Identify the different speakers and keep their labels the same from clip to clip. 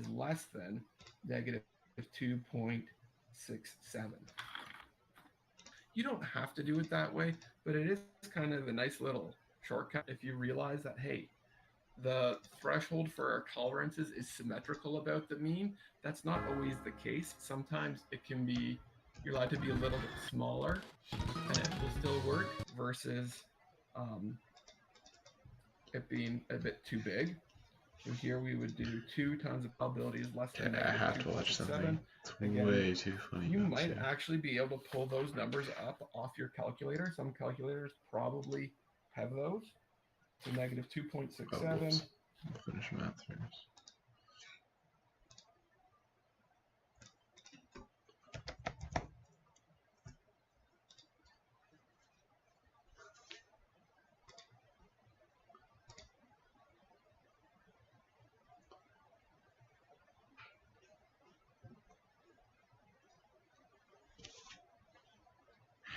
Speaker 1: is less than negative 2.67. You don't have to do it that way, but it is kind of a nice little shortcut if you realize that, hey, the threshold for our tolerances is symmetrical about the mean. That's not always the case. Sometimes it can be, you're allowed to be a little bit smaller and it will still work versus um, it being a bit too big. So here we would do 2 times the probability is less than
Speaker 2: Okay, I
Speaker 1: negative
Speaker 2: have to watch
Speaker 1: 2.67.
Speaker 2: something. It's
Speaker 1: Again,
Speaker 2: way too funny.
Speaker 1: you might actually be able to pull those numbers up off your calculator. Some calculators probably have those. So negative 2.67.
Speaker 2: I'll finish math first.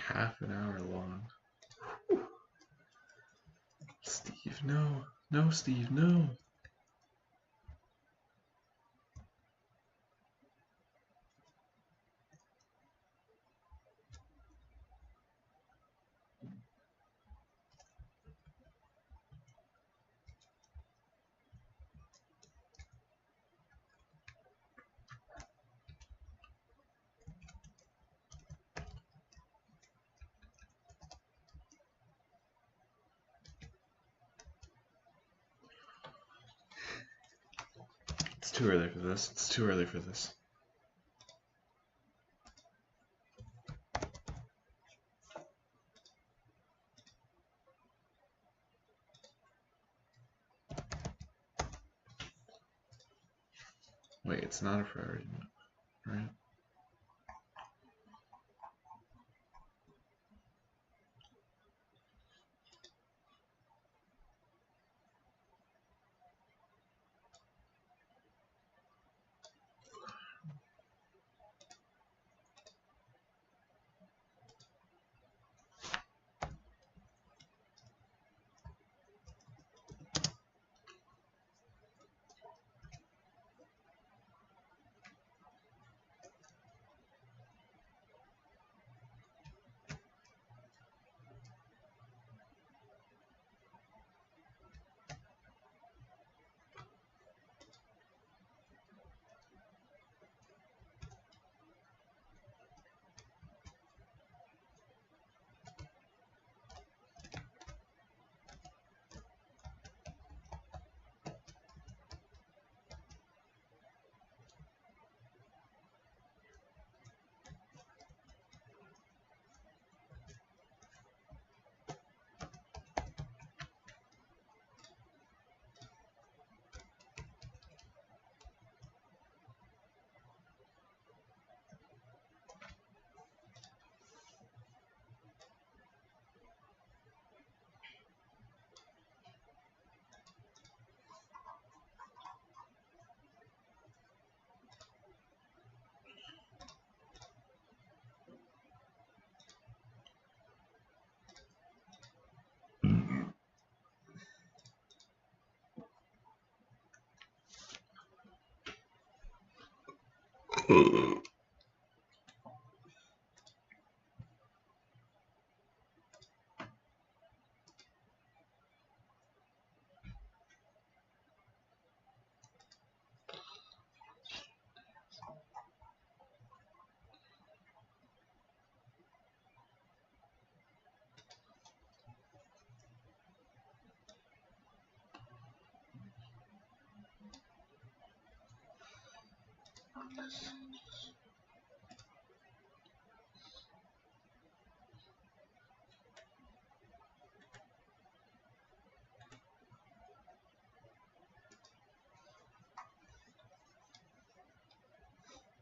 Speaker 2: Half an hour long. Steve, no. No, Steve, no. It's too early for this. It's too early for this. Wait, it's not a priority, right?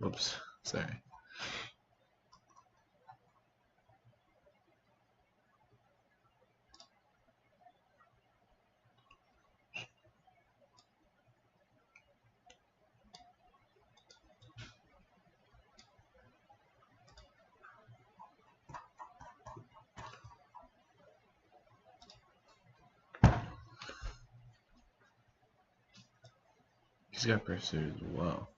Speaker 2: Whoops, sorry. She's got pursuit as well.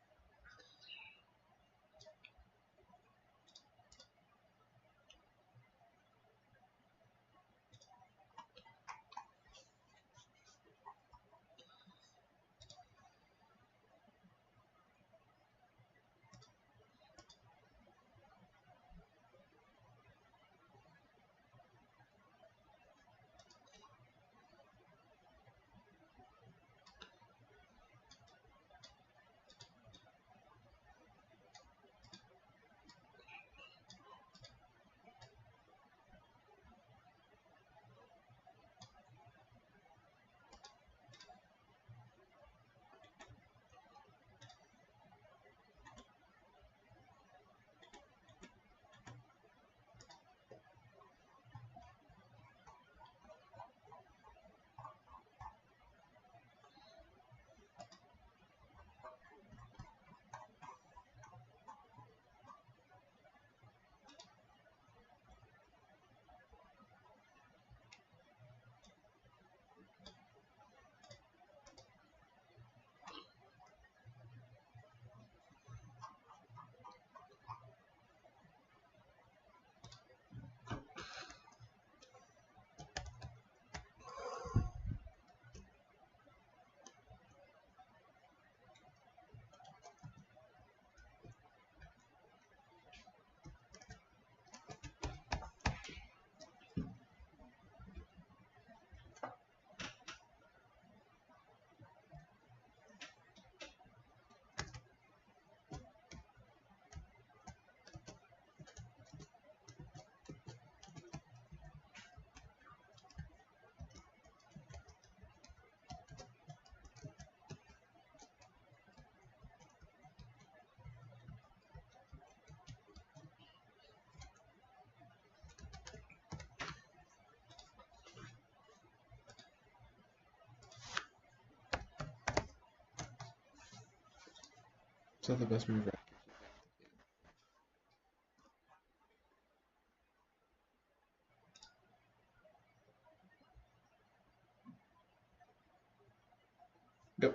Speaker 2: Is that the best move? Go.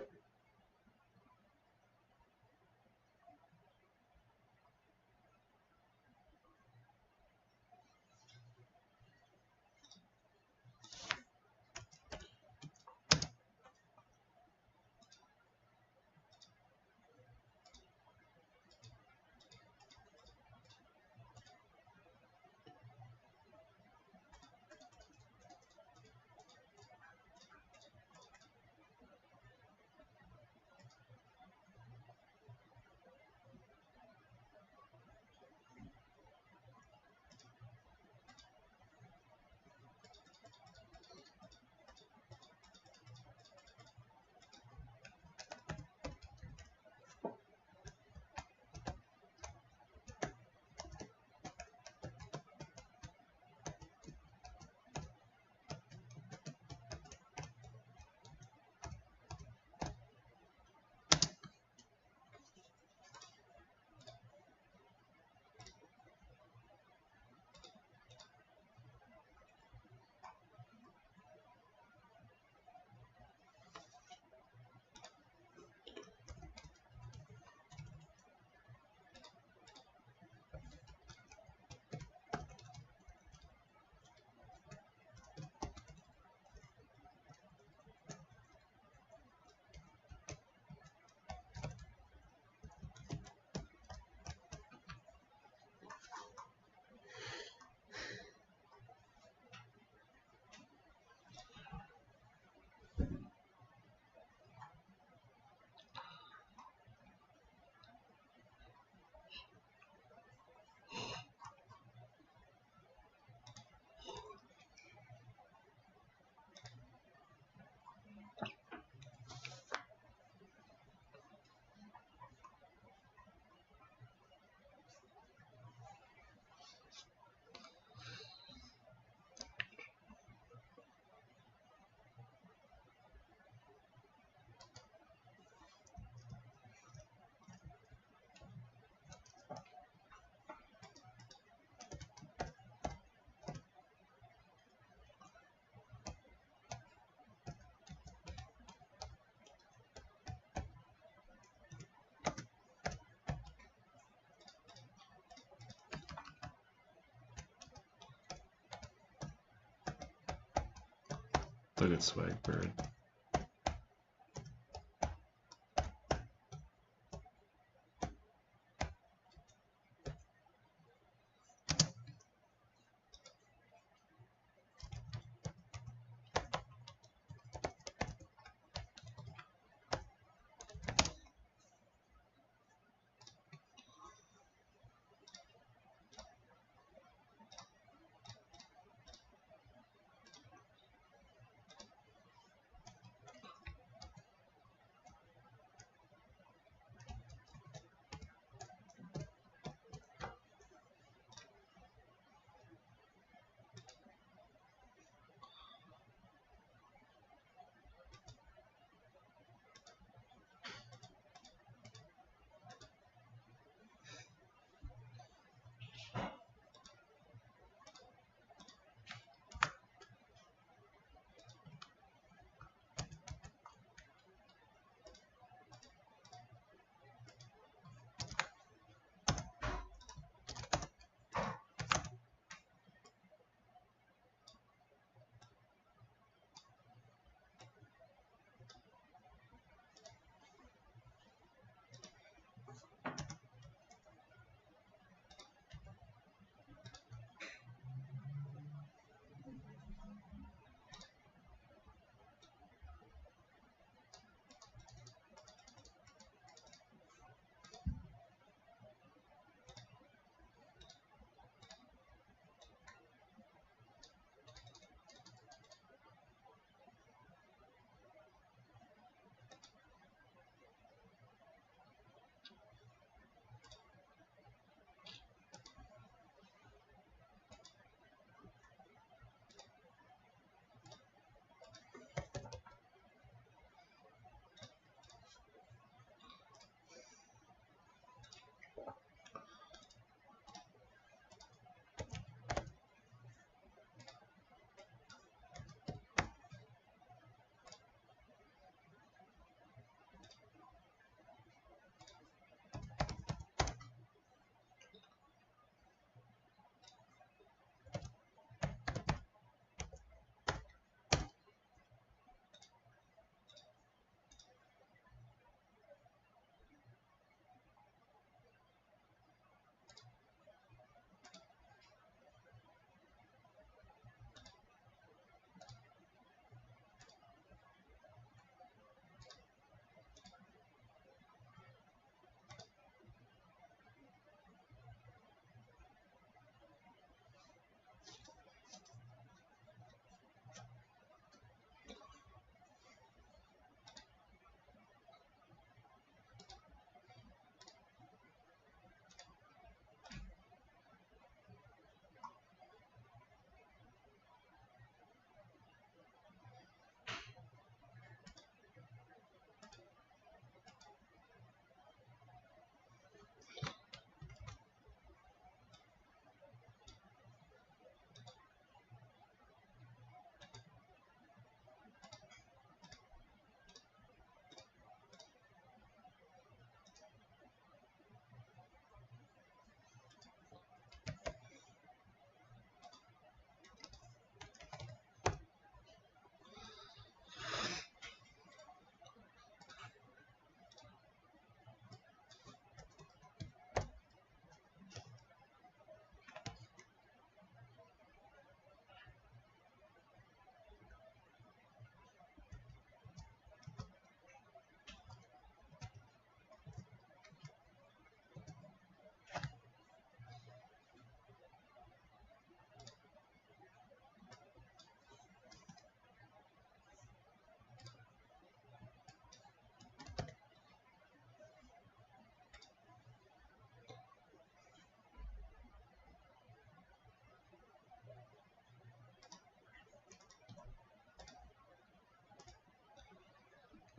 Speaker 2: Look at Swag Bird.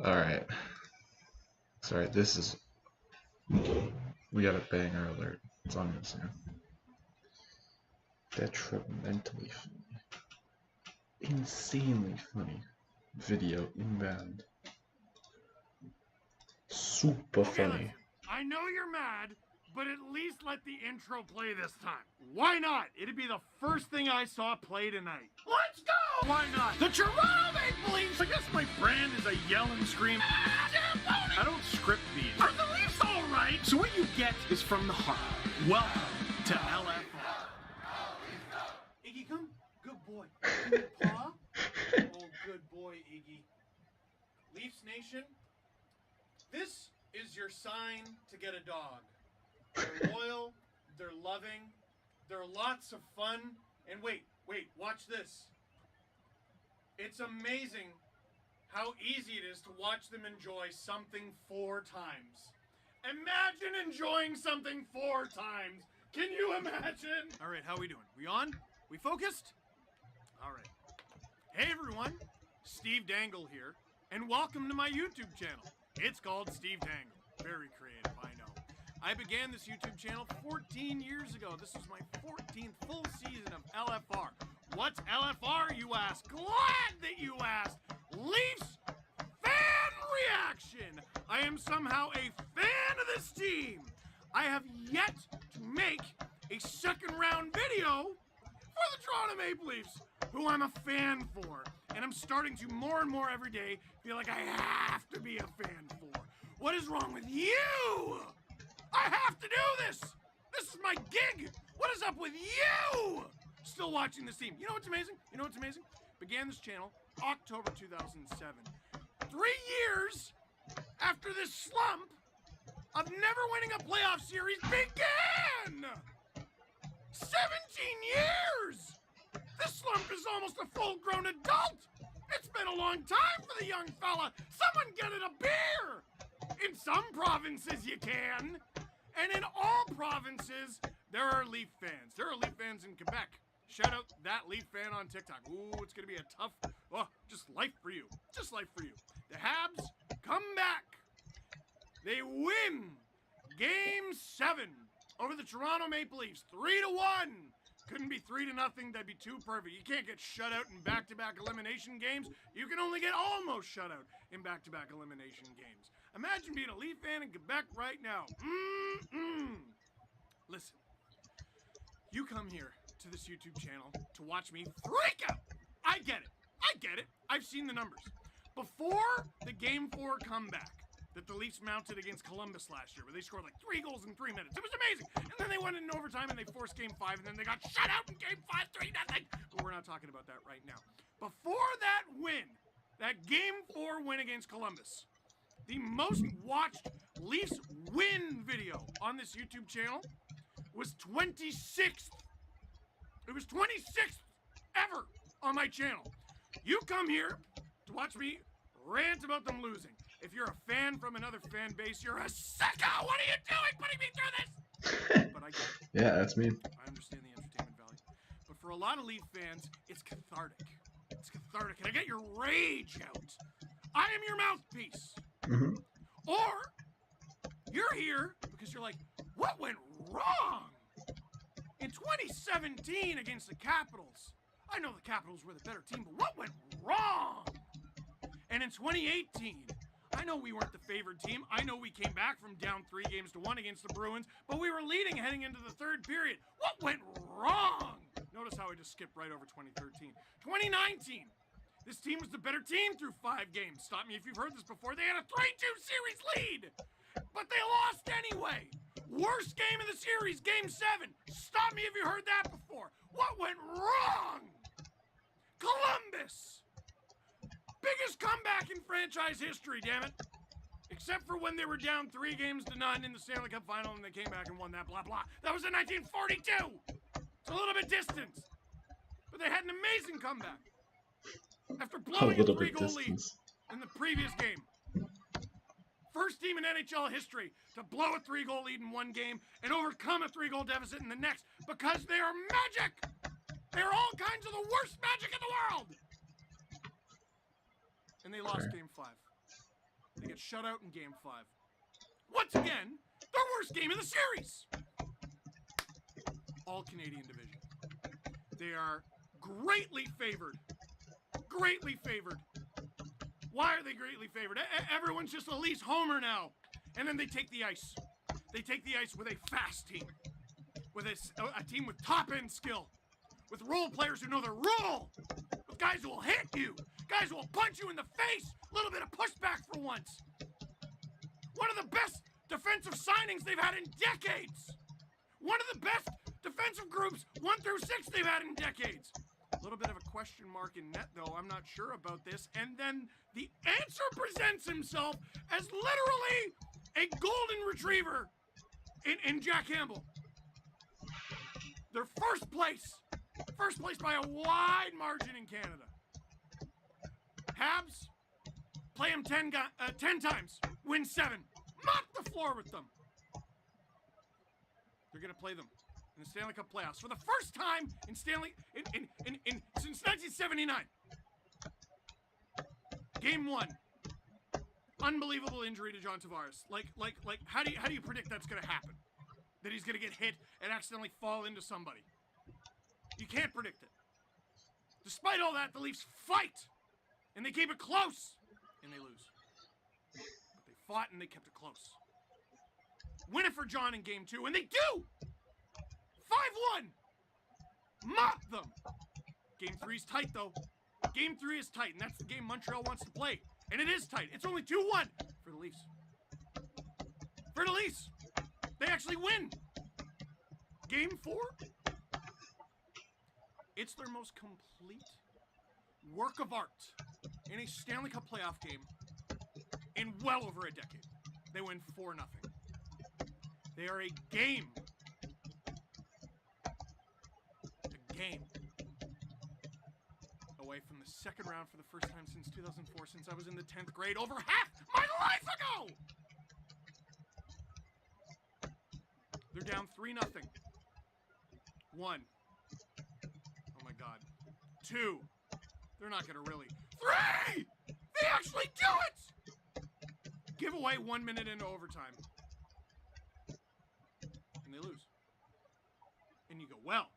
Speaker 2: Alright. Sorry, this is... We got a banger alert. It's on this now. Detrimentally funny. Insanely funny. Video inbound. Super
Speaker 3: Okay,
Speaker 2: funny.
Speaker 3: listen, I know you're mad, but at least let the intro play this time. Why not? It'd be the first thing I saw play tonight. Let's go! Why not? The Toronto Maple Leafs! I guess my brand is a yell and scream. I don't script these. Are the Leafs all right? So what you get is from the heart. Welcome to LFR. Iggy, come. Good boy. Give me a paw. Oh, good boy, Iggy. Leafs Nation, this is your sign to get a dog. They're loyal, they're loving, they're lots of fun, and wait, watch this. It's amazing how easy it is to watch them enjoy something 4 times. Imagine enjoying something 4 times. Can you imagine? All right, how we doing? We on? We focused? All right. Hey everyone, Steve Dangle here, and welcome to my YouTube channel. It's called Steve Dangle. Very creative, I know. I began this YouTube channel 14 years ago. This was my 14th full season of LFR. What's LFR, you ask? Glad that you asked. Leafs fan reaction. I am somehow a fan of this team. I have yet to make a second round video for the Toronto Maple Leafs, who I'm a fan for. And I'm starting to more and more every day feel like I have to be a fan for. What is wrong with you? I have to do this. This is my gig. What is up with you? Still watching this team. You know what's amazing? Began this channel October 2007. 3 years after this slump of never winning a playoff series began. 17 years. This slump is almost a full-grown adult. It's been a long time for the young fella. Someone get it a beer. In some provinces you can. And in all provinces, there are Leaf fans. There are Leaf fans in Quebec. Shout out that Leaf fan on TikTok. Ooh, it's going to be a tough, just life for you. Just life for you. The Habs come back. They win Game 7 over the Toronto Maple Leafs. 3-1. Couldn't be 3-0. That'd be too perfect. You can't get shut out in back-to-back elimination games. You can only get almost shut out in back-to-back elimination games. Imagine being a Leaf fan in Quebec right now. Listen, you come here to this YouTube channel to watch me freak out. I get it. I've seen the numbers. Before the Game 4 comeback that the Leafs mounted against Columbus last year, where they scored like 3 goals in 3 minutes. It was amazing. And then they went in overtime and they forced Game 5, and then they got shut out in Game 5, 3-0. But we're not talking about that right now. Before that win, that Game 4 win against Columbus, the most watched Leafs win video on this YouTube channel was 26th. It was 26th ever on my channel. You come here to watch me rant about them losing. If you're a fan from another fan base, you're a sicko! What are you doing putting me through this? But I get it.
Speaker 2: Yeah, that's me.
Speaker 3: I understand the entertainment value. But for a lot of Leaf fans, it's cathartic. It's cathartic, and I get your rage out. I am your mouthpiece.
Speaker 2: Mm-hmm.
Speaker 3: Or you're here because you're like, what went wrong? In 2017 against the Capitals, I know the Capitals were the better team, but what went wrong? And in 2018, I know we weren't the favored team. I know we came back from down 3-1 against the Bruins, but we were leading heading into the 3rd period. What went wrong? Notice how I just skipped right over 2013. 2019, this team was the better team through 5 games. Stop me if you've heard this before. They had a 3-2 series lead, but they lost anyway. Worst game of the series, Game 7. Stop me if you heard that before. What went wrong? Columbus. Biggest comeback in franchise history, damn it. Except for when they were down 3-0 in the Stanley Cup final and they came back and won that, blah, blah. That was in 1942. It's a little bit distant. But they had an amazing comeback. After blowing a 3-goal lead in the previous game. First team in NHL history to blow a 3-goal lead in one game and overcome a 3-goal deficit in the next because they are magic. They're all kinds of the worst magic in the world. And they lost Game 5. They get shut out in Game 5. Once again, their worst game of the series. All Canadian division. They are greatly favored. Greatly favored. Why are they greatly favored? Everyone's just a Leafs homer now. And then they take the ice. They take the ice with a fast team, with a team with top-end skill, with role players who know their role, with guys who will hit you, guys who will punch you in the face, a little bit of pushback for once. One of the best defensive signings they've had in decades. One of the best defensive groups, 1 through 6, they've had in decades. A little bit of a question mark in net, though. I'm not sure about this. And then the answer presents himself as literally a golden retriever in Jack Campbell. They're first place by a wide margin in Canada. Habs, play them 10 times, win 7, mop the floor with them. They're going to play them in the Stanley Cup playoffs for the first time in since 1979. Game 1. Unbelievable injury to John Tavares. Like how do you predict that's going to happen? That he's going to get hit and accidentally fall into somebody. You can't predict it. Despite all that, the Leafs fight and they keep it close and they lose. But they fought and they kept it close. Win it for John in game 2, and they do! 5-1! Mop them! Game 3 is tight, though. Game 3 is tight, and that's the game Montreal wants to play. And it is tight. It's only 2-1 for the Leafs. For the Leafs! They actually win! Game 4? It's their most complete work of art in a Stanley Cup playoff game in well over a decade. They win 4-0. They are a game. Away from the second round for the first time since 2004, since I was in the 10th grade, over half my life ago! They're down 3-0. 1. Oh my God. 2. They're not gonna really. 3! They actually do it! Give away 1 minute into overtime. And they lose. And you go, well,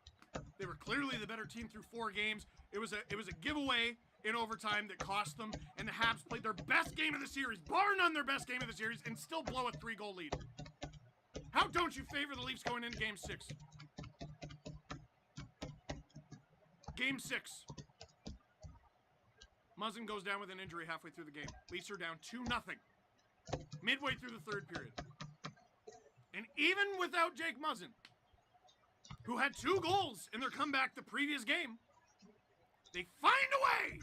Speaker 3: they were clearly the better team through 4 games. It was a giveaway in overtime that cost them, and the Habs played their best game of the series, bar none their best game of the series, and still blow a 3-goal lead. How don't you favor the Leafs going into Game 6? Game 6. Muzzin goes down with an injury halfway through the game. Leafs are down 2-0. Midway through the 3rd period. And even without Jake Muzzin, who had 2 goals in their comeback the previous game, they find a way!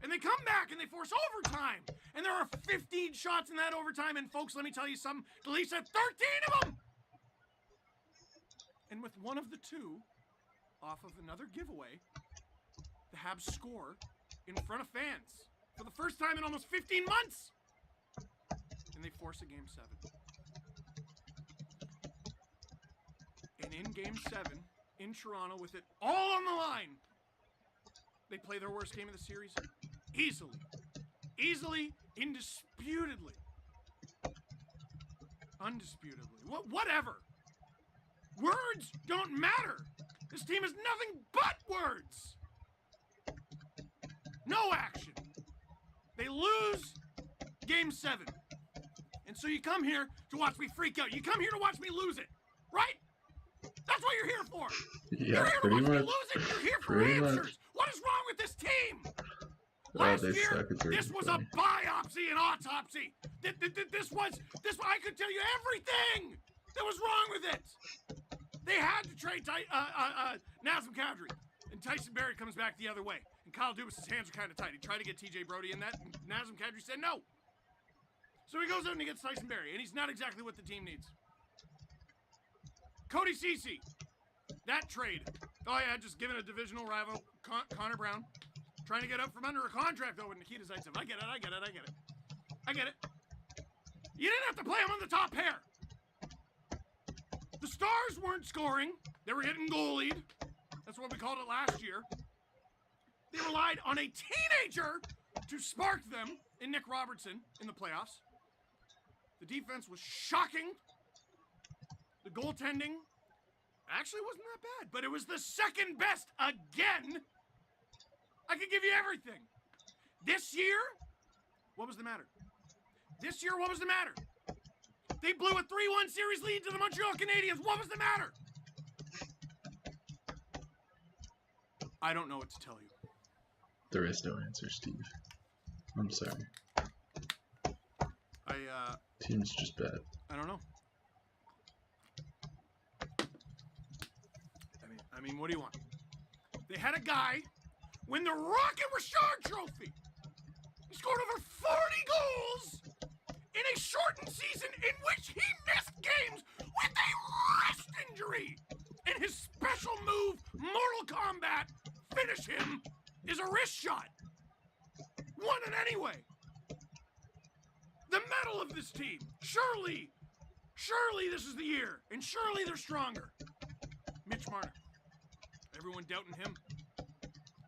Speaker 3: And they come back and they force overtime! And there are 15 shots in that overtime, and folks, let me tell you something, the Leafs had 13 of them! And with one of the 2, off of another giveaway, the Habs score in front of fans for the first time in almost 15 months! And they force a Game 7. And in Game 7, in Toronto, with it all on the line, they play their worst game of the series easily. Easily, indisputably. Undisputably. Whatever. Words don't matter. This team is nothing but words. No action. They lose Game 7. And so you come here to watch me freak out. You come here to watch me lose it. Right? That's what you're here for.
Speaker 2: Yeah,
Speaker 3: you're here to watch me lose it. You're here for answers.
Speaker 2: Much.
Speaker 3: What is wrong with this team?
Speaker 2: Oh,
Speaker 3: Last year, this was a biopsy and autopsy. This I could tell you everything that was wrong with it. They had to trade Nazem Kadri, and Tyson Barrie comes back the other way. And Kyle Dubas' hands are kind of tight. He tried to get TJ Brody in that, and Nazem Kadri said no. So he goes out and he gets Tyson Barrie, and he's not exactly what the team needs. Cody Ceci, that trade. Oh yeah, just giving a divisional rival, Connor Brown, trying to get up from under a contract though with Nikita Zaitsev. I get it. You didn't have to play him on the top pair. The Stars weren't scoring. They were getting goalied. That's what we called it last year. They relied on a teenager to spark them in Nick Robertson in the playoffs. The defense was shocking. The goaltending actually wasn't that bad, but it was the second best again. I could give you everything. This year, what was the matter? They blew a 3-1 series lead to the Montreal Canadiens. What was the matter? I don't know what to tell you.
Speaker 2: There is no answer, Steve. I'm sorry. Team's just bad.
Speaker 3: I don't know. I mean, what do you want? They had a guy win the Rocket Richard Trophy. He scored over 40 goals in a shortened season in which he missed games with a wrist injury. And his special move, Mortal Kombat, finish him, is a wrist shot. Won it anyway. The mettle of this team. Surely this is the year. And surely they're stronger. Mitch Marner. Everyone doubting him.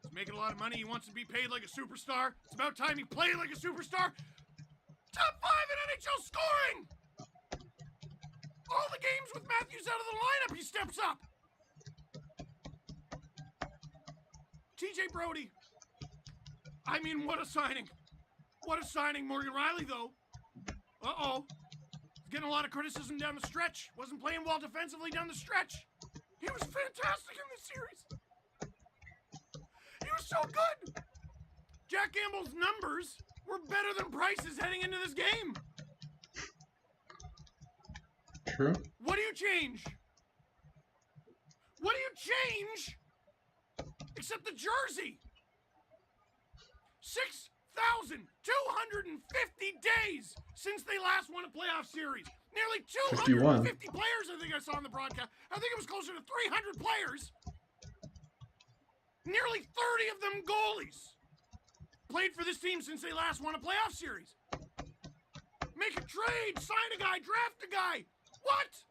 Speaker 3: He's making a lot of money. He wants to be paid like a superstar. It's about time he played like a superstar. Top 5 in NHL scoring. All the games with Matthews out of the lineup, he steps up. TJ Brody. I mean, what a signing. What a signing. Morgan Riley, though. Uh-oh. He's getting a lot of criticism down the stretch. Wasn't playing well defensively down the stretch. He was fantastic in this series. He was so good. Jack Gamble's numbers were better than Price's heading into this game.
Speaker 2: True.
Speaker 3: What do you change? What do you change? Except the jersey. 6,250 days since they last won a playoff series. Nearly 250 players, I think I saw on the broadcast. I think it was closer to 300 players. Nearly 30 of them goalies played for this team since they last won a playoff series. Make a trade, sign a guy, draft a guy. What?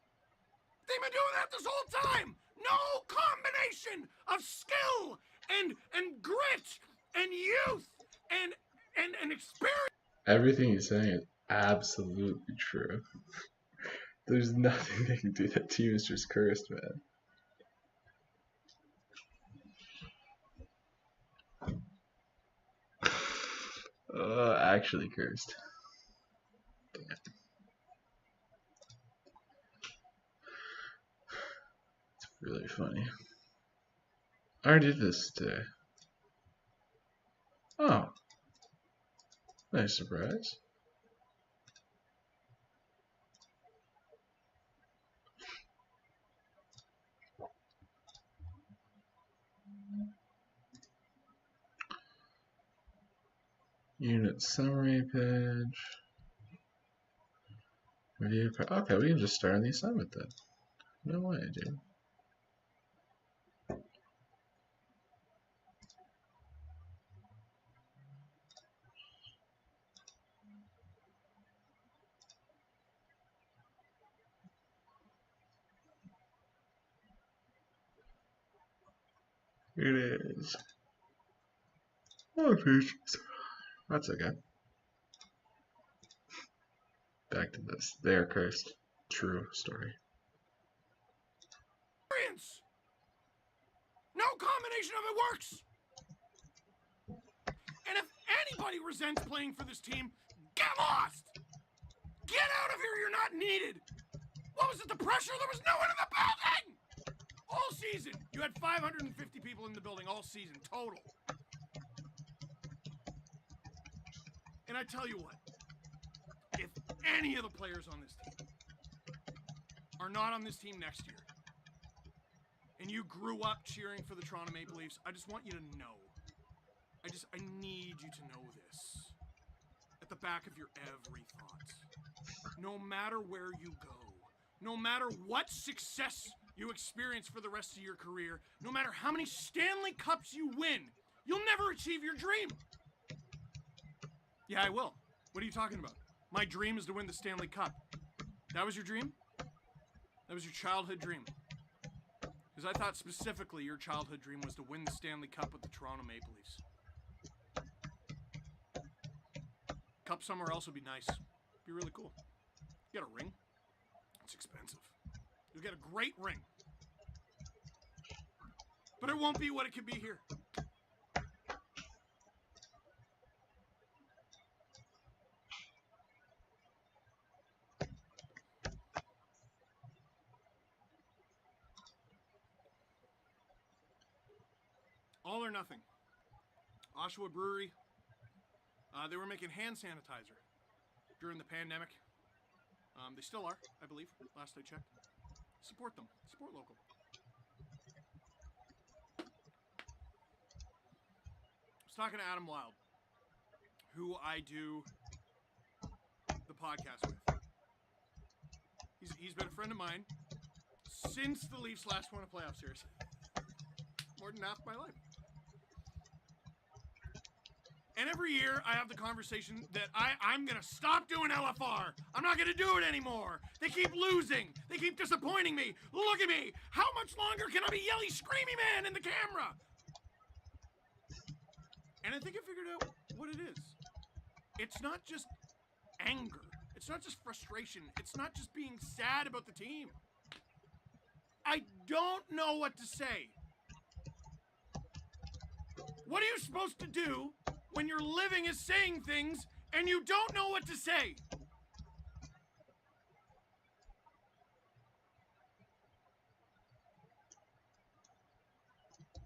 Speaker 3: They've been doing that this whole time. No combination of skill and grit and youth and experience.
Speaker 2: Everything he's saying is absolutely true. There's nothing they can do. That team is just cursed, man. Actually cursed. Damn. It's really funny. I already did this today. Oh. Nice surprise. Unit summary page. Review. Okay, we can just start on the assignment then. No way, dude. It is. Oh, patience. That's okay. Back to this. They are cursed. True story.
Speaker 3: No combination of it works. And if anybody resents playing for this team, get lost. Get out of here. You're not needed. What was it? The pressure? There was no one in the building. All season. You had 550 people in the building all season total. And I tell you what, if any of the players on this team are not on this team next year, and you grew up cheering for the Toronto Maple Leafs, I just want you to know. I need you to know this. At the back of your every thought. No matter where you go, no matter what success you experience for the rest of your career, no matter how many Stanley Cups you win, you'll never achieve your dream. Yeah, I will. What are you talking about? My dream is to win the Stanley Cup. That was your dream? That was your childhood dream. Because I thought specifically your childhood dream was to win the Stanley Cup with the Toronto Maple Leafs. Cup somewhere else would be nice. Be really cool. You get a ring? It's expensive. You'll get a great ring. But it won't be what it could be here. All or Nothing. Oshawa Brewery. They were making hand sanitizer during the pandemic. They still are, I believe, last I checked. Support them. Support local. I was talking to Adam Wilde, who I do the podcast with. He's been a friend of mine since the Leafs last won a playoff series. More than half my life. And every year I have the conversation that I'm going to stop doing LFR. I'm not going to do it anymore. They keep losing. They keep disappointing me. Look at me. How much longer can I be yelly screamy man in the camera? And I think I figured out what it is. It's not just anger. It's not just frustration. It's not just being sad about the team. I don't know what to say. What are you supposed to do when your living is saying things and you don't know what to say?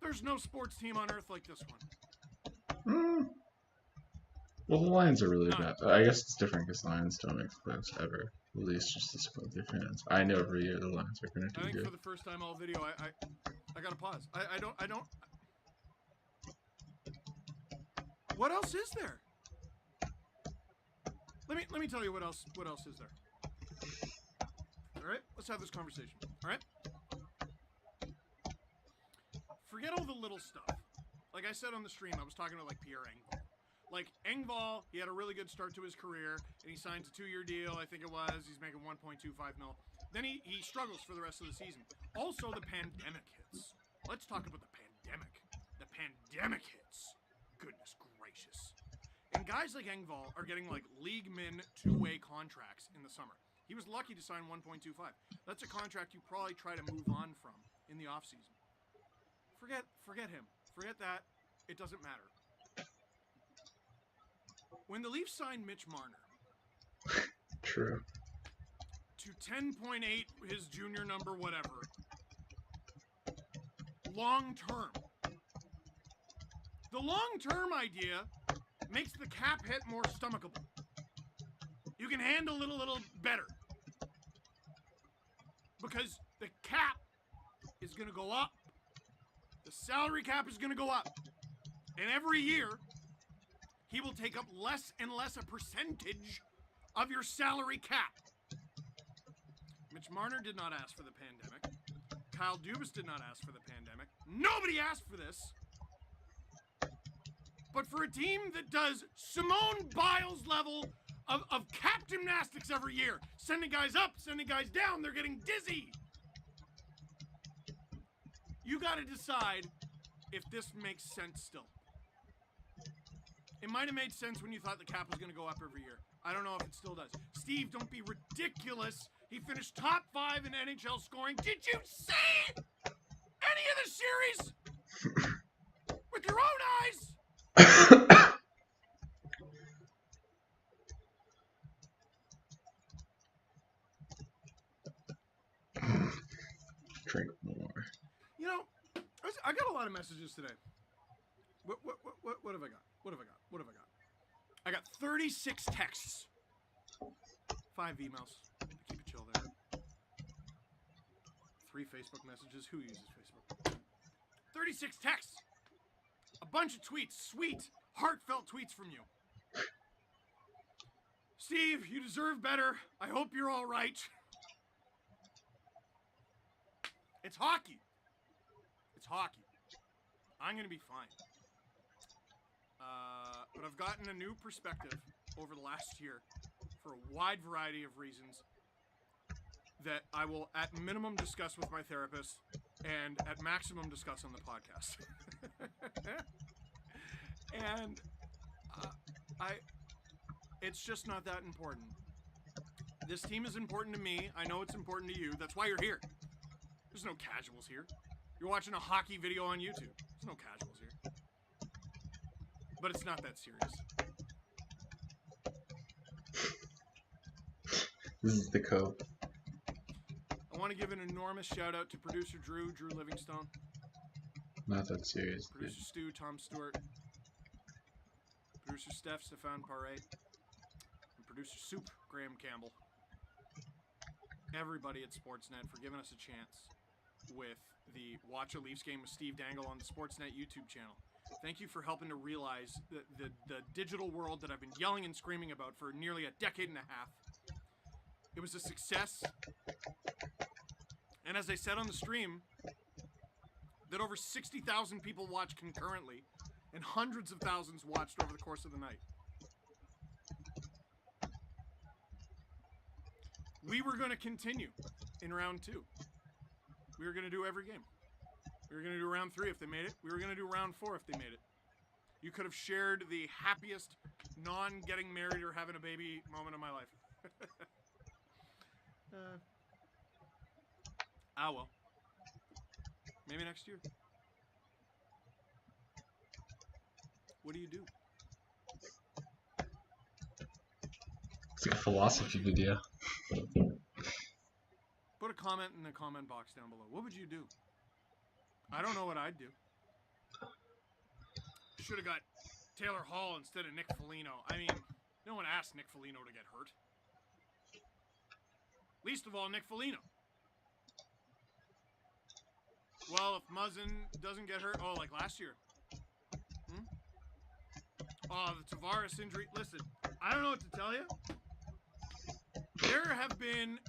Speaker 3: There's no sports team on earth like this one.
Speaker 2: Well, the Lions are really bad. I guess it's different because Lions don't make the playoffs ever. At least just disappoint their fans. I know every year the Lions are going to do good.
Speaker 3: I think for the first time all video, I got to pause. I don't. What else is there? Let me tell you what else is there. All right, let's have this conversation. All right. Forget all the little stuff. Like I said on the stream, I was talking to like Pierre Engvall. Like Engvall, he had a really good start to his career, and he signed a 2-year deal. I think it was. He's making 1.25 mil. Then he struggles for the rest of the season. Also, the pandemic hits. Let's talk about the pandemic. The pandemic hits. Goodness gracious. And guys like Engvall are getting like league min 2-way contracts in the summer. He was lucky to sign 1.25. That's a contract you probably try to move on from in the offseason. Forget him. Forget that. It doesn't matter. When the Leafs signed Mitch Marner.
Speaker 2: True.
Speaker 3: To 10.8, his junior number, whatever. Long term. The long-term idea makes the cap hit more stomachable. You can handle it a little better. Because the cap is going to go up. The salary cap is going to go up. And every year, he will take up less and less a percentage of your salary cap. Mitch Marner did not ask for the pandemic. Kyle Dubas did not ask for the pandemic. Nobody asked for this. But for a team that does Simone Biles level of cap gymnastics every year, sending guys up, sending guys down, they're getting dizzy. You got to decide if this makes sense still. It might have made sense when you thought the cap was going to go up every year. I don't know if it still does. Steve, don't be ridiculous. He finished top 5 in NHL scoring. Did you see any of the series with your own eyes?
Speaker 2: Drink more.
Speaker 3: You know, I got a lot of messages today. What have I got? What have I got? I got 36 texts. 5 emails. Keep it chill there. 3 Facebook messages. Who uses Facebook? 36 texts. A bunch of tweets. Sweet, heartfelt tweets from you. Steve, you deserve better. I hope you're all right. It's hockey. It's hockey. I'm going to be fine. But I've gotten a new perspective over the last year for a wide variety of reasons that I will at minimum discuss with my therapist and at maximum discuss on the podcast. And it's just not that important. This team is important to me. I know it's important to you. That's why you're here. There's no casuals here. You're watching a hockey video on YouTube. There's no casuals here. But it's not that serious.
Speaker 2: This is the code.
Speaker 3: I want to give an enormous shout out to producer Drew Livingstone.
Speaker 2: Not that serious. Dude.
Speaker 3: Producer Stu, Tom Stewart. Producer Steph, Stefan Paré. And producer Soup, Graham Campbell. Everybody at Sportsnet for giving us a chance with the Watch a Leafs game with Steve Dangle on the Sportsnet YouTube channel. Thank you for helping to realize the digital world that I've been yelling and screaming about for nearly a decade and a half. It was a success. And as I said on the stream, that over 60,000 people watched concurrently and hundreds of thousands watched over the course of the night. We were going to continue in round 2. We were going to do every game. We were going to do round 3 if they made it. We were going to do round 4 if they made it. You could have shared the happiest non-getting married or having a baby moment of my life. Well. Maybe next year. What do you do?
Speaker 2: It's like a philosophy video.
Speaker 3: Put a comment in the comment box down below. What would you do? I don't know what I'd do. Should have got Taylor Hall instead of Nick Foligno. I mean, no one asked Nick Foligno to get hurt. Least of all, Nick Foligno. Well, if Muzzin doesn't get hurt, oh, like last year. Oh, the Tavares injury. Listen, I don't know what to tell you. There have been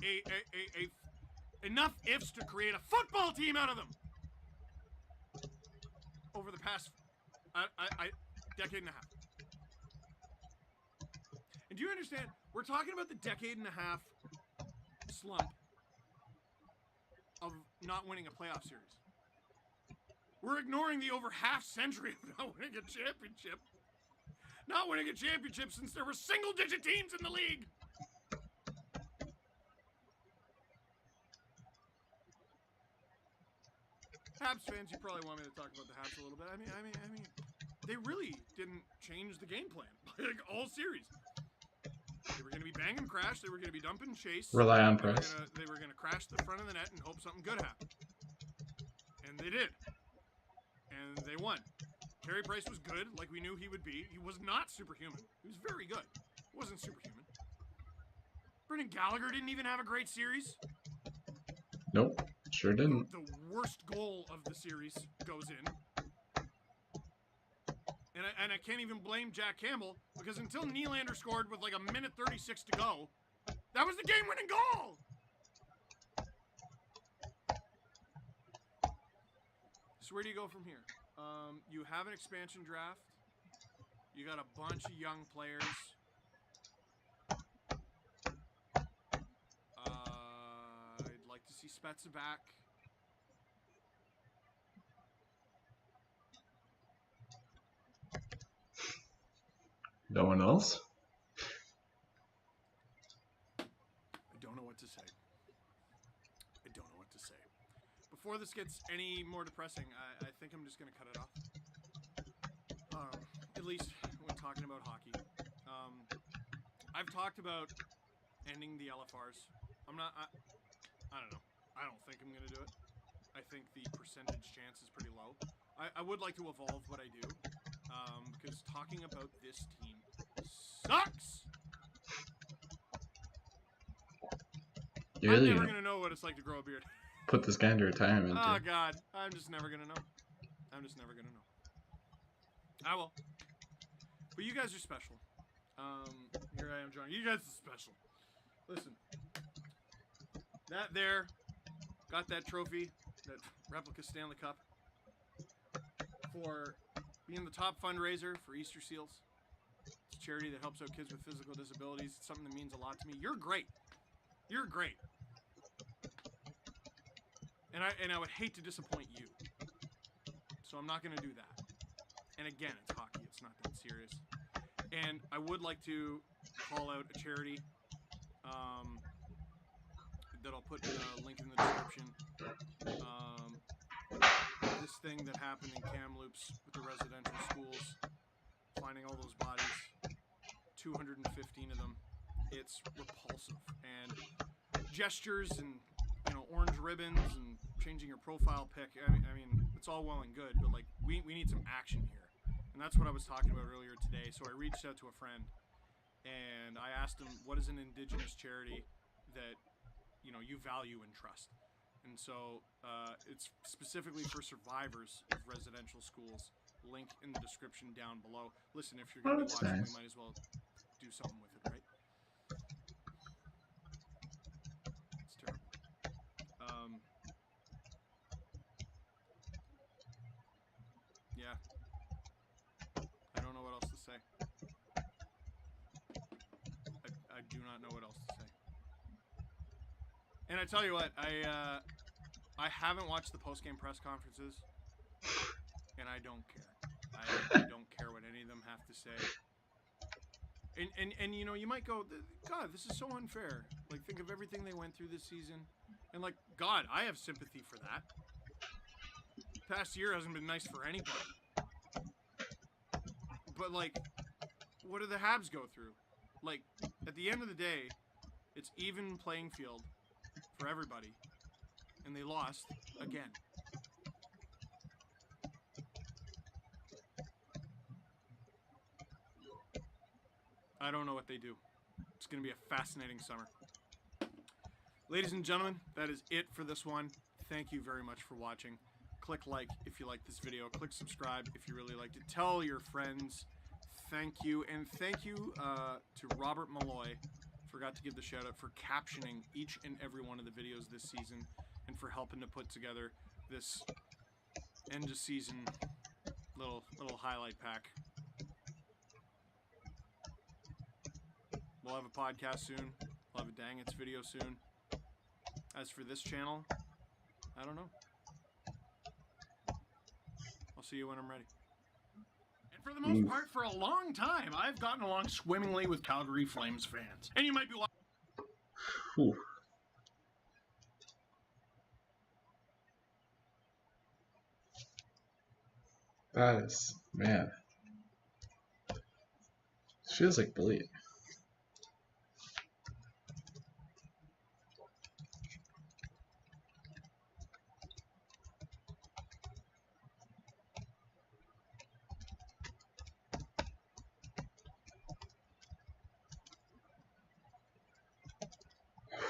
Speaker 3: enough ifs to create a football team out of them over the past decade and a half. And do you understand? We're talking about the decade and a half slump of not winning a playoff series. We're ignoring the over half century of not winning a championship. Not winning a championship since there were single-digit teams in the league. Habs fans, you probably want me to talk about the Habs a little bit. I mean, they really didn't change the game plan like all series. They were going to be bang and crash. They were going to be dump and chase.
Speaker 2: Rely on press.
Speaker 3: They were going to crash the front of the net and hope something good happened. And they did. And they won. Carey Price was good, like we knew he would be. He was not superhuman. He was very good. He wasn't superhuman. Brendan Gallagher didn't even have a great series.
Speaker 2: Nope, sure didn't.
Speaker 3: The worst goal of the series goes in. And I can't even blame Jack Campbell, because until Nylander scored with like a minute 36 to go, that was the game-winning goal! So where do you go from here? You have an expansion draft. You got a bunch of young players. I'd like to see Spezza back.
Speaker 2: No one else?
Speaker 3: I don't know what to say. I don't know what to say. Before this gets any more depressing, I think I'm just going to cut it off. At least when talking about hockey. I've talked about ending the LFRs. I don't know. I don't think I'm going to do it. I think the percentage chance is pretty low. I would like to evolve what I do. Because talking about this team sucks!
Speaker 2: You're really
Speaker 3: I'm never going to know what it's like to grow a beard.
Speaker 2: Put this guy into retirement.
Speaker 3: Oh, God. I'm just never going to know. I'm just never going to know. I will. But you guys are special. Here I am, John. You guys are special. Listen. That there got that trophy, that replica Stanley Cup, for being the top fundraiser for Easter Seals. It's a charity that helps out kids with physical disabilities. It's something that means a lot to me. You're great. You're great. And I would hate to disappoint you. So I'm not going to do that. And again, it's hockey. It's not that serious. And I would like to call out a charity that I'll put a link in the description. This thing that happened in Kamloops with the residential schools, finding all those bodies, 215 of them. It's repulsive. And gestures and, orange ribbons and changing your profile pic. I mean, it's all well and good, but like we need some action here, and that's what I was talking about earlier today. So I reached out to a friend, and I asked him, what is an Indigenous charity that you value and trust? And so it's specifically for survivors of residential schools. Link in the description down below. Listen, if you're going to be watching,
Speaker 2: nice.
Speaker 3: we might as well do something with it, right? It's terrible. Yeah. I don't know what else to say. I do not know what else to say. And I tell you what, I haven't watched the post-game press conferences, and I don't care. I don't care what any of them have to say. And you might go, God, this is so unfair. Like, think of everything they went through this season. And like, God, I have sympathy for that. Past year hasn't been nice for anybody. But like, what do the Habs go through? Like, at the end of the day, it's even playing field for everybody. And they lost again. I don't know what they do. It's going to be a fascinating summer. Ladies and gentlemen, that is it for this one. Thank you very much for watching. Click like if you like this video. Click subscribe if you really liked it. Tell your friends. Thank you. And thank you to Robert Malloy. Forgot to give the shout out for captioning each and every one of the videos this season and for helping to put together this end of season little highlight pack. We'll have a podcast soon. We'll have a Dang It's video soon. As for this channel, I don't know. I'll see you when I'm ready. And for the most part, for a long time, I've gotten along swimmingly with Calgary Flames fans. And you might be watching.
Speaker 2: That is, man. It feels like bullying.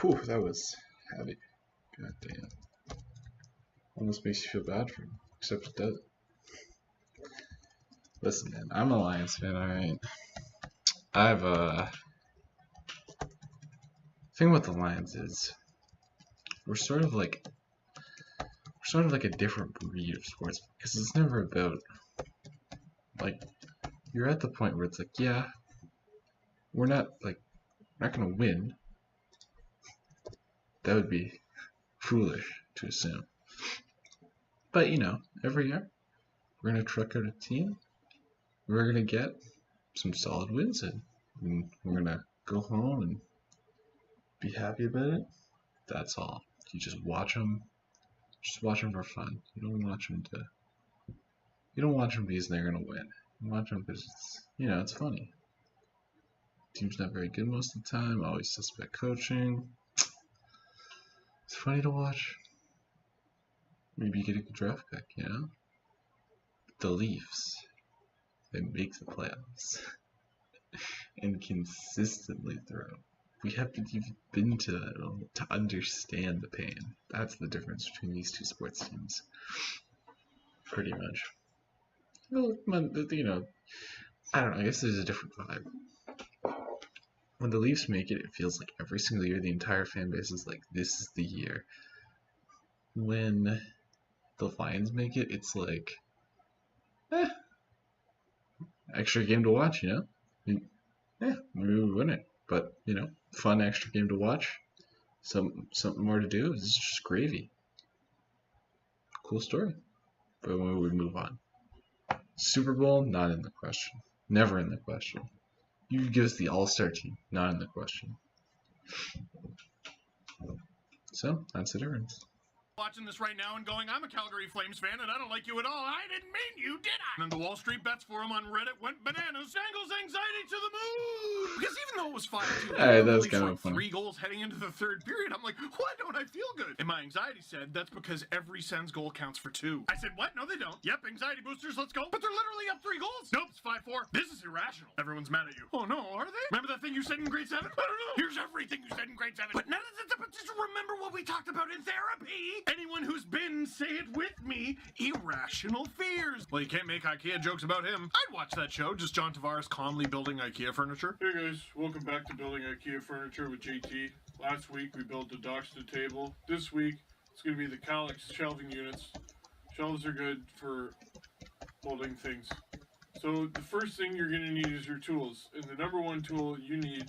Speaker 2: Whew, that was heavy. God damn. Almost makes you feel bad for him, except it doesn't. Listen, man, I'm a Lions fan, alright? Thing with the Lions is we're sort of like a different breed of sports because it's never about like you're at the point where it's like, yeah, we're not gonna win. That would be foolish to assume. But every year we're gonna truck out a team. We're gonna get some solid wins and we're gonna go home and be happy about it. That's all. You just watch them. Just watch them for fun. You don't watch them because they're gonna win. You watch them because it's funny. Team's not very good most of the time. Always suspect coaching. It's funny to watch. Maybe you get a good draft pick. The Leafs. They make the playoffs and consistently throw. We haven't even been to that level to understand the pain. That's the difference between these two sports teams. Pretty much. Well, I don't know. I guess there's a different vibe. When the Leafs make it, it feels like every single year the entire fan base is like, this is the year. When the Lions make it, it's like, extra game to watch, maybe we win it, but fun extra game to watch, something more to do. This is just gravy. Cool story. But when we move on, Super Bowl not in the question, never in the question. You give us the All-Star team, not in the question. So that's the difference.
Speaker 3: watching this right now and going, I'm a Calgary Flames fan and I don't like you at all. I didn't mean you, did I? And then the Wall Street Bets forum on Reddit went bananas. Dangles anxiety to the moon. Because even though it was 5-2,
Speaker 2: Hey, that's kind of funny.
Speaker 3: 3 goals heading into the third period, I'm like, why don't I feel good? And my anxiety said, that's because every Sens goal counts for 2. I said, what? No, they don't. Yep, anxiety boosters, let's go. But they're literally up 3 goals. Nope, it's 5-4. This is irrational. Everyone's mad at you. Oh no, are they? Remember that thing you said in grade 7? I don't know. Here's everything you said in grade 7. But none of this, but just remember what we talked about in therapy. Anyone who's been, say it with me, irrational fears. Well, you can't make IKEA jokes about him. I'd watch that show, just John Tavares calmly building IKEA furniture.
Speaker 4: Hey guys, welcome back to Building IKEA Furniture with JT. Last week we built the Doxton table. This week it's going to be the Calyx shelving units. Shelves are good for holding things. So the first thing you're going to need is your tools. And the number one tool you need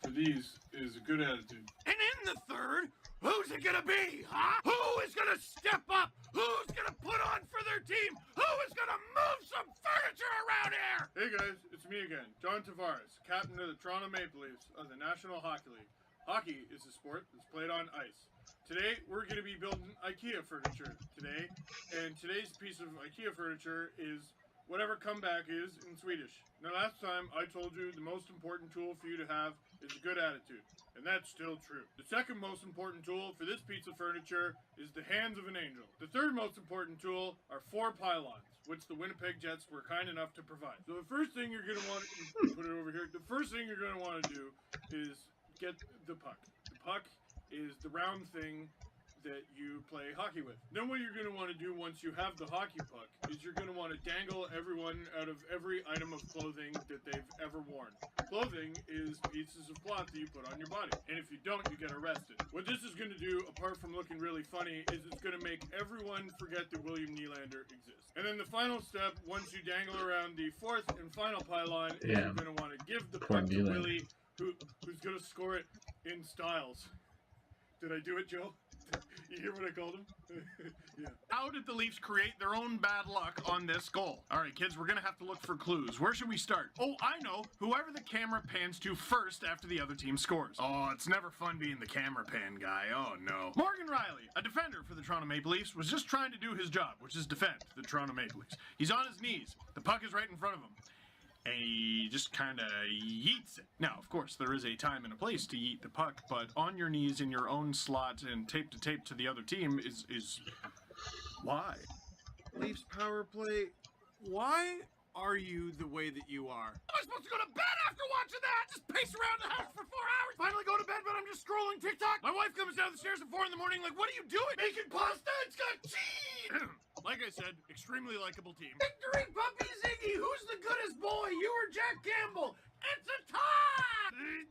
Speaker 4: for these is a good attitude.
Speaker 3: And in the third, who's it gonna be, huh? Who is gonna step up? Who's gonna put on for their team? Who is gonna move some furniture around here?
Speaker 4: Hey guys, it's me again, John Tavares, captain of the Toronto Maple Leafs of the National Hockey League. Hockey is a sport that's played on ice. Today, we're going to be building IKEA furniture today, and today's piece of IKEA furniture is whatever comeback is in Swedish. Now, last time I told you the most important tool for you to have is a good attitude, and that's still true. The second most important tool for this piece of furniture is the hands of an angel. The third most important tool are 4 pylons, which the Winnipeg Jets were kind enough to provide. So the first thing you're going to want to put it over here. The first thing you're going to want to do is get the puck. The puck is the round thing that you play hockey with. Then what you're going to want to do once you have the hockey puck is you're going to want to dangle everyone out of every item of clothing that they've ever worn. Clothing is pieces of cloth that you put on your body, and if you don't, you get arrested. What this is going to do, apart from looking really funny, is it's going to make everyone forget that William Nylander exists. And then the final step, once you dangle around the fourth and final pylon, is you're going to want to give the puck to Willie, who's going to score it in styles. Did I do it, Joe? You hear what I called him? Yeah.
Speaker 3: How did the Leafs create their own bad luck on this goal? All right, kids, we're going to have to look for clues. Where should we start? Oh, I know. Whoever the camera pans to first after the other team scores. Oh, it's never fun being the camera pan guy. Oh, no. Morgan Riley, a defender for the Toronto Maple Leafs, was just trying to do his job, which is defend the Toronto Maple Leafs. He's on his knees. The puck is right in front of him. And he just kind of yeets it. Now, of course, there is a time and a place to yeet the puck, but on your knees in your own slot and tape to the other team is why?
Speaker 5: Leafs power play. Why are you the way that you are?
Speaker 3: Am I supposed to go to bed after watching that? Just pace around the house for 4 hours? Finally go to bed, but I'm just scrolling TikTok. My wife comes down the stairs at 4 in the morning like, what are you doing? Making pasta? It's got cheese! Like I said, extremely likable team. Victory Puppy Ziggy! Who's the goodest boy? You or Jack Campbell? It's a tie!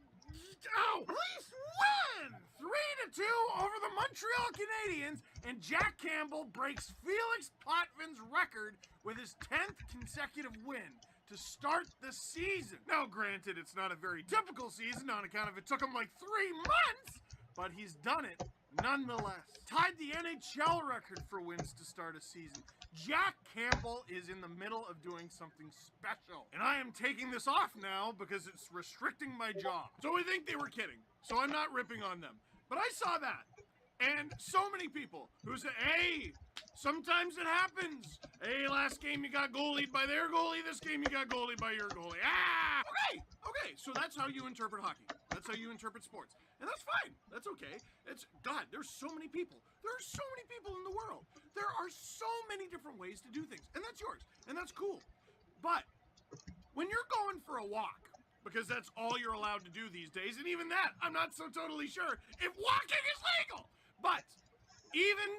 Speaker 3: Oh! Leafs win! 3-2 over the Montreal Canadiens, and Jack Campbell breaks Felix Potvin's record with his 10th consecutive win to start the season. Now, granted, it's not a very typical season on account of it took him like 3 months, but he's done it nonetheless. Tied the NHL record for wins to start a season. Jack Campbell is in the middle of doing something special. And I am taking this off now because it's restricting my job. So I think they were kidding. So I'm not ripping on them. But I saw that. And so many people who say, hey, sometimes it happens. Hey, last game you got goalied by their goalie. This game you got goalied by your goalie. Ah! Okay. So that's how you interpret hockey. That's how you interpret sports. And that's fine. That's okay. God, there's so many people. There are so many people in the world. There are so many different ways to do things. And that's yours. And that's cool. But when you're going for a walk, because that's all you're allowed to do these days, and even that, I'm not so totally sure if walking is legal. But even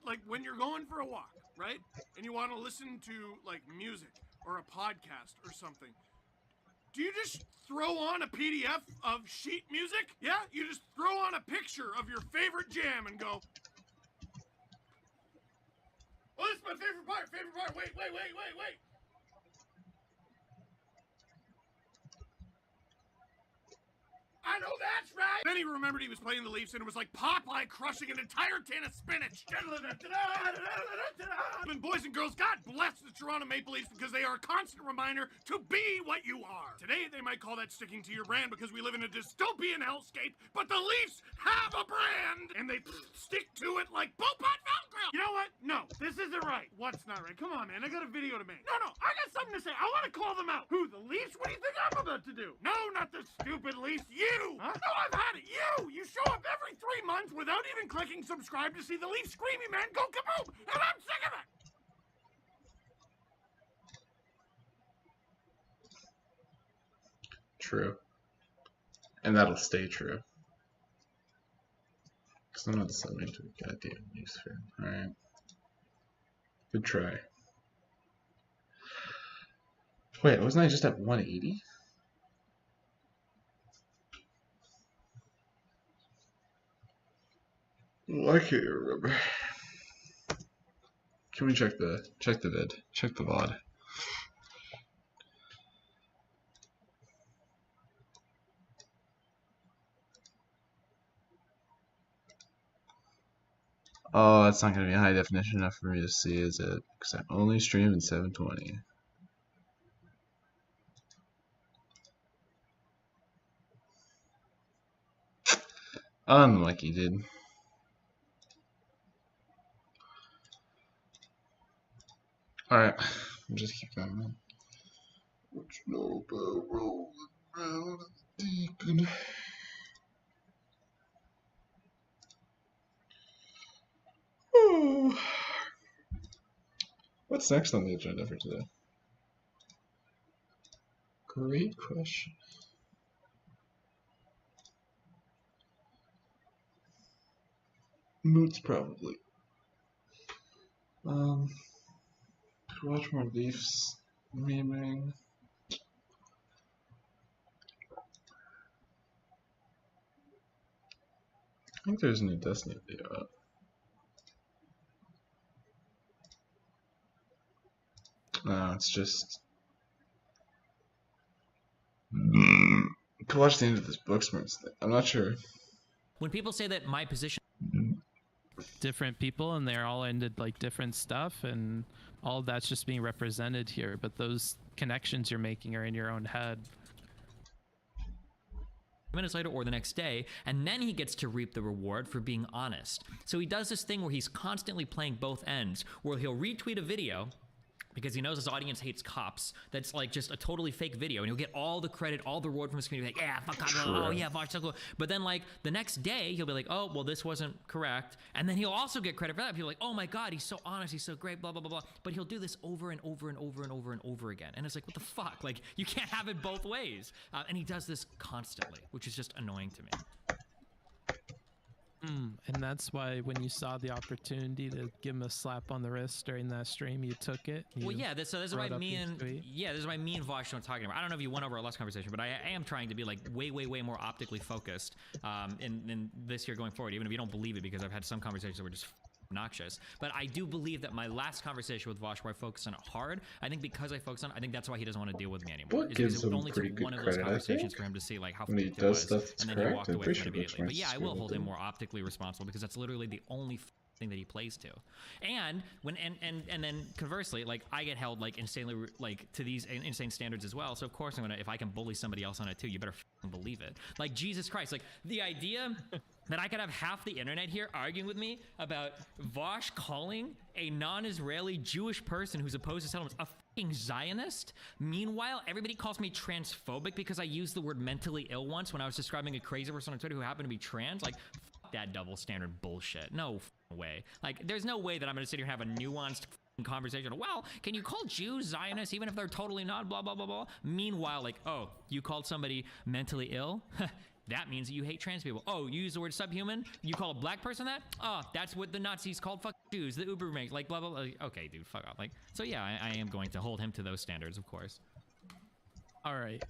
Speaker 3: like when you're going for a walk, right? And you want to listen to like music or a podcast or something, do you just throw on a PDF of sheet music? Yeah? You just throw on a picture of your favorite jam and go, oh, this is my favorite part. Wait. I know that's right. Then he remembered he was playing the Leafs and it was like Popeye crushing an entire tin of spinach. And boys and girls, God bless the Toronto Maple Leafs because they are a constant reminder to be what you are. Today they might call that sticking to your brand because we live in a dystopian hellscape, but the Leafs have a brand and they stick to it like Bopot Fountain. right? What's not right? Come on, man. I got a video to make. No, I got something to say. I want to call them out. Who, the Leafs? What do you think I'm about to do? No, not the stupid Leafs. You! Huh? No, I've had it. You show up every 3 months without even clicking subscribe to see the Leafs screaming, man. Go kaboom! And I'm sick of it!
Speaker 2: True. And that'll stay true. Because I'm not selling to a goddamn Leafs fan. Alright. Good try. Wait, wasn't I just at 180? Well, I can't remember. Can we check the vid? Check the VOD. Oh, that's not going to be high definition enough for me to see, is it? Because I only stream in 720. Unlucky, dude. Alright, just keep going. What you know about rolling around deep in... Oh. What's next on the agenda for today? Great question. Moods probably. Watch more Leafs memeing. I think there's a new Destiny video up. No, it's just to watch the end of this Booksmarts thing. I'm not sure.
Speaker 6: When people say that my position,
Speaker 7: different people and they're all into like different stuff, and all that's just being represented here, but those connections you're making are in your own head.
Speaker 6: minutes later or the next day, and then he gets to reap the reward for being honest. So he does this thing where he's constantly playing both ends, where he'll retweet a video because he knows his audience hates cops. That's like just a totally fake video, and he'll get all the credit, all the reward from his community. Like, yeah, fuck cops, oh yeah, Vosh, so cool. But then like the next day, he'll be like, oh, well, this wasn't correct. And then he'll also get credit for that. People are like, oh my God, he's so honest, he's so great, blah, blah, blah, blah. But he'll do this over and over and over and over and over again. And it's like, what the fuck? Like, you can't have it both ways. And he does this constantly, which is just annoying to me.
Speaker 7: And that's why when you saw the opportunity to give him a slap on the wrist during that stream, you took it.
Speaker 6: Well, yeah, this is why me and Vosh are talking about. I don't know if you went over our last conversation, but I am trying to be like way more optically focused in this year going forward, even if you don't believe it, because I've had some conversations that were just obnoxious. But I do believe that my last conversation with Vosh, where I focused on it hard, I think because I focused on it, I think that's why he doesn't want to deal with me anymore.
Speaker 2: What gives him
Speaker 6: only
Speaker 2: pretty
Speaker 6: took
Speaker 2: good
Speaker 6: one of those
Speaker 2: credit,
Speaker 6: conversations for him to see like how
Speaker 2: when he
Speaker 6: fucked it
Speaker 2: does
Speaker 6: was,
Speaker 2: stuff that's
Speaker 6: and then he
Speaker 2: correct,
Speaker 6: walked
Speaker 2: I'm
Speaker 6: away
Speaker 2: pretty
Speaker 6: from it
Speaker 2: sure
Speaker 6: immediately. But yeah, I will
Speaker 2: Booksmarts
Speaker 6: hold him
Speaker 2: do.
Speaker 6: more optically responsible because that's literally the only thing that he plays to. And when and then conversely, like I get held like insanely like to these insane standards as well. So of course I'm gonna, if I can bully somebody else on it too, you better believe it. Like Jesus Christ, like the idea that I could have half the internet here arguing with me about Vosh calling a non-Israeli Jewish person who's opposed to settlements a fucking Zionist. Meanwhile, everybody calls me transphobic because I used the word mentally ill once when I was describing a crazy person on Twitter who happened to be trans. Like, fuck that double standard bullshit. No way. Like, there's no way that I'm gonna sit here and have a nuanced conversation. Well, can you call Jews Zionists even if they're totally not, blah, blah, blah, blah. Meanwhile, like, oh, you called somebody mentally ill? That means that you hate trans people. Oh, you use the word subhuman? You call a black person that? Oh, that's what the Nazis called fuck Jews, the Uber makes, like blah, blah, blah. Okay, dude, fuck off. Like, so yeah, I am going to hold him to those standards, of course.
Speaker 7: All right.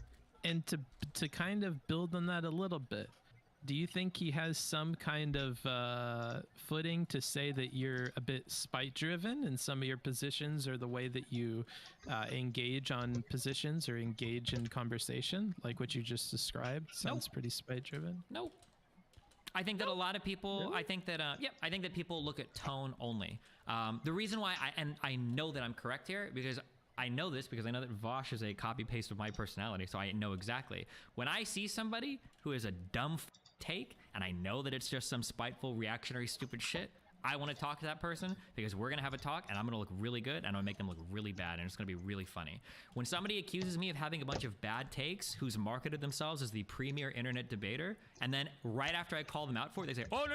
Speaker 7: And to kind of build on that a little bit, do you think he has some kind of footing to say that you're a bit spite-driven in some of your positions or the way that you engage on positions or engage in conversation, like what you just described? Sounds pretty spite-driven.
Speaker 6: Nope. I think that a lot of people, I think that people look at tone only. The reason why, I know that I'm correct here, because I know this because I know that Vosh is a copy-paste of my personality, so I know exactly. When I see somebody who is a dumb take, and I know that it's just some spiteful, reactionary, stupid shit, I want to talk to that person because we're going to have a talk and I'm going to look really good and I'm going to make them look really bad and it's going to be really funny. When somebody accuses me of having a bunch of bad takes who's marketed themselves as the premier internet debater, and then right after I call them out for it, they say, oh,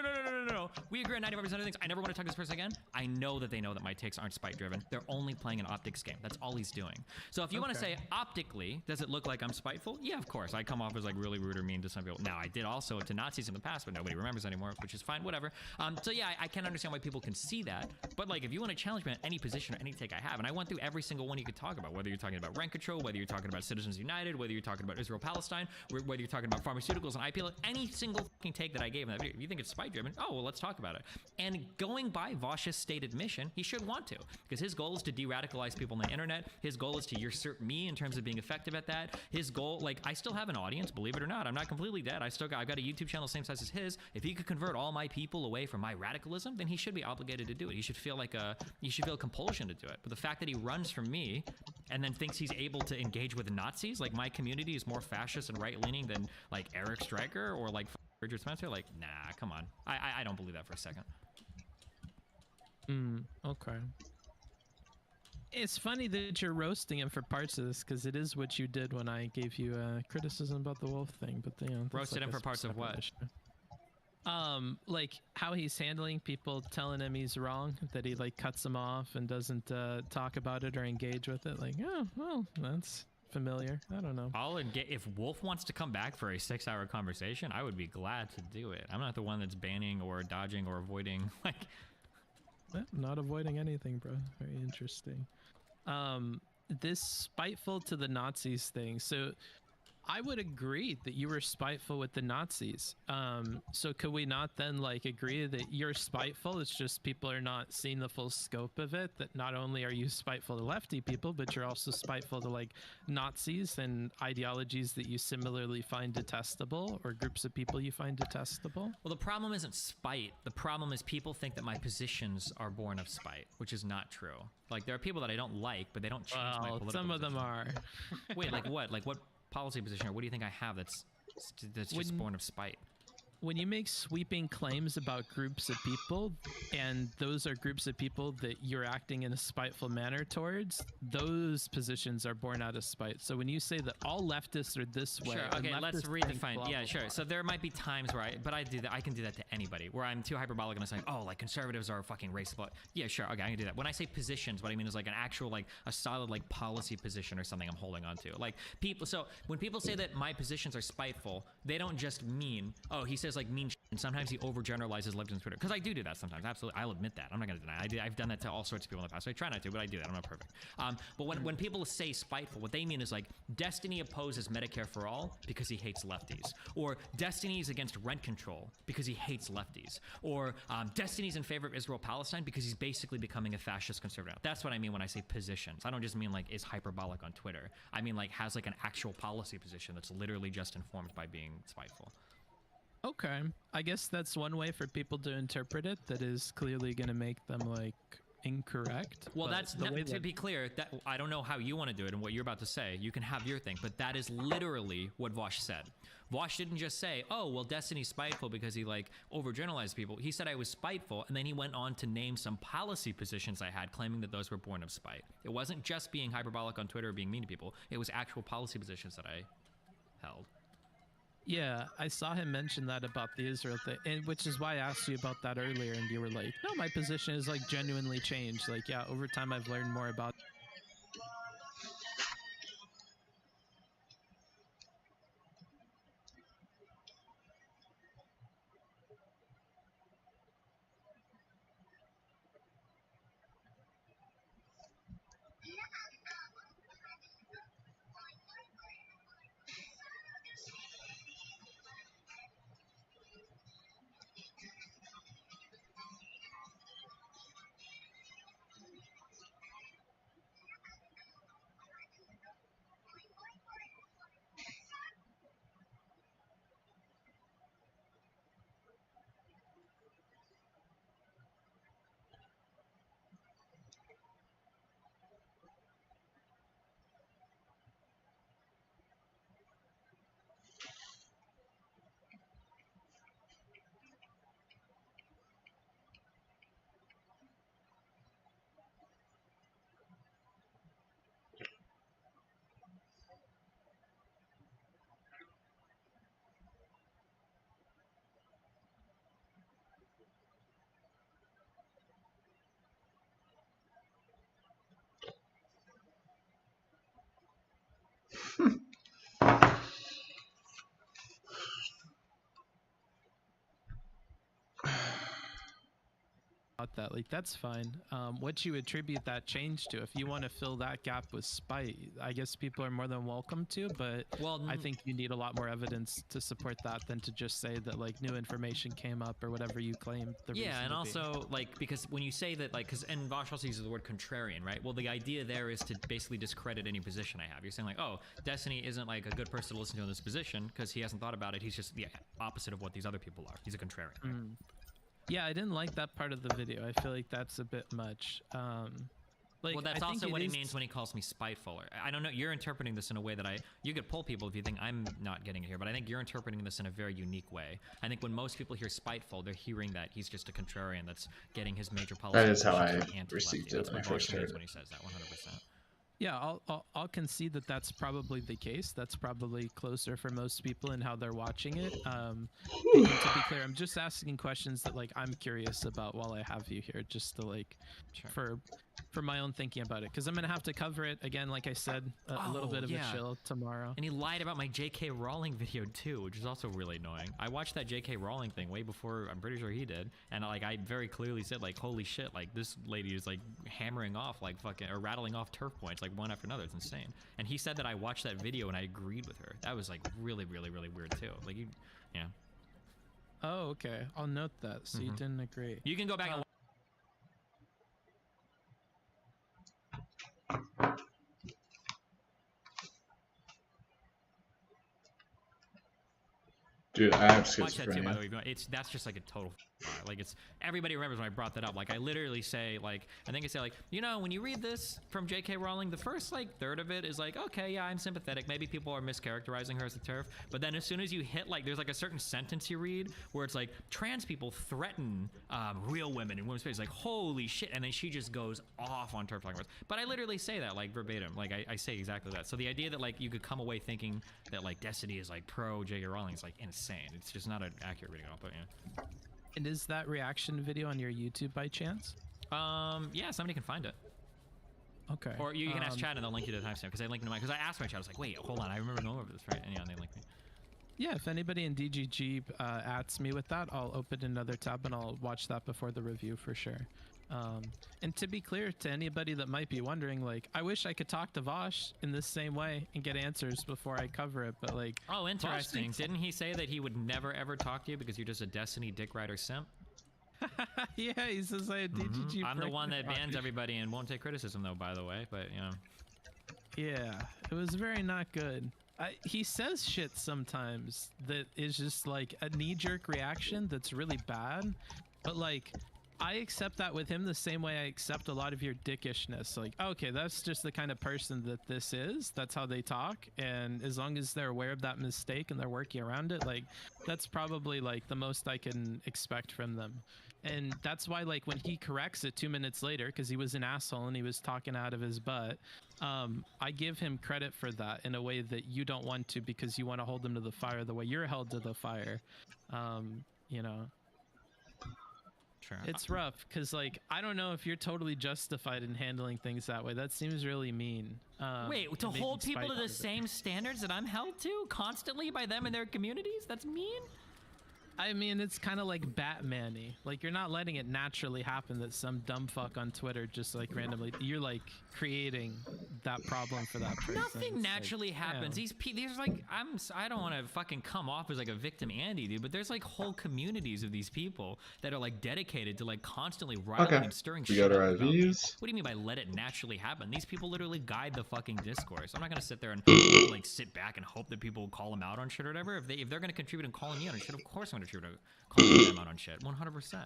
Speaker 6: no, we agree on 95% of things. I never want to talk to this person again. I know that they know that my takes aren't spite driven. They're only playing an optics game. That's all he's doing. So if you want to say optically, does it look like I'm spiteful? Yeah, of course. I come off as like really rude or mean to some people. Now, I did also to Nazis in the past, but nobody remembers anymore, which is fine, whatever. So yeah, I can understand why people can see that, but like if you want to challenge me on any position or any take I have, and I went through every single one you could talk about, whether you're talking about rent control, whether you're talking about Citizens United, whether you're talking about Israel-Palestine, whether you're talking about pharmaceuticals and IPL, any single fucking take that I gave in that video, if you think it's spite driven, oh, well, let's talk about it. And going by Vosh's stated mission, he should want to, because his goal is to de-radicalize people on the internet. His goal is to usurp me in terms of being effective at that. His goal, like, I still have an audience, believe it or not. I'm not completely dead. I've got a YouTube channel same size as his. If he could convert all my people away from my radicalism, then he should be obligated to do it. He should feel like he should feel compulsion to do it. But the fact that he runs from me and then thinks he's able to engage with Nazis, like my community is more fascist and right-leaning than like Eric Stryker or like Richard Spencer, like, nah, come on. I don't believe that for a second.
Speaker 7: Okay. It's funny that you're roasting him for parts of this, because it is what you did when I gave you criticism about the wolf thing. But you know,
Speaker 6: roasted
Speaker 7: like
Speaker 6: him for parts of what?
Speaker 7: Like how he's handling people telling him he's wrong, that he like cuts them off and doesn't talk about it or engage with it. Like, oh, well, that's familiar. I don't know.
Speaker 6: If Wolf wants to come back for a 6-hour conversation, I would be glad to do it. I'm not the one that's banning or dodging or avoiding. Like,
Speaker 7: not avoiding anything, bro. Very interesting. This spiteful to the Nazis thing. So I would agree that you were spiteful with the Nazis. So could we not then like agree that you're spiteful? It's just people are not seeing the full scope of it. That not only are you spiteful to lefty people, but you're also spiteful to like Nazis and ideologies that you similarly find detestable, or groups of people you find detestable.
Speaker 6: Well, the problem isn't spite. The problem is people think that my positions are born of spite, which is not true. Like there are people that I don't like, but they don't change my political
Speaker 7: some of them are.
Speaker 6: Wait, like what? Like what policy position, or what do you think I have that's just born of spite?
Speaker 7: When you make sweeping claims about groups of people, and those are groups of people that you're acting in a spiteful manner towards, those positions are born out of spite. So when you say that all leftists are this way,
Speaker 6: sure, okay, let's redefine. Yeah, sure. So there might be times where I do that. I can do that to anybody, where I'm too hyperbolic and I'm saying, oh, like conservatives are fucking racist. But yeah, sure, okay, I can do that. When I say positions, what I mean is like an actual, like a solid, like policy position or something I'm holding on to. Like people. So when people say that my positions are spiteful, they don't just mean, oh, he says like mean shit, and sometimes he overgeneralizes left on Twitter, because I do that sometimes. Absolutely, I'll admit that. I'm not gonna deny it. I've done that to all sorts of people in the past. So I try not to, but I do that. I'm not perfect. But when people say spiteful, what they mean is like Destiny opposes Medicare for all because he hates lefties, or Destiny is against rent control because he hates lefties, or Destiny's in favor of Israel-Palestine because he's basically becoming a fascist conservative. That's what I mean when I say positions. I don't just mean like is hyperbolic on Twitter. I mean like has like an actual policy position that's literally just informed by being spiteful.
Speaker 7: Okay, I guess that's one way for people to interpret it that is clearly going to make them like incorrect.
Speaker 6: Well, that's to be clear, that I don't know how you want to do it and what you're about to say. You can have your thing, but that is literally what Vosh said. Vosh didn't just say, oh, well, Destiny's spiteful because he like overgeneralized people. He said I was spiteful, and then he went on to name some policy positions I had, claiming that those were born of spite. It wasn't just being hyperbolic on Twitter or being mean to people. It was actual policy positions that I held.
Speaker 7: Yeah, I saw him mention that about the Israel thing, and which is why I asked you about that earlier, and you were like, no, my position is like genuinely changed. Like, yeah, over time I've learned more about That like that's fine. What you attribute that change to? If you want to fill that gap with spite, I guess people are more than welcome to, but I think you need a lot more evidence to support that than to just say that like new information came up or whatever you claim the reason
Speaker 6: and
Speaker 7: to
Speaker 6: also like because when you say that, like, because and Vosh also uses the word contrarian, right? Well, the idea there is to basically discredit any position I have. You're saying like, oh, Destiny isn't like a good person to listen to in this position because he hasn't thought about it. He's just the opposite of what these other people are. He's a contrarian. Right?
Speaker 7: Yeah, I didn't like that part of the video. I feel like that's a bit much. Like,
Speaker 6: well, that's also what he means when he calls me spiteful. I don't know. You're interpreting this in a way that you could pull people if you think I'm not getting it here, but I think you're interpreting this in a very unique way. I think when most people hear spiteful, they're hearing that he's just a contrarian that's getting his major policy.
Speaker 2: That is how I received it when I first heard it.
Speaker 6: When he says that, 100%.
Speaker 7: Yeah, I'll concede that that's probably the case. That's probably closer for most people in how they're watching it. And to be clear, I'm just asking questions that like I'm curious about while I have you here, just to like for my own thinking about it, because I'm gonna have to cover it again. Like I said, a little bit of a chill tomorrow.
Speaker 6: And he lied about my J.K. Rowling video too, which is also really annoying. I watched that J.K. Rowling thing way before I'm pretty sure he did, and like I very clearly said like, holy shit, like this lady is like hammering off like fucking or rattling off turf points like one after another. It's insane. And he said that I watched that video and I agreed with her. That was like really weird too. Like yeah.
Speaker 7: Oh, okay. I'll note that. So you didn't agree.
Speaker 6: You can go back and
Speaker 2: Dude, I have
Speaker 6: watch that too, by the
Speaker 2: schizophrenia.
Speaker 6: way. That's just like a total like it's everybody remembers when I brought that up. Like I literally say like I think I say like, you know, when you read this from J.K. Rowling, the first like third of it is like, okay, yeah, I'm sympathetic. Maybe people are mischaracterizing her as a TERF, but then as soon as you hit like there's like a certain sentence you read where it's like trans people threaten real women in women's space, like holy shit, and then she just goes off on TERF talking about. But I literally say that like verbatim, like I say exactly that. So the idea that like you could come away thinking that like Destiny is like pro J.K. Rowling is like insane. It's just not an accurate reading. But yeah.
Speaker 7: And is that reaction video on your YouTube by chance?
Speaker 6: Yeah, somebody can find it.
Speaker 7: Okay.
Speaker 6: Or you can ask chat and they'll link you to the timestamp because I linked to mine. Because I asked my chat, I was like, wait, hold on, I remember going over this, right? And yeah, they linked me.
Speaker 7: Yeah, if anybody in DGG adds me with that, I'll open another tab and I'll watch that before the review for sure. And to be clear to anybody that might be wondering, like, I wish I could talk to Vosh in this same way and get answers before I cover it, but like...
Speaker 6: Oh, interesting. Didn't he say that he would never ever talk to you because you're just a Destiny dick rider simp?
Speaker 7: Yeah, he says I had DGG.
Speaker 6: I'm the one that bans everybody and won't take criticism though, by the way, but you know.
Speaker 7: Yeah, it was very not good. He says shit sometimes that is just like a knee-jerk reaction that's really bad, but like... I accept that with him the same way I accept a lot of your dickishness. Like, okay, that's just the kind of person that this is. That's how they talk. And as long as they're aware of that mistake and they're working around it, like, that's probably like the most I can expect from them. And that's why, like, when he corrects it 2 minutes later, because he was an asshole and he was talking out of his butt, I give him credit for that in a way that you don't want to, because you want to hold him to the fire the way you're held to the fire. You know.
Speaker 6: Sure.
Speaker 7: It's rough because, like, I don't know if you're totally justified in handling things that way. That seems really mean.
Speaker 6: Wait, to hold people to the same standards that I'm held to constantly by them and their communities? That's mean?
Speaker 7: I mean, it's kind of like Batman-y. Like, you're not letting it naturally happen that some dumb fuck on Twitter just, like, randomly... You're, like, creating that problem for that person.
Speaker 6: Nothing naturally happens.
Speaker 7: Yeah.
Speaker 6: There's, like... I don't want to fucking come off as, like, a victim Andy, dude, but there's, like, whole communities of these people that are, like, dedicated to, like, constantly riling and stirring shit
Speaker 2: We go to
Speaker 6: up about
Speaker 2: reviews.
Speaker 6: this. What do you mean by let it naturally happen? These people literally guide the fucking discourse. I'm not going to sit there and, like, sit back and hope that people call them out on shit or whatever. If they're going to contribute and calling me out on shit, of course I'm going to contribute calling them out on shit. 100%.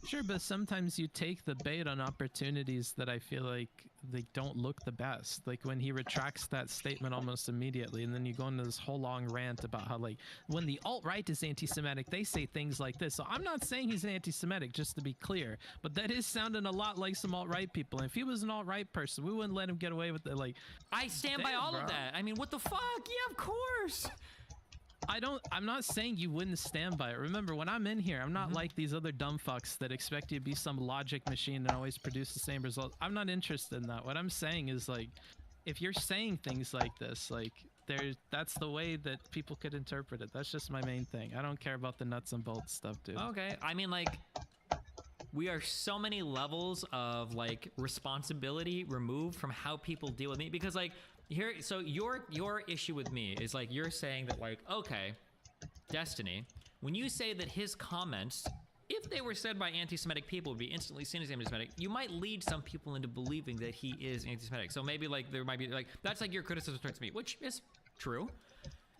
Speaker 7: Sure, but sometimes you take the bait on opportunities that I feel like they don't look the best. Like when he retracts that statement almost immediately, and then you go into this whole long rant about how, like, when the alt-right is anti-Semitic, they say things like this. So I'm not saying he's anti-Semitic, just to be clear, but that is sounding a lot like some alt-right people. And if he was an alt-right person, we wouldn't let him get away with it. Like,
Speaker 6: I stand by all of that. I mean, what the fuck? Yeah, of course.
Speaker 7: I'm not saying you wouldn't stand by it. Remember, when I'm in here, I'm not like these other dumb fucks that expect you to be some logic machine and always produce the same results. I'm not interested in that. What I'm saying is, like, if you're saying things like this, like, that's the way that people could interpret it. That's just my main thing. I don't care about the nuts and bolts stuff, dude.
Speaker 6: Okay, I mean, like, we are so many levels of like responsibility removed from how people deal with me, because like here, so your issue with me is like you're saying that like, okay, Destiny, when you say that his comments, if they were said by anti-Semitic people, would be instantly seen as anti-Semitic, you might lead some people into believing that he is anti-Semitic. So maybe like there might be like, that's like your criticism towards me, which is true.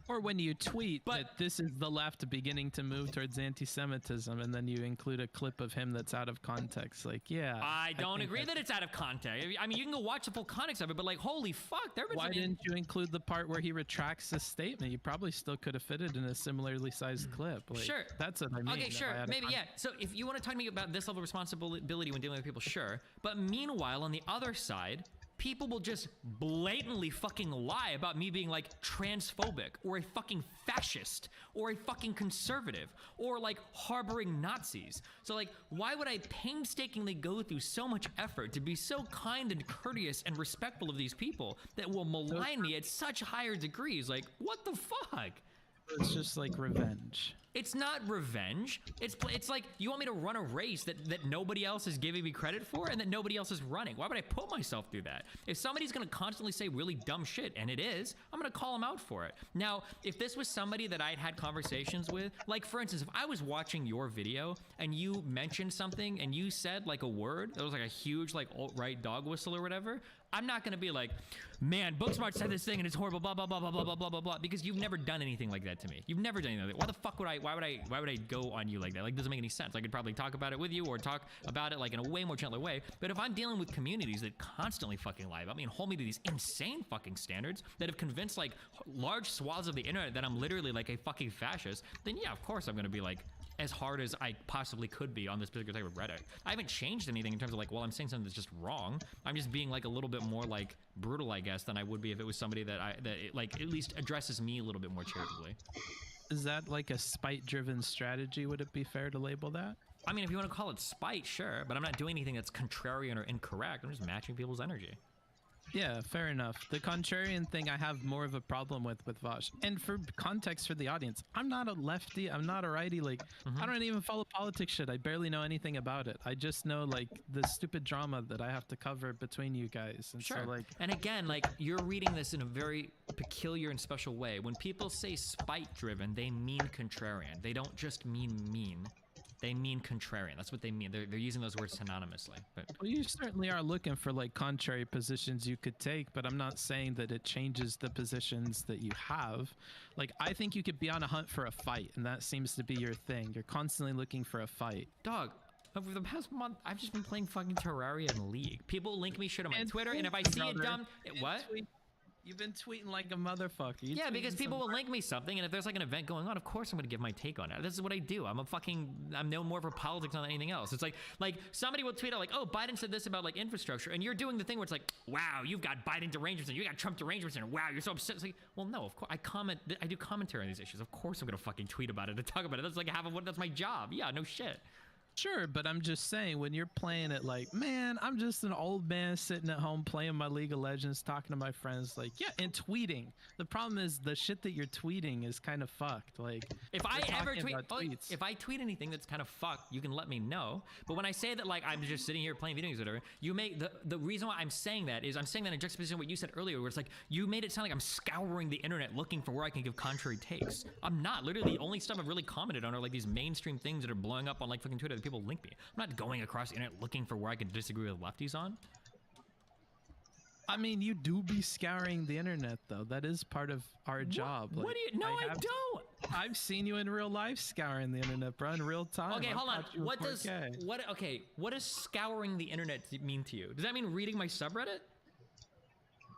Speaker 7: Or when you tweet that this is the left beginning to move towards anti-Semitism, and then you include a clip of him that's out of context. Like, yeah.
Speaker 6: I don't agree that it's out of context. I mean, you can go watch the full context of it, but like, holy fuck, there was.
Speaker 7: Why didn't you include the part where he retracts his statement? You probably still could have fitted in a similarly sized clip. Like,
Speaker 6: sure.
Speaker 7: That's what I mean.
Speaker 6: Okay, sure. Maybe, yeah. So if you want to talk to me about this level of responsibility when dealing with people, sure. But meanwhile, on the other side, people will just blatantly fucking lie about me being like transphobic or a fucking fascist or a fucking conservative or like harboring Nazis. So like, why would I painstakingly go through so much effort to be so kind and courteous and respectful of these people that will malign me at such higher degrees? Like, what the fuck?
Speaker 7: It's just like revenge.
Speaker 6: It's not revenge. It's like you want me to run a race that nobody else is giving me credit for and that nobody else is running. Why would I put myself through that? If somebody's gonna constantly say really dumb shit, and it is, I'm gonna call them out for it. Now, if this was somebody that I'd had conversations with, like for instance, if I was watching your video and you mentioned something and you said like a word that was like a huge like alt-right dog whistle or whatever, I'm not gonna be like, man, Booksmart said this thing and it's horrible, blah blah blah blah blah blah blah blah blah, because you've never done anything like that to me. You've never done anything like that. Why the fuck would I? Why would I go on you like that? Like, it doesn't make any sense. I could probably talk about it with you or talk about it like in a way more gentler way. But if I'm dealing with communities that constantly fucking lie about me and hold me to these insane fucking standards that have convinced like large swaths of the internet that I'm literally like a fucking fascist, then yeah, of course I'm gonna be like as hard as I possibly could be on this particular type of Reddit. I haven't changed anything in terms of like, well, I'm saying something that's just wrong. I'm just being like a little bit more like brutal, I guess, than I would be if it was somebody that it, like at least addresses me a little bit more charitably.
Speaker 7: Is that like a spite-driven strategy? Would it be fair to label that?
Speaker 6: I mean, if you want to call it spite, sure, but I'm not doing anything that's contrarian or incorrect. I'm just matching people's energy.
Speaker 7: Yeah, fair enough. The contrarian thing I have more of a problem with Vosh. And for context for the audience, I'm not a lefty, I'm not a righty. Like, I don't even follow politics shit. I barely know anything about it. I just know like the stupid drama that I have to cover between you guys. And
Speaker 6: sure.
Speaker 7: So, like,
Speaker 6: and again, like you're reading this in a very peculiar and special way. When people say spite driven, they mean contrarian. They don't just mean mean. They mean contrarian. That's what they mean. They're using those words synonymously. But
Speaker 7: well, you certainly are looking for like contrary positions you could take, but I'm not saying that it changes the positions that you have. Like, I think you could be on a hunt for a fight, and that seems to be your thing. You're constantly looking for a fight.
Speaker 6: Dog, over the past month, I've just been playing fucking Terraria in League. People link me shit on my Twitter, and if I see it dumb, what?
Speaker 7: You've been tweeting like a motherfucker.
Speaker 6: Yeah, because people will link me something, and if there's like an event going on, of course I'm gonna give my take on it. This is what I do. I'm no more for politics than anything else. It's like somebody will tweet out like, oh, Biden said this about like infrastructure, and you're doing the thing where it's like, wow, you've got Biden derangements, and you got Trump derangements, and wow, you're so upset. It's like, well, no, of course I do commentary on these issues. Of course I'm gonna fucking tweet about it and talk about it. That's like that's my job. Yeah, no shit.
Speaker 7: Sure, but I'm just saying, when you're playing it like, man, I'm just an old man sitting at home playing my League of Legends, talking to my friends, like, yeah, and tweeting. The problem is the shit that you're tweeting is kind of fucked. Like,
Speaker 6: if I ever if I tweet anything that's kind of fucked, you can let me know. But when I say that, like, I'm just sitting here playing video games or whatever, you make the reason why I'm saying that is I'm saying that in juxtaposition to what you said earlier, where it's like you made it sound like I'm scouring the internet looking for where I can give contrary takes. I'm not. Literally, the only stuff I've really commented on are like these mainstream things that are blowing up on like fucking Twitter that people link me. I'm not going across the internet looking for where I can disagree with lefties on.
Speaker 7: I mean, you do be scouring the internet, though. That is part of our job.
Speaker 6: What do you? No, I don't.
Speaker 7: I've seen you in real life scouring the internet, bro, in real time.
Speaker 6: Okay, hold on. What does scouring the internet mean to you? Does that mean reading my subreddit?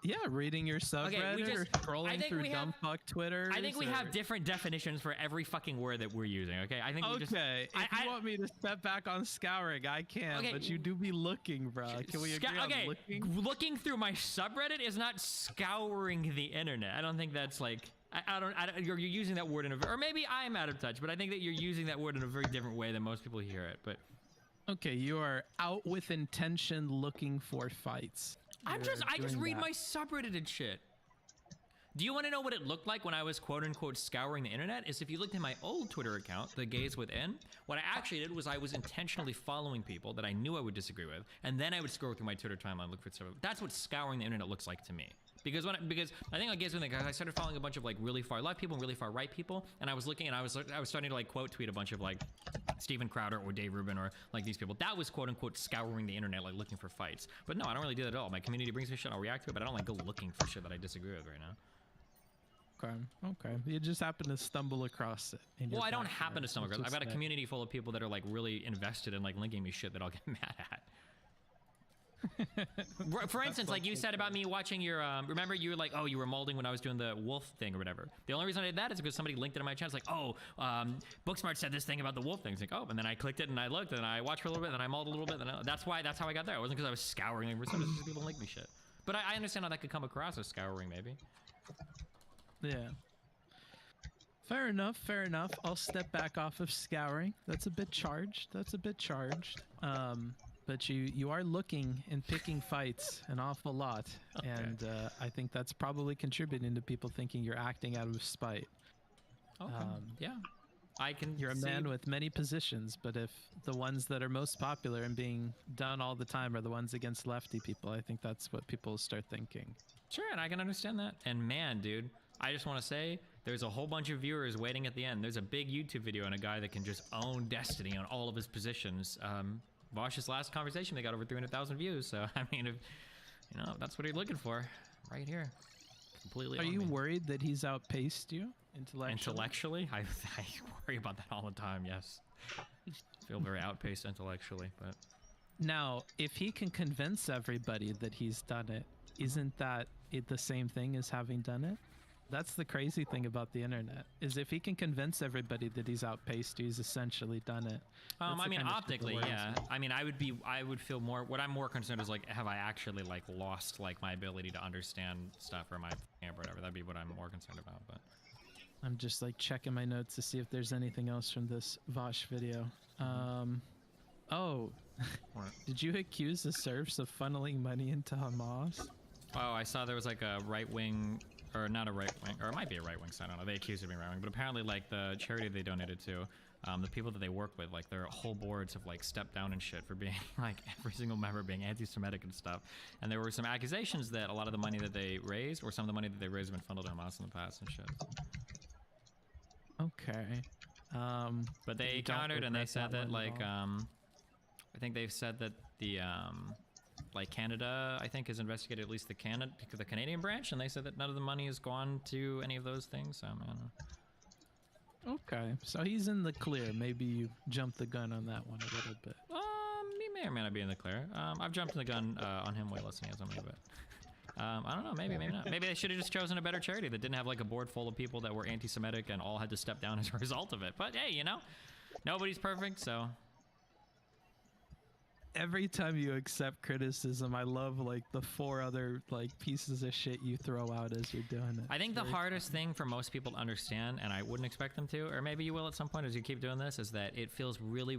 Speaker 7: Yeah, reading your subreddit or scrolling through dumb fuck Twitter.
Speaker 6: I think we have different definitions for every fucking word that we're using, okay? I think we just...
Speaker 7: Okay, if you want me to step back on scouring, I can, but you do be looking, bro. Can we agree on looking?
Speaker 6: Looking through my subreddit is not scouring the internet. I don't think that's like... you're using that word in a... Or maybe I'm out of touch, but I think that you're using that word in a very different way than most people hear it, but...
Speaker 7: Okay, you are out with intention looking for fights.
Speaker 6: I just read my subreddit and shit. Do you want to know what it looked like when I was quote unquote scouring the internet? Is if you looked at my old Twitter account, The Gaze Within, what I actually did was I was intentionally following people that I knew I would disagree with, and then I would scroll through my Twitter timeline, look for stuff. That's what scouring the internet looks like to me. Because because I think on Gaze Within, I started following a bunch of like really far left people and really far right people, and I was looking and I was starting to like quote tweet a bunch of like Steven Crowder or Dave Rubin or like these people. That was quote unquote scouring the internet, like looking for fights. But no, I don't really do that at all. My community brings me shit, I'll react to it, but I don't like go looking for shit that I disagree with right now.
Speaker 7: Okay. You just happen to stumble across it.
Speaker 6: Well, I don't happen to stumble across it. I've got a community full of people that are like really invested in like linking me shit that I'll get mad at. For instance, like you said about me watching your, remember you were like, oh, you were molding when I was doing the wolf thing or whatever. The only reason I did that is because somebody linked it on my channel. It's like, oh, Booksmart said this thing about the wolf thing. It's like, oh, and then I clicked it and I looked and I watched for a little bit and I molded a little bit. And that's how I got there. It wasn't because I was scouring. It was just people link me shit. But I understand how that could come across as scouring, maybe.
Speaker 7: Yeah. Fair enough. I'll step back off of scouring. That's a bit charged. But you are looking and picking fights an awful lot. Okay. And I think that's probably contributing to people thinking you're acting out of spite.
Speaker 6: Okay. Yeah.
Speaker 7: You're a man with many positions, but if the ones that are most popular and being done all the time are the ones against lefty people, I think that's what people start thinking.
Speaker 6: Sure, and I can understand that. And man, dude, I just want to say there's a whole bunch of viewers waiting at the end. There's a big YouTube video on a guy that can just own Destiny on all of his positions. Vosh's last conversation, they got over 300,000 views. So, I mean, if, you know, that's what you're looking for right here. Completely.
Speaker 7: Are you worried that he's outpaced you
Speaker 6: intellectually? I worry about that all the time, yes. I feel very outpaced intellectually, but...
Speaker 7: Now, if he can convince everybody that he's done it, isn't that the same thing as having done it? That's the crazy thing about the internet, is if he can convince everybody that he's outpaced you, he's essentially done it.
Speaker 6: I mean, optically, yeah. I mean, I would feel more, what I'm more concerned is like, have I actually like lost like my ability to understand stuff or my camp or whatever? That'd be what I'm more concerned about, but.
Speaker 7: I'm just like checking my notes to see if there's anything else from this Vosh video. Oh, did you accuse the serfs of funneling money into Hamas?
Speaker 6: Oh, I saw there was like a right-wing, or not a right-wing, or it might be a right-wing side, I don't know, they accused of being right-wing, but apparently like the charity they donated to, the people that they work with, like their whole boards have like stepped down and shit for being like every single member being anti-Semitic and stuff. And there were some accusations that a lot of the money that they raised, or some of the money that they raised, have been funneled to Hamas in the past and shit.
Speaker 7: Okay.
Speaker 6: But they countered and they said that like, I think they've said that the, like Canada, I think, has investigated at least the Canadian branch, and they said that none of the money has gone to any of those things. So, I don't know.
Speaker 7: Okay, so he's in the clear. Maybe you jumped the gun on that one a little bit.
Speaker 6: He may or may not be in the clear. I've jumped the gun on him way less than he has on me, but I don't know. Maybe not. Maybe they should have just chosen a better charity that didn't have like a board full of people that were anti-Semitic and all had to step down as a result of it. But hey, you know, nobody's perfect, so.
Speaker 7: Every time you accept criticism, I love like the 4 other like pieces of shit you throw out as you're doing it.
Speaker 6: I think the hardest thing for most people to understand, and I wouldn't expect them to, or maybe you will at some point as you keep doing this, is that it feels really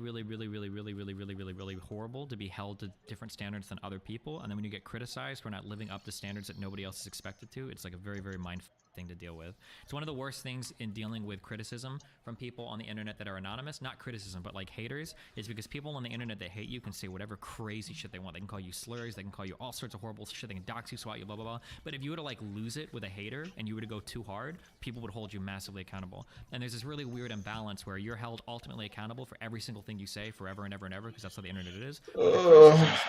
Speaker 6: horrible to be held to different standards than other people, and then when you get criticized for not living up to standards that nobody else is expected to, it's like a very mindful thing to deal with. It's one of the worst things in dealing with criticism from people on the internet that are anonymous, not criticism, but like haters, is because people on the internet that hate you can say whatever crazy shit they want. They can call you slurs, they can call you all sorts of horrible shit, they can dox you, swat you, blah, blah, blah. But if you were to like lose it with a hater and you were to go too hard, people would hold you massively accountable. And there's this really weird imbalance where you're held ultimately accountable for every single thing you say forever and ever and ever, because that's how the internet is.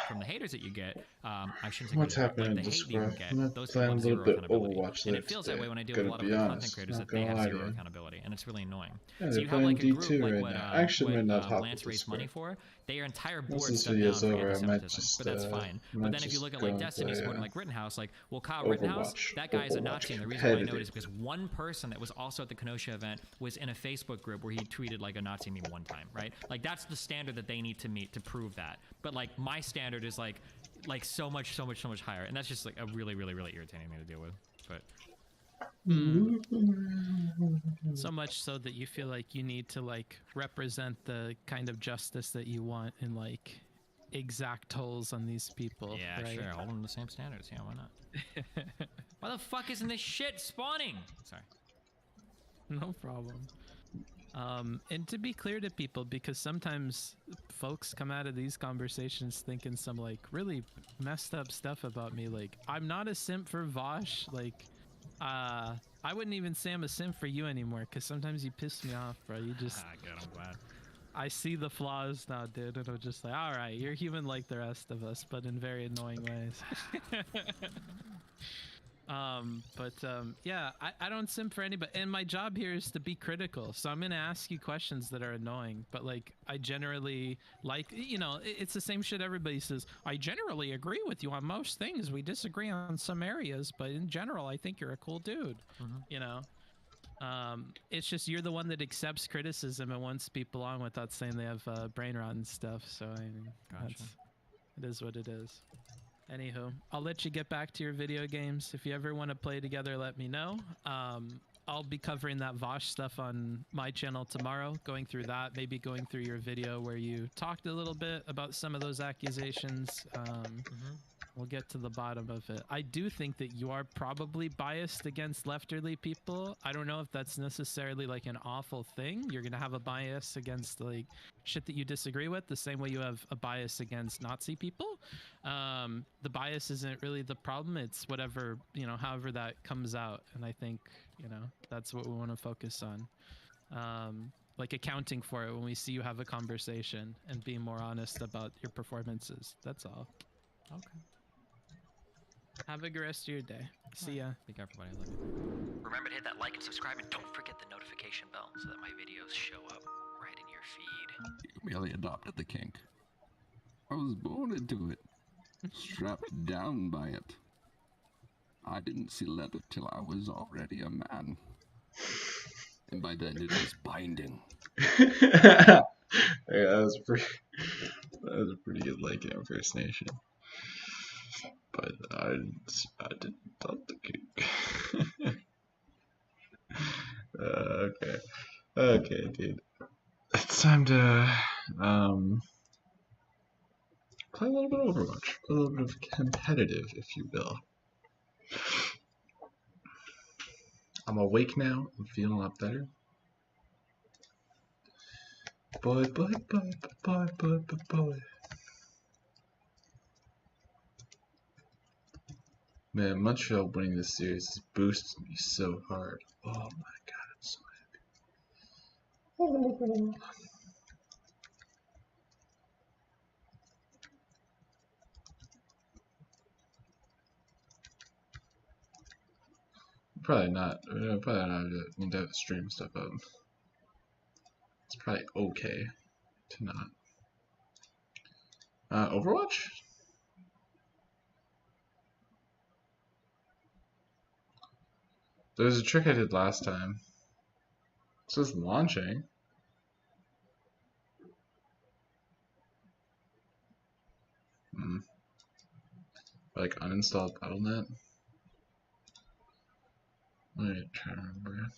Speaker 6: From the haters that you get, I shouldn't say
Speaker 2: what's happening
Speaker 6: like the hate that you get,
Speaker 2: I'm
Speaker 6: those
Speaker 2: playing a
Speaker 6: people
Speaker 2: little
Speaker 6: have zero
Speaker 2: bit
Speaker 6: accountability.
Speaker 2: Overwatch
Speaker 6: And it feels that way when I deal with a lot of the content creators, that they have zero accountability, and it's really annoying.
Speaker 2: Yeah,
Speaker 6: so you have like a group like what Lance raised money for, their entire board stepped down for anti-Semitism, but that's fine. But then if you look at like Destiny supporting like Rittenhouse, like, well, Kyle Rittenhouse, that guy is a Nazi, and the reason why I know it is because one person that was also at the Kenosha event was in a Facebook group where he tweeted like a Nazi meme one time, right? Like that's the standard that they need to meet to prove that. But like my standard is like so much higher, and that's just like a really irritating thing to deal with. But
Speaker 7: so much so that you feel like you need to like represent the kind of justice that you want and like exact tolls on these people.
Speaker 6: Yeah,
Speaker 7: right?
Speaker 6: sure, hold them to the same standards. Yeah, why not? Why the fuck isn't this shit spawning? Sorry.
Speaker 7: No problem. And to be clear to people, because sometimes folks come out of these conversations thinking some like really messed up stuff about me. Like, I'm not a simp for Vosh. Like, I wouldn't even say I'm a simp for you anymore, because sometimes you piss me off, bro. You just,
Speaker 6: Good, I'm glad.
Speaker 7: I see the flaws now, dude, and I'm just like, all right, you're human like the rest of us, but in very annoying ways. Yeah, I don't simp for anybody, and my job here is to be critical, so I'm gonna ask you questions that are annoying, but like, I generally, like, you know, it's the same shit everybody says. I generally agree with you on most things, we disagree on some areas, but in general I think you're a cool dude. You know, it's just you're the one that accepts criticism and wants people on without saying they have brain rot and stuff, so I mean, it is what it is. Anywho, I'll let you get back to your video games. If you ever want to play together, let me know. I'll be covering that Vosh stuff on my channel tomorrow, going through that, maybe going through your video where you talked a little bit about some of those accusations. We'll get to the bottom of it. I do think that you are probably biased against lefterly people. I don't know if that's necessarily like an awful thing. You're going to have a bias against like shit that you disagree with, the same way you have a bias against Nazi people. The bias isn't really the problem. It's whatever, you know, however that comes out. And I think, you know, that's what we want to focus on. Like accounting for it when we see you have a conversation and being more honest about your performances. That's all.
Speaker 6: Okay.
Speaker 7: Have a good rest of your day. See ya.
Speaker 6: Be careful, buddy. I love you.
Speaker 8: Remember to hit that like and subscribe, and don't forget the notification bell so that my videos show up right in your feed.
Speaker 9: You merely adopted the kink. I was born into it, strapped down by it. I didn't see leather till I was already a man. And by then it was binding.
Speaker 2: Yeah, that was a pretty good like impersonation. But I didn't adopt the kink. Okay, dude. It's time to play a little bit of Overwatch, a little bit of competitive, if you will. I'm awake now. I'm feeling a lot better. Boy. Man, Montreal winning this series has boosted me so hard. Oh my god, I'm so happy. Probably not. Probably not need to have stream stuff up. It's probably okay to not. Overwatch? There's a trick I did last time. It says launching. Like uninstall BattleNet. Let me try to remember.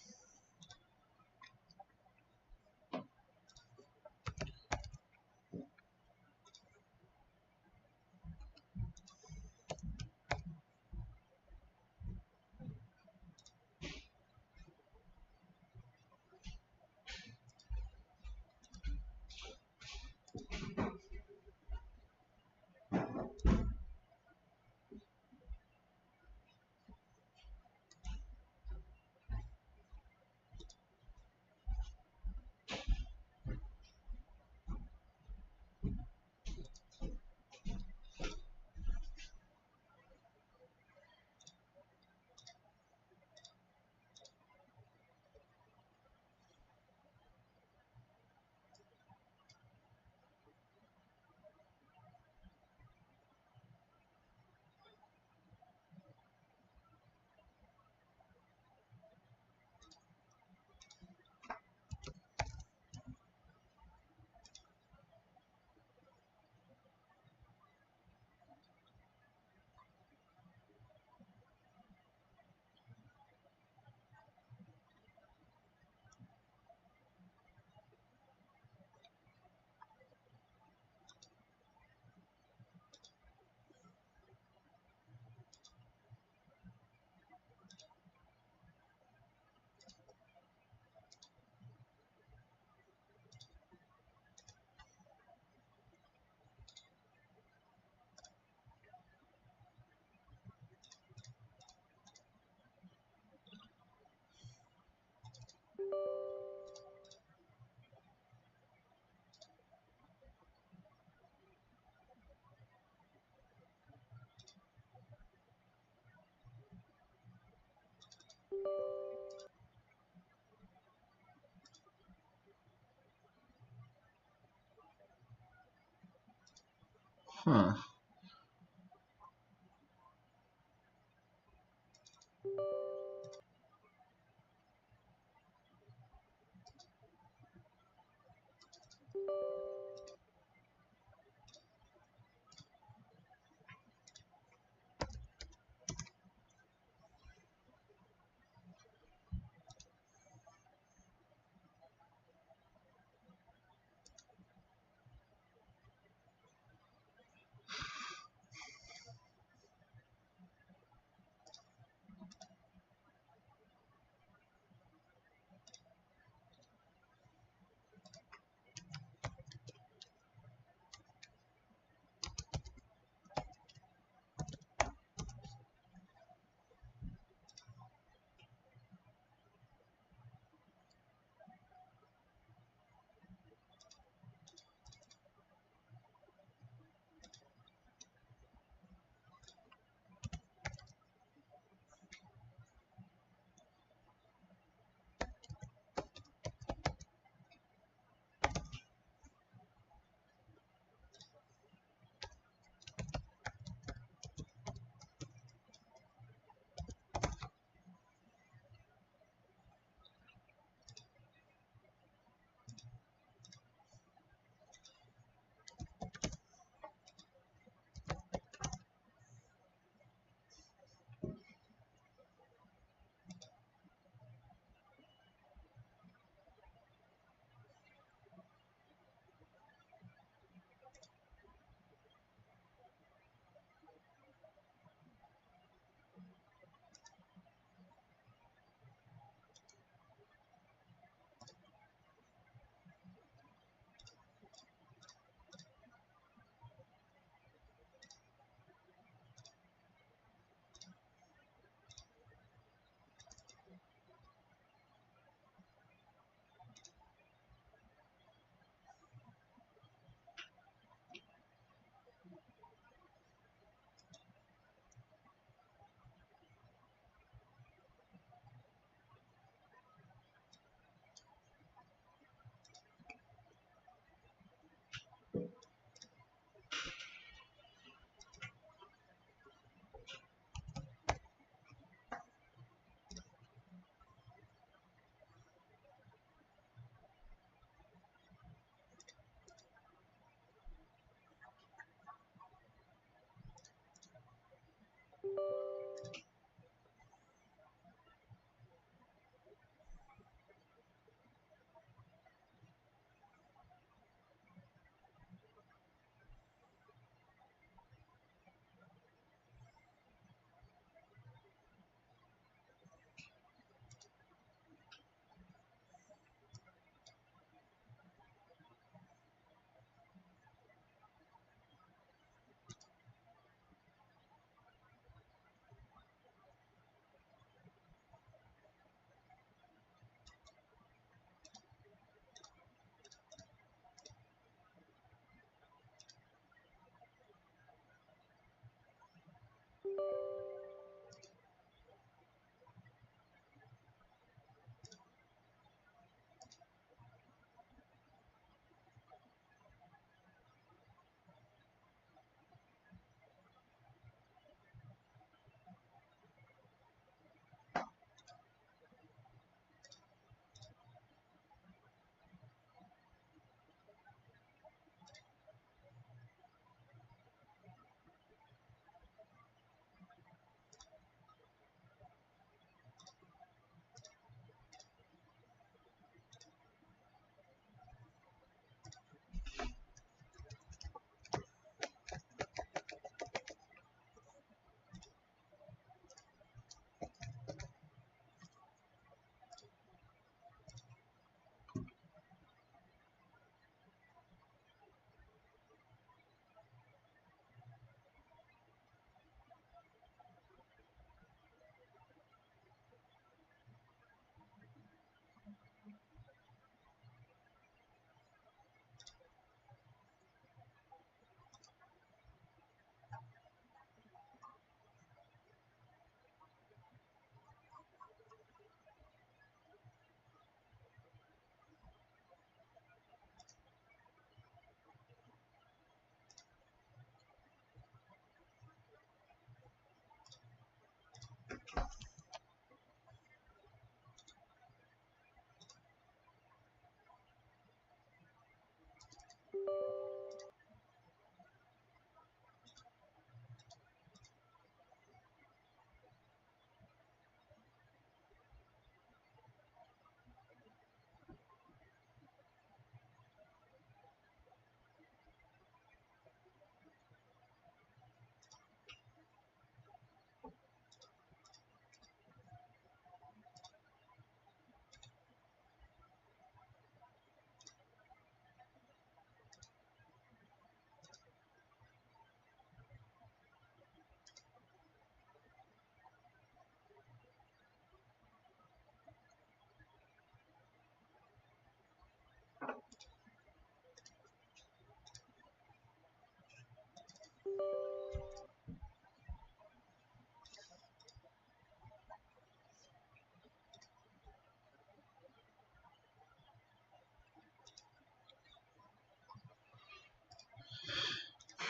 Speaker 2: Huh.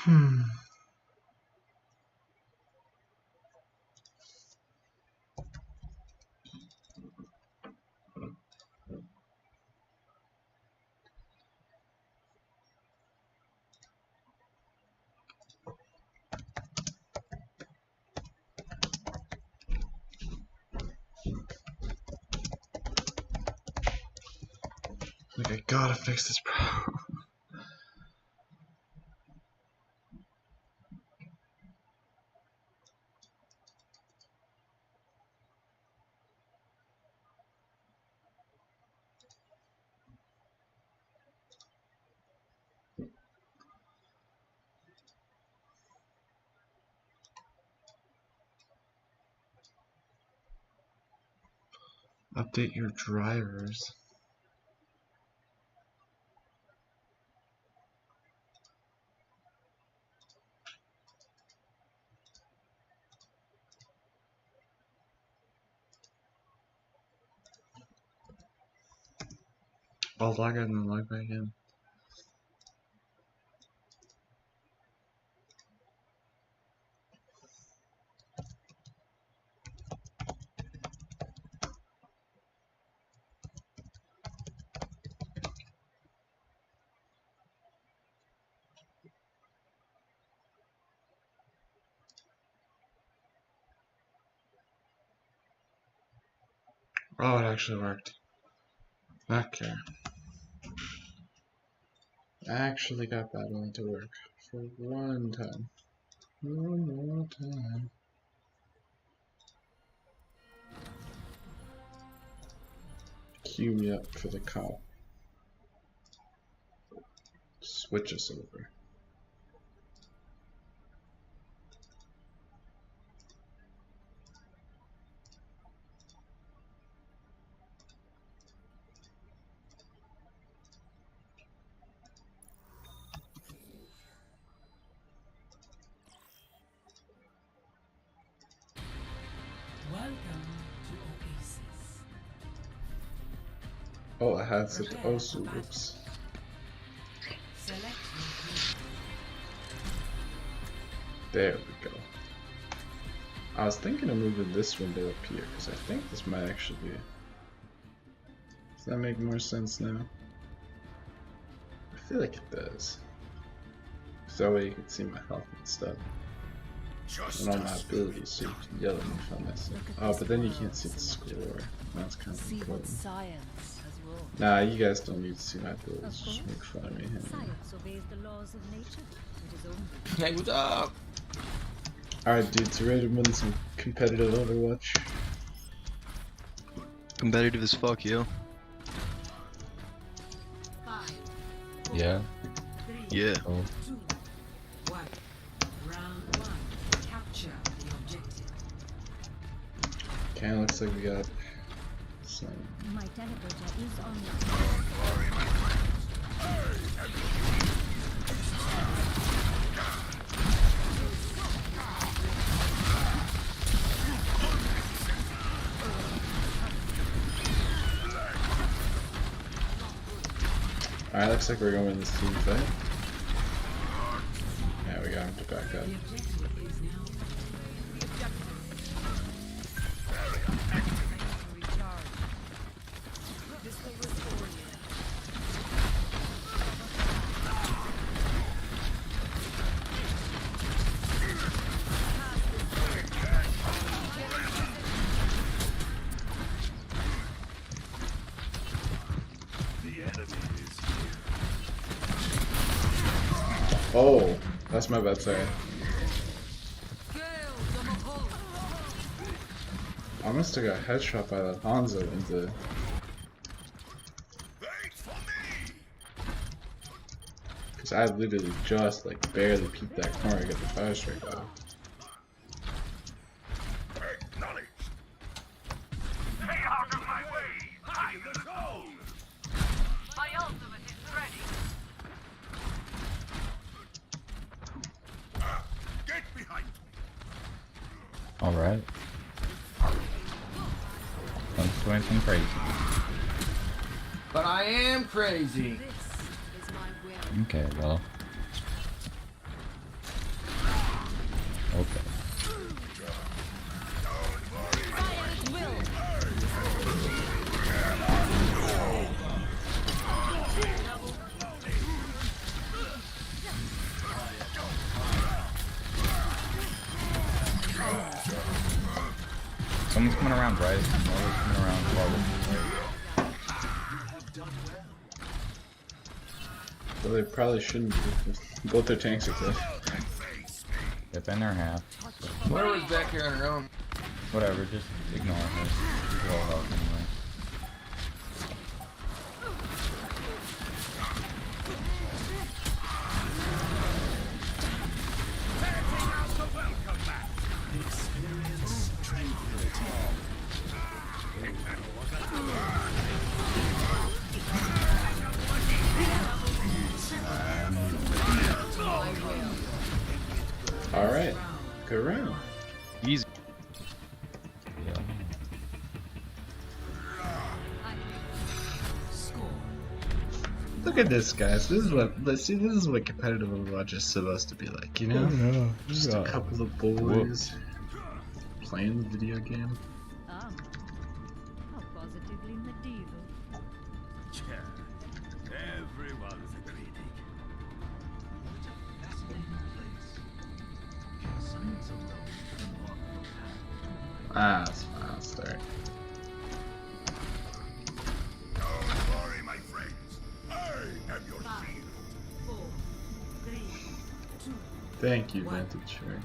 Speaker 2: Like, I gotta fix this problem. Update your drivers. I'll log out and then log back in. Oh, it actually worked. Okay. I actually got battling to work for one time. One more time. Cue me up for the cop. Switch us over. Oh, I had such also whoops. There we go. I was thinking of moving this window up here because I think this might actually be. Does that make more sense now? I feel like it does. So that way you can see my health and stuff. And all my abilities so you can yell at me if I mess up. Oh, but then you can't see the score. That's kind of important. Nah, you guys don't need to see my abilities. Just make fun of me.
Speaker 10: Hey, what's up?
Speaker 2: Alright, dudes, you ready to win some competitive Overwatch?
Speaker 11: Competitive as fuck, yo.
Speaker 10: Yeah.
Speaker 11: Yeah.
Speaker 10: Oh.
Speaker 2: Okay, looks like we got some.
Speaker 12: My teleporter is online.
Speaker 2: Alright, looks like we're going to win this team fight. Yeah, we got him to back up. Oh, that's my bad, sorry. I must have got headshot by that Hanzo into. Because I literally just like barely peeked that corner to get the fire strike off.
Speaker 10: Alright. Don't do anything crazy. But I am crazy.
Speaker 12: This is my will.
Speaker 10: Okay, well. Someone's coming around right. Someone's coming around forward.
Speaker 2: Well, they probably shouldn't be. Both their tanks are close.
Speaker 10: They've been there half. So.
Speaker 1: Where was back here on her own?
Speaker 10: Whatever, just ignore her. She's low health anyway.
Speaker 2: Alright, good round.
Speaker 11: Easy.
Speaker 10: Yeah.
Speaker 2: Look at this, guys. This is what competitive Overwatch is supposed to be like, you know?
Speaker 10: no.
Speaker 2: Just a couple of boys playing the video game.
Speaker 12: Ah, how positively medieval.
Speaker 3: Everyone's a critic.
Speaker 2: Ah, that's fine. I'll start.
Speaker 3: Don't worry, my friends. I am your shield.
Speaker 12: 4, 3, 2.
Speaker 2: Thank you, Vantage Shark.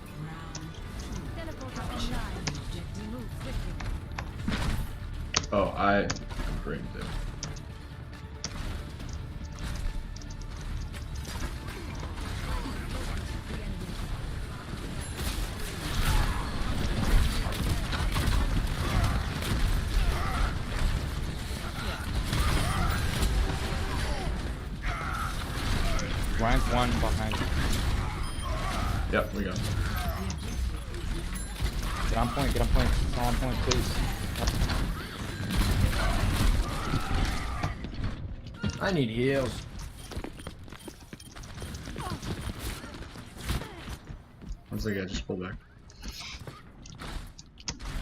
Speaker 12: Teleport up online. Remove quickly.
Speaker 2: Oh, I framed it.
Speaker 10: Rank 1 behind you.
Speaker 2: Yep, we go.
Speaker 10: Get on point, get on point. Get on point, please.
Speaker 1: I need heals.
Speaker 2: One second, I just pulled back.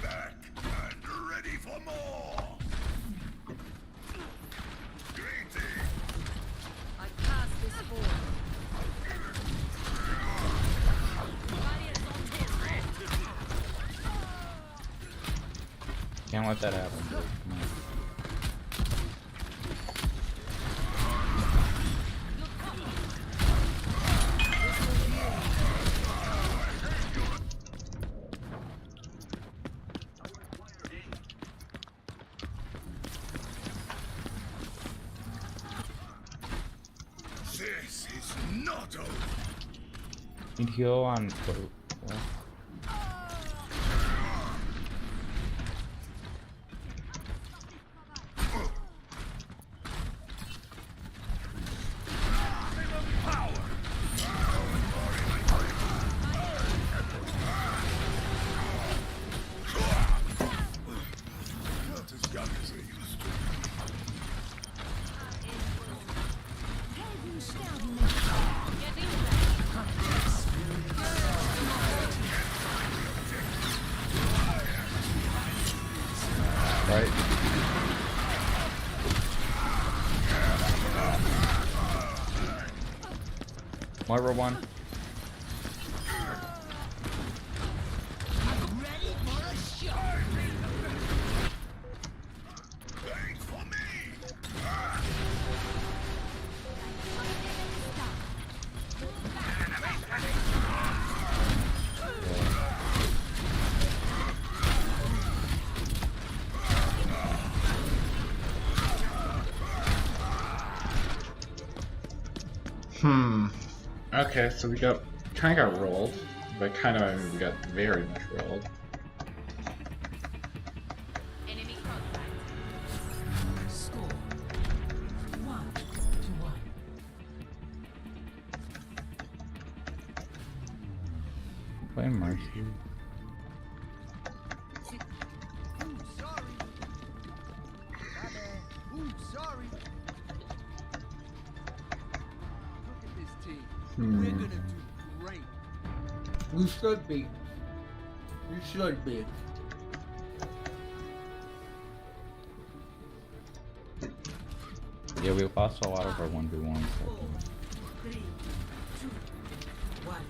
Speaker 3: Back and ready for more. Greetings.
Speaker 12: I cast this forward.
Speaker 10: Can't let that happen, dude. Come on.
Speaker 3: This is not over.
Speaker 10: Need heal on boat. What?
Speaker 3: Not as young as I used to.
Speaker 10: Right? Moira 1.
Speaker 3: Wait for me.
Speaker 2: Okay, so we kind of got rolled, but kind of, I mean, we got very much rolled.
Speaker 12: Enemy contact. Score 1-1.
Speaker 10: Play Mercy.
Speaker 13: Sorry. Look at this team.
Speaker 2: Hmm.
Speaker 13: We're gonna do great. We should be. We should be.
Speaker 10: Yeah, we lost a lot of our 1v1s.
Speaker 12: 3, 2, 1.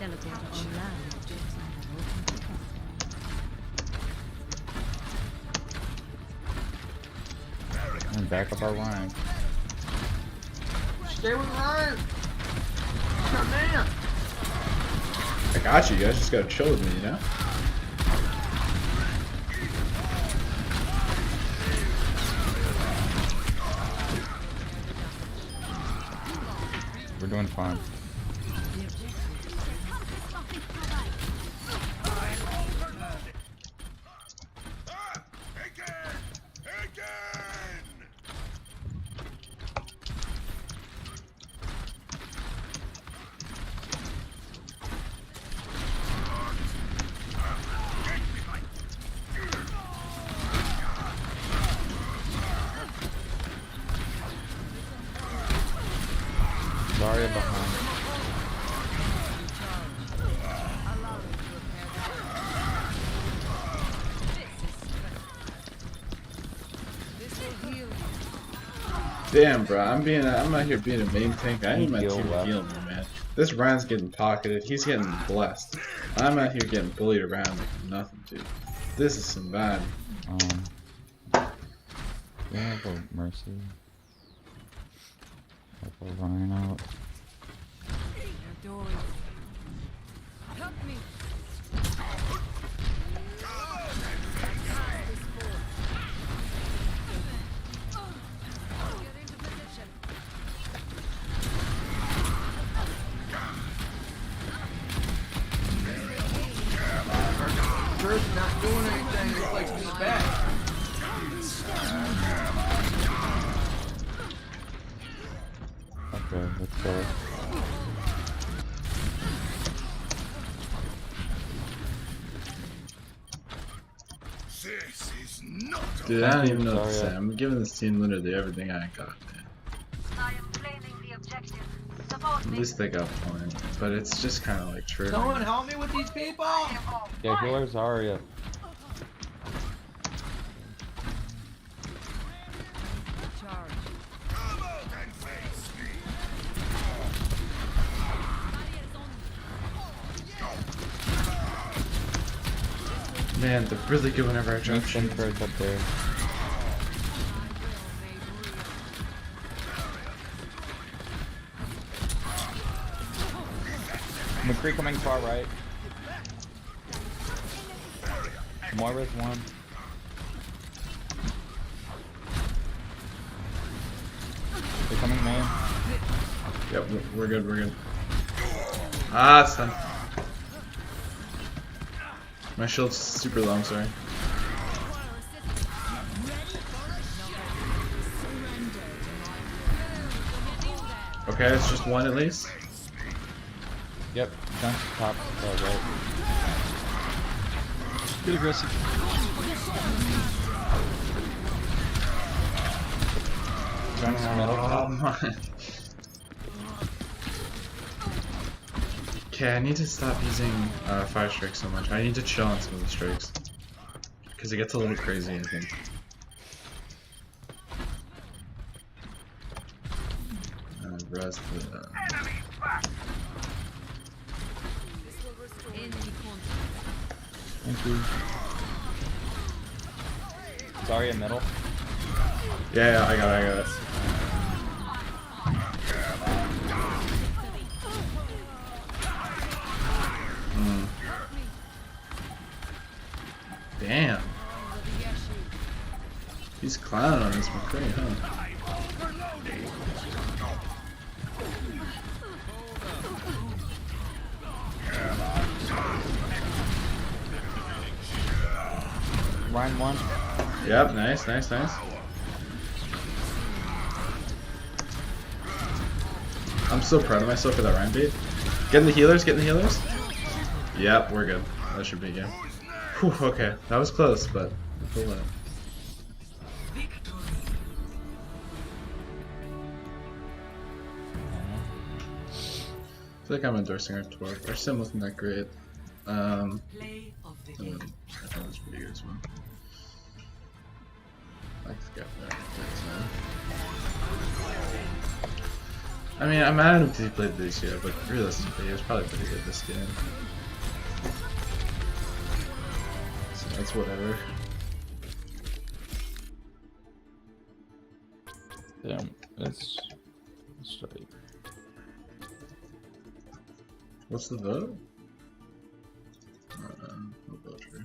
Speaker 12: Teleporter online.
Speaker 10: And back up our line.
Speaker 13: Stay with Ryan. Come man.
Speaker 2: I got you. You guys just gotta chill with me, you know?
Speaker 10: We're doing fine. Sorry behind.
Speaker 2: Damn, bro, I'm out here being a main tank. I need my team to heal me, man. This Ryan's getting pocketed. He's getting blessed. I'm out here getting bullied around like nothing, dude. This is some bad.
Speaker 10: Yeah, go Mercy. We're running out.
Speaker 12: Help me.
Speaker 13: Bird's not doing anything. It's like he's back.
Speaker 10: Okay, let's go.
Speaker 2: Dude, I don't even know what to say. I'm giving this team literally everything I got, man.
Speaker 12: I am claiming the objective. Support
Speaker 2: At
Speaker 12: me.
Speaker 2: least they got point, but it's just kind of like true.
Speaker 13: Someone help me with these people.
Speaker 10: Yeah, healer's Aria.
Speaker 2: Man, they're really good whenever I drop shit.
Speaker 10: Birds up there. McCree coming far right. Moira's one. They're coming main.
Speaker 2: Yep, we're good, we're good. Ah, stun. My shield's super low, I'm sorry. Okay, it's just one at least.
Speaker 10: Yep, jump top, right.
Speaker 14: Get aggressive.
Speaker 10: Jump middle top.
Speaker 2: Okay, I need to stop using fire strikes so much. I need to chill on some of the strikes. Because it gets a little crazy, I think. Rest
Speaker 10: Thank you. Sorry, in middle.
Speaker 2: Yeah, I got it. Damn. He's clowning on this McCree, huh?
Speaker 10: Ryan one.
Speaker 2: Yep, nice, nice, nice. I'm so proud of myself for that Ryan beat. Getting the healers, Yep, we're good. That should be a game. Whew, okay, that was close, but pull that. I feel like I'm endorsing our twerk. Our sim wasn't that great. I thought it was pretty good as well. I mean, I'm mad at him because he played this year, but realistically, he was probably pretty good this game. So that's whatever.
Speaker 10: Damn, it's straight.
Speaker 2: What's the vote? No vote here.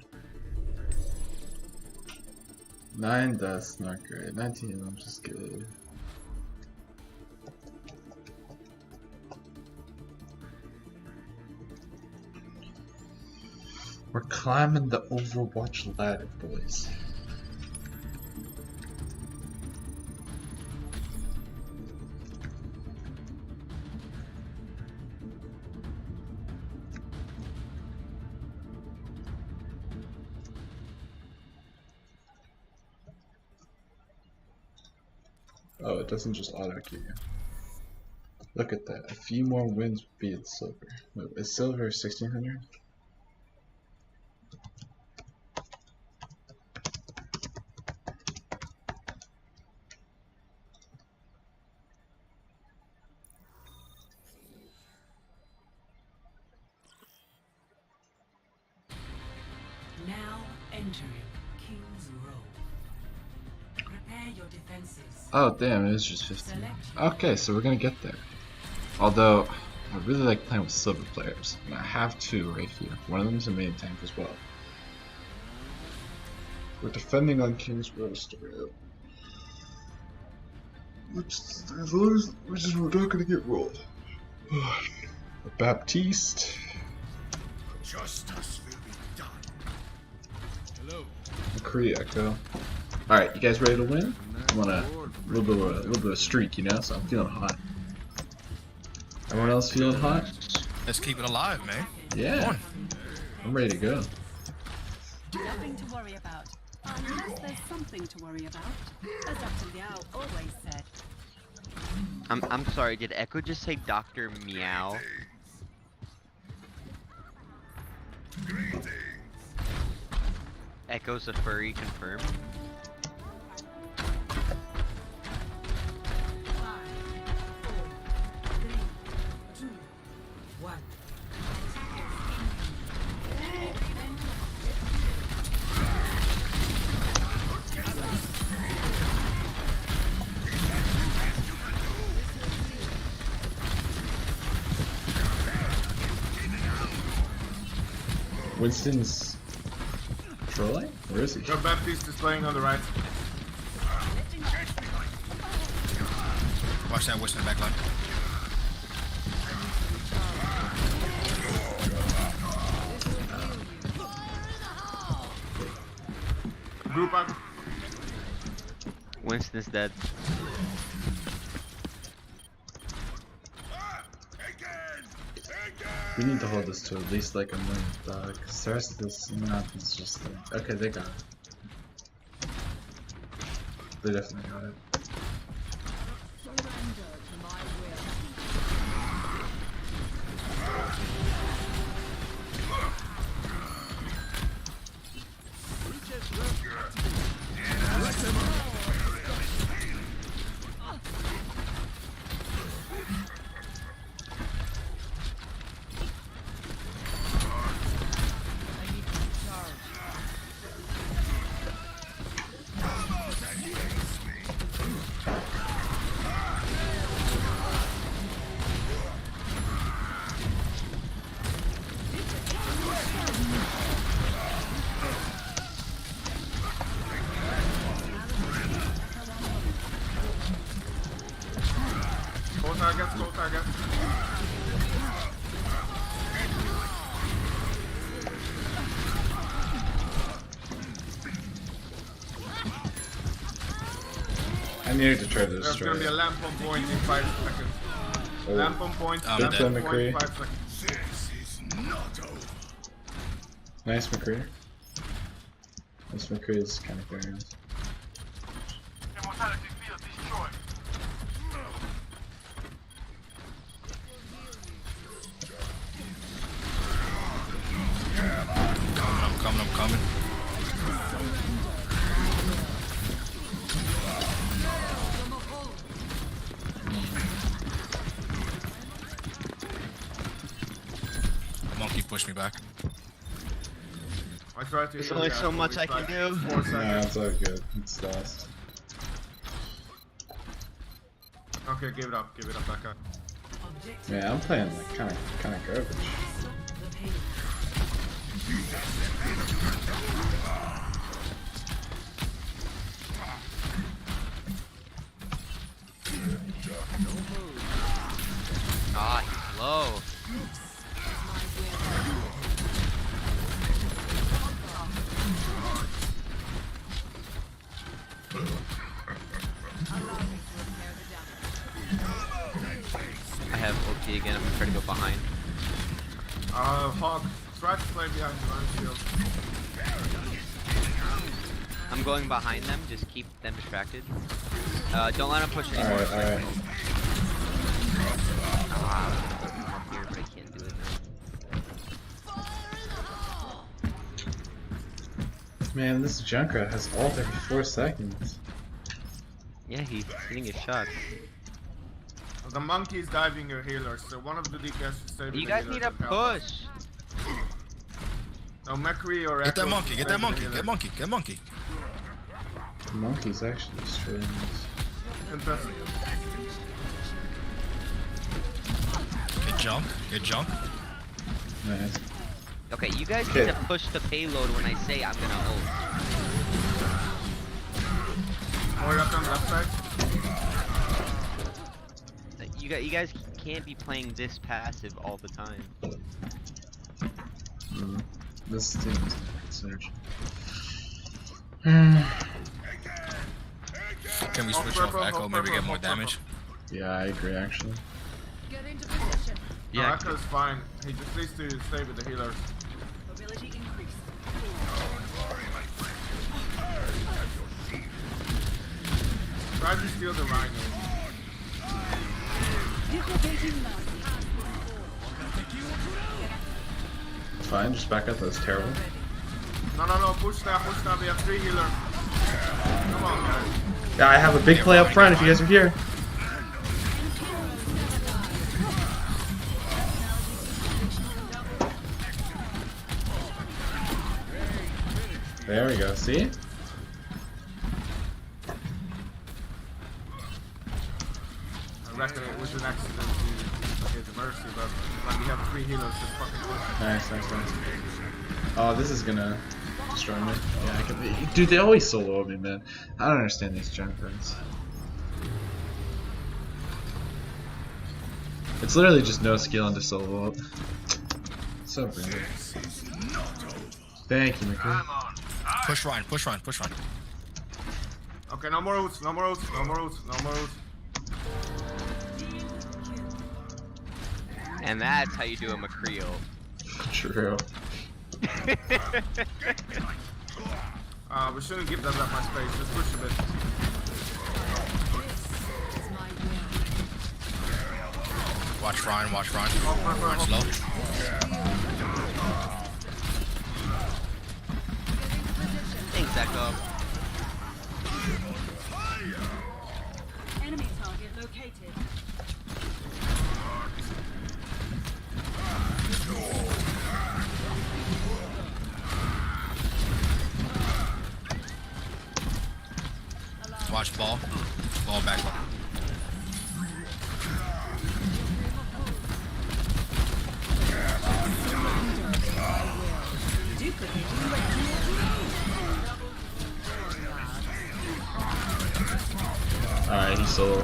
Speaker 2: 9 deaths, not great. 19, I'm just good. We're climbing the Overwatch ladder, boys. Oh, it doesn't just auto-queue you. Look at that. A few more wins would be at silver. Wait, is silver 1600?
Speaker 14: Now entering King's Row. Prepare your defenses.
Speaker 2: Oh damn, it is just 15. Okay, so we're gonna get there. Although, I really like playing with silver players, and I have two right here. One of them is a main tank as well. We're defending on King's Row Stereo. Which we're not gonna get rolled. Baptiste.
Speaker 3: Justice will be done. Hello.
Speaker 2: McCree Echo. Alright, you guys ready to win? I want a little bit of a streak, you know, so I'm feeling hot. Everyone else feeling hot?
Speaker 3: Let's keep it alive, man.
Speaker 2: Yeah. I'm ready to go.
Speaker 15: Nothing to worry about. Unless there's something to worry about. As Dr. Liao always said.
Speaker 16: I'm sorry, did Echo just say Dr. Meow? Echo's a furry, confirmed.
Speaker 2: Winston's trolling? Where is he?
Speaker 4: Your Baptiste is playing on the right.
Speaker 3: Watch that Winston back line.
Speaker 4: Group up.
Speaker 16: Winston's dead.
Speaker 2: We need to hold this to at least like a minute, dog. Cause the rest of this map is just like, okay, they got it. They definitely got it.
Speaker 4: Go target.
Speaker 2: I needed to try to
Speaker 4: There's
Speaker 2: destroy
Speaker 4: gonna be a lamp on point in 5 seconds.
Speaker 2: Oh.
Speaker 4: Lamp on point,
Speaker 2: Good
Speaker 4: lamp
Speaker 2: play,
Speaker 4: on point,
Speaker 2: McCree.
Speaker 4: 5 seconds.
Speaker 2: Nice McCree. This McCree is kind of clearing us.
Speaker 3: Immortality field destroyed. I'm coming. Monkey pushed me back.
Speaker 4: I tried to.
Speaker 16: There's only so much I can do.
Speaker 4: 4 seconds.
Speaker 2: Nah, it's all good. It's lost.
Speaker 17: Okay, give it up, back up.
Speaker 2: Yeah, I'm playing like kind of garbage.
Speaker 16: Ah, he's low. I have OP again. I'm gonna try to go behind.
Speaker 17: Hog, try to play behind the line shield.
Speaker 16: I'm going behind them. Just keep them distracted. Don't let them push anymore.
Speaker 2: Alright.
Speaker 16: Here, but I can't do it now.
Speaker 2: Man, this Junkrat has ult every 4 seconds.
Speaker 16: Yeah, he's hitting his shots.
Speaker 17: The monkey is diving your healers, so one of the DPS should stay with
Speaker 16: You
Speaker 17: the
Speaker 16: guys
Speaker 17: healers
Speaker 16: need to
Speaker 17: and help us.
Speaker 16: push.
Speaker 17: No, McCree or
Speaker 3: Get that
Speaker 17: Echo
Speaker 3: monkey,
Speaker 17: should
Speaker 3: get
Speaker 17: stay
Speaker 3: that
Speaker 17: with the
Speaker 3: monkey,
Speaker 17: healers.
Speaker 3: get monkey, get monkey.
Speaker 2: The monkey's actually destroying this.
Speaker 17: Impressive.
Speaker 3: Get junk.
Speaker 2: Nice.
Speaker 16: Okay, you guys
Speaker 2: Okay.
Speaker 16: need to push the payload when I say I'm gonna ult.
Speaker 17: More up on the left side.
Speaker 16: You guys can't be playing this passive all the time.
Speaker 2: This team is surge.
Speaker 3: Can we switch off Echo, maybe get more damage?
Speaker 2: Yeah, I agree actually.
Speaker 15: Get into position.
Speaker 17: No, Echo's fine. He just needs to stay with the healers.
Speaker 15: Mobility increase.
Speaker 17: Try to steal the rhino.
Speaker 15: Duplicating mouse.
Speaker 2: Fine, just back up. That was terrible.
Speaker 17: No, push that. We have 3 healers. Come on, guys.
Speaker 2: Yeah, I have a big play up front if you guys are here. There we go, see?
Speaker 17: I reckon it was an accident to hit the mercy, but when we have 3 healers, just fucking push.
Speaker 2: Nice. Oh, this is gonna destroy me. Yeah, I can. Dude, they always solo me, man. I don't understand these Junkrats. It's literally just no skill into solo up. So brilliant. Thank you, McCree.
Speaker 3: Push Ryan.
Speaker 17: Okay, no more ults.
Speaker 16: And that's how you do a McCree ult.
Speaker 2: True.
Speaker 17: We shouldn't give them that much space. Just push a bit.
Speaker 3: Watch Ryan. Watch low.
Speaker 16: Thanks, Echo.
Speaker 15: Enemy target located.
Speaker 3: Watch ball back low.
Speaker 2: Alright, he's solo.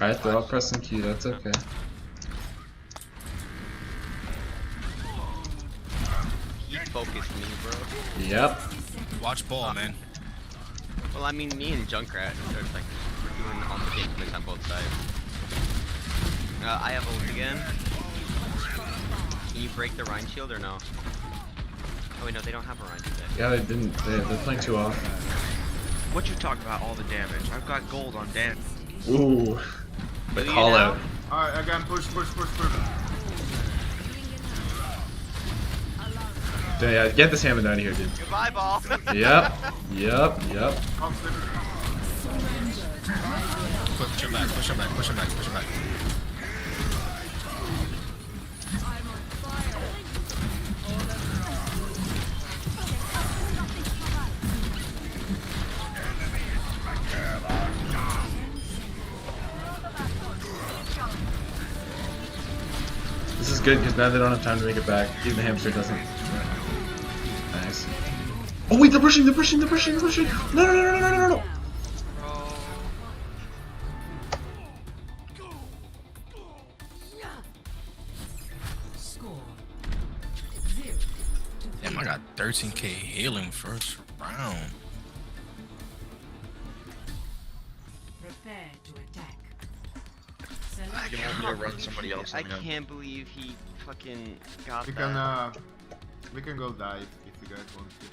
Speaker 2: Alright, they're all pressing Q, that's okay.
Speaker 16: He focused me, bro.
Speaker 2: Yep.
Speaker 3: Watch ball, man.
Speaker 16: Well, I mean, me and Junkrat are like, we're doing all the game plays on both sides. I have ult again. Can you break the Rhine shield or no? Oh wait, no, they don't have a Rhine today.
Speaker 2: Yeah, they didn't. They're playing too off.
Speaker 18: What you talking about all the damage? I've got gold on damage.
Speaker 2: Ooh. The call out.
Speaker 17: Alright, again, push.
Speaker 2: Yeah, get this hammer down here, dude.
Speaker 16: Goodbye, ball.
Speaker 2: Yep.
Speaker 3: Push him back.
Speaker 2: good, because now they don't have time to make it back. Even the hamster doesn't. Nice. Oh wait, they're pushing! They're pushing! They're pushing! They're pushing! No! No! No! No! No! No! No!
Speaker 19: Damn, I got 13k healing first round.
Speaker 14: Prepare to attack.
Speaker 18: I'm gonna run somebody else.
Speaker 16: I can't believe he fucking got
Speaker 17: We
Speaker 16: that.
Speaker 17: can we can go dive if you guys want to.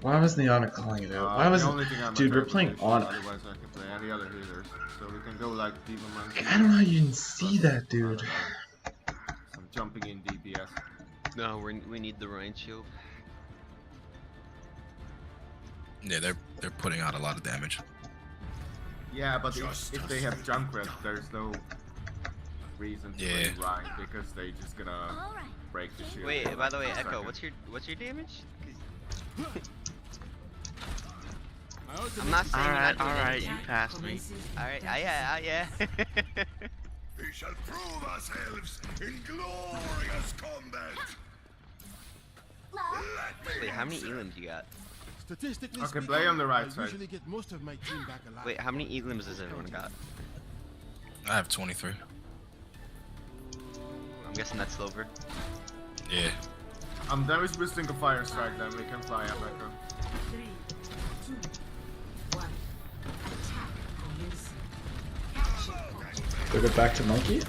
Speaker 2: Why was Niana calling it out? Why was
Speaker 17: the only thing I'm
Speaker 2: dude? We're playing on.
Speaker 17: Otherwise, I can play any other healers. So we can go like Demon Man.
Speaker 2: I don't know how you didn't see that, dude.
Speaker 17: I'm jumping in DPS.
Speaker 16: No, we need the rain shield.
Speaker 19: Yeah, they're putting out a lot of damage.
Speaker 17: Yeah, but if they have Junkrat, there's no reason to play Ryan because they just gonna break the shield.
Speaker 16: Wait, by the way, Echo, what's your damage? I'm not saying
Speaker 18: Alright, you passed me.
Speaker 16: Alright, yeah.
Speaker 3: We shall prove ourselves in glorious combat.
Speaker 16: Wait, how many elims you got?
Speaker 17: Okay, play on the right side.
Speaker 3: Get most of my team back alive.
Speaker 16: Wait, how many elims does everyone got?
Speaker 19: I have 23.
Speaker 16: I'm guessing that's silver.
Speaker 19: Yeah.
Speaker 17: I'm damage boosting a fire strike, then we can fly up Echo.
Speaker 14: 3, 2, 1. Attack.
Speaker 2: They go back to monkey?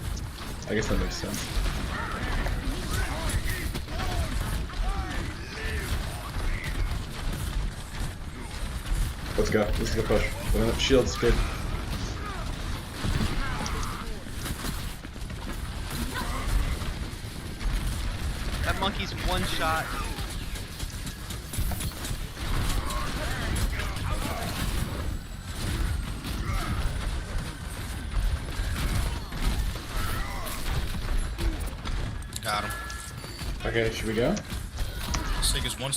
Speaker 2: I guess that makes sense. Let's go. This is the push. Shield's good.
Speaker 16: That monkey's one shot.
Speaker 19: Got him.
Speaker 2: Okay, should we go?
Speaker 19: Sig is one.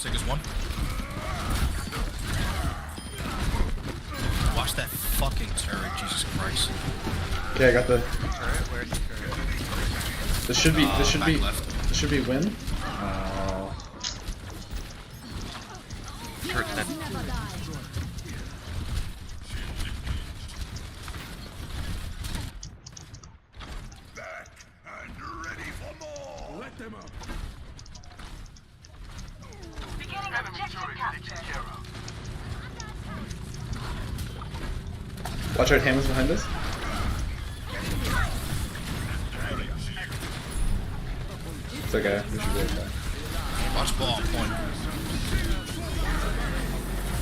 Speaker 19: Watch that fucking turret, Jesus Christ.
Speaker 2: Okay, I got the.
Speaker 16: Where's the turret?
Speaker 2: This should be
Speaker 19: left.
Speaker 2: This should be win.
Speaker 18: Turret's dead.
Speaker 3: Back and ready for more. Let them up.
Speaker 12: Beginning objective capture.
Speaker 2: Watch out, Hammond's behind us. It's okay, we should be okay.
Speaker 19: Watch ball point.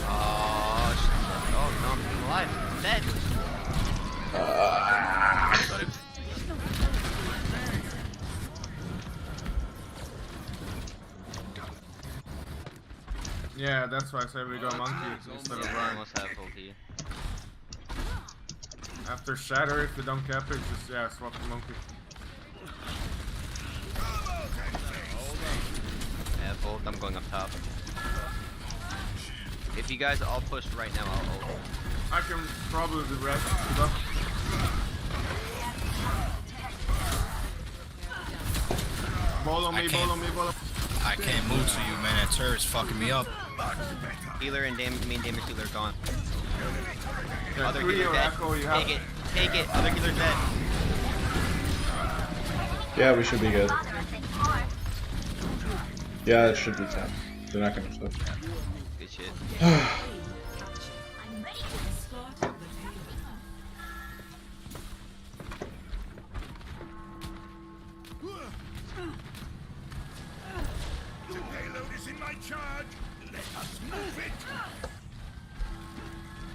Speaker 16: Oh, no, I'm alive. I'm dead.
Speaker 17: Yeah, that's why I said we go monkey instead of
Speaker 16: I
Speaker 17: Ryan.
Speaker 16: almost have ulti.
Speaker 17: After Shatter, if we don't cap it, just swap the monkey.
Speaker 16: Yeah, both. I'm going up top. If you guys all push right now, I'll ult.
Speaker 17: I can probably do rest. Ball on me.
Speaker 19: I can't move to you, man. That turret's fucking me up.
Speaker 16: Healer and main damage healer gone.
Speaker 17: Yeah,
Speaker 16: Other
Speaker 17: Three
Speaker 16: healer
Speaker 17: or
Speaker 16: dead.
Speaker 17: Echo, you have.
Speaker 16: Take it. Other healer dead.
Speaker 2: Yeah, we should be good. Yeah, it should be 10. They're not gonna flip.
Speaker 16: Good shit.
Speaker 3: The payload is in my charge. Let us move it.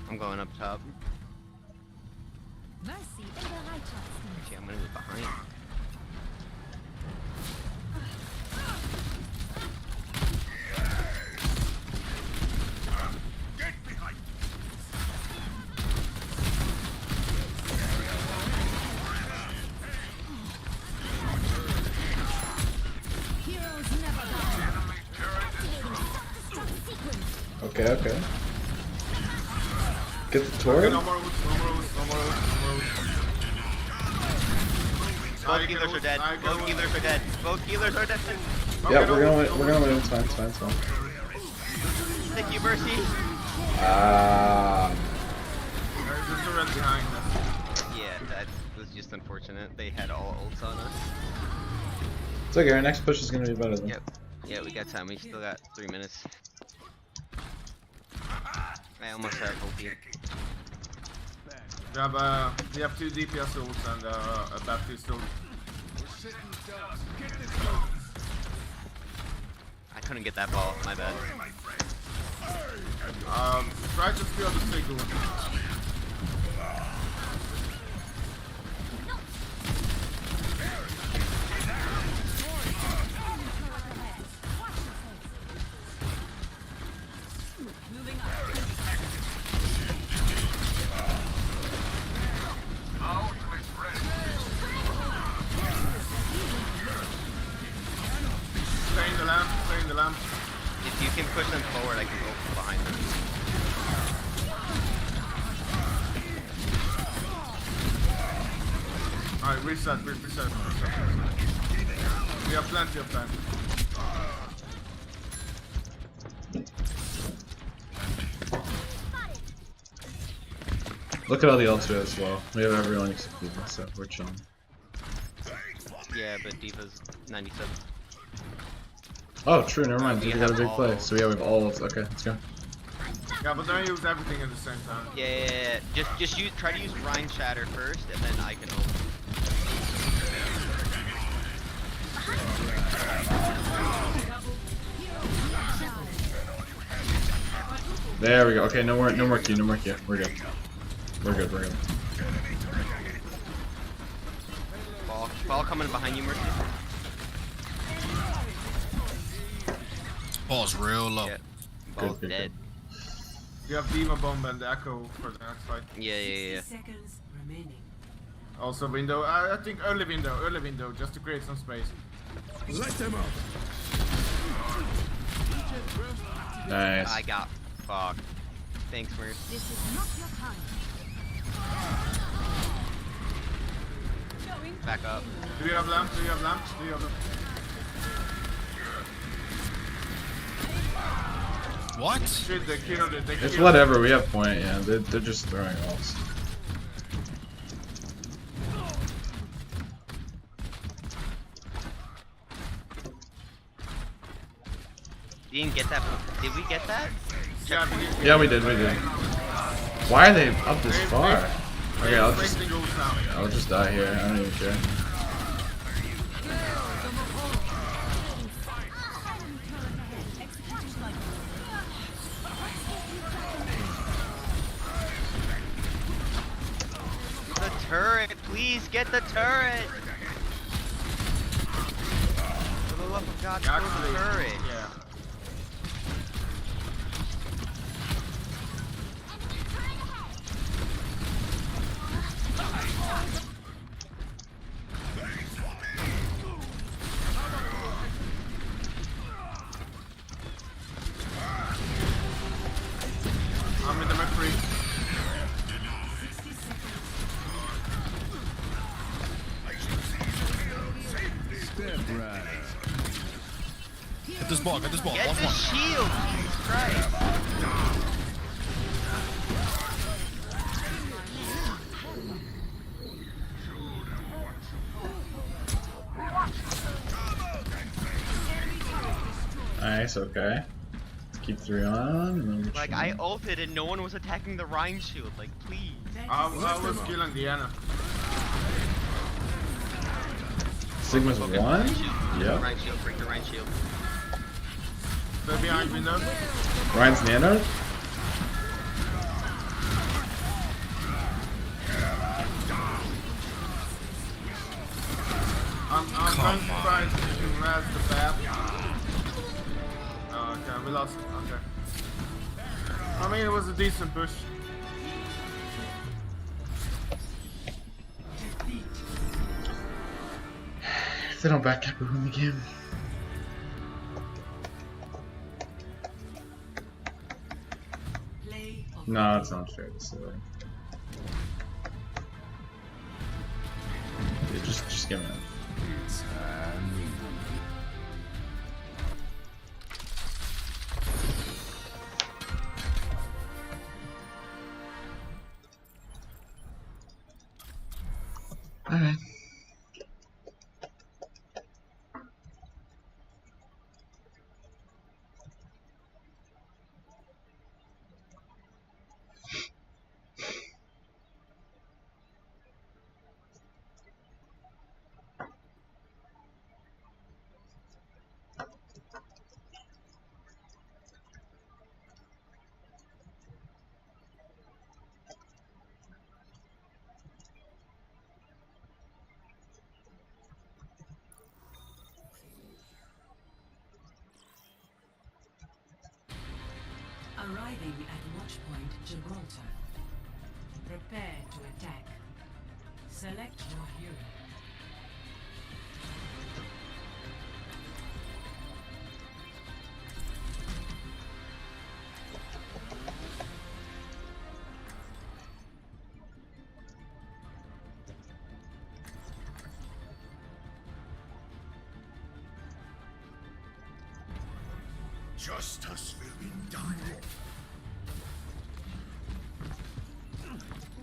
Speaker 16: I'm going up top.
Speaker 12: Mercy in the righteous.
Speaker 16: Okay, I'm gonna move behind.
Speaker 3: Get behind.
Speaker 12: Heroes never die.
Speaker 2: Okay. Get the turret.
Speaker 17: No more ults.
Speaker 16: Both healers are dead. Both healers are dead. Both healers are dead.
Speaker 2: Yeah, we're gonna win. We're gonna win. It's fine. It's fine. It's fine.
Speaker 16: Thank you, Mercy.
Speaker 2: Ah.
Speaker 17: There's just a red behind us.
Speaker 16: Yeah, that was just unfortunate. They had all ults on us.
Speaker 2: It's okay. Our next push is gonna be better than.
Speaker 16: Yep. Yeah, we got time. We still got 3 minutes. I almost had Hulky.
Speaker 17: We have 2 DPS ults and a Baptist ult.
Speaker 16: I couldn't get that ball. My bad.
Speaker 17: Try to steal the signal. Stay in the lamp, stay in the lamp.
Speaker 16: If you can push them forward, I can go from behind them.
Speaker 17: Alright, reset. We have plenty of time.
Speaker 2: Look at all the ults as well. We have everyone except people, so we're chilling.
Speaker 16: Yeah, but Diva's 97.
Speaker 2: Oh, true. Never mind.
Speaker 16: We
Speaker 2: Dude, we got a
Speaker 16: have
Speaker 2: big
Speaker 16: all
Speaker 2: play.
Speaker 16: ults.
Speaker 2: So yeah, we have all ults. Okay, let's go.
Speaker 17: Yeah, but don't use everything at the same time.
Speaker 16: Yeah. Just try to use Rhine Shatter first, and then I can ult.
Speaker 2: There we go. Okay, no more Q. We're good. We're good.
Speaker 16: Ball coming behind you, Mercy.
Speaker 19: Ball's real low.
Speaker 16: Yeah. Ball's dead.
Speaker 17: You have Diva Bomb and Echo for the next fight.
Speaker 16: Yeah.
Speaker 14: Seconds remaining.
Speaker 17: Also window, I think early window, just to create some space.
Speaker 3: Let them up.
Speaker 2: Nice.
Speaker 16: I got fucked. Thanks, Mercy.
Speaker 12: This is not your time.
Speaker 16: Back up.
Speaker 17: Do you have lamp?
Speaker 19: What?
Speaker 17: Shit, they killed it.
Speaker 2: It's whatever. We have point. Yeah, they're just throwing ults.
Speaker 16: You didn't get that. Did we get that?
Speaker 2: Yeah, we did. Why are they up this far? Okay, I'll just die here. I don't even care.
Speaker 16: The turret, please get the turret. For the love of God, go the turret.
Speaker 17: Yeah. I'm in the McCree.
Speaker 19: Get this ball.
Speaker 16: Get
Speaker 19: One.
Speaker 16: the shield, Jesus Christ.
Speaker 2: Nice. Okay. Keep 3 on. And then
Speaker 16: Like, I ulted and no one was attacking the Rhine shield. Like, please.
Speaker 17: I was killing Diana.
Speaker 2: Sigma's
Speaker 16: Focus.
Speaker 2: 1.
Speaker 16: Rhine shield.
Speaker 2: Yep.
Speaker 16: Rhine shield. Break the Rhine shield.
Speaker 17: They're behind window.
Speaker 2: Ryan's nano.
Speaker 17: I'm trying to try to raz the bat. Oh, okay, we lost it. Okay. I mean, it was a decent push.
Speaker 2: If they don't back up, we win the game. No, it's not fair to say. Just Just give me that. Alright.
Speaker 14: Arriving at Watchpoint Gibraltar. Prepare to attack. Select your hero.
Speaker 3: Justice will be done.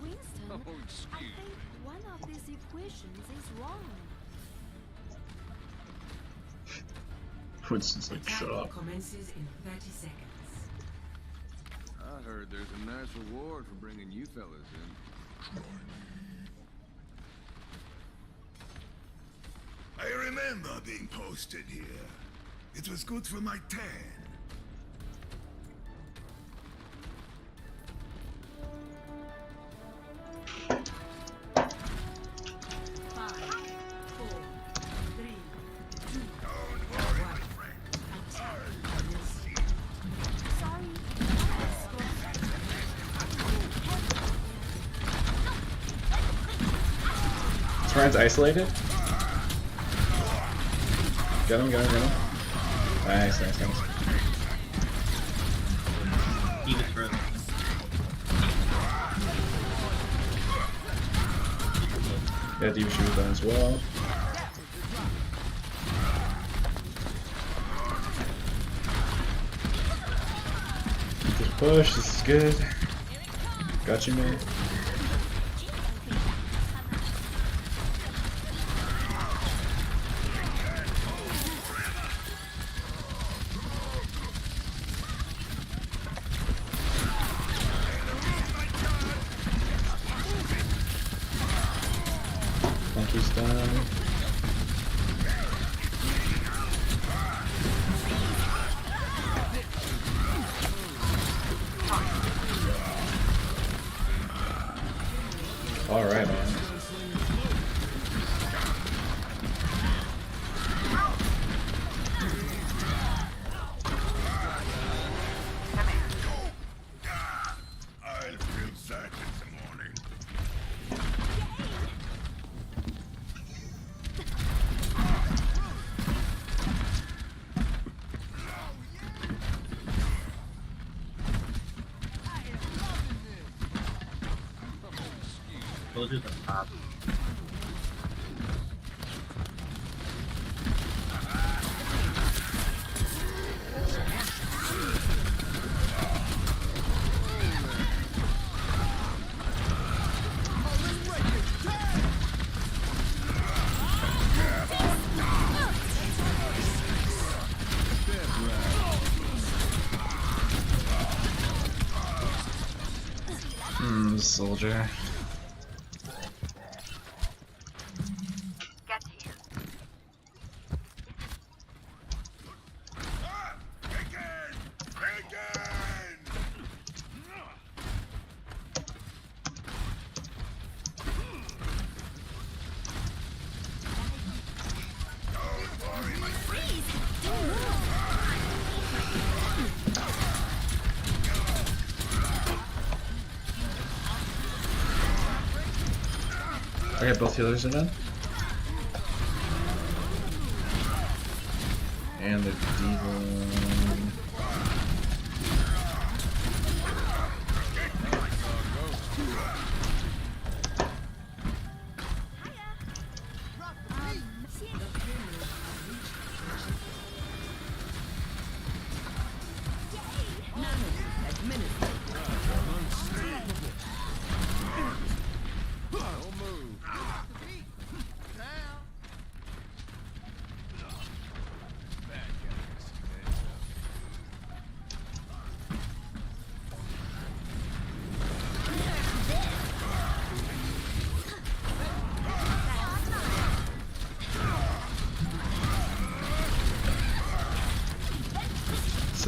Speaker 20: Winston, I think one of these equations is wrong.
Speaker 2: Winston's like, shut up.
Speaker 14: Commences in 30 seconds.
Speaker 21: I heard there's a nice reward for bringing you fellas in.
Speaker 3: I remember being posted here. It was good for my tan.
Speaker 2: Ryan's isolated. Get him, get him, get him. Nice, nice, nice.
Speaker 22: Even further.
Speaker 2: Yeah, Diva shoot done as well. Good push, this is good. Got you, man. Monkey's done. All right, man.
Speaker 3: I'll feel sad in the morning.
Speaker 22: Go to the top.
Speaker 2: Soldier. Okay, both healers are done. And the Diva.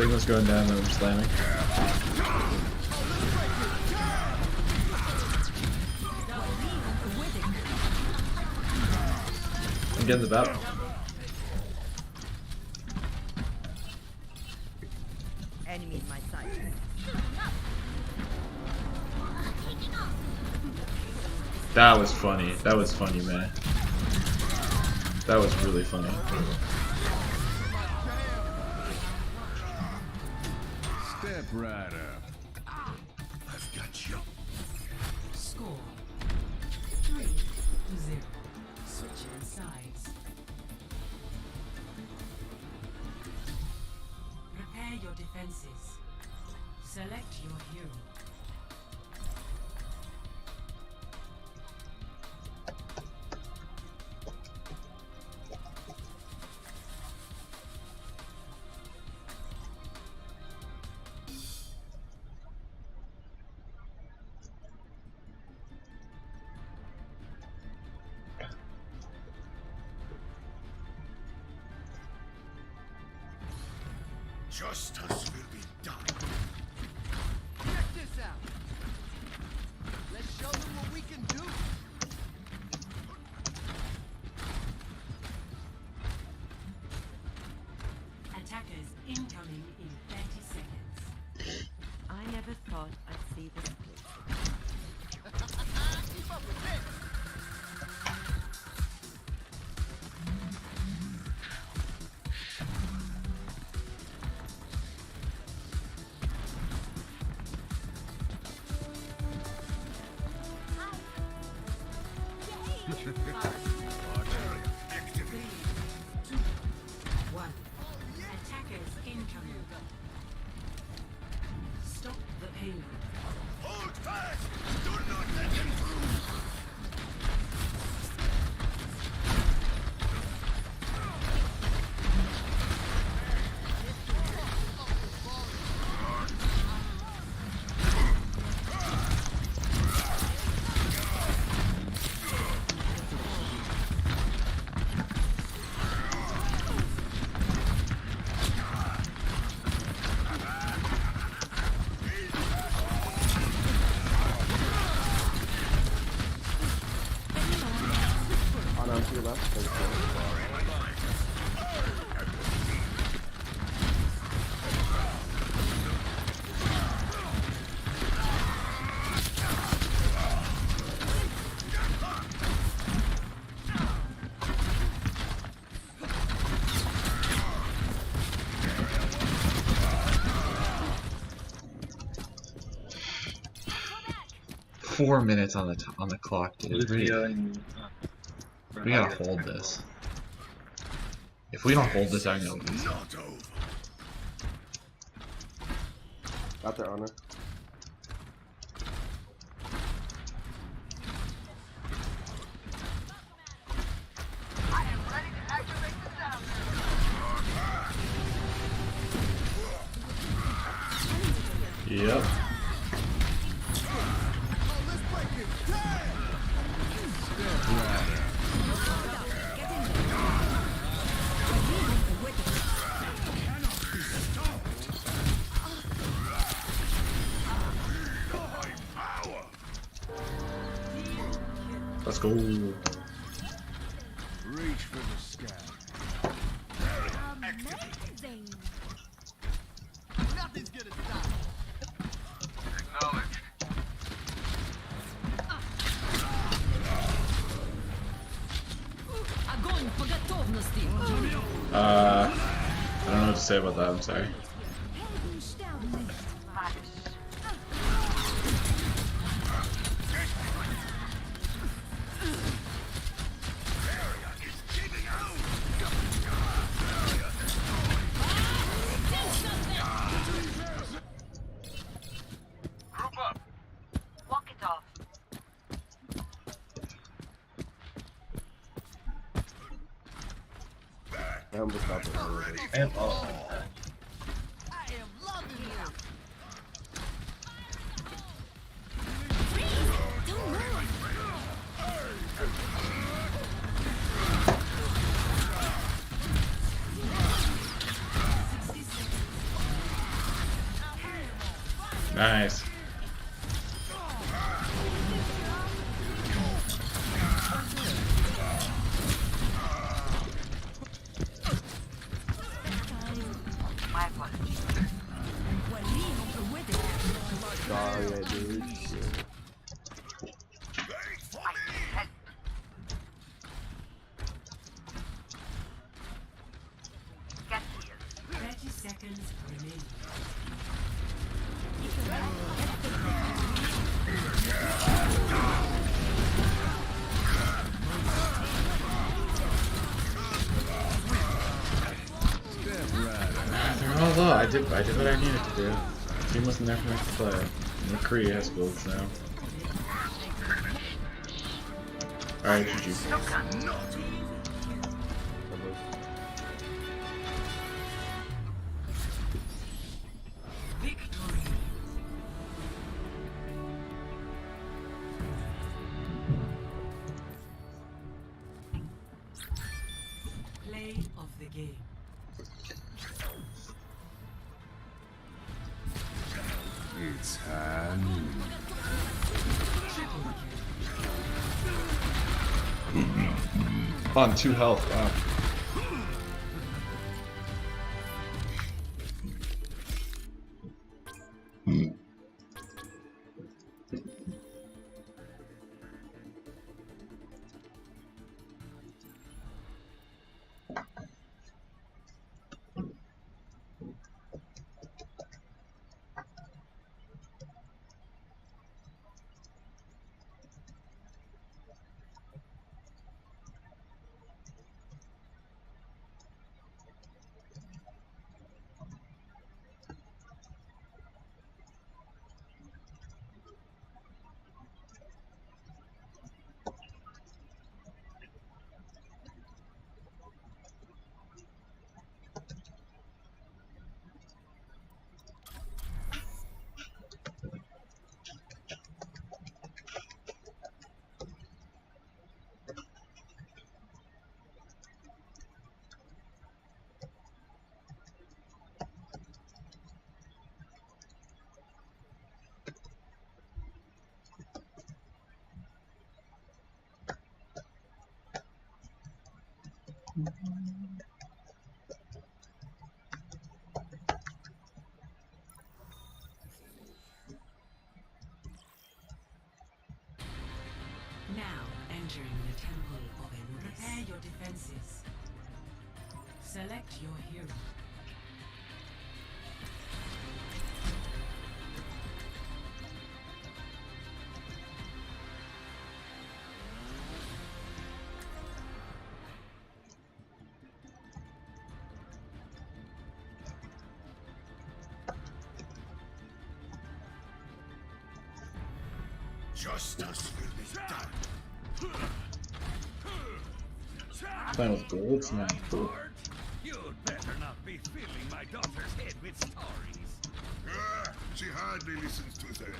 Speaker 2: Signal's going down and I'm slamming. I'm getting the battle.
Speaker 5: Enemy in my sight.
Speaker 2: That was funny. That was funny, man. That was really funny.
Speaker 21: Step right up.
Speaker 3: I've got you.
Speaker 14: Score 3-0. Switching sides. Prepare your defenses. Select your hero.
Speaker 3: Justice will be done.
Speaker 5: Check this out. Let's show them what we can do.
Speaker 14: Attackers incoming in 30 seconds.
Speaker 5: I never thought I'd see this place. Keep up with this.
Speaker 14: Attackers incoming. Stop the payload.
Speaker 3: Hold fast! Do not let them through!
Speaker 7: To your left. Thank
Speaker 2: you. 4 minutes on the clock, dude. We gotta hold this. If we don't hold this, I'm gonna lose.
Speaker 7: Got their honor.
Speaker 12: I am ready to activate the sound.
Speaker 2: Yep. Let's go.
Speaker 21: Reach for the sky.
Speaker 12: Amazing.
Speaker 5: Nothing's gonna stop.
Speaker 21: Acknowledged.
Speaker 14: Огонь по готовности.
Speaker 2: I don't know what to say about that. I'm sorry.
Speaker 12: Walk it off.
Speaker 7: I'm just about to
Speaker 21: I am all.
Speaker 5: I am loving you.
Speaker 14: Don't move.
Speaker 10: Nice.
Speaker 7: Sorry, dude.
Speaker 12: Get here.
Speaker 14: 30 seconds remaining.
Speaker 10: They're all low. I did what I needed to do. The team wasn't there for me to play. McCree has golds now. Alright, GG.
Speaker 14: Play of the game.
Speaker 21: It's hand.
Speaker 2: On 2 health, wow.
Speaker 14: Now entering the temple of Anubis. Prepare your defenses. Select your hero.
Speaker 3: Justice will be done.
Speaker 2: Playing with golds now. Cool.
Speaker 3: You'd better not be filling my daughter's head with stories. She hardly listens to their advice.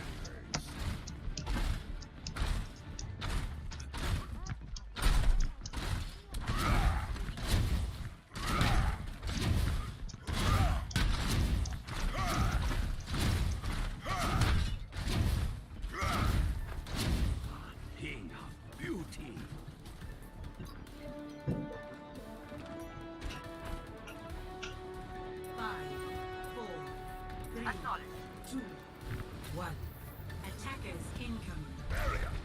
Speaker 3: King of beauty.
Speaker 14: Attackers incoming.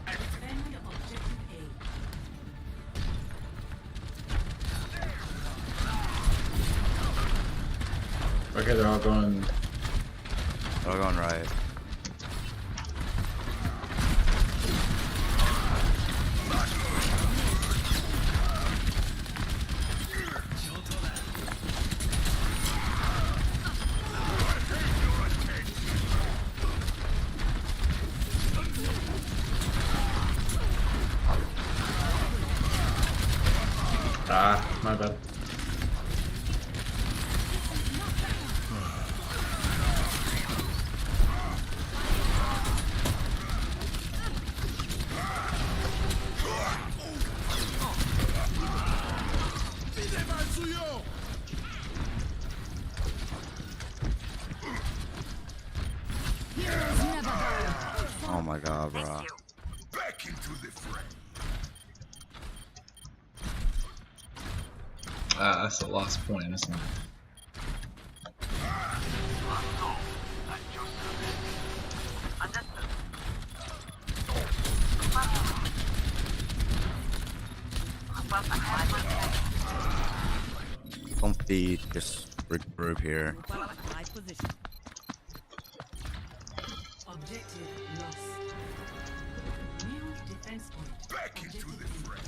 Speaker 14: Defend objective A.
Speaker 10: Okay, they're all going.
Speaker 6: They're all going right.
Speaker 10: Ah, my bad.
Speaker 6: my god, bro.
Speaker 3: Back into the fray.
Speaker 2: That's the last point, isn't it?
Speaker 6: Don't feed, just regroup here.
Speaker 14: Objective lost. New defense point.
Speaker 3: Back into the fray.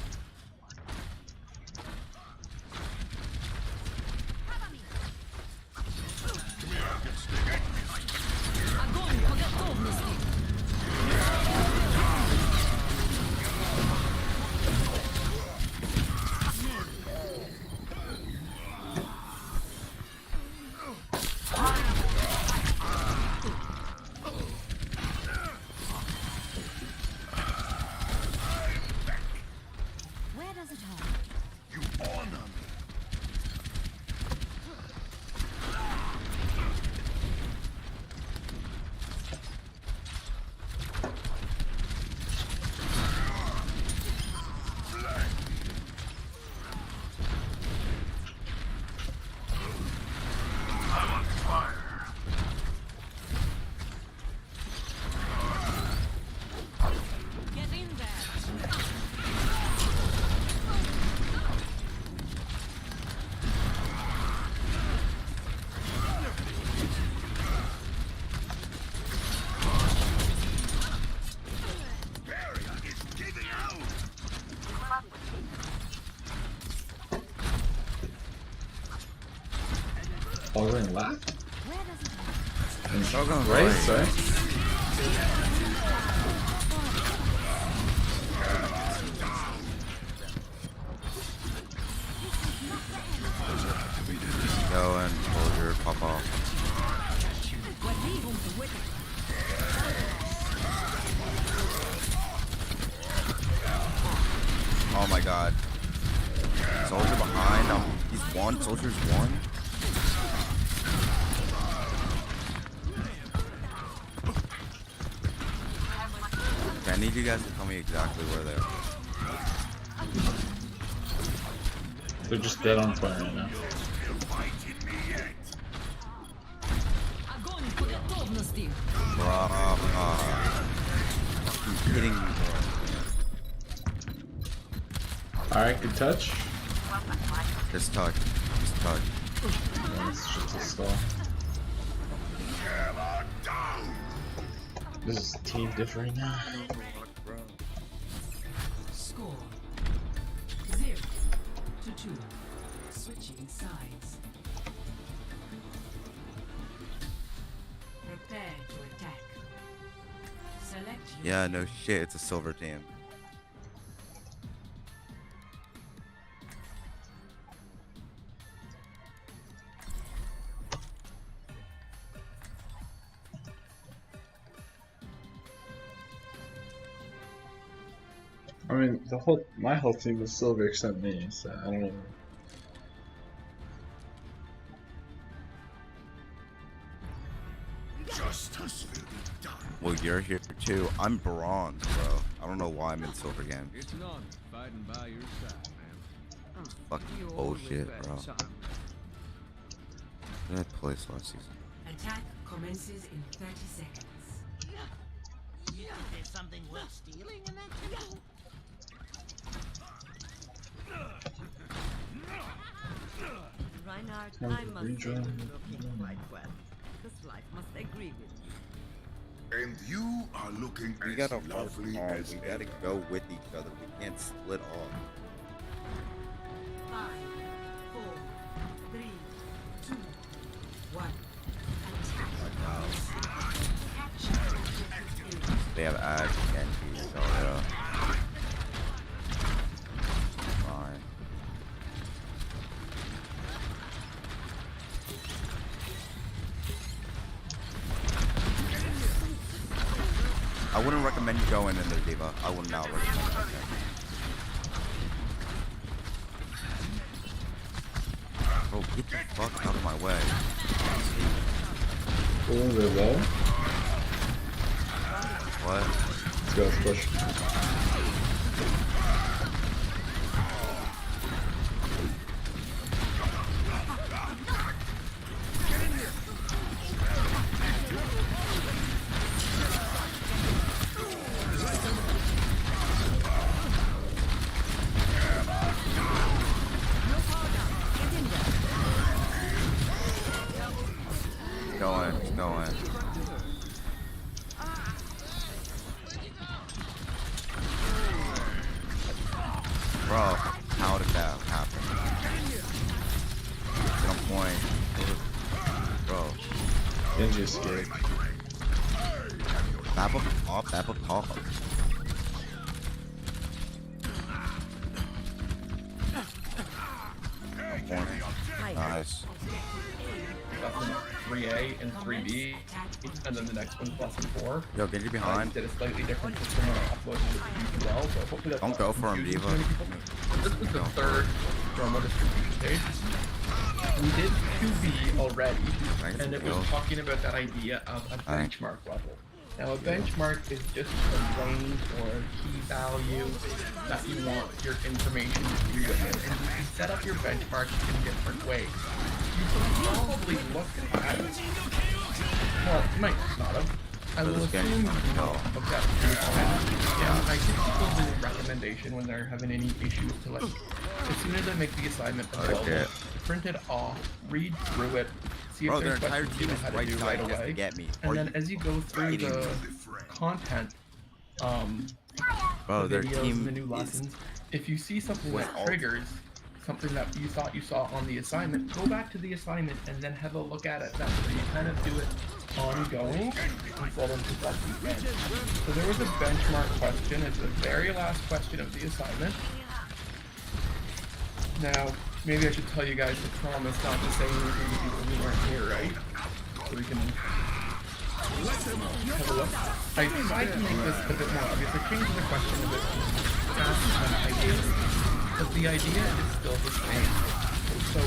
Speaker 20: Where does it hurt?
Speaker 3: You honor me. I'm on fire.
Speaker 20: Get in there.
Speaker 3: Barrier is giving out.
Speaker 2: All going left?
Speaker 20: Where does it hurt?
Speaker 2: And
Speaker 6: All going
Speaker 2: right,
Speaker 6: right.
Speaker 2: sorry.
Speaker 6: Go and soldier, pop off. Oh my god. Soldier behind. He's one. Soldier's one. Okay, I need you guys to tell me exactly where they are.
Speaker 2: They're just dead on fire right now.
Speaker 6: Fucking kidding me, bro.
Speaker 2: Alright, good touch.
Speaker 6: Just touch. Just touch.
Speaker 2: Yeah, it's just a stall. This is team diff right now.
Speaker 14: Score 0-2. Switching sides. Prepare to attack. Select your
Speaker 6: Yeah, no shit. It's a silver team.
Speaker 2: I mean, my whole team was silver except me, so I don't know.
Speaker 3: Justice will be done.
Speaker 6: Well, you're here too. I'm bronze, bro. I don't know why I'm in silver again.
Speaker 21: It's an honor fighting by your side, man.
Speaker 6: Fucking bullshit, bro. Did I place last season?
Speaker 14: attack commences in 30 seconds.
Speaker 5: There's something worth stealing in that temple? Reinhardt, I must say you're looking quite well. This life must agree with you.
Speaker 3: And you are looking
Speaker 6: We
Speaker 3: as
Speaker 6: gotta work
Speaker 3: lovely
Speaker 6: hard.
Speaker 3: as
Speaker 6: We gotta go with each other. We can't split off.
Speaker 14: 5, 4, 3, 2, 1.
Speaker 6: They have Ash and Genji, so yeah. Fine. I wouldn't recommend you going in there, Diva. I would not recommend it. Bro, get the fuck out of my way.
Speaker 2: Oh, they're low.
Speaker 6: What?
Speaker 10: Let's go, let's push.
Speaker 6: Going. Bro, how did that happen? Get on point. Bro.
Speaker 10: Genji escaped.
Speaker 6: Tap up top. Nice.
Speaker 1: Lesson 3A and 3B, and then the next one's lesson 4.
Speaker 6: Yo, get you behind.
Speaker 1: Did a slightly different system when I uploaded it to well, so hopefully that's
Speaker 6: Don't go for him, Diva.
Speaker 1: This was the third normal distribution page. We did 2B already, and it was talking about that idea of a benchmark level. Now, a benchmark is just a range or a key value that you want your information to be within, and you can set up your benchmarks in different ways. You can probably look at it. Well, you might not have. I will assume you know looked at it. And I give people the recommendation when they're having any issues to, like, as soon as I make the assignment available, print it off, read through it, see if there's questions you know how to do right away. And then as you go through the content, the videos and the new lessons, if you see something that triggers something that you thought you saw on the assignment, go back to the assignment and then have a look at it. That's where you kind of do it ongoing until that's the end. So there was a benchmark question. It's the very last question of the assignment. Now, maybe I should tell you guys to promise not to say anything to people who aren't here, right? So we can have a look. I tried to make this a bit more obvious. I changed the question a bit faster, but the idea is still the same. So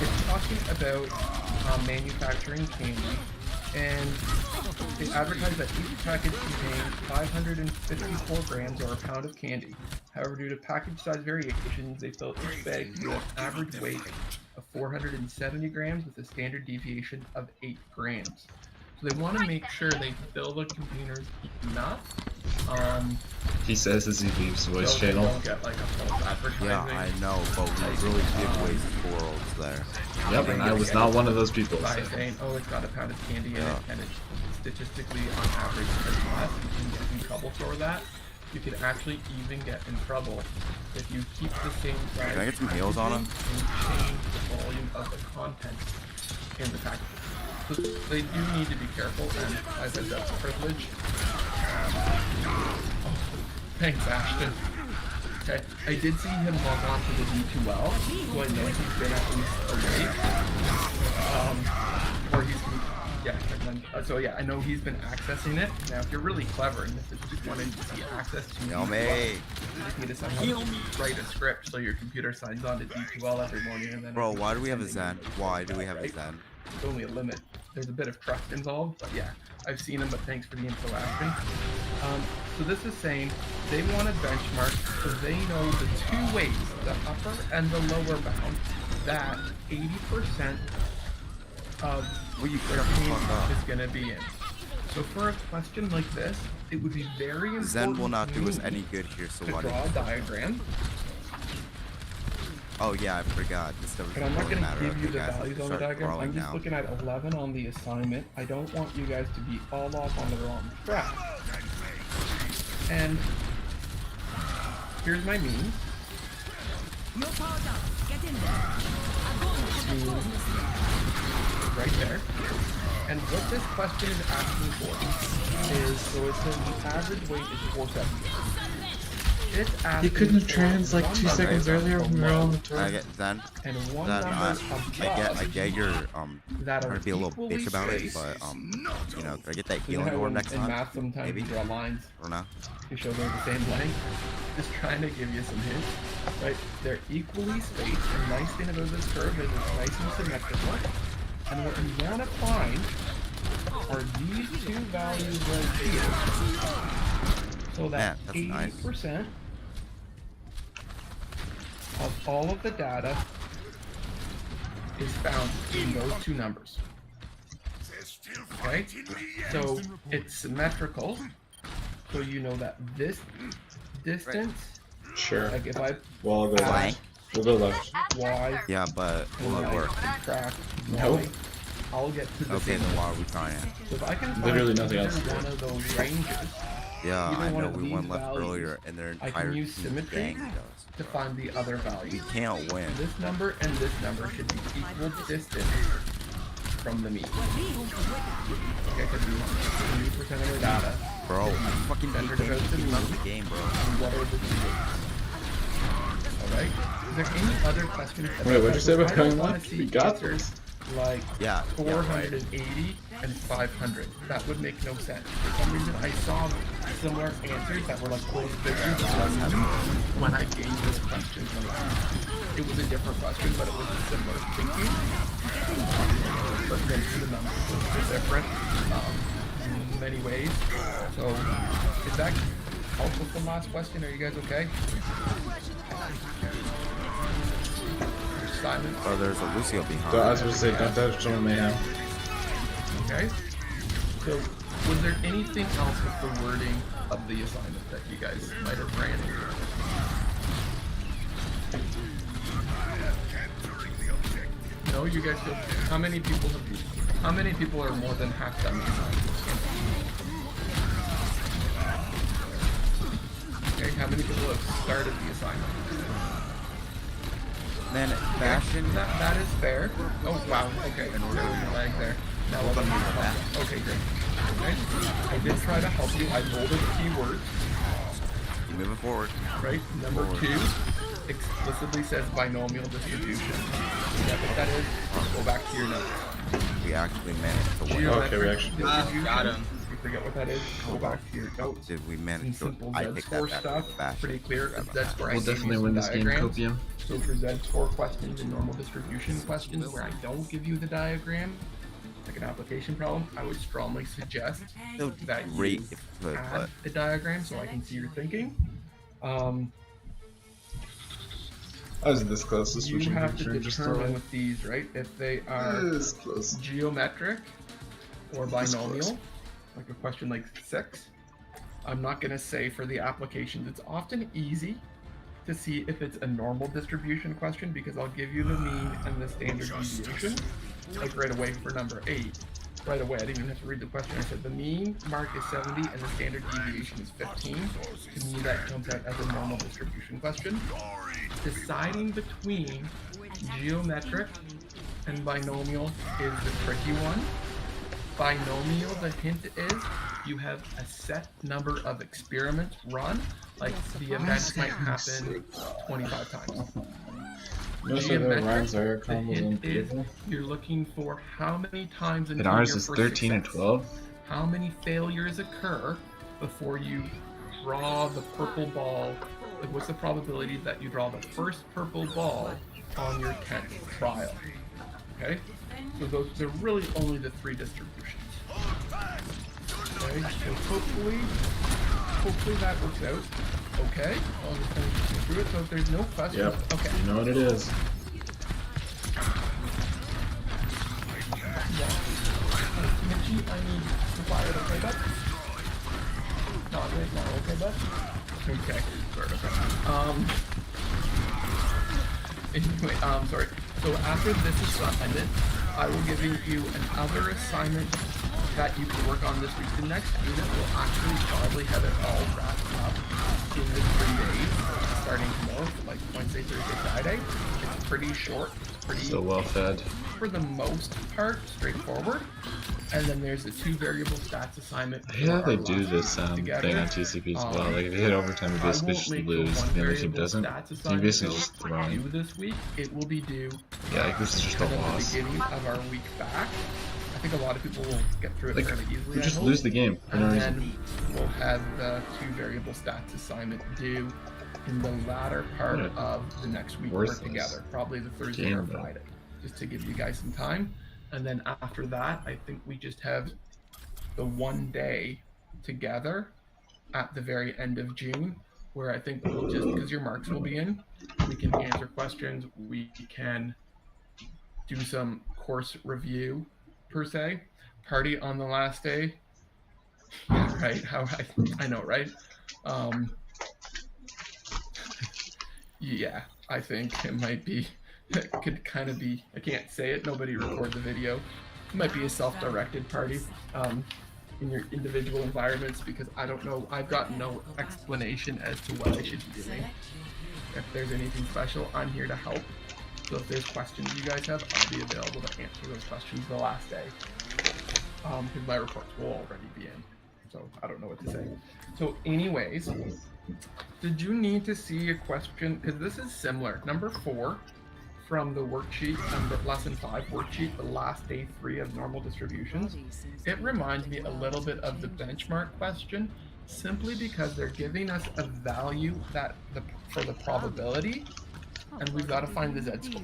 Speaker 1: it's talking about manufacturing candy, and they advertise that each package contains 554 grams or a pound of candy. However, due to package size variations, they fill each bag with an average weight of 470 grams with a standard deviation of 8 grams. So they want to make sure they fill the containers enough.
Speaker 10: He says as he leaves voice channel.
Speaker 1: Don't get, like, a false advertising.
Speaker 6: Yeah, I know, but we really did waste 4 worlds there.
Speaker 10: Yep, and I was not one of those people.
Speaker 1: By saying, oh, it's got a pound of candy in it, and it's statistically on average less, you can get in trouble for that. You could actually even get in trouble if you keep the same size.
Speaker 6: Can I get some heals on him?
Speaker 1: And change the volume of the content in the package. So they do need to be careful, and I said that's a privilege. Thanks, Ashton. Okay, I did see him log on to the D2L, so I know he's been at least a week. Or he's, so yeah, I know he's been accessing it. Now, if you're really clever and this is just wanting to see access to D2L, you just need to somehow write a script so your computer signs on to D2L every morning and then...
Speaker 6: Bro, why do we have a Zen? Why do we have a Zen?
Speaker 1: There's only a limit. There's a bit of trust involved, but yeah, I've seen them, but thanks for the info, Ashton. So this is saying they want a benchmark so they know the two ways, the upper and the lower bound, that 80% of their team is going to be in. So for a question like this, it would be very important
Speaker 6: Zen will not do us any good here, so
Speaker 1: to
Speaker 6: why
Speaker 1: draw a diagram.
Speaker 6: Oh yeah, I forgot. This doesn't
Speaker 1: But I'm not
Speaker 6: really
Speaker 1: going to
Speaker 6: matter.
Speaker 1: give you the
Speaker 6: guys,
Speaker 1: values on the
Speaker 6: start
Speaker 1: diagram. I'm
Speaker 6: crawling
Speaker 1: just
Speaker 6: now.
Speaker 1: looking at 11 on the assignment. I don't want you guys to be all off on the wrong track. And here's my mean. Right there. And what this question is asking for is, so it says the average weight is 470. It's asking
Speaker 10: You couldn't
Speaker 1: for
Speaker 10: trans like 2 seconds earlier when we were on the tour.
Speaker 6: I get Zen.
Speaker 1: And one
Speaker 6: Zen,
Speaker 1: number
Speaker 6: I get your trying to be a little bitch about it, but you know, I get that healing orb next time.
Speaker 1: In math, sometimes
Speaker 6: maybe.
Speaker 1: you draw lines.
Speaker 6: I don't know.
Speaker 1: To show they're the same length. Just trying to give you some hints. Right? They're equally spaced. The nice thing about this curve is it's nice and symmetrical. And what you want to find are these two values right here. So that 80% of all of the data is found in those two numbers. Okay? So it's symmetrical. So you know that this distance.
Speaker 10: Sure.
Speaker 1: Like if I
Speaker 10: Well, I'll go left. We'll go left.
Speaker 1: Y.
Speaker 6: Yeah, but will it work?
Speaker 10: Nope.
Speaker 1: I'll get to the
Speaker 6: Okay,
Speaker 1: same
Speaker 6: then why are we trying it?
Speaker 1: So if I can find
Speaker 10: Literally nothing else to do.
Speaker 1: one of those ranges,
Speaker 6: Yeah,
Speaker 1: either
Speaker 6: I
Speaker 1: one
Speaker 6: know
Speaker 1: of
Speaker 6: we
Speaker 1: these
Speaker 6: went left
Speaker 1: values,
Speaker 6: earlier and their
Speaker 1: I
Speaker 6: entire
Speaker 1: can use symmetry
Speaker 6: gang does.
Speaker 1: to find the other value.
Speaker 6: We can't win.
Speaker 1: This number and this number should be equal distance from the mean. Okay, because we want 70% of our data.
Speaker 6: Bro, I fucking hate
Speaker 1: centered about the mean.
Speaker 6: the game, bro.
Speaker 1: And what are the two weights? Alright? Is there any other questions?
Speaker 10: Wait, what'd you say about going
Speaker 1: left?
Speaker 10: left? We got this.
Speaker 1: Like
Speaker 6: Yeah,
Speaker 1: 480 and 500. That would make no sense. For some reason, I saw similar answers that were like close figures when I gave this question. It was a different question, but it was similar thinking. But then the numbers were different in many ways. So, is that helpful with the last question? Are you guys okay? Simon?
Speaker 6: Oh, there's a Lucio behind.
Speaker 10: So I was supposed to say, don't touch on mayhem.
Speaker 1: Okay. So, was there anything else with the wording of the assignment that you guys might have ran into? No, you guys feel. How many people are more than half done the assignment? Okay, how many people have started the assignment?
Speaker 6: Man, Bastion.
Speaker 1: That is fair. Oh wow. Okay. There was a lag there. Now let me back. Okay, great. Okay. I did try to help you. I bolded keywords.
Speaker 6: Keep moving forward.
Speaker 1: Right. Number 2 explicitly says binomial distribution. You get what that is? Go back to your notes.
Speaker 6: We actually managed to win.
Speaker 10: Okay, we actually
Speaker 16: got him.
Speaker 1: You forget what that is? Go back to your notes.
Speaker 6: Did we manage to?
Speaker 1: Simple
Speaker 6: I
Speaker 1: Z
Speaker 6: picked
Speaker 1: score
Speaker 6: that
Speaker 1: stuff.
Speaker 6: back.
Speaker 1: Pretty clear. That's where I
Speaker 10: We'll
Speaker 1: gave
Speaker 10: definitely
Speaker 1: you
Speaker 10: win
Speaker 1: some
Speaker 10: this game,
Speaker 1: diagrams.
Speaker 10: Copium.
Speaker 1: So for Z score questions and normal distribution questions where I don't give you the diagram, like an application problem, I would strongly suggest that you add the diagram so I can see your thinking.
Speaker 10: I was this close to switching
Speaker 1: You have to
Speaker 10: picture, just
Speaker 1: determine with these, right, if they are geometric or binomial, like a question like 6. I'm not going to say for the applications. It's often easy to see if it's a normal distribution question because I'll give you the mean and the standard deviation, like right away for number 8. Right away, I didn't even have to read the question. I said the mean mark is 70 and the standard deviation is 15. To me, that comes out as a normal distribution question. Deciding between geometric and binomial is the tricky one. Binomial, the hint is you have a set number of experiments run, like the event might happen 25 times.
Speaker 10: Most of the runs are
Speaker 1: the hint is you're looking for how many times in
Speaker 10: ours is 13 and 12.
Speaker 1: How many failures occur before you draw the purple ball? Like, what's the probability that you draw the first purple ball on your 10th trial? Okay, so they're really only the 3 distributions. Okay, so hopefully that works out. Okay, I'll just finish through it. So if there's no questions,
Speaker 10: Yep.
Speaker 1: okay.
Speaker 10: You know what it is.
Speaker 1: Mitchie, I need to fire it, okay, bud? Not right now, okay, bud? Okay, sorry, okay. Anyway, sorry. So after this assignment, I will give you another assignment that you can work on this week. The next unit will actually probably have it all wrapped up in the 3 days, starting tomorrow, like Wednesday, Thursday, Friday. It's pretty short. It's pretty
Speaker 10: So well fed.
Speaker 1: For the most part, straightforward. And then there's the 2 variable stats assignment.
Speaker 10: I hear they do this thing on TCP as well. Like if you hit overtime, you basically just lose. And the other team doesn't. So you basically just throw in.
Speaker 1: This week, it will be due.
Speaker 10: Yeah, like this is just a loss.
Speaker 1: At the beginning of our week back. I think a lot of people will get through it
Speaker 10: like,
Speaker 1: fairly easily.
Speaker 10: We just lose the game for no reason.
Speaker 1: And then we'll have the 2 variable stats assignment due in the latter part of the next week we're together. Probably the Thursday or Friday. Just to give you guys some time. And then after that, I think we just have the one day together at the very end of June, where I think we'll just, because your marks will be in, we can answer questions, we can do some course review per se, party on the last day. Yeah, right. I know, right? Yeah, I think it might be, it could kind of be, I can't say it, nobody record the video. It might be a self-directed party in your individual environments, because I don't know, I've got no explanation as to what I should be doing. If there's anything special, I'm here to help. So if there's questions you guys have, I'll be available to answer those questions the last day. Because my reports will already be in. So I don't know what to say. So anyways, did you need to see a question? Because this is similar. Number 4 from the worksheet, lesson 5 worksheet, the last day 3 of normal distributions. It reminds me a little bit of the benchmark question, simply because they're giving us a value for the probability, and we've got to find the Z-score.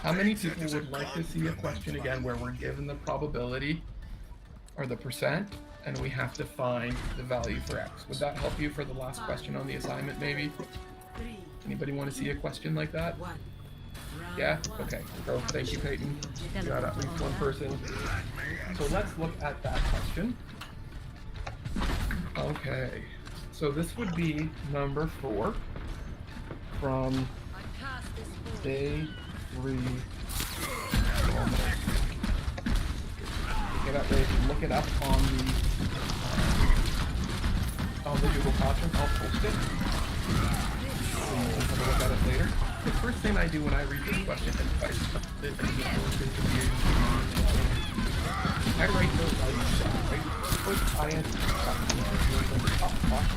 Speaker 1: How many people would like to see a question again where we're given the probability or the percent, and we have to find the value for X? Would that help you for the last question on the assignment, maybe? Anybody want to see a question like that? Yeah? Okay. So thank you, Peyton. You got at least one person. So let's look at that question. Okay. So this would be number 4 from day 3. Look it up on the Google Classroom. I'll post it. So you can have a look at it later. The first thing I do when I read this question is I write those values down, right? First, I answer the top box.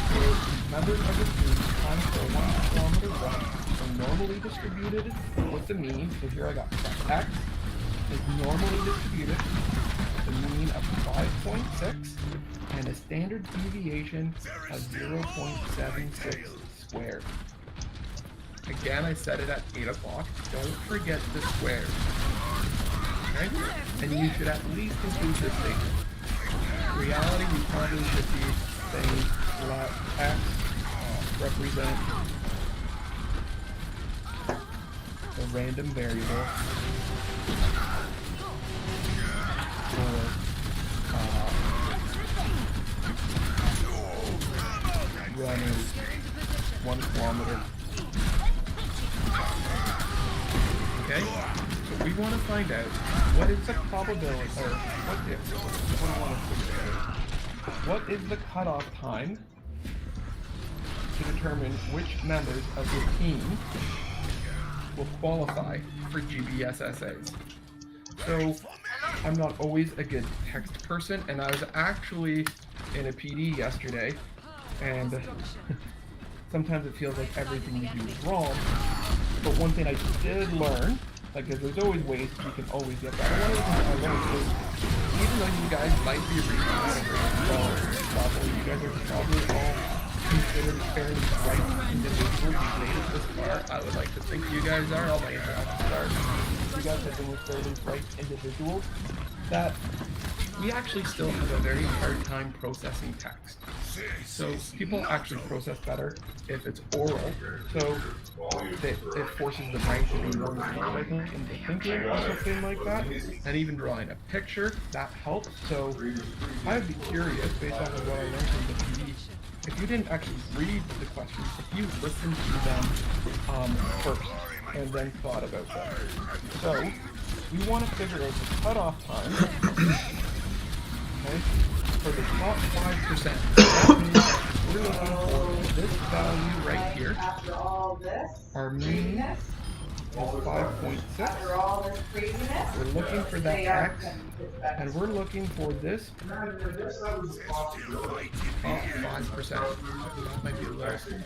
Speaker 1: So members of the team time for a 1 kilometer run are normally distributed with the mean. So here I got X is normally distributed with a mean of 5.6 and a standard deviation of 0.76 squared. Again, I said it at 8 o'clock. Don't forget the squares. Okay? And you should at least include this statement. In reality, you probably should be saying let X represent a random variable for running 1 kilometer. Okay? So we want to find out what is the probability, or what is the cutoff time to determine which members of the team will qualify for GBSSAs. So I'm not always a good text person, and I was actually in a PD yesterday, and sometimes it feels like everything you do is wrong. But one thing I did learn, like, there's always ways you can always get better. One of the things I learned is, even though you guys might be reading at a grade 12 level, you guys are probably all considered fairly bright individuals. You've made it this far. I would like to think you guys are. All my interactions are. You guys have been with fairly bright individuals. That we actually still have a very hard time processing text. So people actually process better if it's oral. So it forces the brain to be more methodical into thinking or something like that. And even drawing a picture, that helps. So I would be curious, based off of what I learned from the PD, if you didn't actually read the questions, if you listened to them first and then thought about them. So we want to figure out the cutoff time, okay, for the top 5%. That means we're looking for this value right here. Our mean is 5.6. We're looking for that X, and we're looking for this top 5%. That might be a little small.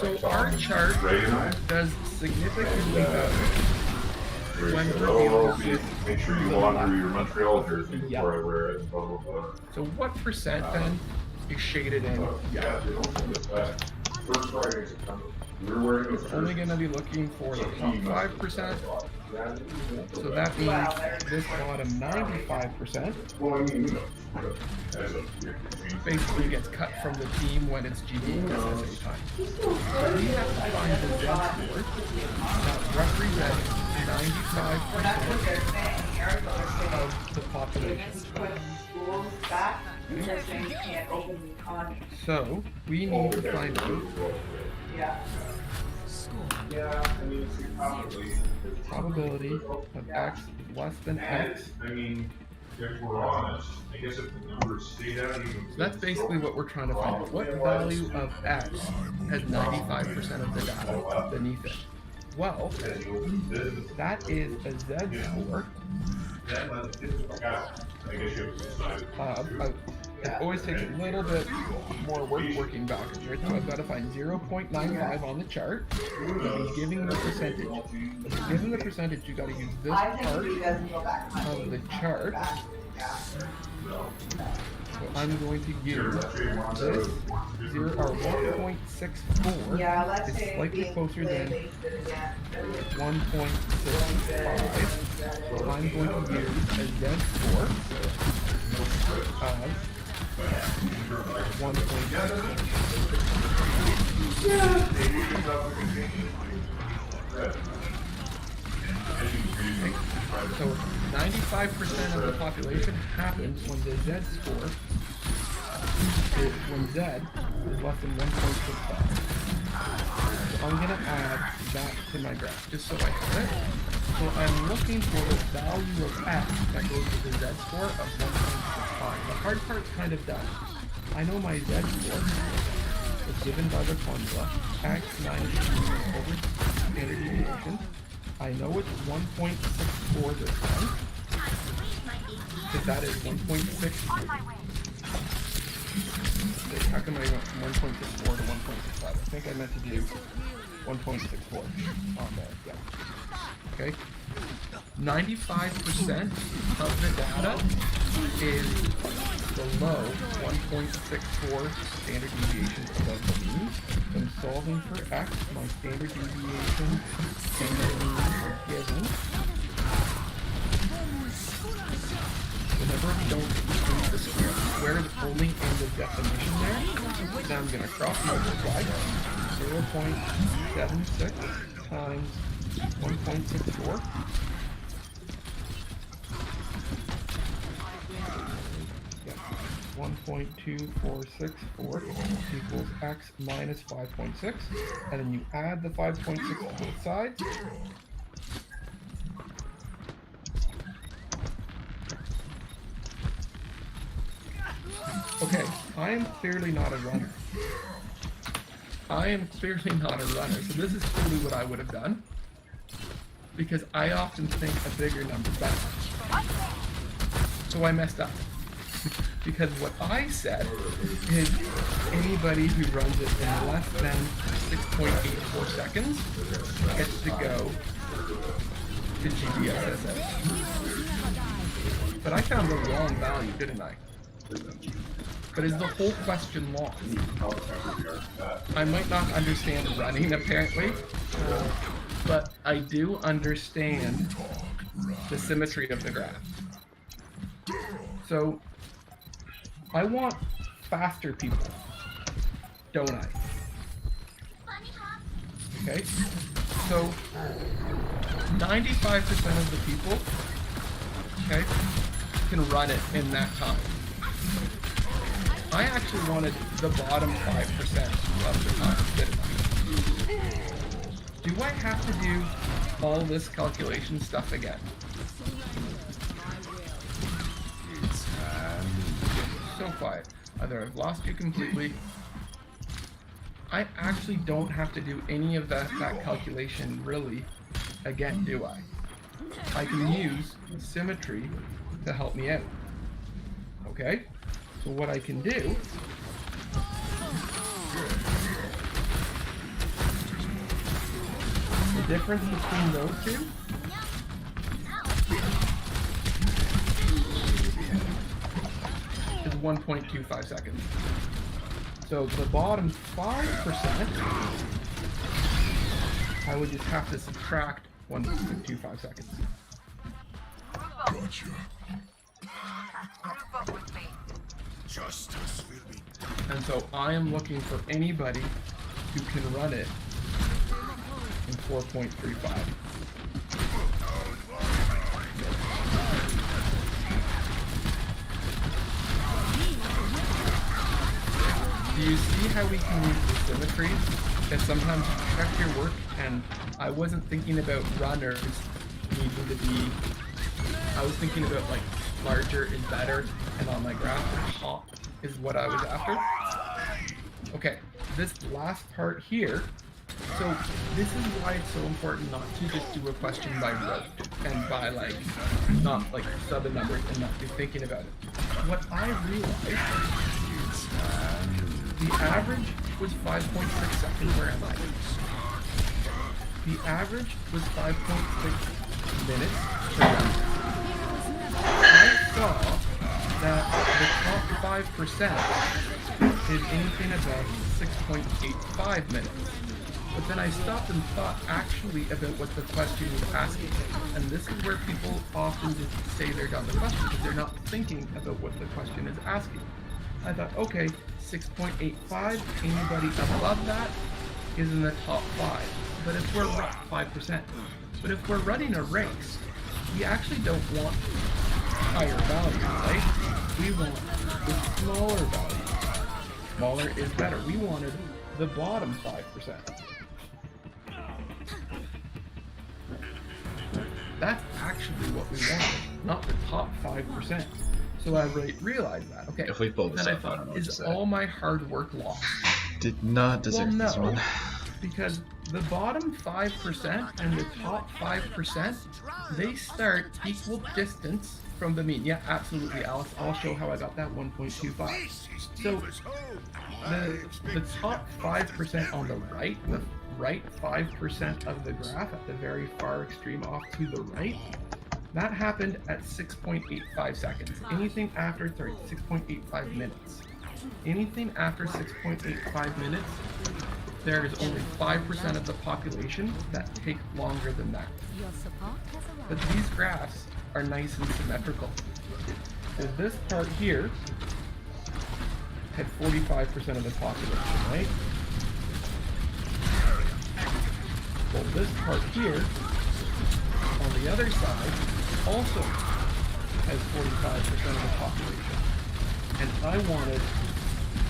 Speaker 1: So our chart does significantly better when we're able to
Speaker 8: make sure you launder your Montreal jersey before I wear it. Blah, blah, blah.
Speaker 1: So what percent then is shaded in yellow?
Speaker 8: First Friday in September. We're wearing
Speaker 1: It's only going to be looking for the top 5%, So that means this bottom 95% basically gets cut from the team when it's GD SSA time. But we have to find the Z score that represents 95% of the population. So we need to find out probability of X less than X.
Speaker 8: I mean, if we're honest, I guess if the numbers stayed out even.
Speaker 1: So that's basically what we're trying to find out. What value of X has 95% of the data beneath it? Well, that is a Z score. It always takes a little bit more work working backwards, right? So I've got to find 0.95 on the chart, and giving the percentage. Given the percentage, you got to use this part of the chart. So I'm going to use this 1.64 is slightly closer than 1.65. So I'm going to use a Z score of 1.6. So 95% of the population happens when the Z score when Z is less than 1.65. So I'm going to add that to my graph just so I have it. So I'm looking for the value of X that goes with the Z score of 1.65. The hard part's kind of done. I know my Z score is given by the formula X minus Q over standard deviation. I know it's 1.64 this time, because that is 1.6. How come I went from 1.64 to 1.65? I think I meant to do 1.64 on there, yeah. Okay? 95% of the data is below 1.64 standard deviation above the mean. I'm solving for X, my standard deviation and the mean are given. Whenever we don't include the square is only in the definition there. Now I'm going to cross multiply 0.76 times 1.64. Yeah, 1.2464 equals X minus 5.6, and then you add the 5.6 to both sides. Okay, I am clearly not a runner. So this is totally what I would have done, because I often think a bigger number better. So I messed up. Because what I said is anybody who runs it in less than 6.84 seconds gets to go to GDSSA. But I found the wrong value, didn't I? But is the whole question lost? I might not understand running, apparently, but I do understand the symmetry of the graph. So, I want faster people, don't I? Okay, so 95% of the people, okay, can run it in that time. I actually wanted the bottom 5% of the time, didn't I? Do I have to do all this calculation stuff again? So quiet. Either I've lost you completely. I actually don't have to do any of that calculation really again, do I? I can use symmetry to help me out. Okay? So what I can do the difference between those two is 1.25 seconds. So the bottom 5%, I would just have to subtract 1.25 seconds.
Speaker 12: Gotcha. Justice will be.
Speaker 1: And so I am looking for anybody who can run it in 4.35. Do you see how we can use the symmetry? That sometimes you check your work, and I wasn't thinking about runners needing to be, I was thinking about like larger is better, and on my graph the top is what I was after. Okay, this last part here, so this is why it's so important not to just do a question by rote and by like, not like sub the numbers and not be thinking about it. What I realized, the average was 5.6 seconds. Where am I? The average was 5.6 minutes per round. I saw that the top 5% is anything above 6.85 minutes. But then I stopped and thought actually about what the question was asking. And this is where people often just say they're done the question because they're not thinking about what the question is asking. I thought, okay, 6.85, anybody above that is in the top 5. But if we're 5%. But if we're running a race, we actually don't want higher values, right? We want the smaller values. Smaller is better. We wanted the bottom 5%. That's actually what we wanted, not the top 5%. So I realized that. Okay.
Speaker 10: If we pull this
Speaker 1: then
Speaker 10: up,
Speaker 1: I thought, is all my hard work lost?
Speaker 10: Did not deserve this one.
Speaker 1: Because the bottom 5% and the top 5%, they start equal distance from the mean. Yeah, absolutely, Alex. I'll show how I got that 1.25. So the top 5% on the right 5% of the graph at the very far extreme off to the right, that happened at 6.85 seconds. Anything after 6.85 minutes. Anything after 6.85 minutes, there is only 5% of the population that take longer than that. But these graphs are nice and symmetrical. So this part here had 45% of the population, right? Well, this part here, on the other side, also has 45% of the population. And I wanted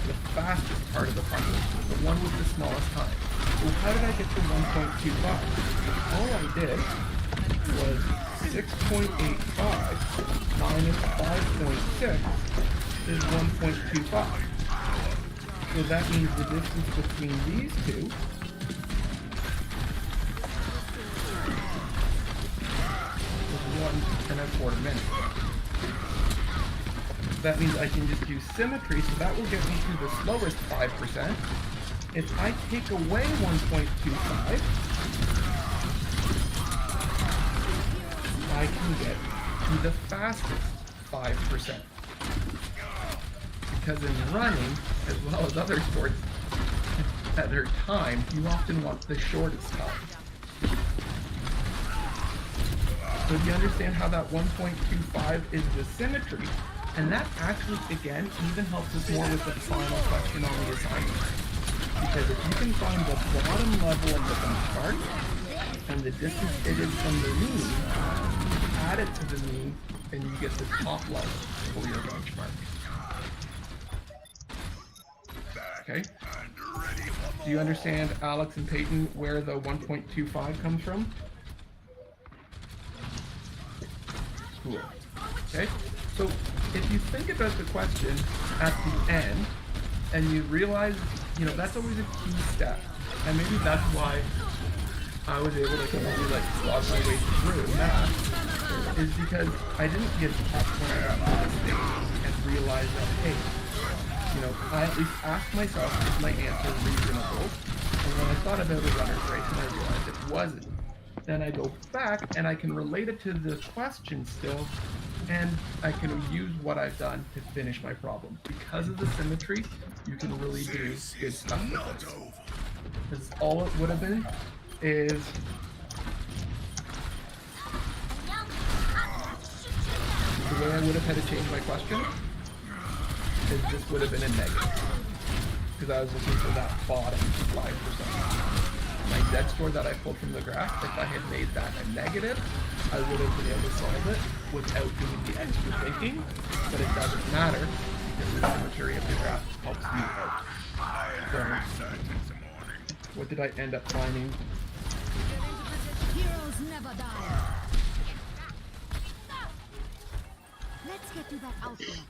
Speaker 1: the fastest part of the population, the one with the smallest time. So how did I get to 1.25? All I did was 6.85 minus 5.6 is 1.25. So that means the distance between these two is 1.25 minutes. That means I can just use symmetry, so that will get me to the slowest 5%. If I take away 1.25, I can get to the fastest 5%. Because in running, as well as other sports, at their time, you often want the shortest time. So do you understand how that 1.25 is the symmetry? And that actually, again, even helps us more with the final question on the assignment. Because if you can find the bottom level of the benchmark and the distance it is from the mean, add it to the mean, and you get the top level for your benchmark. Okay? Do you understand, Alex and Peyton, where the 1.25 comes from? Cool. Okay? So if you think about the question at the end, and you realize, that's always a key step. And maybe that's why I was able to kind of slog my way through math, is because I didn't get up when I got to this stage and realize that, hey, I at least asked myself, is my answer reasonable? And when I thought about the runner's race and I realized it wasn't, then I go back and I can relate it to the question still, and I can use what I've done to finish my problem. Because of the symmetry, you can really do good stuff with it. Because all it would have been is the way I would have had to change my question is this would have been a negative. Because I was looking for that bottom 5%. My Z score that I pulled from the graph, if I had made that a negative, I would have been able to solve it without doing the extra thinking, but it doesn't matter because the symmetry of the graph helps me out. So, what did I end up finding?
Speaker 20: Heroes never die. Let's get to that outlet.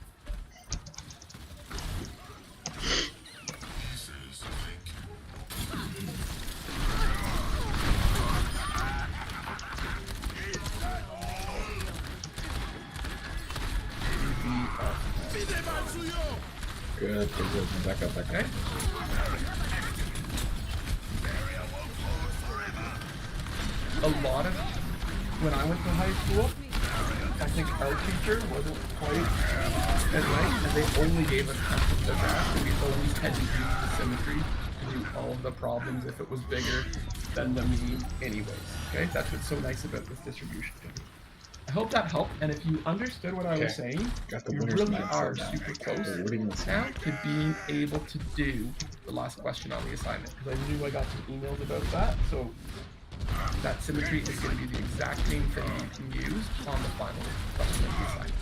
Speaker 10: Good, good. Back up.
Speaker 1: Okay. A lot of, when I went to high school, I think our teacher wasn't quite as nice, and they only gave us half of the graph, so we always had to use the symmetry to do all of the problems if it was bigger than the mean anyways, okay? That's what's so nice about this distribution. I hope that helped, and if you understood what I was saying, you really are super close now to being able to do the last question on the assignment, because I knew I got some emails about that, so that symmetry is going to be the exact same thing you can use on the final question of the assignment.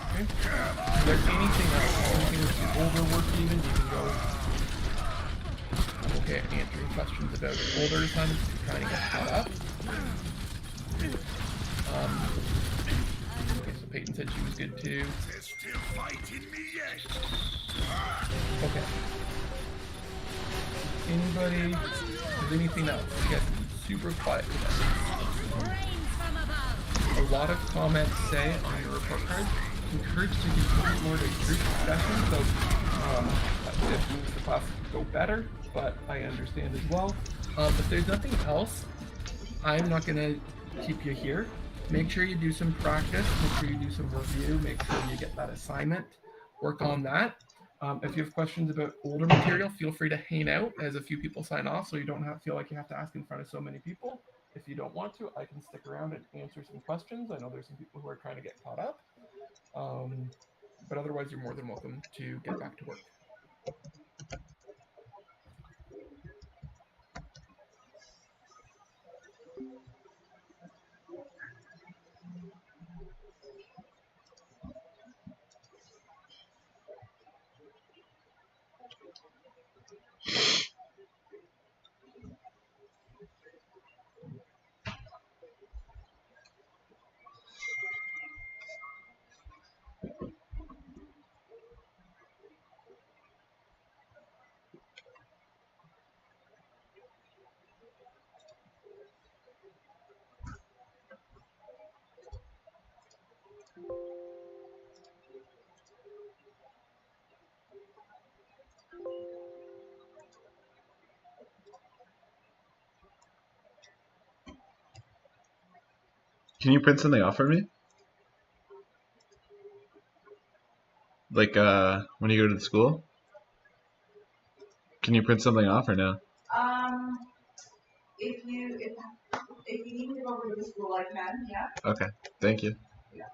Speaker 1: Okay? Is there anything else? Anything with the older work even? You can go. I'm okay at answering questions about older assignments to try and get caught up. Okay, so Peyton said she was good too. They're still fighting me yet. Okay. Anybody? Is anything else? You guys are super quiet today. A lot of comments say on your report card, encouraged to contribute more to group discussion. So that means the class go better, but I understand as well. If there's nothing else, I'm not gonna keep you here. Make sure you do some practice, make sure you do some review, make sure you get that assignment, work on that. If you have questions about older material, feel free to hang out as a few people sign off so you don't feel like you have to ask in front of so many people. If you don't want to, I can stick around and answer some questions. I know there's some people who are trying to get caught up. But otherwise, you're more than welcome to get back to work.
Speaker 10: Can you print something off for me? Like when you go to the school? Can you print something off or no?
Speaker 9: If you need to go over to the school, I can, yeah.
Speaker 10: Okay, thank you.
Speaker 9: Yeah.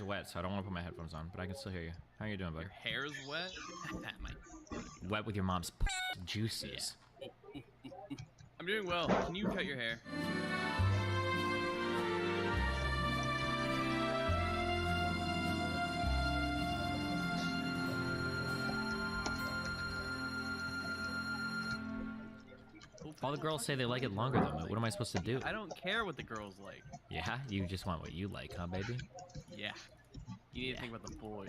Speaker 11: hair's wet, so I don't want to put my headphones on, but I can still hear you. How are you doing, bud?
Speaker 13: Your hair's wet?
Speaker 11: Wet with your mom's juices.
Speaker 13: I'm doing well. Can you cut your hair?
Speaker 11: All the girls say they like it longer, though. What am I supposed to do?
Speaker 13: I don't care what the girls like.
Speaker 11: Yeah? You just want what you like, huh, baby?
Speaker 13: Yeah. You need to think about the boys.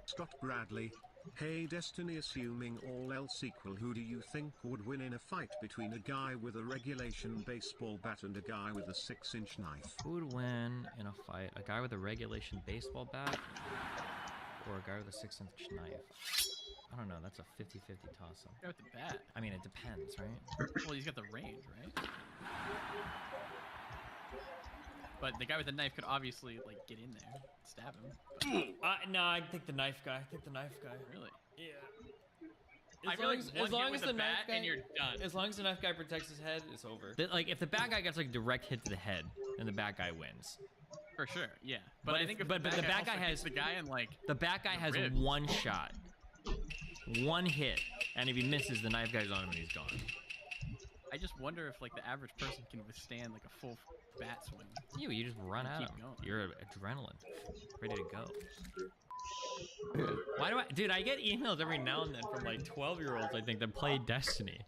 Speaker 23: Scott Bradley. Hey Destiny, assuming all else equal, who do you think would win in a fight between a guy with a regulation baseball bat and a guy with a 6-inch knife?
Speaker 11: Who would win in a fight? A guy with a regulation baseball bat? Or a guy with a 6-inch knife? I don't know, that's a 50-50 toss-up.
Speaker 13: Guy with the bat.
Speaker 11: I mean, it depends, right?
Speaker 13: Well, he's got the range, right? But the guy with the knife could obviously, like, get in there, stab him.
Speaker 11: No, I think the knife guy.
Speaker 13: Really?
Speaker 11: Yeah.
Speaker 13: I feel like as long as the knife guy, and you're done.
Speaker 11: As long as the knife guy protects his head, it's over. Like, if the bad guy gets like direct hit to the head, then the bad guy wins.
Speaker 13: For sure, yeah. But I think if
Speaker 11: the bad guy has
Speaker 13: the guy in like
Speaker 11: the bad guy has
Speaker 13: ribs.
Speaker 11: one shot, one hit, and if he misses, the knife guy's on him and he's gone.
Speaker 13: I just wonder if like the average person can withstand like a full bat swing.
Speaker 11: You just run at him. You're adrenaline, ready to go. Why do Dude, I get emails every now and then from like 12-year-olds, I think, that play Destiny.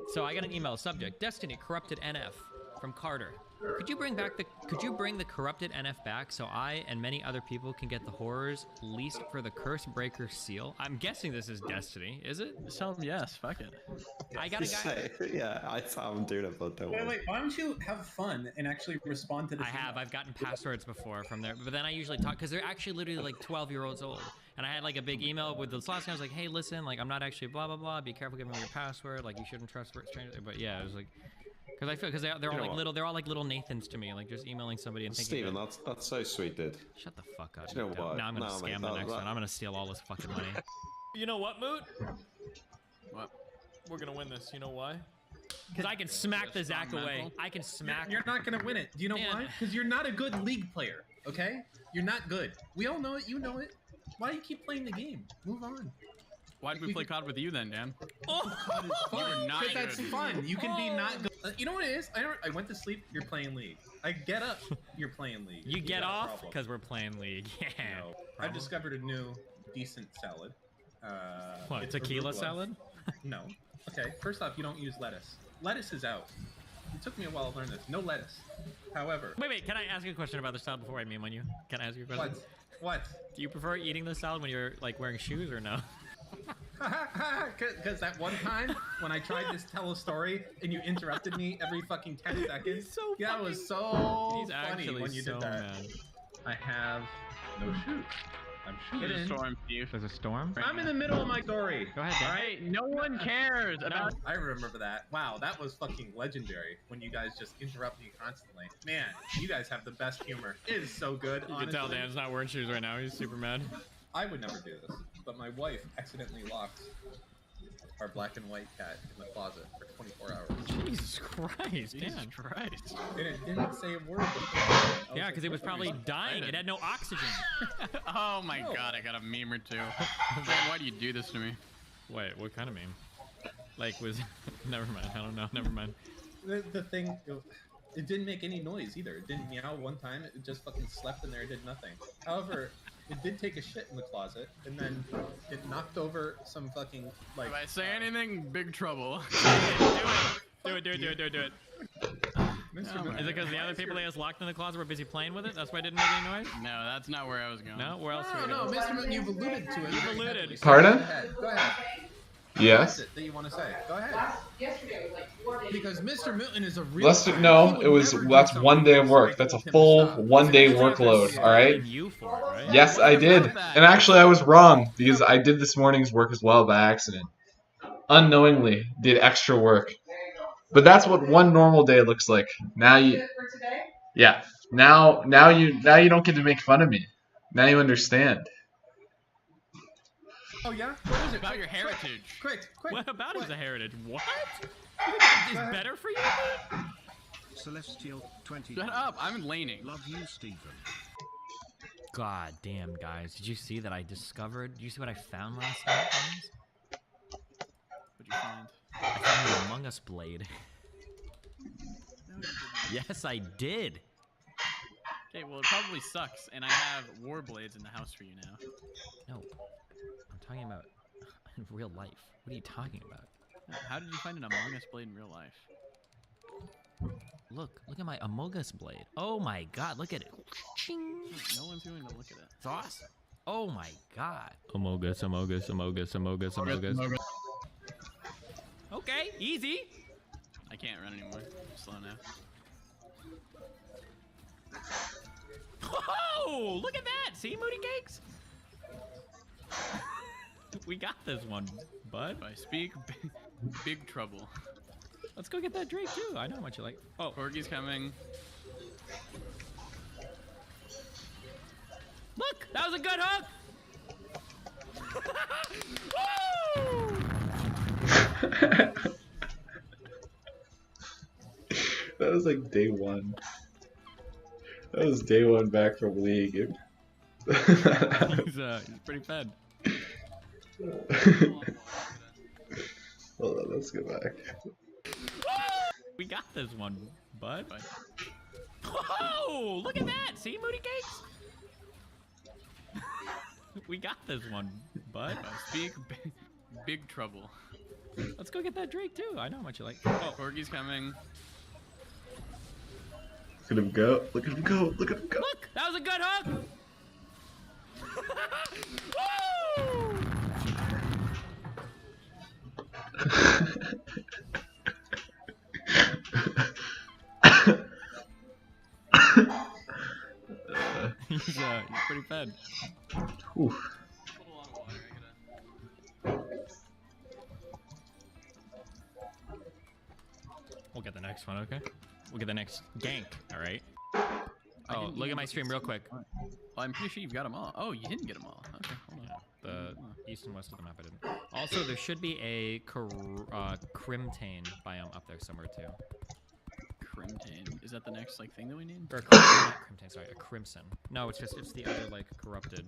Speaker 11: So I got an email subject: Destiny corrupted NF from Carter. Could you bring the corrupted NF back so I and many other people can get the horrors leased for the Curse Breaker seal? I'm guessing this is Destiny, is it?
Speaker 13: Just tell them yes, fuck it.
Speaker 11: I got a guy.
Speaker 24: Yeah, I saw him doing it, but
Speaker 25: wait, why don't you have fun and actually respond to this?
Speaker 11: I've gotten passwords before from there, but then I usually talk, because they're actually literally like 12-year-olds old. And I had like a big email with this last guy. I was like, hey, listen, like, I'm not actually blah, blah, blah. Be careful giving me your password. Like, you shouldn't trust strangers. But yeah, it was like, because they're all like they're all like little Nathans to me, like just emailing somebody and thinking.
Speaker 24: Steven, that's so sweet, dude.
Speaker 11: Shut the fuck up.
Speaker 24: You know what?
Speaker 11: No, I'm gonna scam the next one. I'm gonna steal all this fucking money. You know what, Moot?
Speaker 13: What?
Speaker 11: We're gonna win this. You know why? Because I can smack the Zach away. I can smack.
Speaker 25: You're not gonna win it. Do you know why? Because you're not a good league player. Okay? You're not good. We all know it. You know it. Why do you keep playing the game? Move on.
Speaker 13: Why did we play COD with you then, Dan?
Speaker 25: Oh, because that's fun. You can be not good. You know what it is? I went to sleep. You're playing League. I get up. You're playing League.
Speaker 11: You get off because we're playing League. Yeah.
Speaker 25: No. I've discovered a new decent salad.
Speaker 11: What? Tequila salad?
Speaker 25: No. Okay. First off, you don't use lettuce. Lettuce is out. It took me a while to learn this. No lettuce. However.
Speaker 11: Wait. Can I ask you a question about the salad before I meme on you? Can I ask you a question?
Speaker 25: What?
Speaker 11: Do you prefer eating the salad when you're like wearing shoes or no?
Speaker 25: Because that one time when I tried to tell a story and you interrupted me every fucking 10 seconds. That was so funny when you did that.
Speaker 11: Mad.
Speaker 25: I have no shoes. I'm shooting.
Speaker 13: There's a storm, Steve.
Speaker 11: There's a storm?
Speaker 25: I'm in the middle of my story.
Speaker 11: Go ahead, Dan.
Speaker 25: Alright?
Speaker 13: No one cares about.
Speaker 25: I remember that. Wow, that was fucking legendary when you guys just interrupt me constantly. Man, you guys have the best humor. It is so good.
Speaker 11: You can tell Dan's not wearing shoes right now. He's super mad.
Speaker 25: I would never do this, but my wife accidentally locked our black and white cat in the closet for 24 hours.
Speaker 11: Jesus Christ,
Speaker 13: Jesus Christ.
Speaker 25: And it didn't say a word.
Speaker 11: Yeah, because it was probably dying. It had no oxygen.
Speaker 13: Oh my god, I got a meme or two. Why do you do this to me?
Speaker 11: Wait, what kind of meme? Like, was... Never mind, I don't know. Never mind.
Speaker 25: The thing... It didn't make any noise either. It didn't meow one time. It just fucking slept in there. It did nothing. However... It did take a shit in the closet, and then it knocked over some fucking, like...
Speaker 13: If I say anything, big trouble.
Speaker 11: Do it. Is it because the other people they was locked in the closet were busy playing with it? That's why it didn't make any noise?
Speaker 13: No, that's not where I was going.
Speaker 11: No? Where else were you
Speaker 25: No,
Speaker 11: going?
Speaker 25: Mr. Moon, you've alluded to it.
Speaker 11: You've alluded.
Speaker 2: Pardon?
Speaker 25: Go ahead.
Speaker 2: Yes.
Speaker 25: What is it that you want to say? Go ahead. Because Mr. Milton is a real...
Speaker 2: That's 1 day of work. That's a full 1 day workload, alright? Yes, I did. And actually, I was wrong, because I did this morning's work as well by accident. Unknowingly did extra work. But that's what one normal day looks like. Now you... Yeah. Now you don't get to make fun of me. Now you understand.
Speaker 25: Oh yeah? What is it?
Speaker 13: About your heritage.
Speaker 25: Quick.
Speaker 11: What about his heritage? What? Is better for you?
Speaker 23: Celestial 20.
Speaker 13: Shut up! I'm laning.
Speaker 23: Love you, Steven.
Speaker 11: God damn, guys. Did you see that I discovered? Did you see what I found last night, guys?
Speaker 13: What'd you find?
Speaker 11: I found the Among Us blade.
Speaker 13: No, you didn't.
Speaker 11: Yes, I did.
Speaker 13: Okay, well, it probably sucks, and I have war blades in the house for you now.
Speaker 11: No. I'm talking about in real life. What are you talking about?
Speaker 13: How did you find an Among Us blade in real life?
Speaker 11: Look at my Among Us blade. Oh my god, look at it. Ching.
Speaker 13: No one's going to look at it.
Speaker 11: It's awesome. Oh my god. Among Us, Among Us, Among Us, Among Us, Among Us. Okay, easy.
Speaker 13: I can't run anymore. I'm slow now.
Speaker 11: Oh, look at that. See, Moody Cakes? We got this one, bud.
Speaker 13: If I speak, big trouble.
Speaker 11: Let's go get that Drake too. I know how much you like. Oh,
Speaker 13: Corgi's coming.
Speaker 11: Look, that was a good hook.
Speaker 10: That was like day one. That was day one back from League.
Speaker 11: He's pretty fed.
Speaker 10: Hold on, let's go back.
Speaker 11: We got this one, bud. Oh, look at that. See, Moody Cakes? We got this one, bud.
Speaker 13: If I speak, big trouble.
Speaker 11: Let's go get that Drake too. I know how much you like.
Speaker 13: Oh, Corgi's coming.
Speaker 10: Look at him go. Look at him go. Look at him go.
Speaker 11: Look, that was a good hook. He's pretty fed.
Speaker 10: Whew.
Speaker 11: We'll get the next one, okay? We'll get the next gank, alright? Oh, look at my stream real quick.
Speaker 13: Well, I'm pretty sure you've got them all. Oh, you didn't get them all. Okay, hold on.
Speaker 11: The east and west of the map I didn't. Also, there should be a Crimtane biome up there somewhere too.
Speaker 13: Crimtane. Is that the next like thing that we need?
Speaker 11: Or not Crimtane, sorry, a Crimson. No, it's the other like corrupted.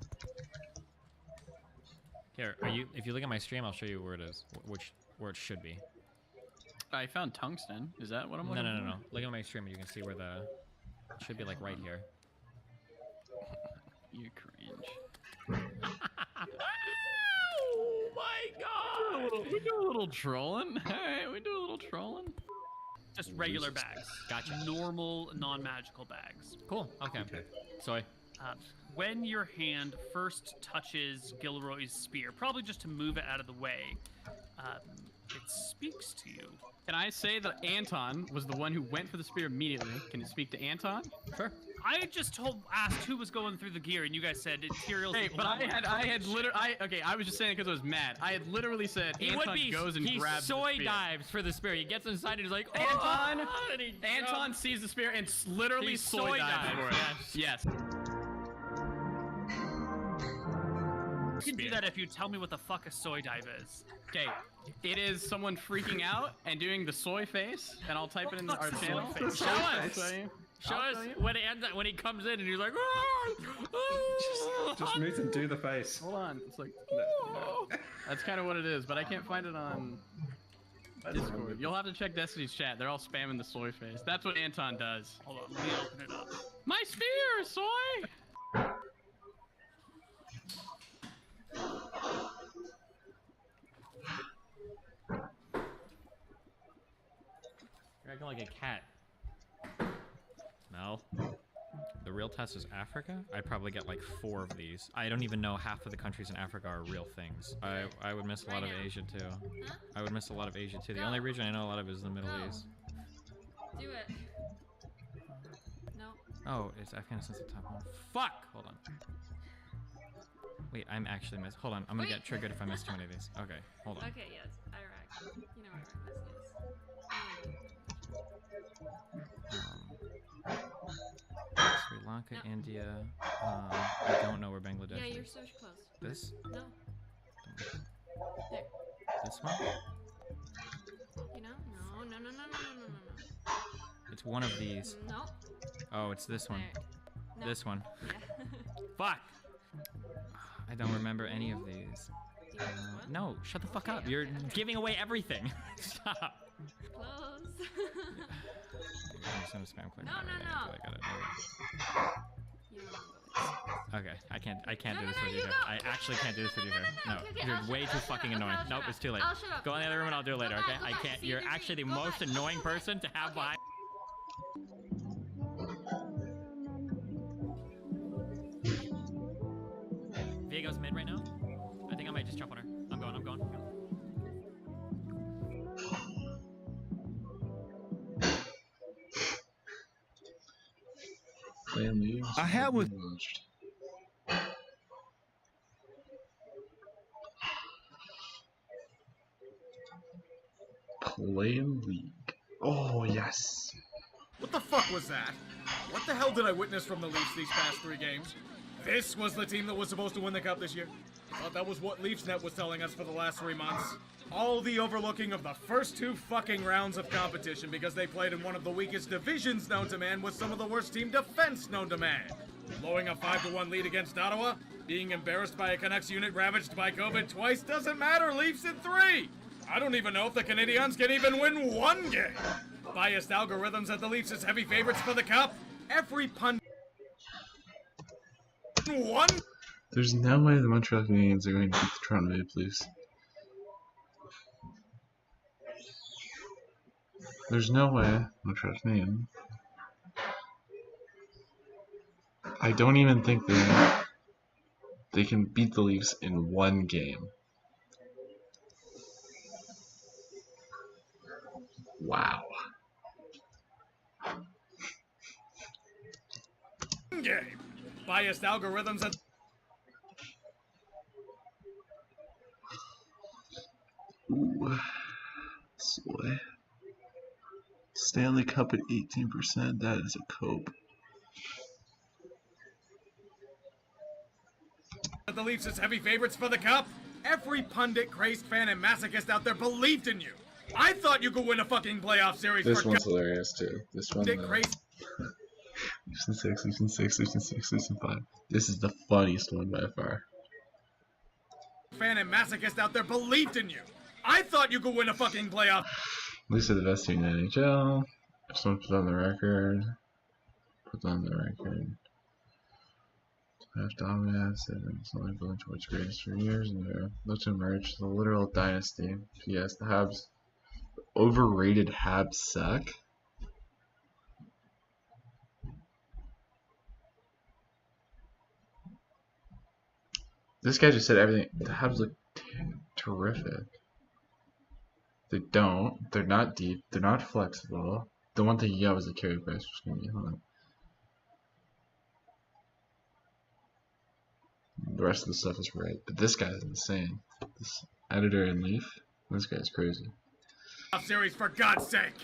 Speaker 11: Here, if you look at my stream, I'll show you where it is, where it should be.
Speaker 13: I found tungsten. Is that what I'm looking for?
Speaker 11: No. Look at my stream and you can see where it should be like right here.
Speaker 13: You cringe.
Speaker 11: Oh my god!
Speaker 13: We do a little trolling. Alright, we do a little trolling.
Speaker 4: Just regular bags.
Speaker 11: Gotcha.
Speaker 4: Normal, non-magical bags.
Speaker 11: Cool. Okay. Soy.
Speaker 4: When your hand first touches Gilroy's spear, probably just to move it out of the way, it speaks to you.
Speaker 13: Can I say that Anton was the one who went for the spear immediately? Can you speak to Anton?
Speaker 11: Sure.
Speaker 4: I just asked who was going through the gear, and you guys said Tyrael's.
Speaker 13: Hey, but I was just saying it because I was mad. I had literally said Anton goes and grabs the spear.
Speaker 11: He soy dives for the spear. He gets inside and he's like,
Speaker 13: oh! Anton sees the spear and literally soy dives for it. Yes.
Speaker 4: You can do that if you tell me what the fuck a soy dive is.
Speaker 13: Okay, it is someone freaking out and doing the soy face, and I'll type it in our channel.
Speaker 11: Show us. Show us when he comes in and he's like,
Speaker 24: just move and do the face.
Speaker 13: Hold on, it's like no. That's kind of what it is, but I can't find it on Discord. You'll have to check Destiny's chat. They're all spamming the soy face. That's what Anton does.
Speaker 4: Hold on, let me open it up.
Speaker 13: My spear, soy.
Speaker 11: You're acting like a cat. Mel. The real test is Africa? I'd probably get like 4 of these. I don't even know half of the countries in Africa are real things. I would miss a lot of Asia too.
Speaker 20: Huh?
Speaker 11: I would miss a lot of Asia too. The only region I know a lot of is the Middle East.
Speaker 20: Do it. No.
Speaker 11: Oh, it's Afghanistan's the top one. Fuck! Hold on. Wait, I'm actually miss. Hold on, I'm gonna get triggered if I miss too many of these. Okay, hold on.
Speaker 20: Okay, yes, Iraq. You know where Iraq is.
Speaker 11: Sri Lanka,
Speaker 20: No.
Speaker 11: India. I don't know where Bangladesh
Speaker 20: Yeah, you're
Speaker 11: is.
Speaker 20: so close.
Speaker 11: This?
Speaker 20: No. There.
Speaker 11: This one?
Speaker 20: You know? No.
Speaker 11: It's one of these.
Speaker 15: No.
Speaker 11: Oh, it's this one.
Speaker 15: No.
Speaker 11: This one.
Speaker 15: Yeah.
Speaker 11: Fuck! I don't remember any of these. No, shut the fuck up. You're giving away everything. Stop.
Speaker 15: Close.
Speaker 11: I'm just gonna spam click.
Speaker 15: No.
Speaker 11: I got it.
Speaker 15: You don't go.
Speaker 11: Okay, I can't do this
Speaker 15: no,
Speaker 11: with you
Speaker 15: you
Speaker 11: here.
Speaker 15: go.
Speaker 11: I actually can't do this with you here. No,
Speaker 15: Okay,
Speaker 11: you're
Speaker 15: I'll shut
Speaker 11: way
Speaker 15: up,
Speaker 11: too
Speaker 15: I'll shut
Speaker 11: fucking
Speaker 15: up,
Speaker 11: annoying.
Speaker 15: I'll shut
Speaker 11: Nope,
Speaker 15: up.
Speaker 11: it's too late.
Speaker 15: I'll shut up.
Speaker 11: Go in the other room and I'll do it later, okay?
Speaker 15: Go
Speaker 11: I
Speaker 15: back.
Speaker 11: can't.
Speaker 15: See,
Speaker 11: You're
Speaker 15: see,
Speaker 11: actually the
Speaker 15: go
Speaker 11: most
Speaker 15: back.
Speaker 11: annoying person to have behind. Viego's mid right now. I think I might just jump on her. I'm going.
Speaker 2: Playing leaves.
Speaker 3: I have with.
Speaker 2: Playing league. Oh yes.
Speaker 3: What the fuck was that? What the hell did I witness from the Leafs these past 3 games? This was the team that was supposed to win the cup this year? Thought that was what LeafsNet was telling us for the last 3 months. All the overlooking of the first 2 fucking rounds of competition because they played in one of the weakest divisions known to man with some of the worst team defense known to man. Blowing a 5-1 lead against Ottawa, being embarrassed by a Canucks unit ravaged by COVID twice doesn't matter, Leafs in 3! I don't even know if the Canadiens can even win 1 game! Biased algorithms at the Leafs as heavy favorites for the cup. Every pundit... 1?
Speaker 2: There's no way the Montreal Canadiens are going to beat the Toronto Maple Leafs. There's no way Montreal Canadiens. I don't even think they can beat the Leafs in 1 game. Wow.
Speaker 3: Game. Biased algorithms at...
Speaker 2: Ooh. Soy. Stanley Cup at 18%. That is a cope.
Speaker 3: The Leafs as heavy favorites for the cup. Every pundit, crazed fan, and masochist out there believed in you. I thought you could win a fucking playoff series.
Speaker 2: This one's hilarious too. This one.
Speaker 3: Crazed.
Speaker 2: Season 6, Season 6, Season 6, Season 5. This is the funniest one by far.
Speaker 3: Fan and masochist out there believed in you. I thought you could win a fucking playoff.
Speaker 2: Leafs are the best team in the NHL. If someone put on the record, Have dominance and it's only building towards greatness for years and they're about to emerge the literal dynasty. Yes, the Habs. Overrated Habs suck. This guy just said everything. The Habs look terrific. They don't. They're not deep. They're not flexible. The one thing you got was the carry price, which is going to be hung. The rest of the stuff is right. But this guy is insane. This editor in Leaf, this guy's crazy.
Speaker 3: Series for God's sake.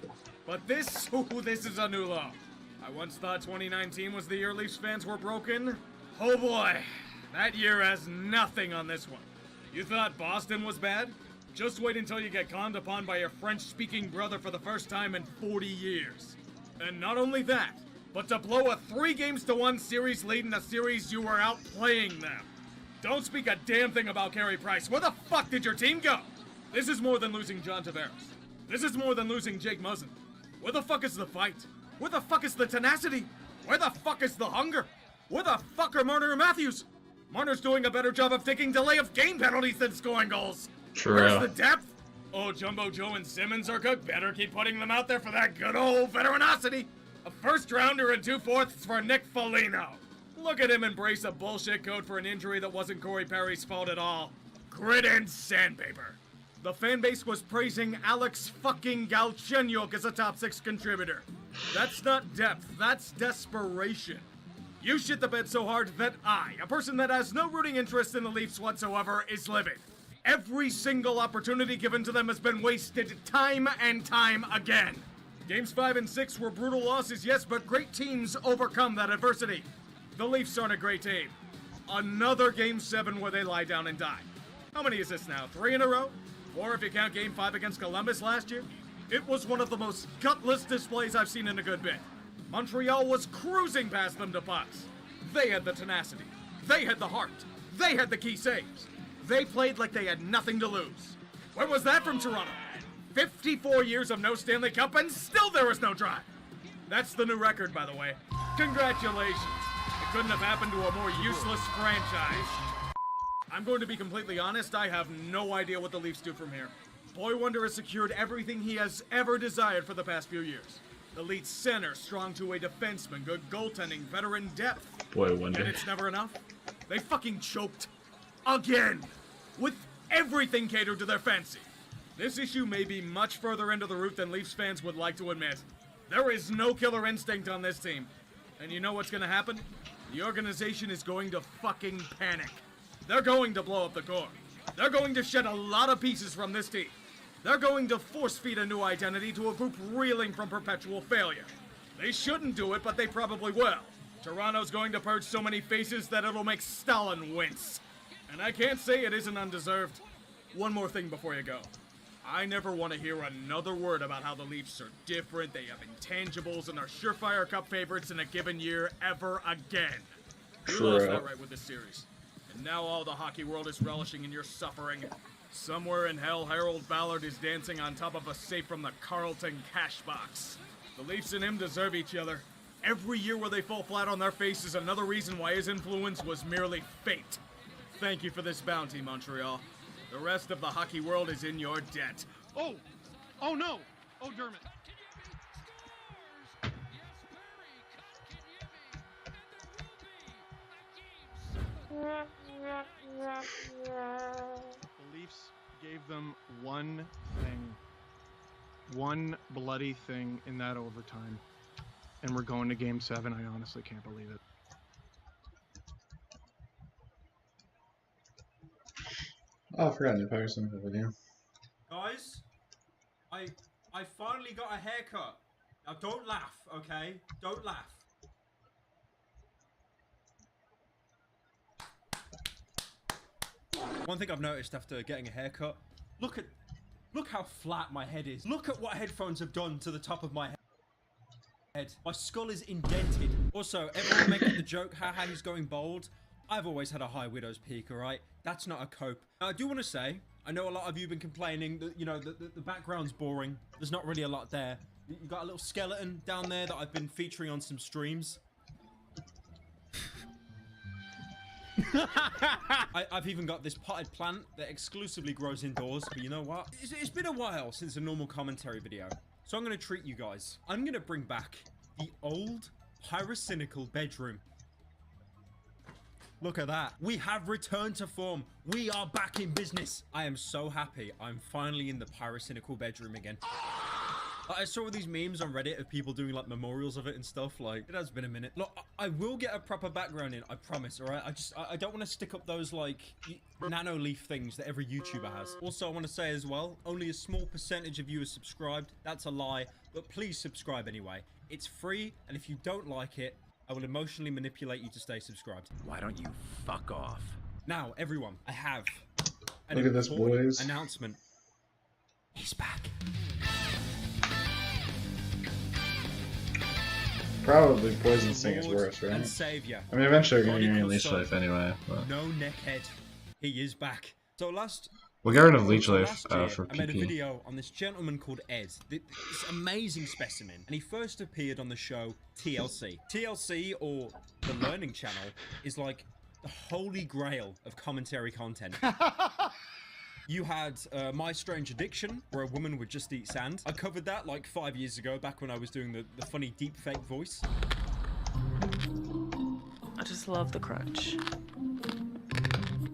Speaker 3: But this is a new low. I once thought 2019 was the year Leafs fans were broken. Oh boy, that year has nothing on this one. You thought Boston was bad? Just wait until you get conned upon by your French-speaking brother for the first time in 40 years. And not only that, but to blow a 3-1 series lead in a series you were outplaying them. Don't speak a damn thing about Carey Price. Where the fuck did your team go? This is more than losing John Tavares. This is more than losing Jake Muzzin. Where the fuck is the fight? Where the fuck is the tenacity? Where the fuck is the hunger? Where the fuck are Marner and Matthews? Marner's doing a better job of taking delay of game penalties than scoring goals.
Speaker 2: True.
Speaker 3: Where's the depth? Oh, Jumbo Joe and Simmons are cooked. Better keep putting them out there for that good old veteranosity. A first rounder and 2/4 for Nick Foligno. Look at him embrace a bullshit code for an injury that wasn't Corey Perry's fault at all. Grit and sandpaper. The fan base was praising Alex fucking Galchenyuk as a top 6 contributor. That's not depth, that's desperation. You shit the bed so hard that I, a person that has no rooting interest in the Leafs whatsoever, is livid. Every single opportunity given to them has been wasted time and time again. Games 5 and 6 were brutal losses, yes, but great teams overcome that adversity. The Leafs aren't a great team. Another Game 7 where they lie down and die. How many is this now? 3 in a row? 4 if you count Game 5 against Columbus last year? It was one of the most gutless displays I've seen in a good bit. Montreal was cruising past them to pucks. They had the tenacity. They had the heart. They had the key saves. They played like they had nothing to lose. Where was that from Toronto? 54 years of no Stanley Cup and still there was no drive. That's the new record, by the way. Congratulations. It couldn't have happened to a more useless franchise. I'm going to be completely honest, I have no idea what the Leafs do from here. Boy Wonder has secured everything he has ever desired for the past few years. Elite center, strong two-way defenseman, good goaltending, veteran depth.
Speaker 10: Boy Wonder.
Speaker 3: And it's never enough. They fucking choked. Again. With everything catered to their fancy. This issue may be much further into the root than Leafs fans would like to admit. There is no killer instinct on this team. And you know what's gonna happen? The organization is going to fucking panic. They're going to blow up the core. They're going to shed a lot of pieces from this team. They're going to force-feed a new identity to a group reeling from perpetual failure. They shouldn't do it, but they probably will. Toronto's going to purge so many faces that it'll make Stalin wince. And I can't say it isn't undeserved. One more thing before you go. I never want to hear another word about how the Leafs are different, they have intangibles, and are surefire cup favorites in a given year ever again. You lost outright with this series. And now all the hockey world is relishing in your suffering. Somewhere in hell, Harold Ballard is dancing on top of a safe from the Carlton cash box. The Leafs and him deserve each other. Every year where they fall flat on their face is another reason why his influence was merely fate. Thank you for this bounty, Montreal. The rest of the hockey world is in your debt.
Speaker 13: Oh! Oh no! Oh, Dermot. The Leafs gave them one thing. One bloody thing in that overtime. And we're going to Game 7. I honestly can't believe it.
Speaker 10: Oh, I forgot to post some video.
Speaker 7: Guys, I finally got a haircut. Now don't laugh, okay? Don't laugh. One thing I've noticed after getting a haircut, look how flat my head is. Look at what headphones have done to the top of my head. My skull is indented. Also, everyone making the joke, haha, he's going bald. I've always had a high widow's peak, alright? That's not a cope. Now, I do want to say, I know a lot of you have been complaining that, you know, the background's boring. There's not really a lot there. You got a little skeleton down there that I've been featuring on some streams. I've even got this potted plant that exclusively grows indoors, but you know what? It's been a while since a normal commentary video, so I'm going to treat you guys. I'm going to bring back the old pyrocynical bedroom. Look at that. We have returned to form. We are back in business. I am so happy. I'm finally in the pyrocynical bedroom again. I saw these memes on Reddit of people doing like memorials of it and stuff. Like, it has been a minute. Look, I will get a proper background in, I promise, all right? I don't want to stick up those like nano leaf things that every YouTuber has. Also, I want to say as well, only a small percentage of you are subscribed. That's a lie, but please subscribe anyway. It's free, and if you don't like it, I will emotionally manipulate you to stay subscribed. Why don't you fuck off? Now, everyone, I have an
Speaker 10: Look at this, boys.
Speaker 7: announcement. He's back.
Speaker 10: Probably Poison Sting is worse, right?
Speaker 7: And savior.
Speaker 10: I mean, eventually we're gonna get Leech Life anyway. But...
Speaker 7: No neckhead. He is back. So
Speaker 10: we'll get rid of Leech Life for
Speaker 7: I made a
Speaker 10: PP.
Speaker 7: video on this gentleman called Ed. This amazing specimen. And he first appeared on the show TLC. TLC, or the Learning Channel, is like the holy grail of commentary content. You had My Strange Addiction, where a woman would just eat sand. I covered that like 5 years ago, back when I was doing the funny deep fake voice.
Speaker 15: I just love the crunch.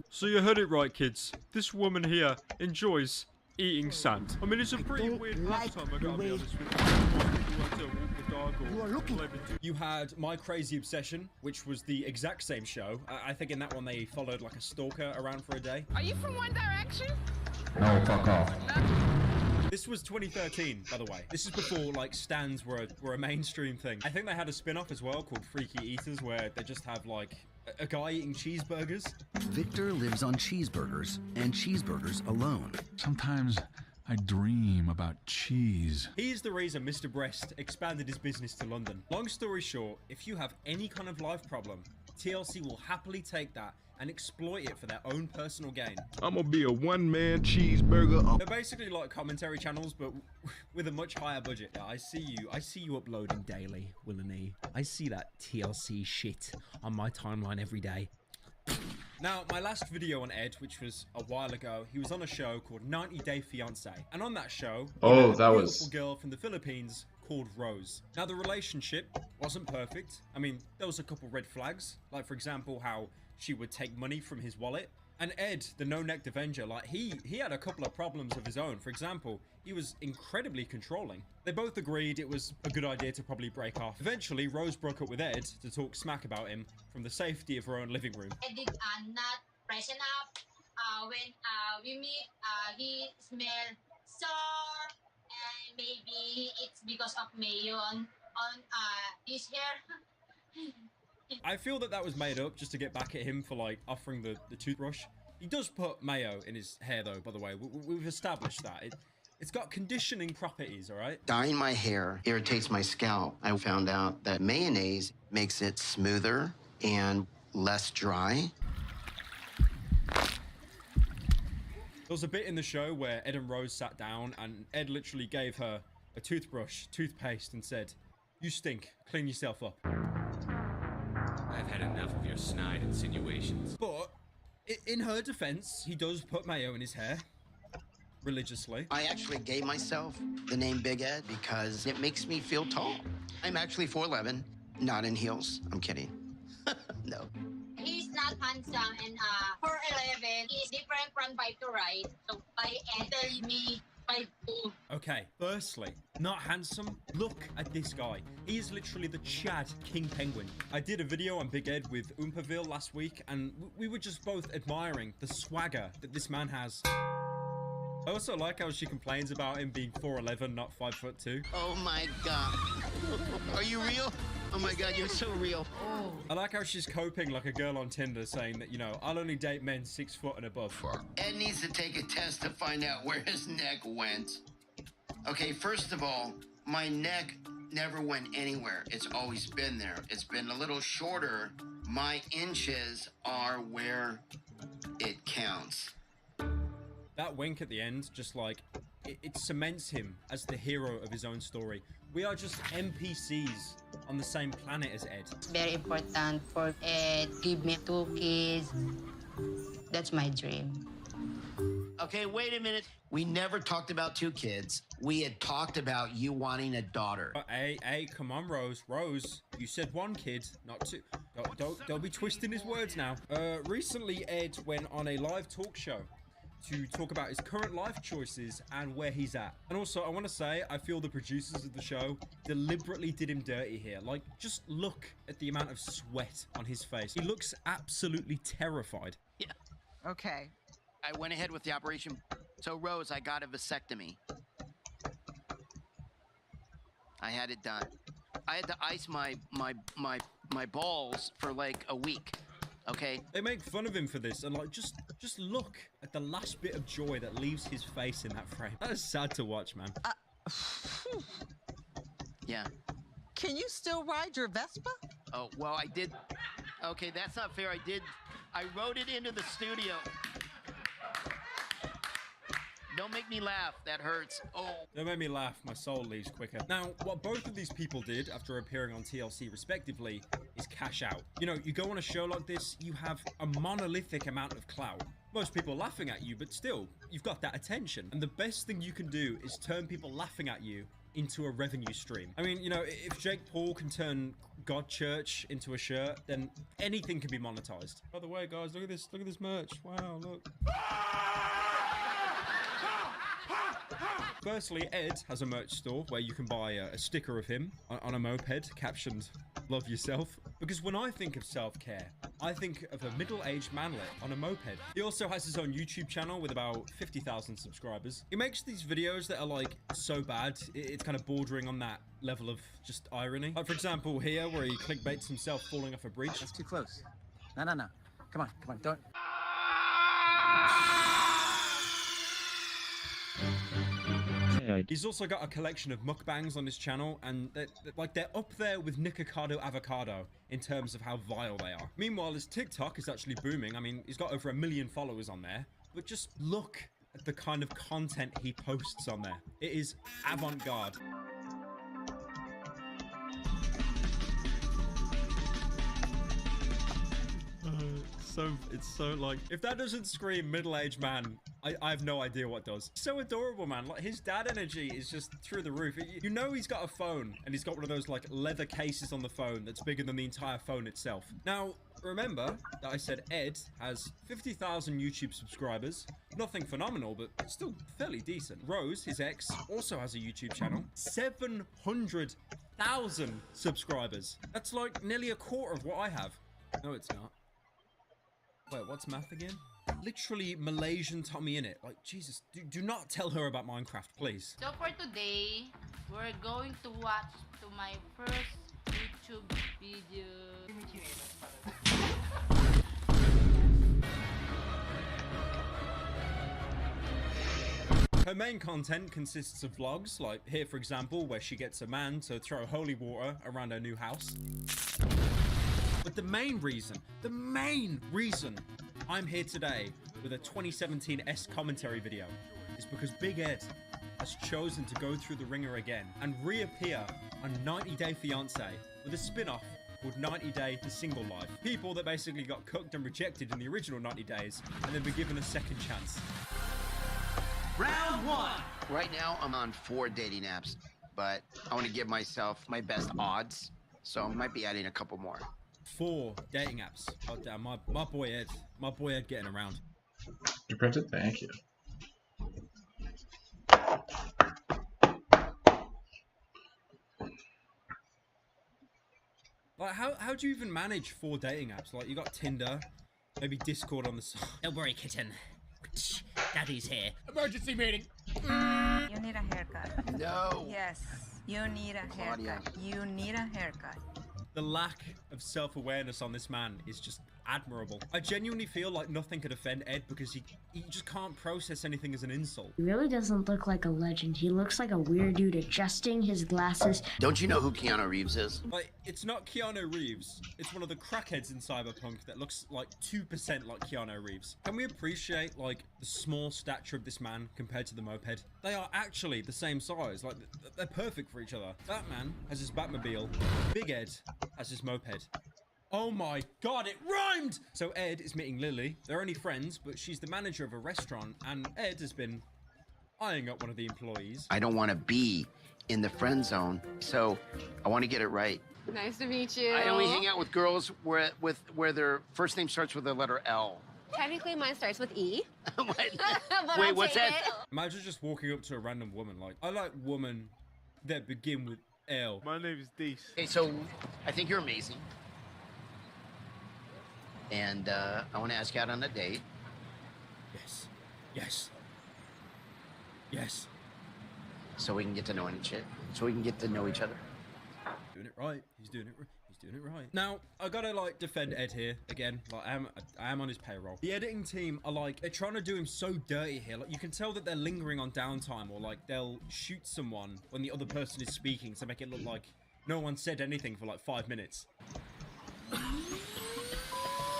Speaker 17: So you heard it right, kids. This woman here enjoys eating sand. I mean, it's a pretty weird pastime, I gotta be honest with you.
Speaker 7: You had My Crazy Obsession, which was the exact same show. I think in that one they followed like a stalker around for a day.
Speaker 15: Are you from One Direction?
Speaker 24: No, fuck off.
Speaker 7: This was 2013, by the way. This is before like stands were a mainstream thing. I think they had a spin-off as well called Freaky Eaters, where they just have like a guy eating cheeseburgers.
Speaker 18: Victor lives on cheeseburgers and cheeseburgers alone.
Speaker 19: Sometimes
Speaker 5: I dream about cheese.
Speaker 7: He's the reason Mr. Breast expanded his business to London. Long story short, if you have any kind of life problem, TLC will happily take that and exploit it for their own personal gain.
Speaker 5: I'm gonna be a one-man cheeseburger.
Speaker 7: They're basically like commentary channels, but with a much higher budget. Yeah, I see you uploading daily, Willany. I see that TLC shit on my timeline every day. Now, my last video on Ed, which was a while ago, he was on a show called 90 Day Fiancé. And on that show, he met a beautiful girl from the Philippines called Rose. Now, the relationship wasn't perfect. I mean, there was a couple red flags. Like, for example, how she would take money from his wallet. And Ed, the no-necked Avenger, like, he had a couple of problems of his own. For example, he was incredibly controlling. They both agreed it was a good idea to probably break off. Eventually, Rose broke up with Ed to talk smack about him from the safety of her own living room.
Speaker 18: I did not freshen up. When we meet, he smelled sour, and maybe it's because of mayo on his hair.
Speaker 7: I feel that was made up just to get back at him for, like, offering the toothbrush. He does put mayo in his hair, though, by the way. We've established that. It's got conditioning properties, all right?
Speaker 19: Dyeing my hair irritates my scalp. I found out that mayonnaise makes it smoother and less dry.
Speaker 7: There was a bit in the show where Ed and Rose sat down, and Ed literally gave her a toothbrush, toothpaste, and said, "You stink. Clean yourself up."
Speaker 21: I've had enough of your snide insinuations.
Speaker 7: But, in her defense, he does put mayo in his hair. Religiously.
Speaker 19: I actually gave myself the name Big Ed because it makes me feel tall. I'm actually 4'11", not in heels. I'm kidding. No.
Speaker 18: He's not handsome, and 4'11" is different from 5'2", right? So by Ed, tell me 5'2".
Speaker 7: Okay, firstly, not handsome. Look at this guy. He is literally the Chad King Penguin. I did a video on Big Ed with Oompaville last week, and we were just both admiring the swagger that this man has. I also like how she complains about him being 4'11", not 5'2".
Speaker 19: Oh my God. Are you real? Oh my God, you're so real. Oh.
Speaker 7: I like how she's coping like a girl on Tinder, saying that, you know, I'll only date men 6 foot and above.
Speaker 19: Ed needs to take a test to find out where his neck went. Okay, first of all, my neck never went anywhere. It's always been there. It's been a little shorter. My inches are where it counts.
Speaker 7: That wink at the end, just like, it cements him as the hero of his own story. We are just NPCs on the same planet as Ed.
Speaker 18: It's very important for Ed. Give me 2 kids. That's my dream.
Speaker 19: Okay, wait a minute. We never talked about 2 kids. We had talked about you wanting a daughter.
Speaker 7: Hey, come on, Rose. Rose, you said 1 kid, not 2. Don't be twisting his words now. Recently, Ed went on a live talk show to talk about his current life choices and where he's at. And also, I want to say, I feel the producers of the show deliberately did him dirty here. Like, just look at the amount of sweat on his face. He looks absolutely terrified.
Speaker 19: Yeah. Okay. I went ahead with the operation. So, Rose, I got a vasectomy. I had it done. I had to ice my balls for like a week. Okay.
Speaker 7: They make fun of him for this, and like, just look at the last bit of joy that leaves his face in that frame. That is sad to watch, man.
Speaker 19: Yeah.
Speaker 22: Can you still ride your Vespa?
Speaker 19: Oh, well, I did. Okay, that's not fair. I rode it into the studio. Don't make me laugh. That hurts. Oh.
Speaker 7: Don't make me laugh. My soul leaves quicker. Now, what both of these people did after appearing on TLC respectively is cash out. You know, you go on a show like this, you have a monolithic amount of clout. Most people laughing at you, but still, you've got that attention. And the best thing you can do is turn people laughing at you into a revenue stream. I mean, you know, if Jake Paul can turn God Church into a shirt, then anything can be monetized. By the way, guys, look at this merch. Wow, look. Firstly, Ed has a merch store where you can buy a sticker of him on a moped captioned "Love Yourself." Because when I think of self-care, I think of a middle-aged manlet on a moped. He also has his own YouTube channel with about 50,000 subscribers. He makes these videos that are like so bad, it's kind of bordering on that level of just irony. Like, for example, here where he clickbaits himself falling off a bridge.
Speaker 22: That's too close. No. Come on, don't.
Speaker 24: wide-eyed.
Speaker 7: He's also got a collection of mukbangs on his channel, and they're up there with Nikocado Avocado in terms of how vile they are. Meanwhile, his TikTok is actually booming. I mean, he's got over 1 million followers on there, but just look at the kind of content he posts on there. It is avant-garde. It's so like, if that doesn't scream middle-aged man, I have no idea what does. So adorable, man. Like, his dad energy is just through the roof. You know he's got a phone, and he's got one of those like leather cases on the phone that's bigger than the entire phone itself. Now, remember that I said Ed has 50,000 YouTube subscribers. Nothing phenomenal, but still fairly decent. Rose, his ex, also has a YouTube channel. 700,000 subscribers. That's like nearly a quarter of what I have. No, it's not. Wait, what's math again? Literally Malaysian Tommy in it. Like, Jesus, do not tell her about Minecraft, please.
Speaker 6: So for today, we're going to watch to my first YouTube video.
Speaker 7: Her main content consists of vlogs, like here for example, where she gets a man to throw holy water around her new house. But the main reason I'm here today with a 2017 S commentary video is because Big Ed has chosen to go through the ringer again and reappear on 90 Day Fiancé with a spin-off called 90 Day to Single Life. People that basically got cooked and rejected in the original 90 days and then been given a second chance.
Speaker 19: Round 1. Right now, I'm on 4 dating apps, but I want to give myself my best odds, so I might be adding a couple more.
Speaker 7: 4 dating apps. Oh damn, my boy Ed getting around.
Speaker 10: You printed? Thank you.
Speaker 7: Like, how do you even manage 4 dating apps? Like, you got Tinder, maybe Discord on the side. Don't worry, kitten. Daddy's here.
Speaker 3: Emergency meeting.
Speaker 8: You need a haircut.
Speaker 19: No.
Speaker 8: Yes, you need a haircut. You need a haircut.
Speaker 7: The lack of self-awareness on this man is just admirable. I genuinely feel like nothing could offend Ed because he just can't process anything as an insult.
Speaker 12: He really doesn't look like a legend. He looks like a weird dude adjusting his glasses.
Speaker 19: Don't you know who Keanu Reeves is?
Speaker 7: Like, it's not Keanu Reeves. It's one of the crackheads in Cyberpunk that looks like 2% like Keanu Reeves. Can we appreciate, like, the small stature of this man compared to the moped? They are actually the same size. Like, they're perfect for each other. That man has his Batmobile. Big Ed has his moped. Oh my god, it rhymed! So Ed is meeting Lily. They're only friends, but she's the manager of a restaurant, and Ed has been eyeing up one of the employees.
Speaker 19: I don't want to be in the friend zone, so I want to get it right.
Speaker 14: Nice to meet you.
Speaker 19: I only hang out with girls where their first name starts with the letter L.
Speaker 14: Technically, mine starts with E.
Speaker 19: Wait, what's that?
Speaker 7: Imagine just walking up to a random woman like, I like women that begin with L.
Speaker 3: My name is Dees.
Speaker 19: Okay, so I think you're amazing. And I want to ask you out on a date.
Speaker 7: Yes. Yes. Yes.
Speaker 19: So we can get to know each other. So we can get to know each other.
Speaker 7: Doing it right. He's doing it right. Now, I gotta like defend Ed here again. Like I am on his payroll. The editing team are like, they're trying to do him so dirty here. Like, you can tell that they're lingering on downtime, or like they'll shoot someone when the other person is speaking to make it look like no one said anything for like 5 minutes.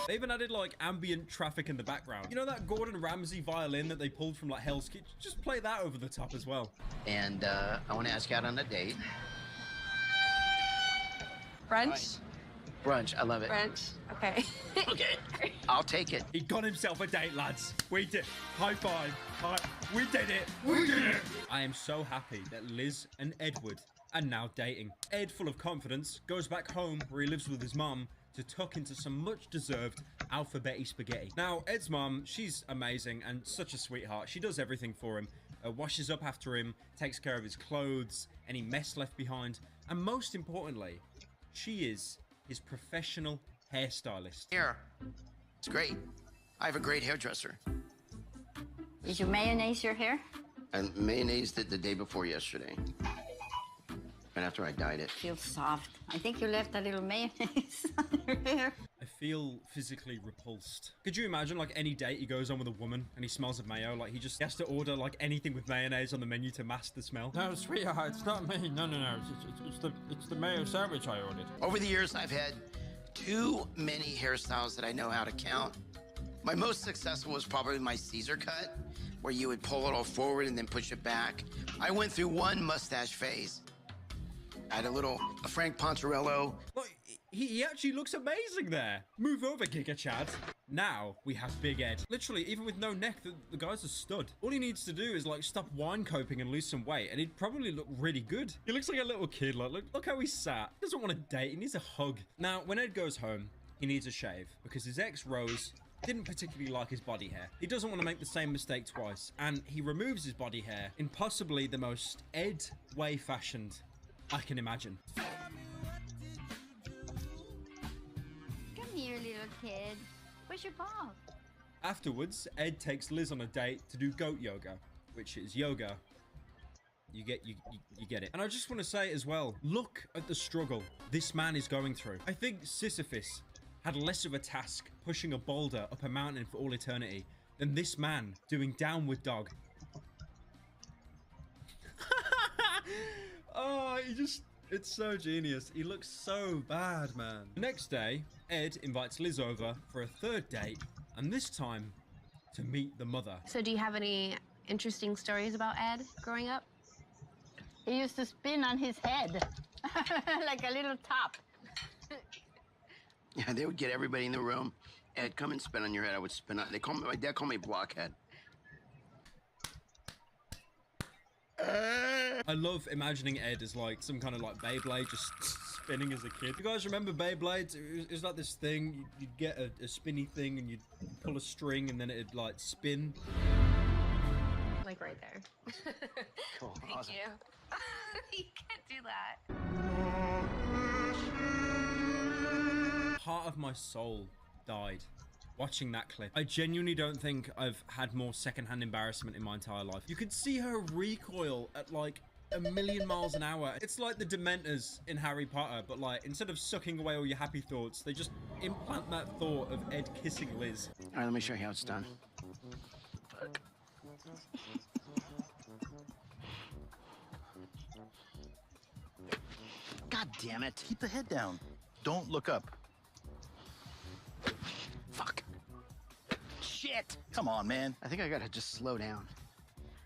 Speaker 7: They even added like ambient traffic in the background. You know that Gordon Ramsay violin that they pulled from like Hell's Kitchen? Just play that over the top as well.
Speaker 19: And I want to ask you out on a date.
Speaker 14: Brunch?
Speaker 19: Brunch, I love it.
Speaker 14: Brunch. Okay.
Speaker 19: Okay. I'll take it.
Speaker 7: He got himself a date, lads. We did. High five. We did it. We did it. I am so happy that Liz and Edward are now dating. Ed, full of confidence, goes back home where he lives with his mum to tuck into some much-deserved alphabet spaghetti. Now, Ed's mum, she's amazing and such a sweetheart. She does everything for him. Washes up after him, takes care of his clothes, any mess left behind, and most importantly, she is his professional hairstylist.
Speaker 19: Here. It's great. I have a great hairdresser.
Speaker 14: Did you mayonnaise your hair?
Speaker 19: I mayonnaised it the day before yesterday. right after I dyed it.
Speaker 1: Feels soft. I think you left a little mayonnaise on your hair.
Speaker 7: I feel physically repulsed. Could you imagine like any date he goes on with a woman and he smells of mayo? Like he has to order like anything with mayonnaise on the menu to mask the smell.
Speaker 17: No, sweetheart, it's not me. No. It's the mayo sandwich I ordered.
Speaker 19: Over the years, I've had too many hairstyles that I know how to count. My most successful was probably my Caesar cut, where you would pull it all forward and then push it back. I went through one mustache phase. I had a Frank Poncherello.
Speaker 7: Look, he actually looks amazing there. Move over, Giga Chad. Now we have Big Ed. Literally, even with no neck, the guy's a stud. All he needs to do is like stop wine coping and lose some weight, and he'd probably look really good. He looks like a little kid. Like, look how he's sat. He doesn't want to date. He needs a hug. Now, when Ed goes home, he needs a shave because his ex Rose didn't particularly like his body hair. He doesn't want to make the same mistake twice, and he removes his body hair in possibly the most Ed way fashioned I can imagine.
Speaker 1: Come here, little kid. Where's your ball?
Speaker 7: Afterwards, Ed takes Liz on a date to do goat yoga, which is yoga. You get it. And I just want to say as well, look at the struggle this man is going through. I think Sisyphus had less of a task pushing a boulder up a mountain for all eternity than this man doing downward dog. Oh, it's so genius. He looks so bad, man. The next day, Ed invites Liz over for a third date, and this time to meet the mother.
Speaker 14: So do you have any interesting stories about Ed growing up?
Speaker 1: He used to spin on his head like a little top.
Speaker 19: Yeah, they would get everybody in the room. Ed, come and spin on your head. I would spin on. My dad called me blockhead.
Speaker 7: I love imagining Ed as like some kind of like Beyblade just spinning as a kid. You guys remember Beyblades? It was like this thing. You'd get a spinny thing and you'd pull a string and then it'd like spin.
Speaker 14: Like right there.
Speaker 19: Cool.
Speaker 14: Thank
Speaker 19: Awesome.
Speaker 14: you. You can't do that.
Speaker 7: Part of my soul died watching that clip. I genuinely don't think I've had more secondhand embarrassment in my entire life. You could see her recoil at like 1,000,000 miles an hour. It's like the Dementors in Harry Potter, but like instead of sucking away all your happy thoughts, they just implant that thought of Ed kissing Liz.
Speaker 19: All right, let me show you how it's done. God damn it.
Speaker 9: Keep the head down. Don't look up.
Speaker 19: Fuck. Shit.
Speaker 9: Come on, man.
Speaker 19: I think I gotta just slow down.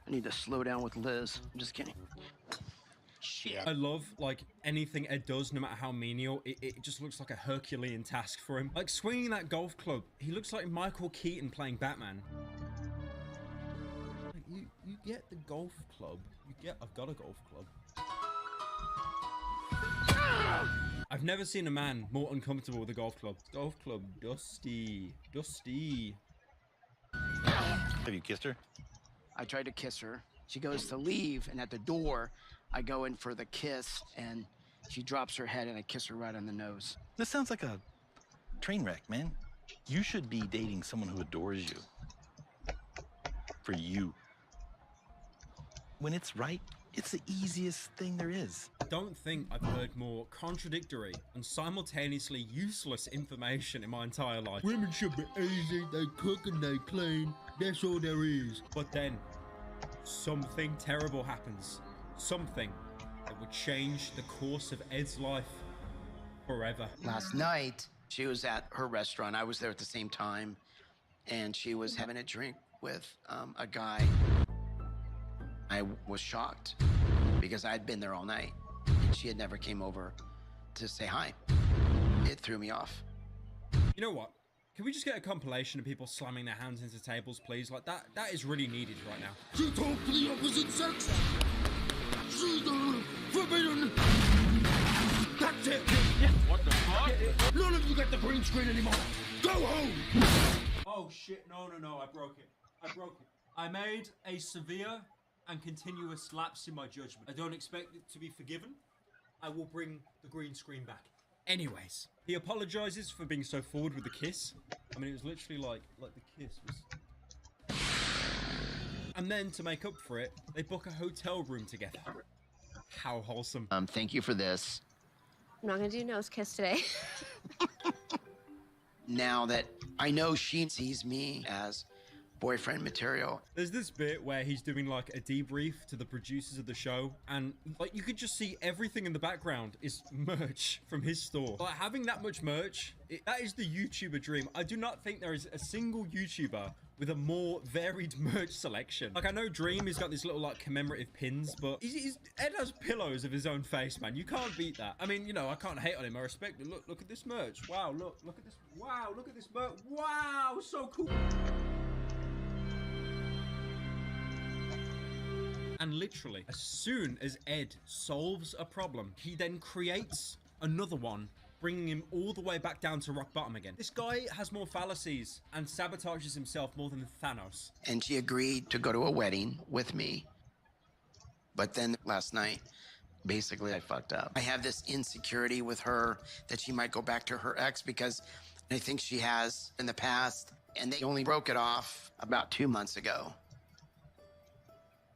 Speaker 19: I need to slow down with Liz. I'm just kidding. Shit.
Speaker 7: I love like anything Ed does, no matter how menial, it just looks like a Herculean task for him. Like swinging that golf club, he looks like Michael Keaton playing Batman. Like, you get the golf club. I've got a golf club. I've never seen a man more uncomfortable with a golf club. Golf club, dusty.
Speaker 9: Have you kissed her?
Speaker 19: I tried to kiss her. She goes to leave, and at the door, I go in for the kiss, and she drops her head, and I kiss her right on the nose.
Speaker 9: This sounds like a train wreck, man. You should be dating someone who adores you. For you. When it's right, it's the easiest thing there is.
Speaker 7: I don't think I've heard more contradictory and simultaneously useless information in my entire life. Women should be easy, they cook and they clean, that's all there is. But then, something terrible happens. Something that would change the course of Ed's life forever.
Speaker 19: Last night, she was at her restaurant. I was there at the same time, and she was having a drink with a guy. I was shocked because I'd been there all night and she had never came over to say hi. It threw me off.
Speaker 7: You know what? Can we just get a compilation of people slamming their hands into tables, please? Like that is really needed right now.
Speaker 3: She talked to the opposite sex. She's forbidden. That's it. Yeah. What the fuck? None of you got the green screen anymore. Go home.
Speaker 7: Oh shit, no, I broke it. I made a severe and continuous lapse in my judgment. I don't expect it to be forgiven. I will bring the green screen back. Anyways, he apologizes for being so forward with the kiss. I mean, it was literally like the kiss was... And then to make up for it, they book a hotel room together. How wholesome.
Speaker 19: Thank you for this.
Speaker 14: I'm not gonna do nose kiss today.
Speaker 19: Now that I know she sees me as boyfriend material.
Speaker 7: There's this bit where he's doing like a debrief to the producers of the show, and like you could just see everything in the background is merch from his store. Like having that much merch, that is the YouTuber dream. I do not think there is a single YouTuber with a more varied merch selection. Like I know Dream has got these little like commemorative pins, but Ed has pillows of his own face, man. You can't beat that. I mean, you know, I can't hate on him. I respect it. Look at this merch. Wow, look at this. Wow, look at this merch. Wow, so cool. And literally, as soon as Ed solves a problem, he then creates another one, bringing him all the way back down to rock bottom again. This guy has more fallacies and sabotages himself more than Thanos.
Speaker 19: And she agreed to go to a wedding with me. But then last night, basically I fucked up. I have this insecurity with her that she might go back to her ex because I think she has in the past, and they only broke it off about 2 months ago.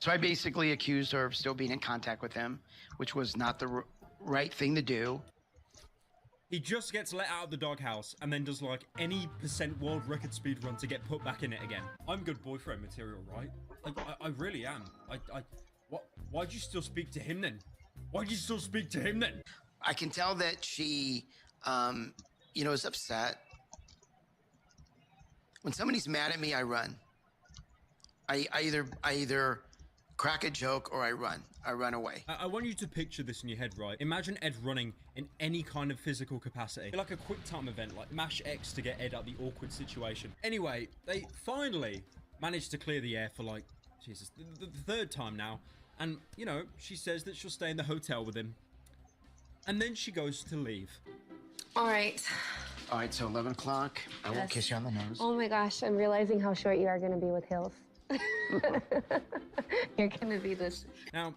Speaker 19: So I basically accused her of still being in contact with him, which was not the right thing to do.
Speaker 7: He just gets let out of the doghouse and then does like any % world record speed run to get put back in it again. I'm good boyfriend material, right? I really am. Why'd you still speak to him then? Why'd you still speak to him then?
Speaker 19: I can tell that she, you know, is upset. When somebody's mad at me, I run. I either crack a joke or I run away.
Speaker 7: I want you to picture this in your head, right? Imagine Ed running in any kind of physical capacity. Like a quick time event, like mash X to get Ed out of the awkward situation. Anyway, they finally managed to clear the air for like, Jesus, the third time now. And, you know, she says that she'll stay in the hotel with him. And then she goes to leave.
Speaker 14: All right.
Speaker 19: All right, so 11 o'clock, I will kiss you on the nose.
Speaker 14: Oh my gosh, I'm realizing how short you are gonna be with Hills. You're gonna be this.
Speaker 7: Now,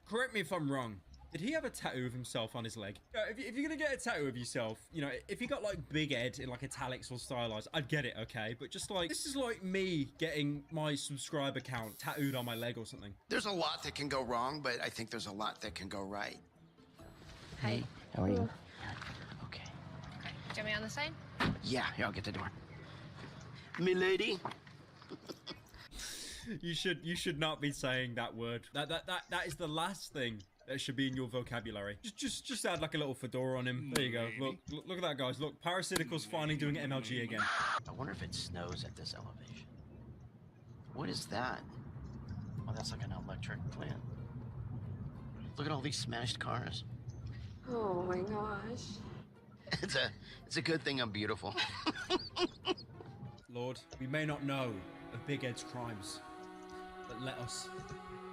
Speaker 7: correct me if I'm wrong. Did he have a tattoo of himself on his leg? If you're gonna get a tattoo of yourself, you know, if you got like Big Ed in like italics or stylized, I'd get it, okay? But just like, this is like me getting my subscriber count tattooed on my leg or something.
Speaker 19: There's a lot that can go wrong, but I think there's a lot that can go right.
Speaker 14: Hi.
Speaker 19: How are you?
Speaker 14: Okay. Do you want me on the side?
Speaker 19: Yeah, I'll get the door. Me lady.
Speaker 7: You should not be saying that word. That is the last thing that should be in your vocabulary. Just add like a little fedora on him. There you go. Look at that, guys. Look, Parasitical's finally doing MLG again.
Speaker 19: I wonder if it snows at this elevation. What is that? Oh, that's like an electric plant. Look at all these smashed cars.
Speaker 14: Oh my gosh.
Speaker 19: It's a good thing I'm beautiful.
Speaker 7: Lord, we may not know of Big Ed's crimes, but let us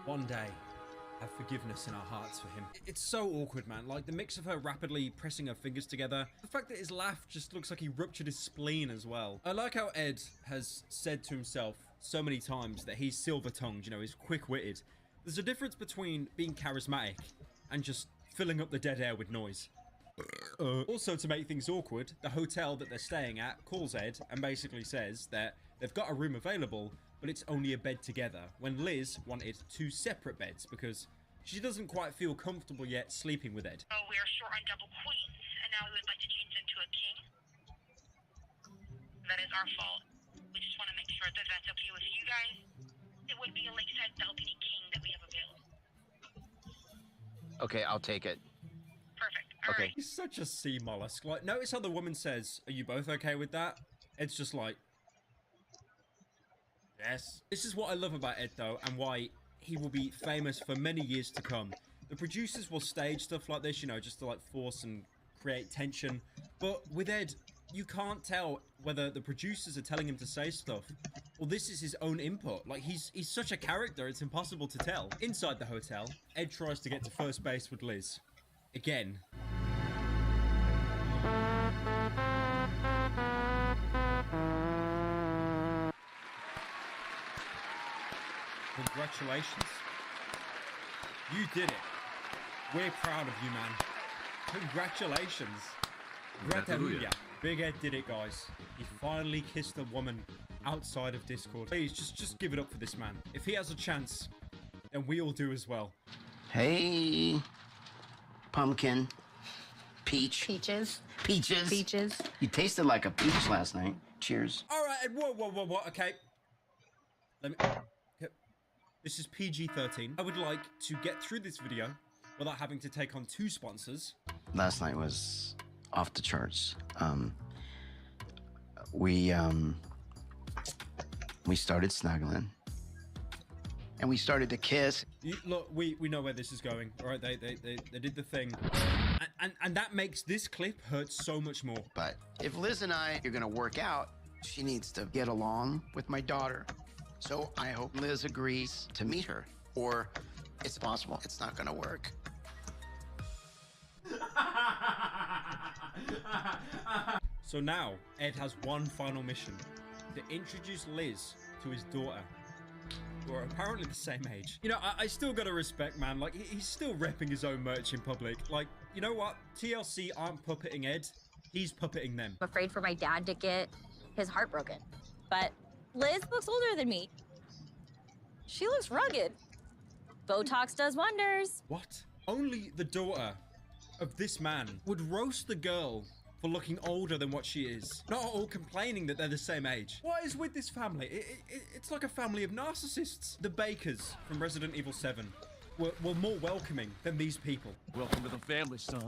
Speaker 7: one day have forgiveness in our hearts for him. It's so awkward, man. Like the mix of her rapidly pressing her fingers together. The fact that his laugh just looks like he ruptured his spleen as well. I like how Ed has said to himself so many times that he's silver-tongued, you know, he's quick-witted. There's a difference between being charismatic and just filling up the dead air with noise. Also, to make things awkward, the hotel that they're staying at calls Ed and basically says that they've got a room available, but it's only a bed together, when Liz wanted 2 separate beds because she doesn't quite feel comfortable yet sleeping with Ed.
Speaker 4: Oh, we're short on double queens, and now we would like to change into a king. That is our fault. We just want to make sure that that's okay with you guys. It would be a lakeside balcony king that we have available.
Speaker 19: Okay, I'll take it.
Speaker 4: Perfect.
Speaker 19: Okay.
Speaker 7: He's such a sea mollusk. Like, notice how the woman says, "Are you both okay with that?" Ed's just like, yes. This is what I love about Ed, though, and why he will be famous for many years to come. The producers will stage stuff like this, you know, just to like force and create tension. But with Ed, you can't tell whether the producers are telling him to say stuff or this is his own input. Like, he's such a character, it's impossible to tell. Inside the hotel, Ed tries to get to first base with Liz. Again. Congratulations. You did it. We're proud of you, man. Congratulations. Gratuleya. Big Ed did it, guys. He finally kissed a woman outside of Discord. Please, just give it up for this man. If he has a chance, then we all do as well.
Speaker 19: Hey, pumpkin, peach.
Speaker 14: Peaches.
Speaker 19: Peaches.
Speaker 14: Peaches.
Speaker 19: You tasted like a peach last night. Cheers.
Speaker 7: All right, whoa. Okay. Let me. Okay. This is PG-13. I would like to get through this video without having to take on 2 sponsors.
Speaker 19: Last night was off the charts. We started snuggling. And we started to kiss.
Speaker 7: Look, we know where this is going. All right, they did the thing. And that makes this clip hurt so much more.
Speaker 19: But if Liz and I are gonna work out, she needs to get along with my daughter. So I hope Liz agrees to meet her. Or it's possible it's not gonna work.
Speaker 7: So now, Ed has one final mission. To introduce Liz to his daughter. Who are apparently the same age. You know, I still gotta respect, man. Like, he's still repping his own merch in public. Like, you know what? TLC aren't puppeting Ed. He's puppeting them.
Speaker 11: I'm afraid for my dad to get his heart broken. But Liz looks older than me. She looks rugged. Botox does wonders.
Speaker 7: What? Only the daughter of this man would roast the girl for looking older than what she is. Not all complaining that they're the same age. What is with this family? It's like a family of narcissists. The Bakers from Resident Evil 7 were more welcoming than these people.
Speaker 16: Welcome to the family, son.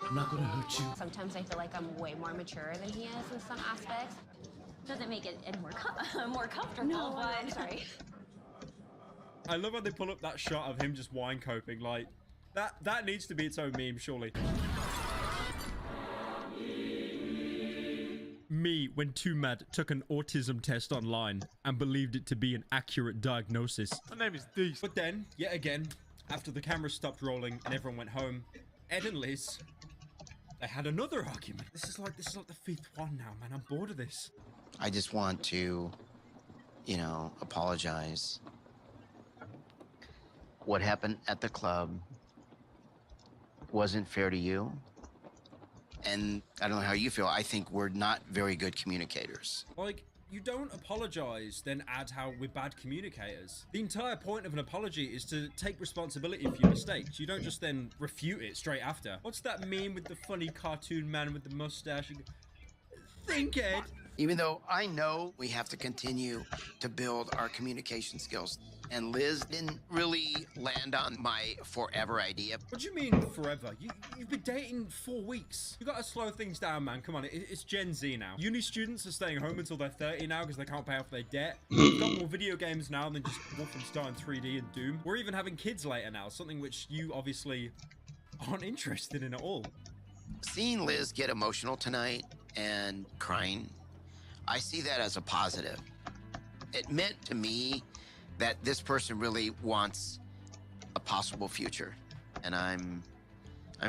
Speaker 16: I'm not gonna hurt you.
Speaker 14: Sometimes I feel like I'm way more mature than he is in some aspects.
Speaker 11: Doesn't make it any more more comfortable.
Speaker 14: No,
Speaker 11: but...
Speaker 14: I'm sorry.
Speaker 7: I love how they pull up that shot of him just wine coping. Like, that needs to be its own meme, surely. Me, when too mad, took an autism test online and believed it to be an accurate diagnosis.
Speaker 16: My name is Deez.
Speaker 7: But then, yet again, after the camera stopped rolling and everyone went home, Ed and Liz, they had another argument. This is like the 5th one now, man. I'm bored of this.
Speaker 19: I just want to, you know, apologize. What happened at the club wasn't fair to you. And I don't know how you feel. I think we're not very good communicators.
Speaker 7: Like, you don't apologize, then add how we're bad communicators. The entire point of an apology is to take responsibility for your mistakes. You don't just then refute it straight after. What's that meme with the funny cartoon man with the mustache? Think, Ed.
Speaker 19: Even though I know we have to continue to build our communication skills. And Liz didn't really land on my forever idea.
Speaker 7: What do you mean forever? You've been dating 4 weeks. You gotta slow things down, man. Come on, it's Gen Z now. Uni students are staying home until they're 30 now because they can't pay off their debt. We've got more video games now than just Wolfenstein 3D and Doom. We're even having kids later now, something which you obviously aren't interested in at all.
Speaker 19: Seeing Liz get emotional tonight and crying, I see that as a positive. It meant to me that this person really wants a possible future. And I'm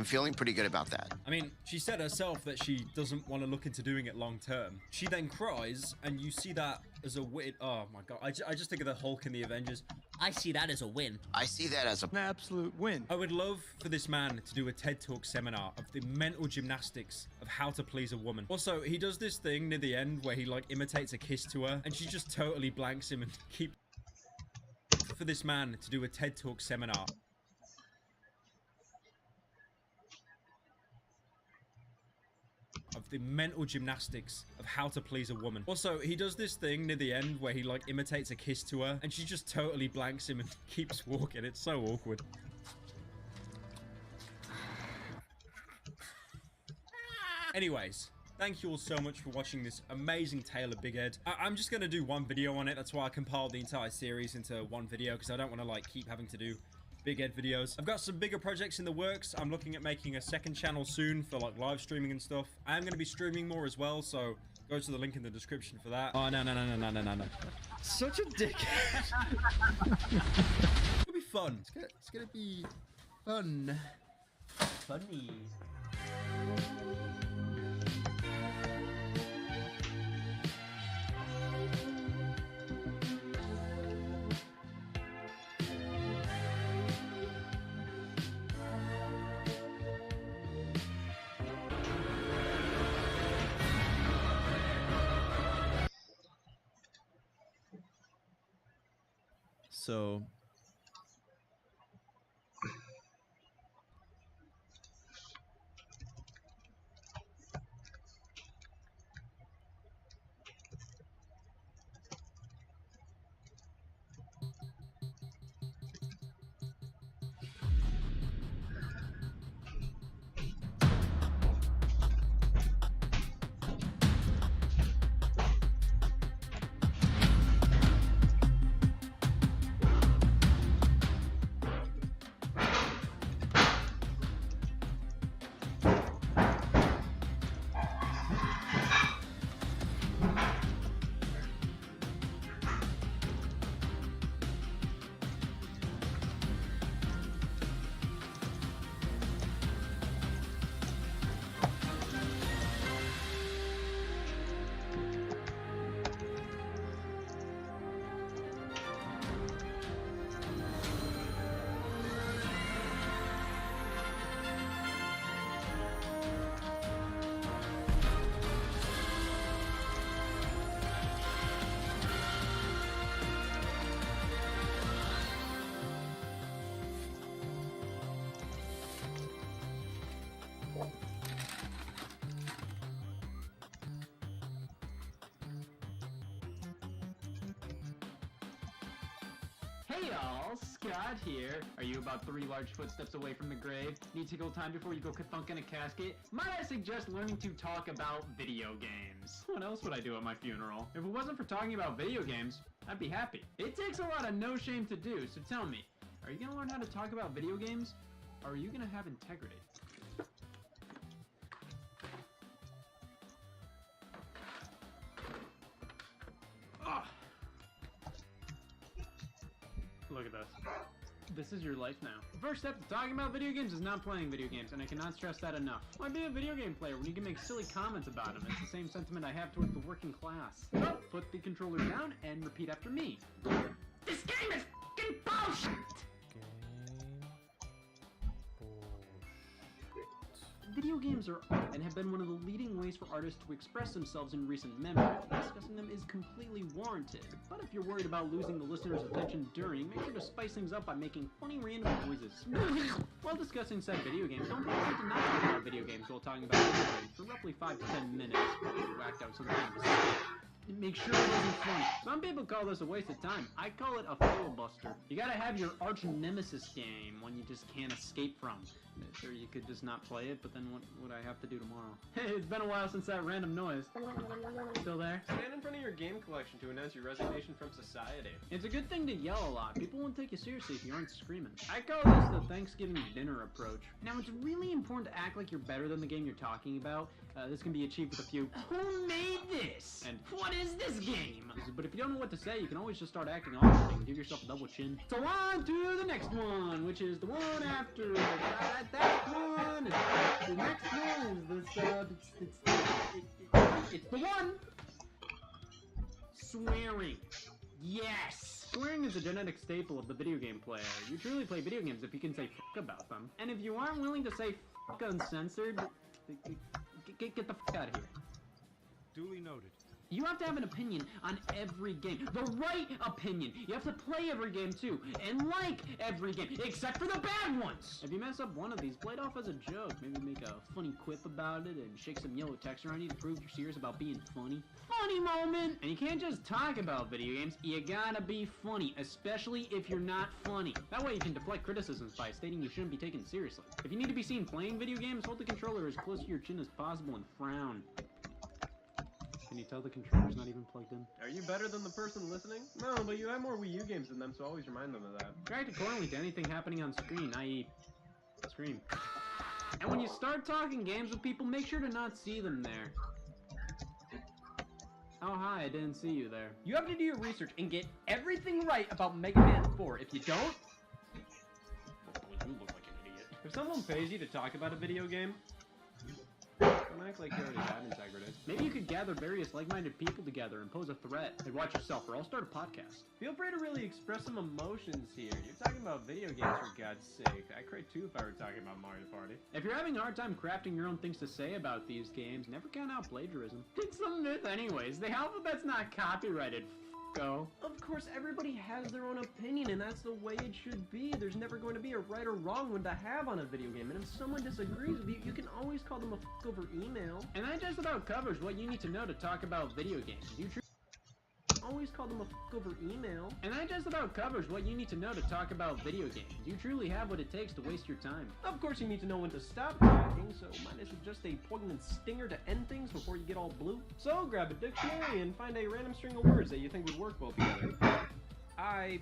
Speaker 19: feeling pretty good about that.
Speaker 7: I mean, she said herself that she doesn't want to look into doing it long term. She then cries, and you see that as a win. Oh my god, I just think of the Hulk in the Avengers. I see that as a win.
Speaker 19: I see that as
Speaker 16: an absolute win.
Speaker 7: I would love for this man to do a TED Talk seminar of the mental gymnastics of how to please a woman. Also, he does this thing near the end where he like imitates a kiss to her, and she just totally blanks him and keeps. For this man to do a TED Talk seminar of the mental gymnastics of how to please a woman. Also, he does this thing near the end where he like imitates a kiss to her and she just totally blanks him and keeps walking. It's so awkward. Anyways, thank you all so much for watching this amazing tale of Big Ed. I'm just going to do one video on it. That's why I compiled the entire series into one video because I don't want to like keep having to do Big Ed videos. I've got some bigger projects in the works. I'm looking at making a second channel soon for like live streaming and stuff. I am going to be streaming more as well, so go to the link in the description for that. Oh, no. Such a dickhead. It's going to be fun. It's going to be fun. Funny.
Speaker 20: So,
Speaker 2: Hey y'all, Scott here. Are you about 3 large footsteps away from the grave? Need to kill time before you go kathunk in a casket? Might I suggest learning to talk about video games? What else would I do at my funeral? If it wasn't for talking about video games, I'd be happy. It takes a lot of no shame to do, so tell me, are you gonna learn how to talk about video games? Or are you gonna have integrity? Look at this. This is your life now. The first step to talking about video games is not playing video games, and I cannot stress that enough. Why be a video game player when you can make silly comments about them? It's the same sentiment I have towards the working class. So, put the controller down and repeat after me. This game is f***ing bullshit! Video games are art and have been one of the leading ways for artists to express themselves in recent memory. Discussing them is completely warranted, but if you're worried about losing the listener's attention during, make sure to spice things up by making funny random noises. While discussing said video games, don't be afraid to not talk about video games while talking about video games for roughly 5 to 10 minutes before you whacked out some things. Make sure it isn't funny. Some people call this a waste of time. I call it a filibuster. You gotta have your arch nemesis game, one you just can't escape from. Sure, you could just not play it, but then what would I have to do tomorrow? Hey, it's been a while since that random noise. Still there?
Speaker 13: Stand in front of your game collection to announce your resignation from society.
Speaker 2: It's a good thing to yell a lot. People won't take you seriously if you aren't screaming. I call this the Thanksgiving dinner approach. Now, it's really important to act like you're better than the game you're talking about. This can be achieved with a few, "Who made this?" and "What is this game?" But if you don't know what to say, you can always just start acting awkward and give yourself a double chin. So on to the next one, which is the one after that one. The next one is this, it's the one. Swearing. Yes! Swearing is a genetic staple of the video game player. You truly play video games if you can say f*** about them. And if you aren't willing to say f*** uncensored, get the f*** out of here.
Speaker 13: Duly noted.
Speaker 2: You have to have an opinion on every game. The right opinion. You have to play every game too, and like every game, except for the bad ones. If you mess up one of these, play it off as a joke. Maybe make a funny quip about it and shake some yellow text around you to prove you're serious about being funny. Funny moment! And you can't just talk about video games, you gotta be funny, especially if you're not funny. That way you can deflect criticisms by stating you shouldn't be taken seriously. If you need to be seen playing video games, hold the controller as close to your chin as possible and frown. Can you tell the controller's not even plugged in?
Speaker 13: Are you better than the person listening? No, but you have more Wii U games than them, so always remind them of that.
Speaker 2: React accordingly to anything happening on screen, i.e. screen. And when you start talking games with people, make sure to not see them there. Oh, hi, I didn't see you there.
Speaker 13: You have to do your research and get everything right about Mega Man 4. If you don't... you look like an idiot.
Speaker 2: If someone pays you to talk about a video game, don't act like you already have integrity. Maybe you could gather various like-minded people together and pose a threat. Hey, watch yourself, or I'll start a podcast.
Speaker 13: Feel free to really express some emotions here. You're talking about video games, for God's sake. I'd cry too if I were talking about Mario Party.
Speaker 2: If you're having a hard time crafting your own things to say about these games, never count out plagiarism. It's a myth anyways. The alphabet's not copyrighted. Go.
Speaker 13: Of course, everybody has their own opinion, and that's the way it should be. There's never going to be a right or wrong one to have on a video game, and if someone disagrees with you, you can always call them a f*** over email.
Speaker 2: And that just about covers what you need to know to talk about video games. You
Speaker 13: always call them a f*** over email.
Speaker 2: And that just about covers what you need to know to talk about video games. You truly have what it takes to waste your time.
Speaker 13: Of course, you need to know when to stop talking, so mine is just a poignant stinger to end things before you get all blue. So grab a dictionary and find a random string of words that you think would work well together. I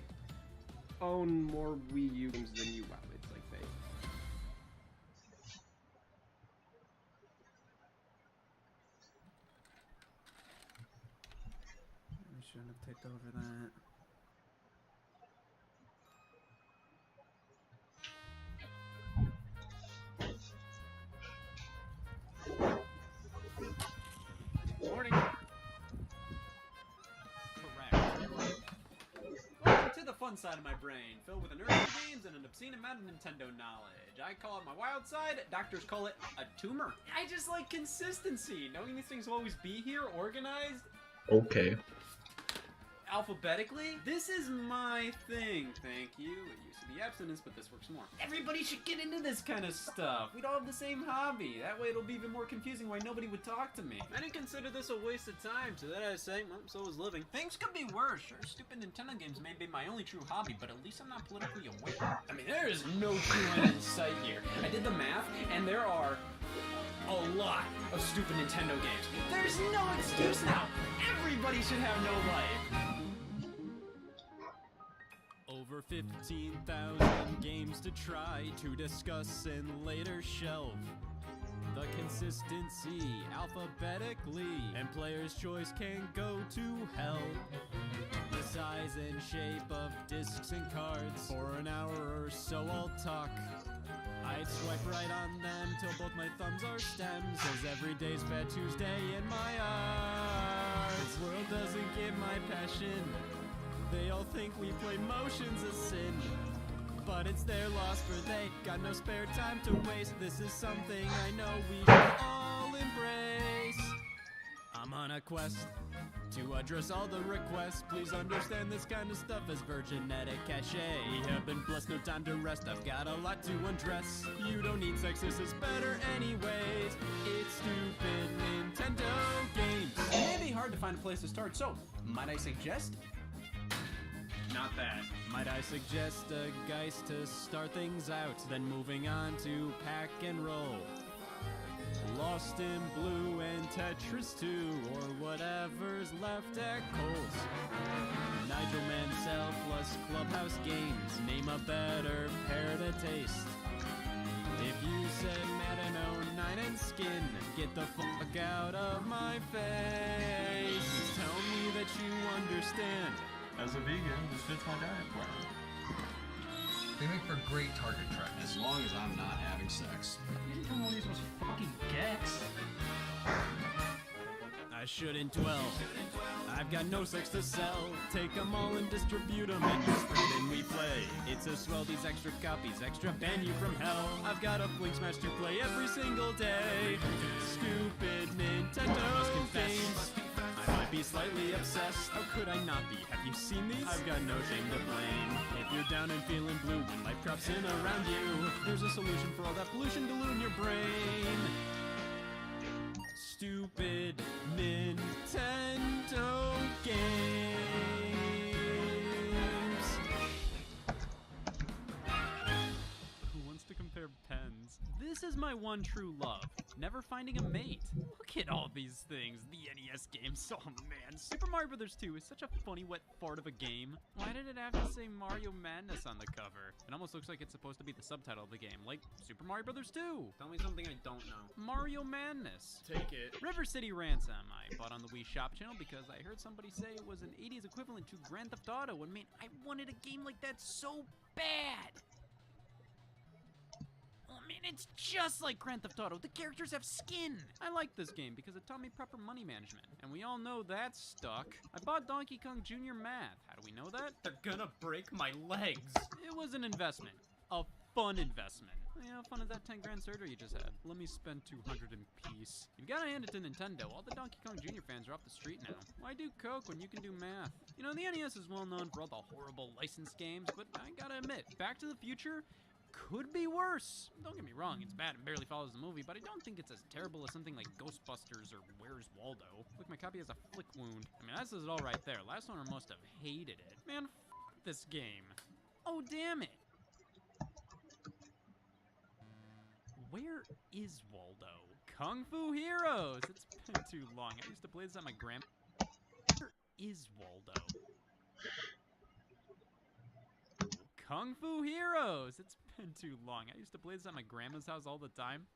Speaker 13: own more Wii U games than you. Wow, it's like fake.
Speaker 2: Shouldn't have ticked over that.
Speaker 13: Morning. Correct. Welcome to the fun side of my brain, filled with nerd games and an obscene amount of Nintendo knowledge. I call it my wild side, doctors call it a tumor. I just like consistency, knowing these things will always be here, organized.
Speaker 10: Okay.
Speaker 2: Alphabetically? This is my thing, thank you. It used to be abstinence, but this works more. Everybody should get into this kind of stuff. We'd all have the same hobby. That way it'll be even more confusing why nobody would talk to me. I didn't consider this a waste of time, so that I was saying, well, so was living. Things could be worse. Sure, stupid Nintendo games may be my only true hobby, but at least I'm not politically aware. I mean, there is no true end in sight here. I did the math, and there are a lot of stupid Nintendo games. There's no excuse now. Everybody should have no life.
Speaker 5: Over 15,000 games to try to discuss and later shelve. The consistency alphabetically, and player's choice can go to hell. The size and shape of discs and cards, for an hour or so I'll talk. I'd swipe right on them till both my thumbs are stems, as every day's Fat Tuesday in my eyes. This world doesn't get my passion. They all think we play motions a sin, but it's their loss, for they got no spare time to waste. This is something I know we should all embrace. I'm on a quest to address all the requests. Please understand this kind of stuff is virginetic cachet. Have been blessed, no time to rest. I've got a lot to undress. You don't need sex, this is better anyways. It's stupid Nintendo games.
Speaker 2: It may be hard to find a place to start, so might I suggest? Not bad.
Speaker 5: Might I suggest a Geist to start things out, then moving on to Pack and Roll. Lost in Blue and Tetris 2, or whatever's left at Kohl's. Nigel Mansell plus Clubhouse Games, name a better pair to taste. If you said Madden 09 and Skin, get the fuck out of my face. Tell me that you understand.
Speaker 15: As a vegan, this fits my diet plan.
Speaker 20: They make for great target practice.
Speaker 15: As long as I'm not having sex.
Speaker 2: You didn't tell me all these was fucking gex.
Speaker 5: I shouldn't dwell. I've got no sex to sell. Take them all and distribute them and then we play. It's a swell, these extra copies, extra ban you from hell. I've got a Blink Smash to play every single day. Stupid Nintendo games. I might be slightly obsessed. How could I not be? Have you seen these? I've got no shame to blame. If you're down and feeling blue when life drops in around you, there's a solution for all that pollution in your brain. Stupid Nintendo games. Who wants to compare pens? This is my one true love. Never finding a mate. Look at all these things. The NES games. Oh man, Super Mario Bros. 2 is such a funny wet fart of a game. Why did it have to say Mario Madness on the cover? It almost looks like it's supposed to be the subtitle of the game, like Super Mario Bros. 2.
Speaker 2: Tell me something I don't know.
Speaker 5: Mario Madness.
Speaker 2: Take it.
Speaker 5: River City Ransom. I bought on the Wii Shop channel because I heard somebody say it was an 80s equivalent to Grand Theft Auto, and man, I wanted a game like that so bad. I mean, it's just like Grand Theft Auto. The characters have skin. I like this game because it taught me proper money management, and we all know that's stuck. I bought Donkey Kong Jr. Math. How do we know that?
Speaker 2: They're gonna break my legs.
Speaker 5: It was an investment. A fun investment. How fun is that 10 grand surgery you just had? Let me spend 200 in peace. You've gotta hand it to Nintendo. All the Donkey Kong Jr. fans are off the street now. Why do Coke when you can do math? You know, the NES is well known for all the horrible licensed games, but I gotta admit, Back to the Future could be worse. Don't get me wrong, it's bad and barely follows the movie, but I don't think it's as terrible as something like Ghostbusters or Where's Waldo. Look, my copy has a flick wound. I mean, that says it all right there. Last owner must have hated it. Man, f this game. Oh, damn it. Where is Waldo? Kung Fu Heroes! It's been too long. I used to play this at my grandma. Where is Waldo? Kung Fu Heroes! It's been too long. I used to play this at my grandma's house all the time.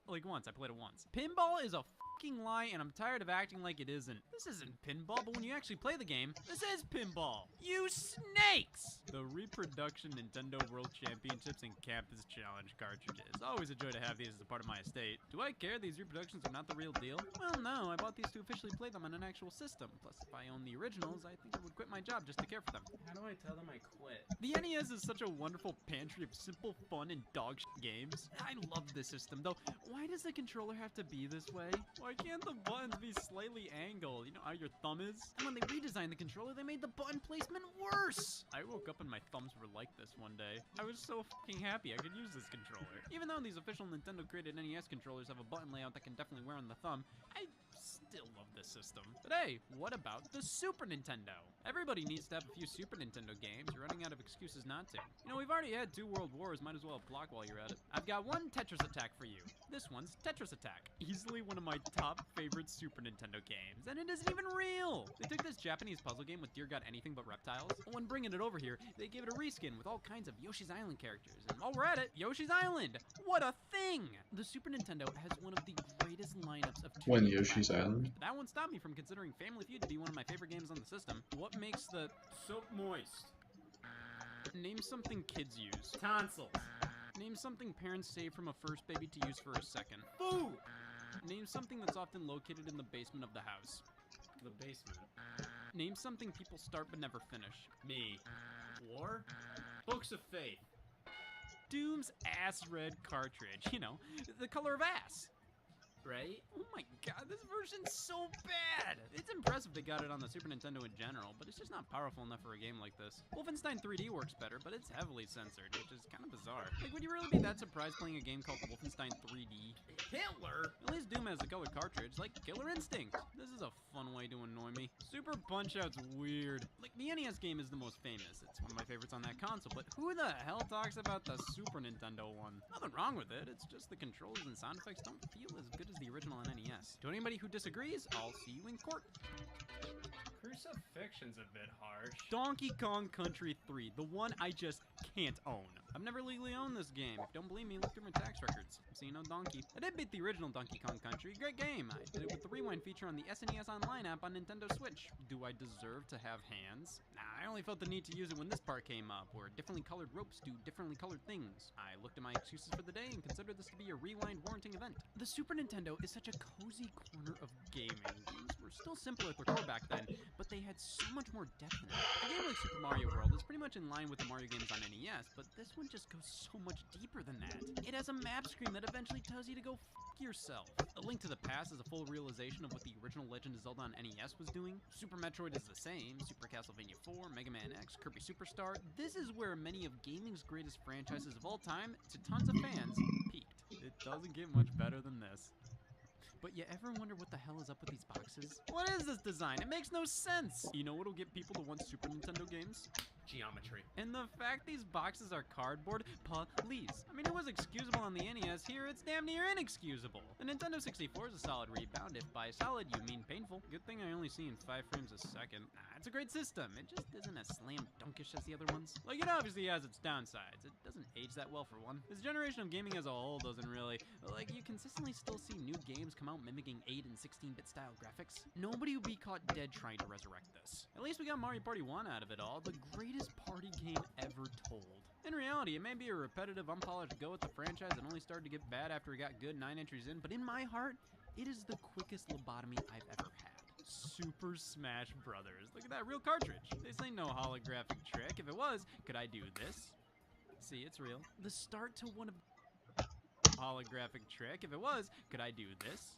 Speaker 5: Like once, I played it once. Pinball is a fucking lie, and I'm tired of acting like it isn't. This isn't pinball, but when you actually play the game, this is pinball. You snakes! The reproduction Nintendo World Championships and Campus Challenge cartridges. Always a joy to have these as a part of my estate. Do I care these reproductions are not the real deal? Well, no, I bought these to officially play them on an actual system. Plus, if I own the originals, I think I would quit my job just to care for them.
Speaker 2: How do I tell them I quit?
Speaker 5: The NES is such a wonderful pantry of simple fun and dog shit games. I love this system, though. Why does the controller have to be this way? Why can't the buttons be slightly angled? You know how your thumb is? And when they redesigned the controller, they made the button placement worse! I woke up and my thumbs were like this one day. I was so fucking happy I could use this controller. Even though these official Nintendo created NES controllers have a button layout that can definitely wear on the thumb, I still love this system. But hey, what about the Super Nintendo? Everybody needs to have a few Super Nintendo games. You're running out of excuses not to. You know, we've already had 2 World Wars, might as well block while you're at it. I've got one Tetris Attack for you. This one's Tetris Attack. Easily one of my top favorite Super Nintendo games, and it isn't even real! They took this Japanese puzzle game with dear god anything but reptiles, and when bringing it over here, they gave it a reskin with all kinds of Yoshi's Island characters. And while we're at it, Yoshi's Island! What a thing! The Super Nintendo has one of the greatest lineups of 2D
Speaker 10: When Yoshi's Island?
Speaker 5: But that won't stop me from considering Family Feud to be one of my favorite games on the system. What makes the soap moist? Name something kids use. Tonsils. Name something parents save from a first baby to use for a second. Food! Name something that's often located in the basement of the house. The basement. Name something people start but never finish. Me. War? Books of Faith. Doom's ass red cartridge. You know, the color of ass. Right? Oh my god, this version's so bad! It's impressive they got it on the Super Nintendo in general, but it's just not powerful enough for a game like this. Wolfenstein 3D works better, but it's heavily censored, which is kind of bizarre. Like, would you really be that surprised playing a game called Wolfenstein 3D? Hitler? At least Doom has a colored cartridge, like Killer Instinct. This is a fun way to annoy me. Super Punch-Out's weird. Like, the NES game is the most famous. It's one of my favorites on that console, but who the hell talks about the Super Nintendo one? Nothing wrong with it, it's just the controls and sound effects don't feel as good as the original on NES. To anybody who disagrees, I'll see you in court. Crucifixion's a bit harsh. Donkey Kong Country 3, the one I just can't own. I've never legally owned this game. If you don't believe me, look through my tax records. So you know Donkey. I did beat the original Donkey Kong Country. Great game. I did it with the rewind feature on the SNES Online app on Nintendo Switch. Do I deserve to have hands? Nah, I only felt the need to use it when this part came up, where differently colored ropes do differently colored things. I looked at my excuses for the day and considered this to be a rewind warranting event. The Super Nintendo is such a cozy corner of gaming. Games were still simple at their core back then, but they had so much more depth in it. A game like Super Mario World is pretty much in line with the Mario games on NES, but this one just goes so much deeper than that. It has a map screen that eventually tells you to go f*** yourself. A Link to the Past is a full realization of what the original Legend of Zelda on NES was doing. Super Metroid is the same. Super Castlevania 4, Mega Man X, Kirby Superstar. This is where many of gaming's greatest franchises of all time, to tons of fans, peaked. It doesn't get much better than this. But you ever wonder what the hell is up with these boxes? What is this design? It makes no sense! You know what'll get people to want Super Nintendo games? Geometry. And the fact these boxes are cardboard, please. I mean, it was excusable on the NES. Here, it's damn near inexcusable. The Nintendo 64 is a solid rebound. If by solid, you mean painful. Good thing I only see in 5 frames a second. Nah, it's a great system. It just isn't as slam dunkish as the other ones. Like, it obviously has its downsides. It doesn't age that well, for one. This generation of gaming as a whole doesn't really. Like, you consistently still see new games come out mimicking 8 and 16-bit style graphics. Nobody would be caught dead trying to resurrect this. At least we got Mario Party 1 out of it all. The greatest party game ever told. In reality, it may be a repetitive, unpolished go at the franchise that only started to get bad after it got good 9 entries in, but in my heart, it is the quickest lobotomy I've ever had. Super Smash Brothers. Look at that real cartridge. This ain't no holographic trick. If it was, could I do this? See, it's real. The start to one of holographic trick. If it was, could I do this?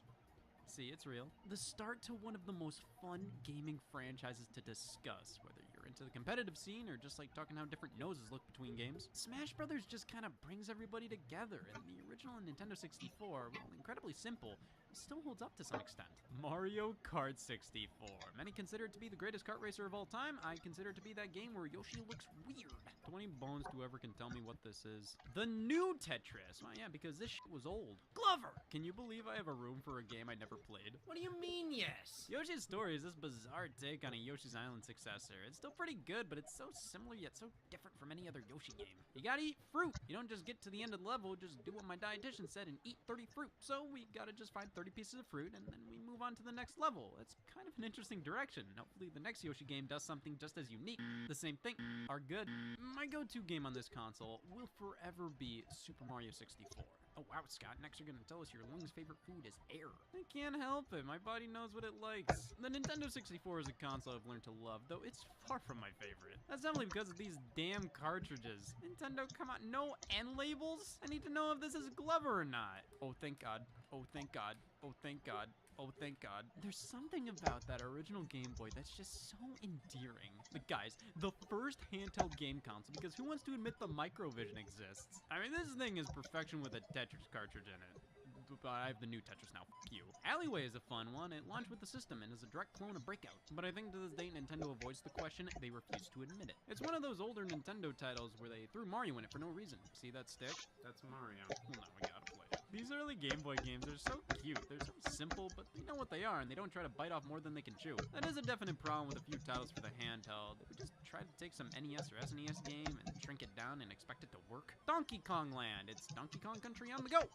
Speaker 5: See, it's real. The start to one of the most fun gaming franchises to discuss, whether you're into the competitive scene or just like talking how different noses look between games. Smash Brothers just kind of brings everybody together, and the original Nintendo 64, while incredibly simple, still holds up to some extent. Mario Kart 64. Many consider it to be the greatest kart racer of all time. I consider it to be that game where Yoshi looks weird. 20 bones to whoever can tell me what this is. The new Tetris. Well, yeah, because this shit was old. Glover! Can you believe I have a room for a game I never played? What do you mean, yes? Yoshi's Story is this bizarre take on a Yoshi's Island successor. It's still pretty good, but it's so similar yet so different from any other Yoshi game. You gotta eat fruit. You don't just get to the end of the level, just do what my dietitian said and eat 30 fruit. So we gotta just find 30 pieces of fruit and then we move on to the next level. It's kind of an interesting direction. Hopefully the next Yoshi game does something just as unique. The same thing are good. My go-to game on this console will forever be Super Mario 64.
Speaker 18: Oh wow, Scott, next you're gonna tell us your lung's favorite food is air. I can't help it, my body knows what it likes. The Nintendo 64 is a console I've learned to love, though it's far from my favorite. That's definitely because of these damn cartridges. Nintendo, come on, no end labels? I need to know if this is Glover or not. Oh, thank God. Oh, thank God. Oh, thank God. Oh, thank God. There's something about that original Game Boy that's just so endearing. But guys, the first handheld game console, because who wants to admit the Microvision exists? I mean, this thing is perfection with a Tetris cartridge in it. But I have the new Tetris now, f*** you. Alleyway is a fun one. It launched with the system and is a direct clone of Breakout. But I think to this day, Nintendo avoids the question. They refuse to admit it. It's one of those older Nintendo titles where they threw Mario in it for no reason. See that stick? That's Mario. Well, now we gotta play it. These early Game Boy games are so cute. They're so simple, but they know what they are, and they don't try to bite off more than they can chew. That is a definite problem with a few titles for the handheld. They would just try to take some NES or SNES game and shrink it down and expect it to work. Donkey Kong Land. It's Donkey Kong Country on the go.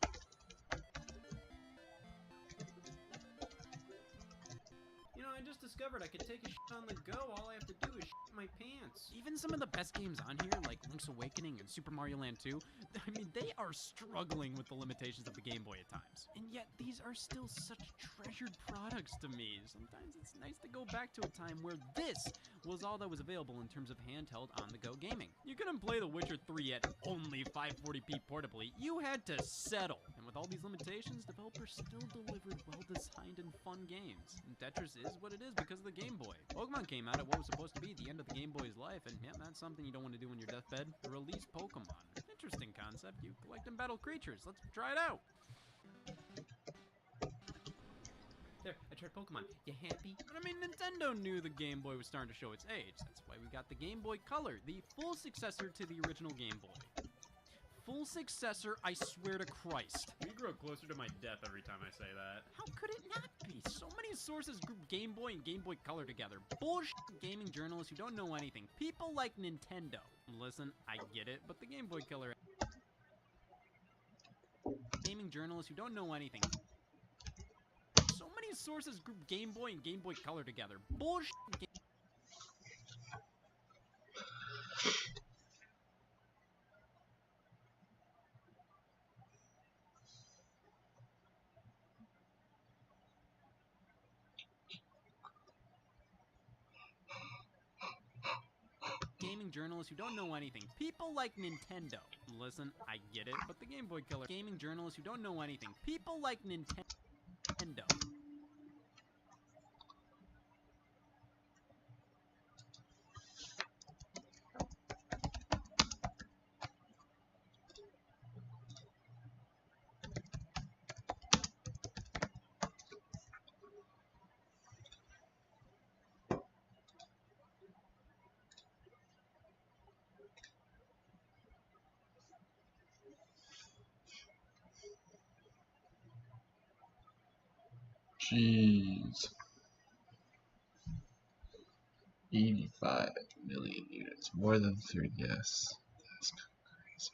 Speaker 13: You know, I just discovered I could take a shit on the go. All I have to do is shit my pants.
Speaker 18: Even some of the best games on here, like Link's Awakening and Super Mario Land 2, I mean, they are struggling with the limitations of the Game Boy at times. And yet, these are still such treasured products to me. Sometimes it's nice to go back to a time where this was all that was available in terms of handheld on-the-go gaming. You couldn't play The Witcher 3 at only 540p portably. You had to settle. And with all these limitations, developers still delivered well-designed and fun games. And Tetris is what it is because of the Game Boy. Pokemon came out at what was supposed to be the end of the Game Boy's life, and yeah, that's something you don't want to do on your deathbed. Release Pokemon. Interesting concept. You collect and battle creatures. Let's try it out.
Speaker 13: There, I tried Pokemon. You happy?
Speaker 18: But I mean, Nintendo knew the Game Boy was starting to show its age. That's why we got the Game Boy Color, the full successor to the original Game Boy. Full successor, I swear to Christ.
Speaker 13: We grow closer to my death every time I say that.
Speaker 18: How could it not be? So many sources group Game Boy and Game Boy Color together. Bullshit gaming journalists who don't know anything. People like Nintendo. Listen, I get it, but the Game Boy Color... Gaming journalists who don't know anything. So many sources group Game Boy and Game Boy Color together. Bullshit. Gaming journalists who don't know anything. People like Nintendo. Listen, I get it, but the Game Boy Color. Gaming journalists who don't know anything. People like Nintendo.
Speaker 10: Jeez. 85 million units, more than 3DS. That's crazy.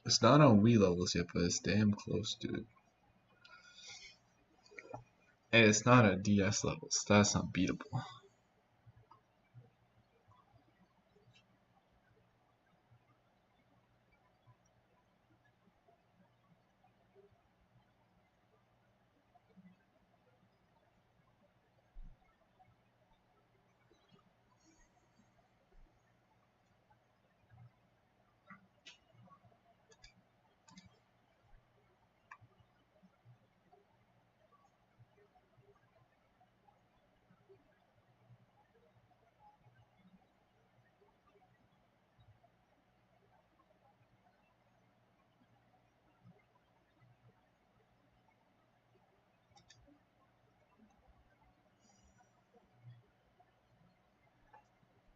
Speaker 10: It's not on Wii levels yet, but it's damn close, dude. And it's not at DS levels. That's unbeatable.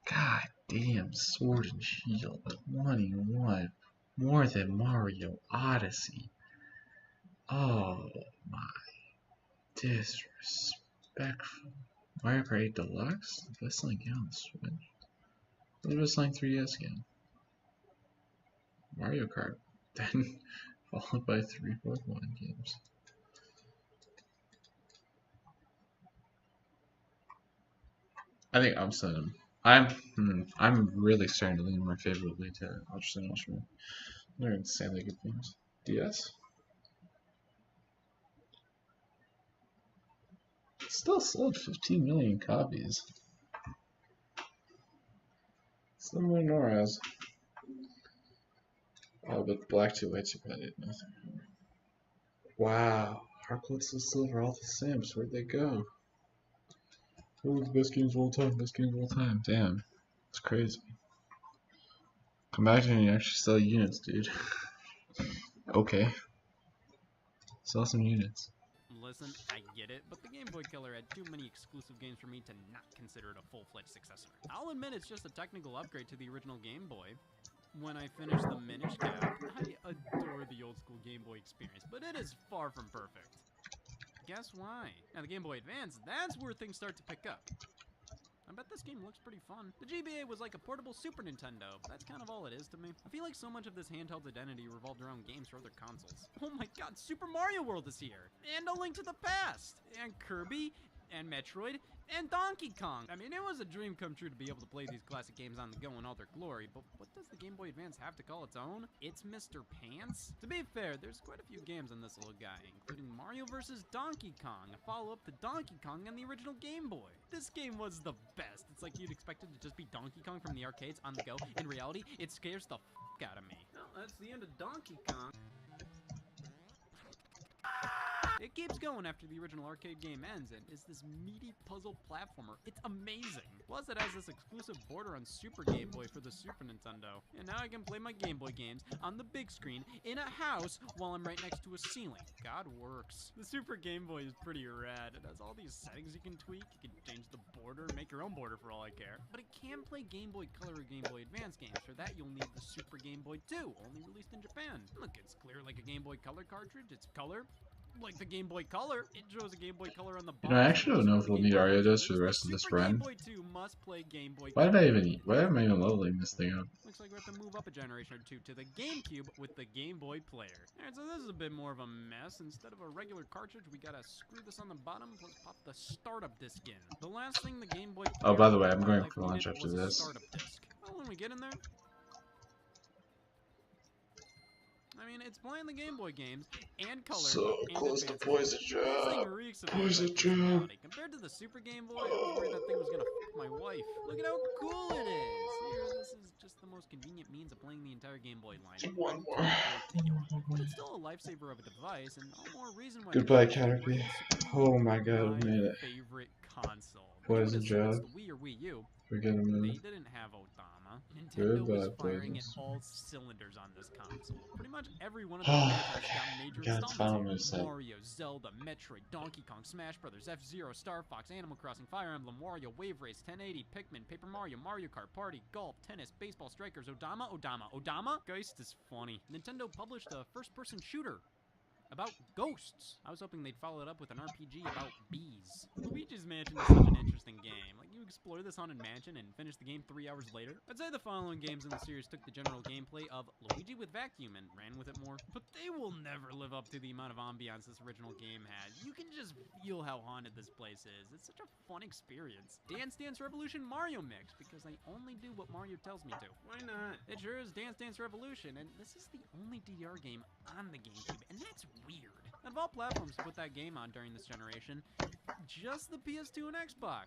Speaker 10: God damn, Sword and Shield, 1v1, more than Mario Odyssey. Oh my, disrespectful. Mario Kart 8 Deluxe, the best selling game on the Switch. What's the best selling 3DS game? Mario Kart, then followed by 3 Pokemon games. I think I'm saying I'm really starting to lean more favorably to Ultra Ultraman. They're insanely good things. DS? Still sold 15 million copies. Still more Noraz. Oh, but the black 2 white 2 did nothing. Wow. Heartgold still silver, all the Sims. Where'd they go? Oh, the best games of all time, best games of all time. Damn. It's crazy. Imagine you actually sell units, dude. Okay. Sell some units.
Speaker 18: Listen, I get it, but the Game Boy Color had too many exclusive games for me to not consider it a full-fledged successor. I'll admit it's just a technical upgrade to the original Game Boy. When I finish the Minish Cap, I adore the old-school Game Boy experience, but it is far from perfect. Guess why? Now the Game Boy Advance, that's where things start to pick up. I bet this game looks pretty fun. The GBA was like a portable Super Nintendo, but that's kind of all it is to me. I feel like so much of this handheld's identity revolved around games for other consoles. Oh my god, Super Mario World is here! And A Link to the Past! And Kirby! And Metroid! And Donkey Kong! I mean, it was a dream come true to be able to play these classic games on the go in all their glory, but what does the Game Boy Advance have to call its own? It's Mr. Pants? To be fair, there's quite a few games on this little guy, including Mario vs. Donkey Kong, a follow-up to Donkey Kong on the original Game Boy. This game was the best. It's like you'd expect it to just be Donkey Kong from the arcades on the go. In reality, it scares the f*** out of me. Well, that's the end of Donkey Kong. It keeps going after the original arcade game ends and is this meaty puzzle platformer. It's amazing. Plus it has this exclusive border on Super Game Boy for the Super Nintendo. And now I can play my Game Boy games on the big screen in a house while I'm right next to a ceiling. God works. The Super Game Boy is pretty rad. It has all these settings you can tweak. You can change the border, make your own border for all I care. But it can play Game Boy Color or Game Boy Advance games. For that you'll need the Super Game Boy 2, only released in Japan. Look, it's clear like a Game Boy Color cartridge. It's color. Like the Game Boy Color, it shows a Game Boy Color on the bottom.
Speaker 10: You know, I actually don't know if we'll need Ariados for the rest of this run. Why am I even leveling this thing up?
Speaker 18: Looks like we have to move up a generation or two to the GameCube with the Game Boy Player. Alright, so this is a bit more of a mess. Instead of a regular cartridge, we gotta screw this on the bottom, plus pop the startup disc in. The last thing the Game Boy Player
Speaker 10: Oh, by the way, I'm going for launch after this.
Speaker 18: Well, when we get in there, I mean, it's playing the Game Boy games and color.
Speaker 10: So
Speaker 18: and
Speaker 10: close to Poison
Speaker 18: This thing
Speaker 10: Job.
Speaker 18: reeks of
Speaker 10: Poison Job.
Speaker 18: functionality. Compared to the Super Game Boy, I was worried that thing was gonna f my wife. Look at how cool it is. Here, this is just the most convenient means of playing the entire Game Boy line.
Speaker 10: One more.
Speaker 18: But it's still a lifesaver of a device, and all more reason why.
Speaker 10: Goodbye, Caterpie. Oh my god, I made it.
Speaker 18: Favorite console.
Speaker 10: Poison Job.
Speaker 18: The Wii or Wii U.
Speaker 10: Forget a minute.
Speaker 18: They didn't have Odama. Nintendo was
Speaker 10: Goodbye,
Speaker 18: firing at
Speaker 10: Poison.
Speaker 18: all cylinders on this console. Pretty much every one of the franchises got major
Speaker 10: God, it's finally
Speaker 18: installments.
Speaker 10: set.
Speaker 18: Mario, Zelda, Metroid, Donkey Kong, Smash Brothers, F-Zero, Star Fox, Animal Crossing, Fire Emblem, Wario, Wave Race, 1080, Pikmin, Paper Mario, Mario Kart, Party, Golf, Tennis, Baseball Strikers, Odama. Geist is funny. Nintendo published a first-person shooter about ghosts. I was hoping they'd follow it up with an RPG about bees. Luigi's Mansion is such an interesting game. Like, you explore this haunted mansion and finish the game 3 hours later. I'd say the following games in the series took the general gameplay of Luigi with Vacuum and ran with it more. But they will never live up to the amount of ambiance this original game had. You can just feel how haunted this place is. It's such a fun experience. Dance Dance Revolution Mario Mix, because I only do what Mario tells me to. Why not? It sure is Dance Dance Revolution, and this is the only DDR game on the GameCube, and that's weird. Out of all platforms to put that game on during this generation, just the PS2 and Xbox.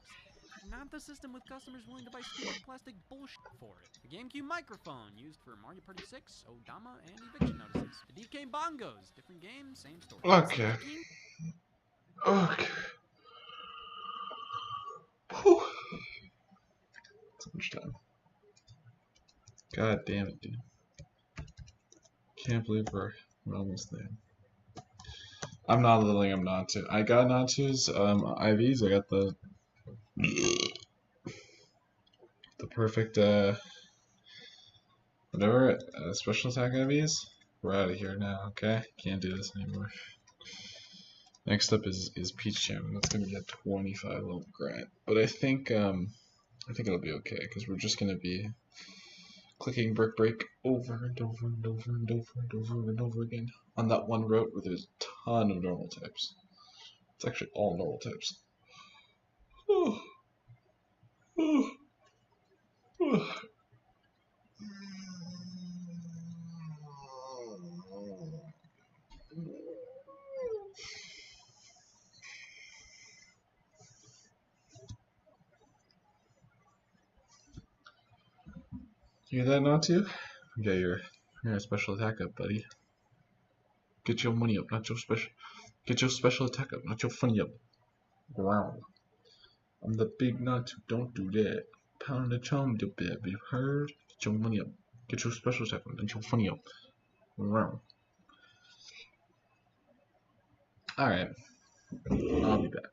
Speaker 18: Not the system with customers willing to buy stupid plastic bullshit for it. The GameCube microphone, used for Mario Party 6, Odama, and eviction notices. The DK bongos, different game, same story.
Speaker 10: Okay. Okay. Whew. So much time. God damn it, dude. Can't believe we're almost there. I'm not leveling up Natu. I got Natu's IVs. I got the perfect whatever special attack IVs. We're out of here now. Okay, can't do this anymore. Next up is Peach Jam. That's gonna be a 25 level grant, but I think it'll be okay because we're just gonna be clicking Brick Break over and over and over and over and over and over again on that one route where there's a ton of normal types. It's actually all normal types. You hear that, Natu? Get your special attack up, buddy. Get your money up, not your special. Get your special attack up, not your funny up. Wow. I'm the big Natu. Don't do that. Pound the chum, you baby. Heard? Get your money up. Get your special attack up, not your funny up. Wow. All right. I'll be back.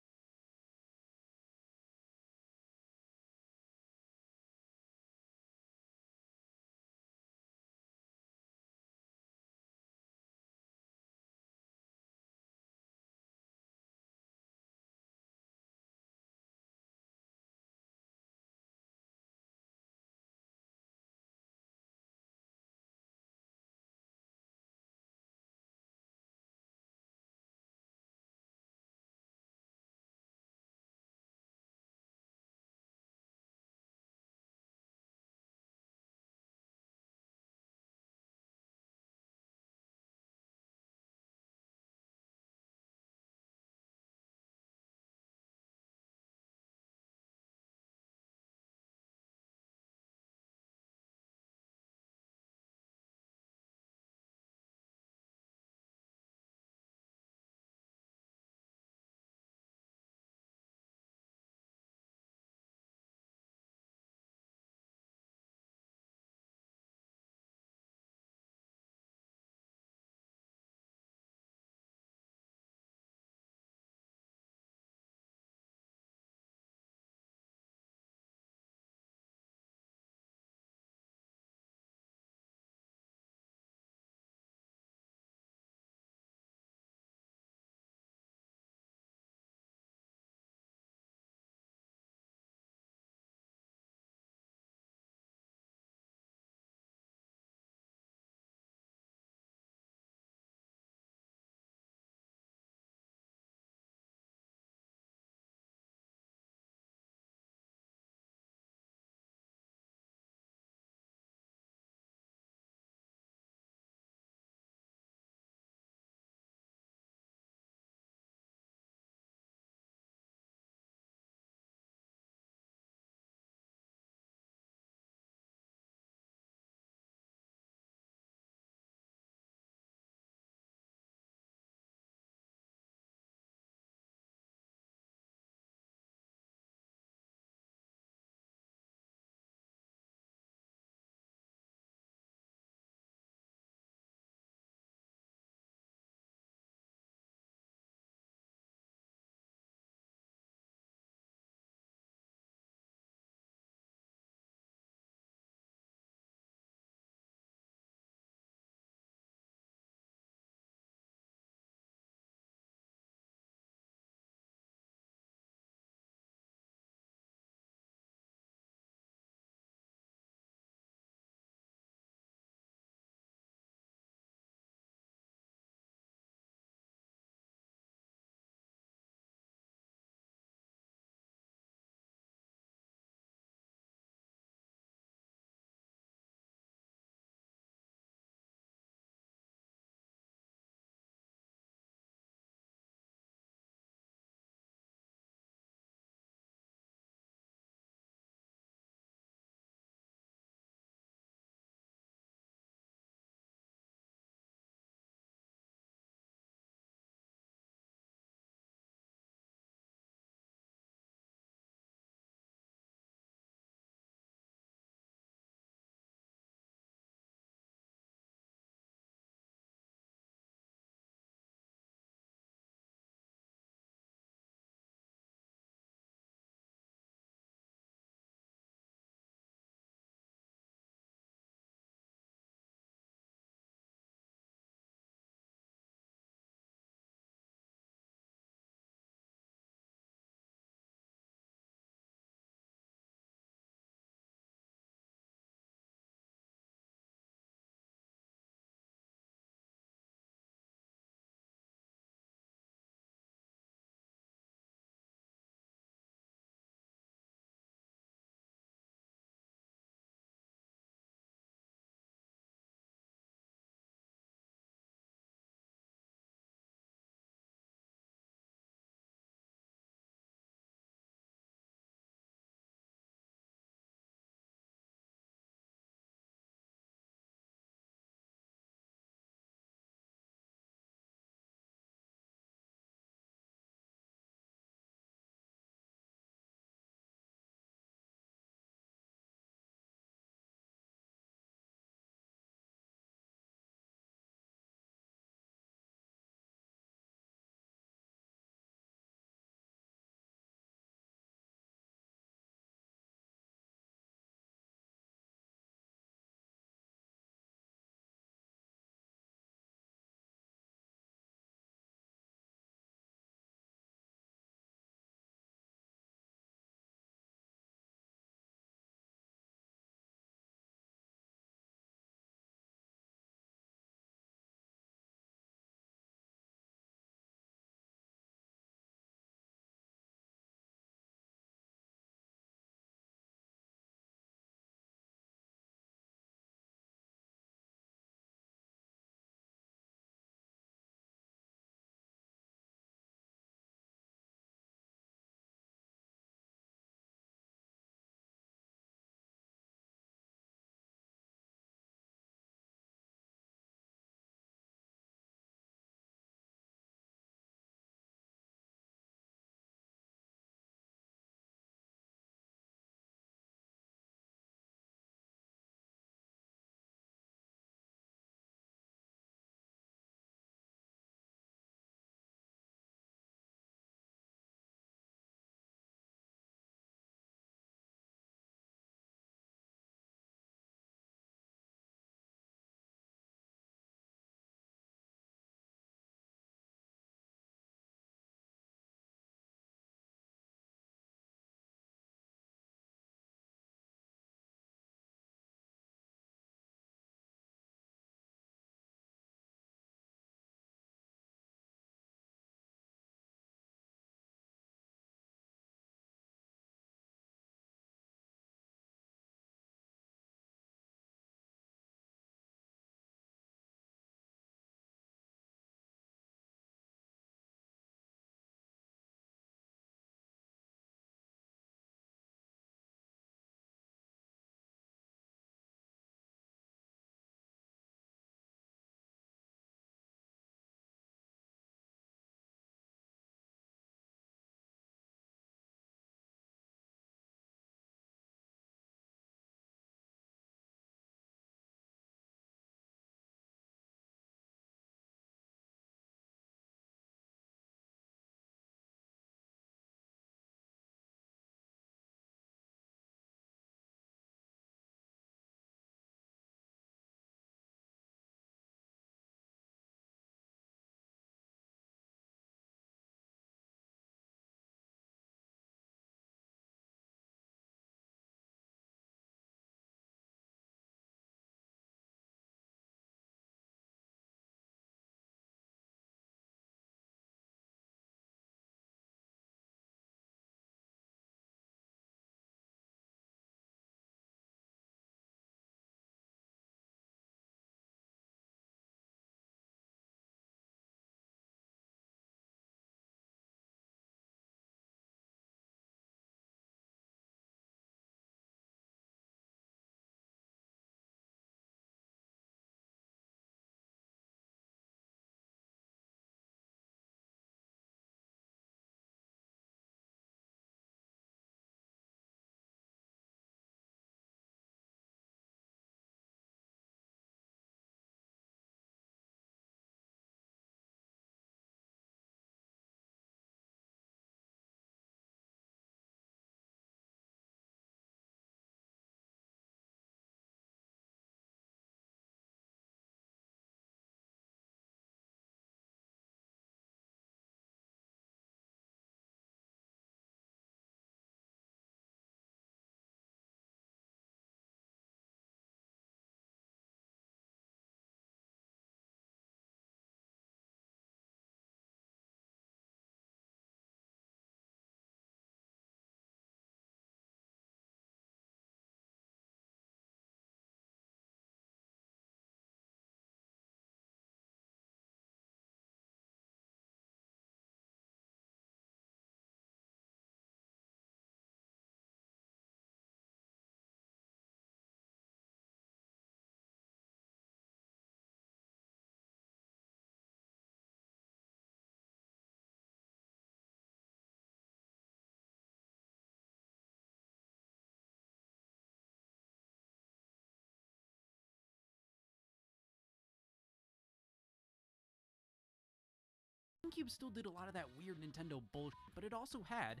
Speaker 18: GameCube still did a lot of that weird Nintendo bullshit, but it also had...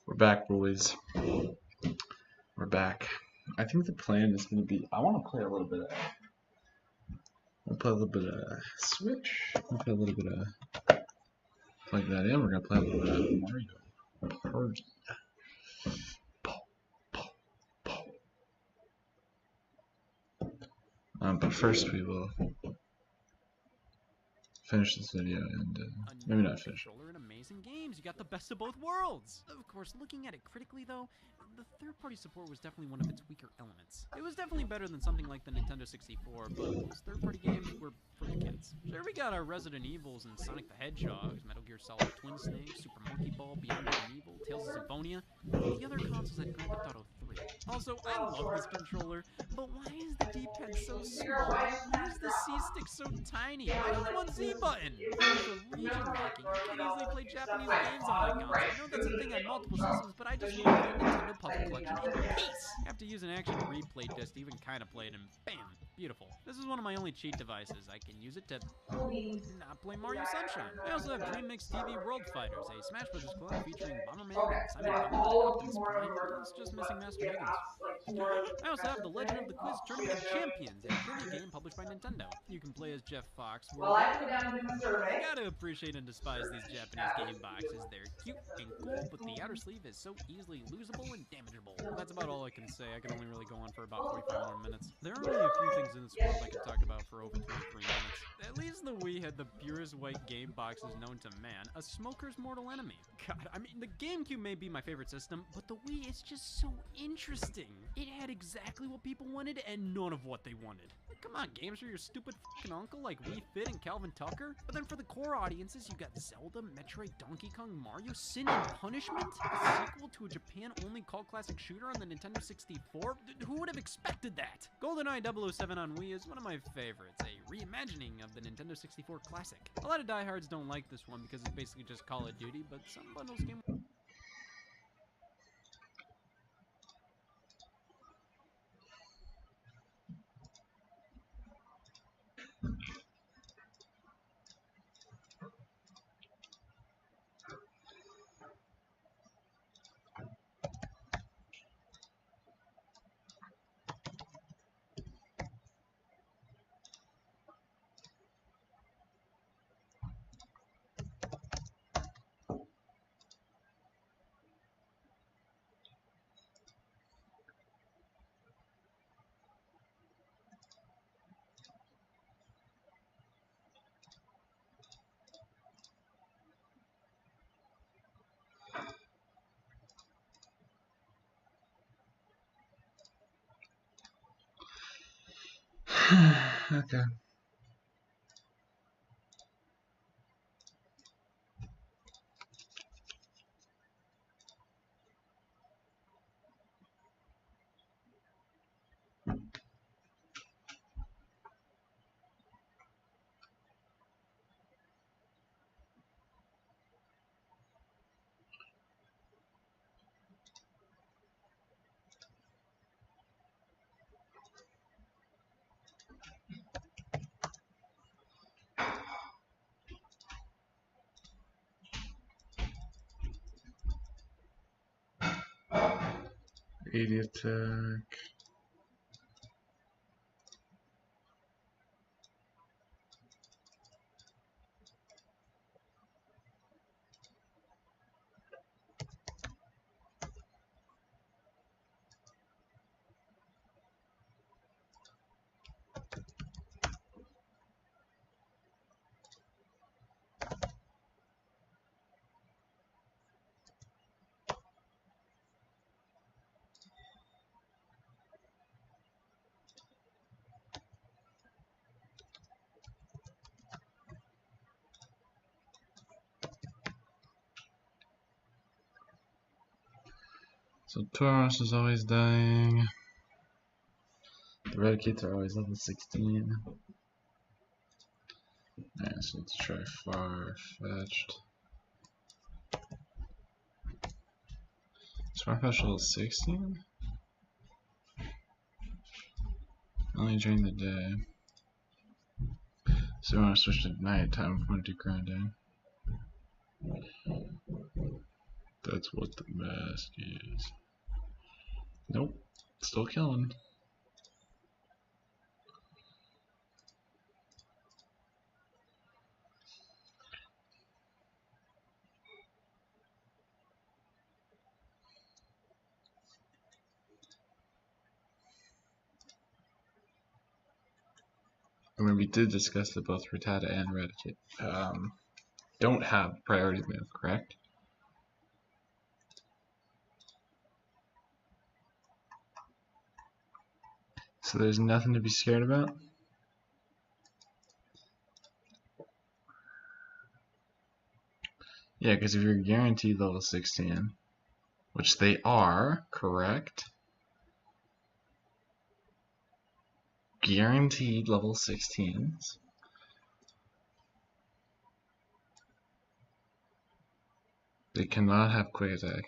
Speaker 10: We're back, boys. We're back. I think the plan is going to be... I want to play a little bit of... We'll play a little bit of Switch. We'll play a little bit of... Plug that in. We're going to play a little bit of Mario Party. But first we will finish this video and maybe not finish.
Speaker 18: Controller and amazing games. You got the best of both worlds. Of course, looking at it critically though, the third-party support was definitely one of its weaker elements. It was definitely better than something like the Nintendo 64, but those third-party games were for the kids. Sure, we got our Resident Evils and Sonic the Hedgehogs, Metal Gear Solid Twin Snakes, Super Monkey Ball, Beyond Good and Evil, Tales of Symphonia, the other consoles had Grand Theft Auto 3. Also, I love this controller, but why is the D-pad so small? Why is the C-stick so tiny? Why only one Z button? There's a region lacking. I can't easily play Japanese games on my console. I know that's a thing on multiple systems, but I just want to play Nintendo Puzzle Collection in peace. Have to use an action replay disc to even kind of play it, and bam, beautiful. This is one of my only cheat devices. I can use it to not play Mario Sunshine. I also have Dream Mix TV World Fighters, a Smash Bros. Clone featuring Bomberman, Simon Belmont, and Optimus Prime. It's just missing Master Higgins. I also have The Legend of the Quiz Tournament of Champions, a trivia game published by Nintendo. You can play as Jeff Fox. Well, I gotta appreciate and despise these Japanese game boxes. They're cute and cool, but the outer sleeve is so easily losable and damageable. That's about all I can say. I can only really go on for about 45 more minutes. There are only a few things in this world I could talk about for over 23 minutes. At least the Wii had the purest white game boxes known to man, a smoker's mortal enemy. God, I mean, the GameCube may be my favorite system, but the Wii is just so interesting. It had exactly what people wanted and none of what they wanted. Come on, games for your stupid fucking uncle like Wii Fit and Calvin Tucker? But then for the core audiences, you got Zelda, Metroid, Donkey Kong, Mario, Sin and Punishment? A sequel to a Japan-only cult classic shooter on the Nintendo 64? Who would have expected that? GoldenEye 007 on Wii is one of my favorites, a reimagining of the Nintendo 64 classic. A lot of diehards don't like this one because it's basically just Call of Duty, but some bundles came...
Speaker 10: Okay. AD attack. So Tauros is always dying. The red kids are always level 16. Alright, so let's try Far-Fetched. Is Far-Fetched level 16? Only during the day. So we want to switch to night time if we want to do grinding. That's what the mask is. Nope. Still killing. I mean, we did discuss that both Rattata and Raticate don't have priority move, correct? So there's nothing to be scared about? Yeah, because if you're guaranteed level 16, which they are, correct? Guaranteed level 16s. They cannot have quick attack.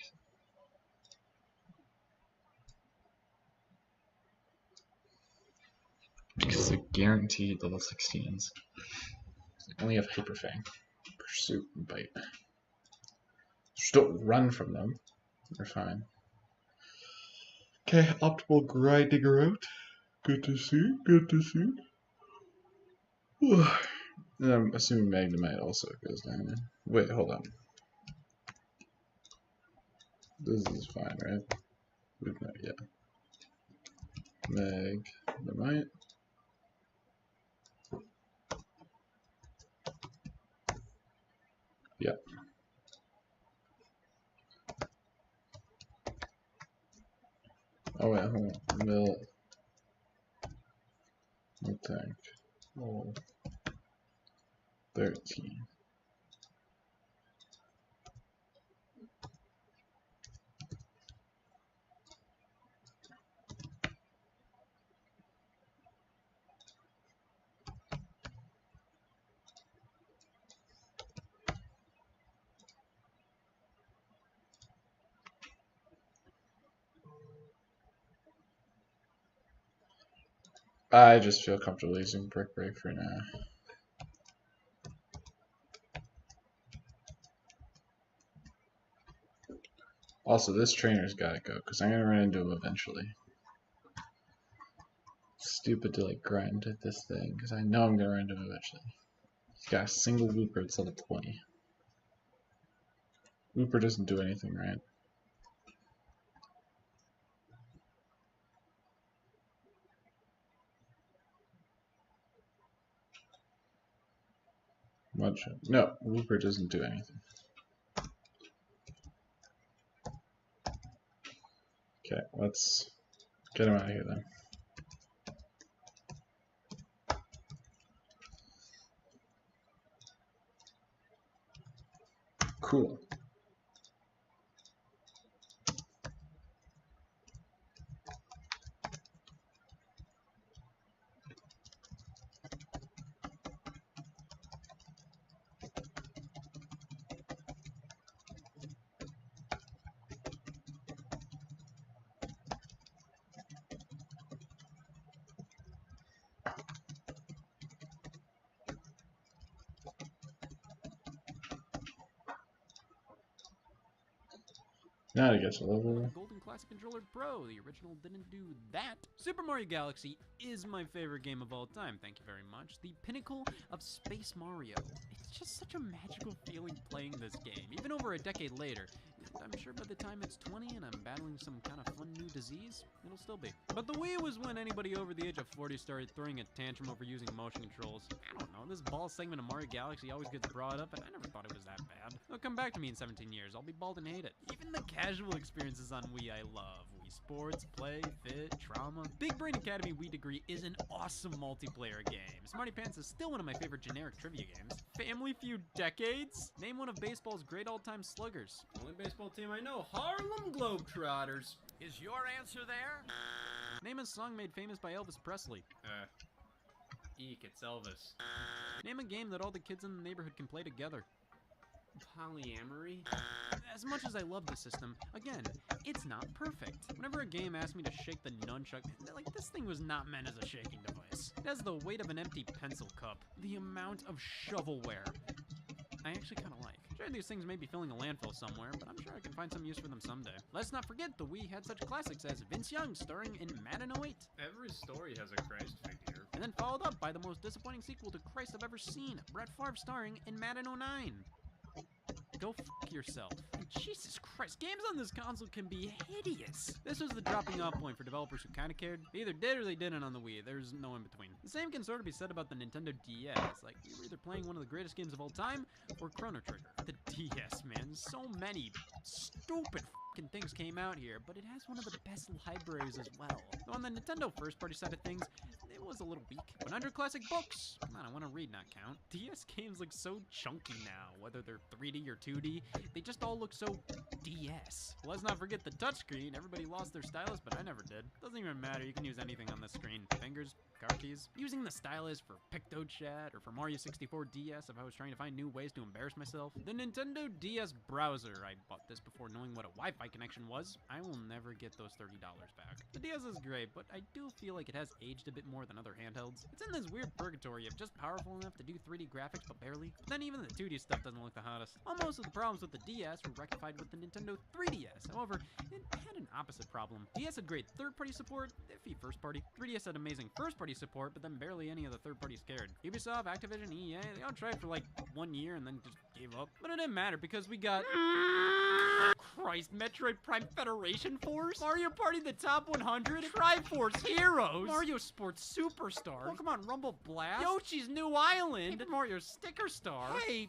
Speaker 10: Because they're guaranteed level 16s. They only have Hyper Fang, Pursuit, and Bite. Just don't run from them. They're fine. Okay, optimal grinding route. Good to see, good to see. And I'm assuming Magnemite also goes down there. Wait, hold on. This is fine, right? No, yeah. Magnemite. Yeah. Oh wait, hold on. Mill tank. Oh. 13. I just feel comfortable using Brick Break for now. Also, this trainer's gotta go, because I'm gonna run into him eventually. Stupid to like grind at this thing, because I know I'm gonna run into him eventually. He's got a single Looper at level 20. Looper doesn't do anything, right? Much. No, Looper doesn't do anything. Okay, let's get him out of here then. Cool. Now to get to level.
Speaker 18: Golden Classic Controller Pro, the original didn't do that. Super Mario Galaxy is my favorite game of all time, thank you very much. The pinnacle of Space Mario. It's just such a magical feeling playing this game, even over a decade later. I'm sure by the time it's 20 and I'm battling some kind of fun new disease, it'll still be. But the Wii was when anybody over the age of 40 started throwing a tantrum over using motion controls. I don't know, this ball segment of Mario Galaxy always gets brought up, and I never thought it was that bad. It'll come back to me in 17 years, I'll be bald and hate it. Even the casual experiences on Wii I love. Wii Sports, Play, Fit, Trauma. Big Brain Academy Wii Degree is an awesome multiplayer game. Smarty Pants is still one of my favorite generic trivia games. Family Feud Decades? Name one of baseball's great all-time sluggers. Only baseball team I know, Harlem Globetrotters.
Speaker 16: Is your answer there?
Speaker 18: Name a song made famous by Elvis Presley.
Speaker 5: Eek, it's Elvis.
Speaker 18: Name a game that all the kids in the neighborhood can play together.
Speaker 5: Polyamory?
Speaker 18: As much as I love the system, again, it's not perfect. Whenever a game asks me to shake the nunchuck, like, this thing was not meant as a shaking device. It has the weight of an empty pencil cup. The amount of shovelware I actually kind of like. Sure, these things may be filling a landfill somewhere, but I'm sure I can find some use for them someday. Let's not forget the Wii had such classics as Vince Young starring in Madden 08.
Speaker 5: Every story has a Christ figure.
Speaker 18: And then followed up by the most disappointing sequel to Christ I've ever seen, Brett Favre starring in Madden 09. Go f*** yourself. And Jesus Christ, games on this console can be hideous. This was the dropping off point for developers who kinda cared. They either did or they didn't on the Wii. There's no in between. The same can sort of be said about the Nintendo DS. Like, you were either playing one of the greatest games of all time or Chrono Trigger. The DS, man. So many stupid f***ing things came out here, but it has one of the best libraries as well. Though on the Nintendo first-party side of things, it was a little weak. 100 classic books. Come on, I want to read, not count. DS games look so chunky now, whether they're 3D or 2D. They just all look so DS. Let's not forget the touchscreen. Everybody lost their stylus, but I never did. Doesn't even matter. You can use anything on this screen. Fingers, car keys. Using the stylus for PictoChat or for Mario 64 DS if I was trying to find new ways to embarrass myself. The Nintendo DS browser. I bought this before knowing what a Wi-Fi connection was. I will never get those $30 back. The DS is great, but I do feel like it has aged a bit more than other handhelds. It's in this weird purgatory of just powerful enough to do 3D graphics, but barely. But then even the 2D stuff doesn't look the hottest. Most of the problems with the DS were rectified with the Nintendo 3DS. However, it had an opposite problem. DS had great third-party support, iffy first-party. 3DS had amazing first-party support, but then barely any of the third parties cared. Ubisoft, Activision, EA, they all tried for like 1 year and then just gave up. But it didn't matter because we got... Christ, Metroid Prime Federation Force? Mario Party the Top 100? Triforce Heroes? Mario Sports Superstars? Pokemon Rumble Blast? Yoshi's New Island? Paper Mario Sticker Star? Hey,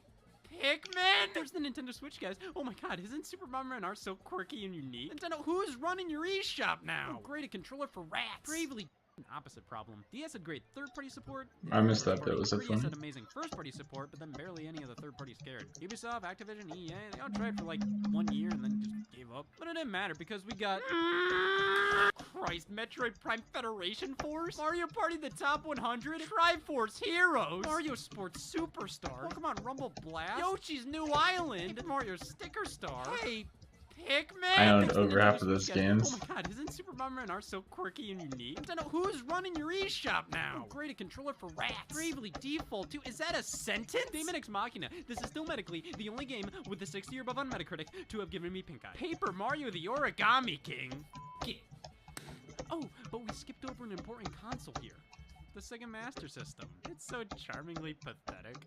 Speaker 18: Pikmin! There's the Nintendo Switch, guys. Oh my god, isn't Super Mario and R so quirky and unique? Nintendo, who's running your eShop now? Oh, great, a controller for rats. Bravely opposite problem. DS had great third-party support.
Speaker 10: I missed that bit. Was that
Speaker 18: 3DS
Speaker 10: funny?
Speaker 18: had amazing first-party support, but then barely any of the third parties cared. Ubisoft, Activision, EA, they all tried for like 1 year and then just gave up. But it didn't matter because we got... Christ, Metroid Prime Federation Force? Mario Party the Top 100? Triforce Heroes? Mario Sports Superstars? Pokemon Rumble Blast? Yoshi's New Island? Paper Mario Sticker Star? Hey, Pikmin!
Speaker 10: I owned over half of those games.
Speaker 18: Oh my god, isn't Super Mario and R so quirky and unique? Nintendo, who's running your eShop now? Oh, great, a controller for rats. Bravely Default 2, is that a sentence? Demon Ex Machina, this is still medically the only game with a 60 or above on Metacritic to have given me pink eye. Paper Mario the Origami King? Oh, but we skipped over an important console here. The Sega Master System. It's so charmingly pathetic.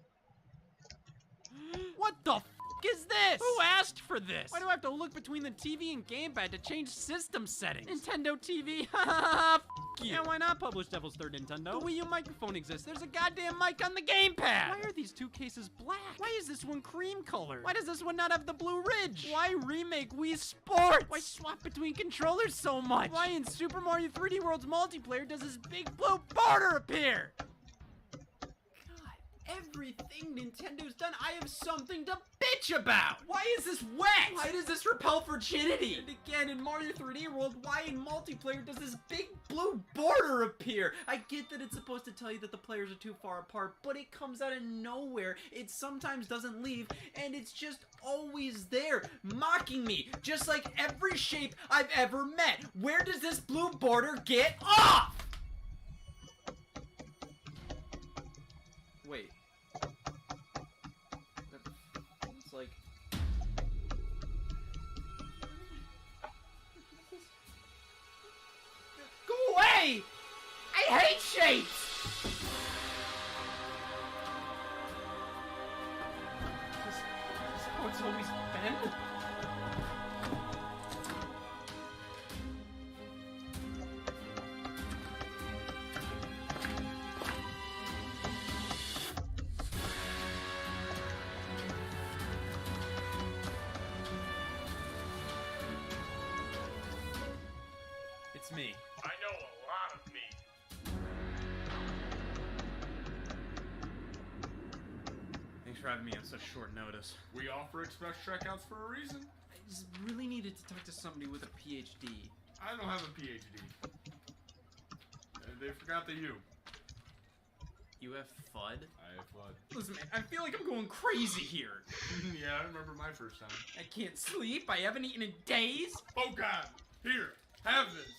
Speaker 18: What the f*** is this? Who asked for this? Why do I have to look between the TV and gamepad to change system settings? Nintendo TV, f*** you. Yeah, why not publish Devil's Third Nintendo? The Wii U microphone exists. There's a goddamn mic on the gamepad. Why are these two cases black? Why is this one cream colored? Why does this one not have the blue ridge? Why remake Wii Sports? Why swap between controllers so much? Why in Super Mario 3D World's multiplayer does this big blue border appear? Everything Nintendo's done, I have something to bitch about! Why is this wet? Why does this repel virginity? And again, in Mario 3D World, why in multiplayer does this big blue border appear? I get that it's supposed to tell you that the players are too far apart, but it comes out of nowhere. It sometimes doesn't leave, and it's just always there, mocking me, just like every shape I've ever met. Where does this blue border get off? Wait. It's like... Go away! I hate shapes! Is this how it's always been? It's me.
Speaker 3: I know a lot of me.
Speaker 18: Thanks for having me on such short notice.
Speaker 3: We offer express checkouts for a reason.
Speaker 18: I just really needed to talk to somebody with a PhD.
Speaker 3: I don't have a PhD. They forgot the U.
Speaker 18: You have FUD?
Speaker 3: I have FUD.
Speaker 18: Listen, man, I feel like I'm going crazy here.
Speaker 3: Yeah, I remember my first time.
Speaker 18: I can't sleep. I haven't eaten in days.
Speaker 3: Oh God! Here, have this.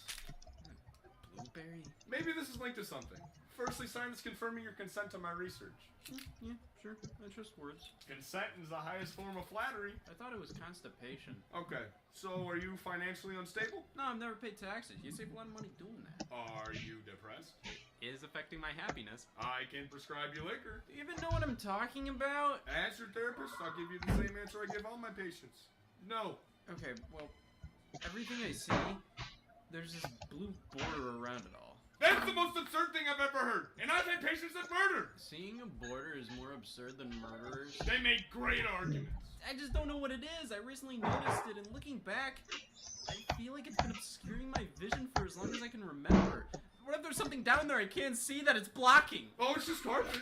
Speaker 18: Blueberry?
Speaker 3: Maybe this is linked to something. firstly sign this confirming your consent to my research.
Speaker 18: Yeah, sure. I trust words.
Speaker 3: Consent is the highest form of flattery.
Speaker 18: I thought it was constipation.
Speaker 3: Okay, so are you financially unstable?
Speaker 18: No, I've never paid taxes. You save a lot of money doing that.
Speaker 3: Are you depressed?
Speaker 18: It is affecting my happiness.
Speaker 3: I can prescribe you liquor.
Speaker 18: Do you even know what I'm talking about?
Speaker 3: As your therapist, I'll give you the same answer I give all my patients. No.
Speaker 18: Okay, well, everything I see, there's this blue border around it all.
Speaker 3: That's the most absurd thing I've ever heard, and I've had patients that murder.
Speaker 18: Seeing a border is more absurd than murderers.
Speaker 3: They make great arguments.
Speaker 18: I just don't know what it is. I recently noticed it, and looking back, I feel like it's been obscuring my vision for as long as I can remember. What if there's something down there I can't see that it's blocking?
Speaker 3: Oh, it's just carpet.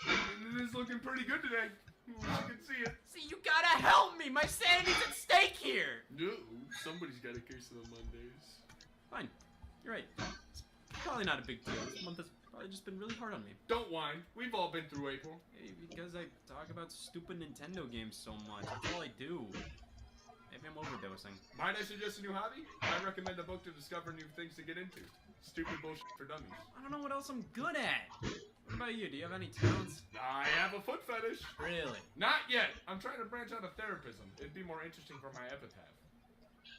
Speaker 3: It is looking pretty good today. You can see it.
Speaker 18: See, you gotta help me! My sanity's at stake here!
Speaker 3: No, somebody's got a case of the Mondays.
Speaker 18: Fine. You're right. It's probably not a big deal. This month has probably just been really hard on me.
Speaker 3: Don't whine. We've all been through April.
Speaker 18: Hey, because I talk about stupid Nintendo games so much. That's all I do. Maybe I'm overdosing.
Speaker 3: Might I suggest a new hobby? I recommend a book to discover new things to get into. Stupid bullshit for dummies.
Speaker 18: I don't know what else I'm good at. What about you? Do you have any talents?
Speaker 3: I have a foot fetish.
Speaker 18: Really?
Speaker 3: Not yet. I'm trying to branch out of therapism. It'd be more interesting for my epitaph.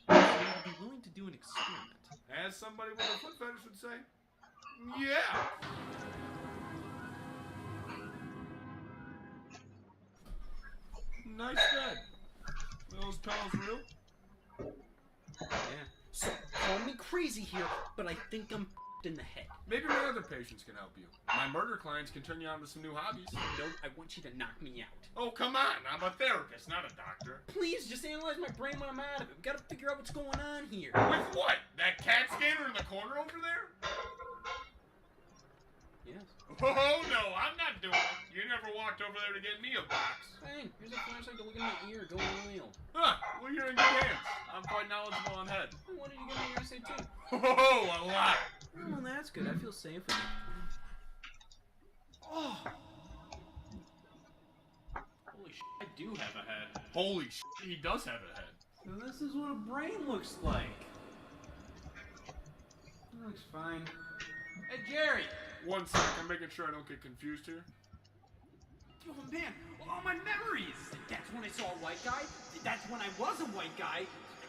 Speaker 18: So I'd be willing to do an experiment.
Speaker 3: As somebody with a foot fetish would say, yeah. Nice bed. Those pillows real?
Speaker 18: Yeah. So, call me crazy here, but I think I'm in the head.
Speaker 3: Maybe my other patients can help you. My murder clients can turn you on to some new hobbies.
Speaker 18: Nope, I want you to knock me out.
Speaker 3: Oh, come on. I'm a therapist, not a doctor.
Speaker 18: Please, just analyze my brain when I'm out of it. We gotta figure out what's going on here.
Speaker 3: With what? That CAT scanner in the corner over there?
Speaker 18: Yes.
Speaker 3: Oh, no, I'm not doing it. You never walked over there to get me a box.
Speaker 18: Hey, here's a flashlight to look in my ear. Go oil.
Speaker 3: Huh, well, you're in good hands. I'm quite knowledgeable on head.
Speaker 18: What did you get in your essay too?
Speaker 3: Oh, a lot.
Speaker 18: Oh, that's good. I feel safer. Oh. Holy shit, I do have a head.
Speaker 3: Holy shit, he does have a head.
Speaker 18: So this is what a brain looks like. It looks fine. Hey, Jerry!
Speaker 3: One sec, I'm making sure I don't get confused here.
Speaker 18: Oh man, all my memories! That's when I saw a white guy. That's when I was a white guy.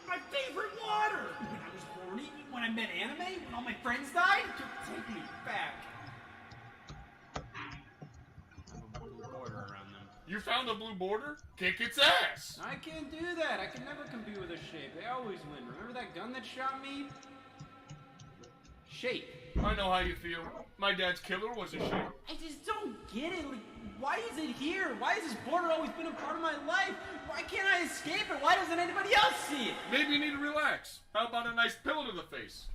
Speaker 18: My favorite water! When I was horny, when I met anime, when all my friends died. Take me back. I have a blue border around them.
Speaker 3: You found a blue border? Kick its ass!
Speaker 18: I can't do that. I can never compete with a shape. They always win. Remember that gun that shot me? Shape.
Speaker 3: I know how you feel. My dad's killer was a shape.
Speaker 18: I just don't get it. Like, why is it here? Why has this border always been a part of my life? Why can't I escape it? Why doesn't anybody else see it?
Speaker 3: Maybe you need to relax. How about a nice pillow to the face?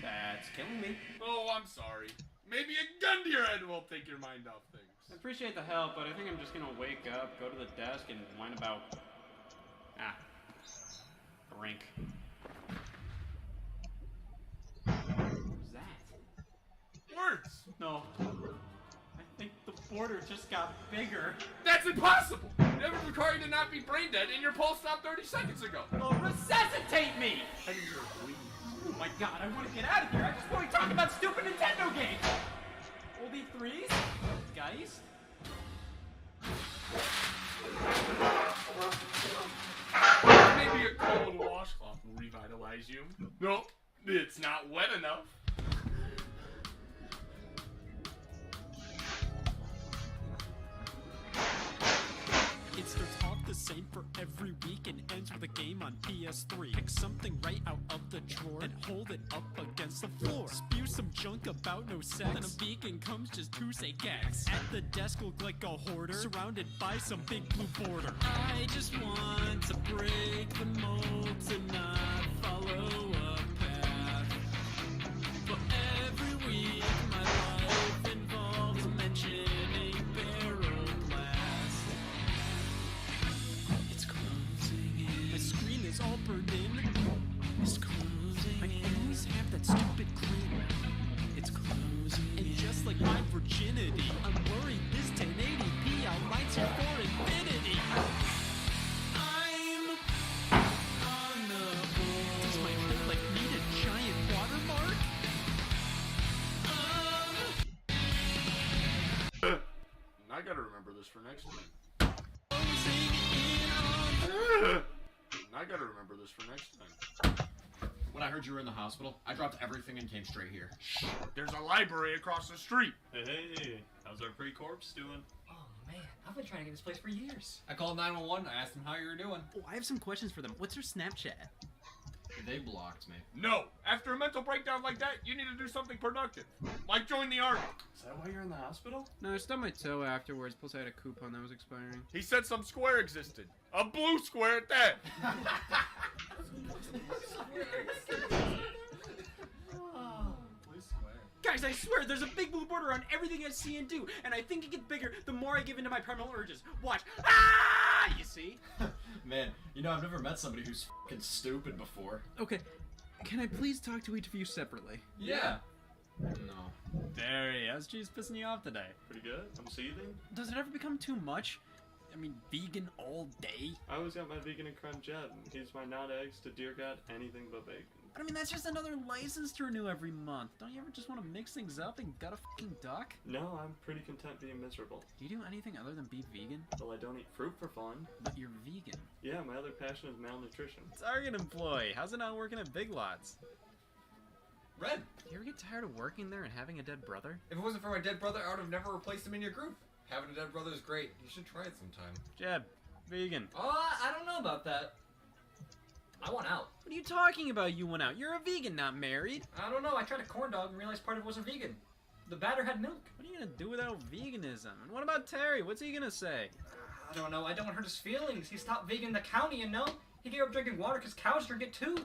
Speaker 18: That's killing me.
Speaker 3: Oh, I'm sorry. Maybe a gun to your head will take your mind off things.
Speaker 18: I appreciate the help, but I think I'm just gonna wake up, go to the desk, and whine about... Brink. What's that?
Speaker 3: Words!
Speaker 18: No. I think the border just got bigger.
Speaker 3: That's impossible! That would require you to not be brain dead, and your pulse stopped 30 seconds ago.
Speaker 18: Well, resuscitate me!
Speaker 3: I think you're bleeding.
Speaker 18: Oh my god, I want to get out of here. I just want to talk about stupid Nintendo games. Oldie 3s? Guys?
Speaker 3: Maybe a cold washcloth will revitalize you. Nope, it's not wet enough.
Speaker 5: It starts off the same for every week and ends with a game on PS3. Pick something right out of the drawer and hold it up against the floor. Spew some junk about no sex, then a beacon comes just to say gex. At the desk look like a hoarder, surrounded by some big blue border. I just want to break the mold to not follow a path. But every week my life involves mentioning barrel blast. It's closing in. My screen is all burned in. It's closing in. I always have that stupid grin. It's closing in. And just like my virginity, I'm worried this 1080p outlines here for infinity. I'm on the board. Does my whole life need a giant watermark?
Speaker 3: gotta remember this for next time. I gotta remember this for next time.
Speaker 15: When I heard you were in the hospital, I dropped everything and came straight here.
Speaker 3: Shh, there's a library across the street.
Speaker 5: Hey, how's our pre-corpse doing?
Speaker 21: Oh man, I've been trying to get this place for years.
Speaker 15: I called 911. I asked them how you were doing.
Speaker 18: Oh, I have some questions for them. What's your Snapchat?
Speaker 15: They blocked me.
Speaker 3: No, after a mental breakdown like that, you need to do something productive. Like join the army.
Speaker 15: Is that why you're in the hospital?
Speaker 18: No, I stubbed my toe afterwards, plus I had a coupon that was expiring.
Speaker 3: He said some square existed. A blue square at that.
Speaker 18: Guys, I swear, there's a big blue border on everything I see and do, and I think it gets bigger the more I give into my primal urges. Watch. Ah! You see?
Speaker 15: Man, you know, I've never met somebody who's fucking stupid before.
Speaker 18: Okay, can I please talk to each of you separately?
Speaker 15: Yeah. No.
Speaker 5: Derry, how's cheese pissing you off today?
Speaker 17: Pretty good. I'm seething.
Speaker 18: Does it ever become too much? I mean, vegan all day?
Speaker 17: I always got my vegan and crunch Jed. He's my not eggs to dear God anything but bacon.
Speaker 18: But I mean, that's just another license to renew every month. Don't you ever just want to mix things up and gut a fucking duck?
Speaker 17: No, I'm pretty content being miserable.
Speaker 18: Do you do anything other than be vegan?
Speaker 17: Well, I don't eat fruit for fun.
Speaker 18: But you're vegan.
Speaker 17: Yeah, my other passion is malnutrition.
Speaker 5: Target employee, how's it not working at Big Lots?
Speaker 20: Red.
Speaker 18: Do you ever get tired of working there and having a dead brother?
Speaker 20: If it wasn't for my dead brother, I would have never replaced him in your group. Having a dead brother is great. You should try it sometime.
Speaker 5: Jeb, vegan.
Speaker 21: I don't know about that. I want out.
Speaker 18: What are you talking about, you went out? You're a vegan, not married.
Speaker 21: I don't know. I tried a corn dog and realized part of it wasn't vegan. The batter had milk.
Speaker 18: What are you gonna do without veganism? And what about Terry? What's he gonna say?
Speaker 21: I don't know. I don't want to hurt his feelings. He stopped vegan in the county, you know? He gave up drinking water because cows drink it too.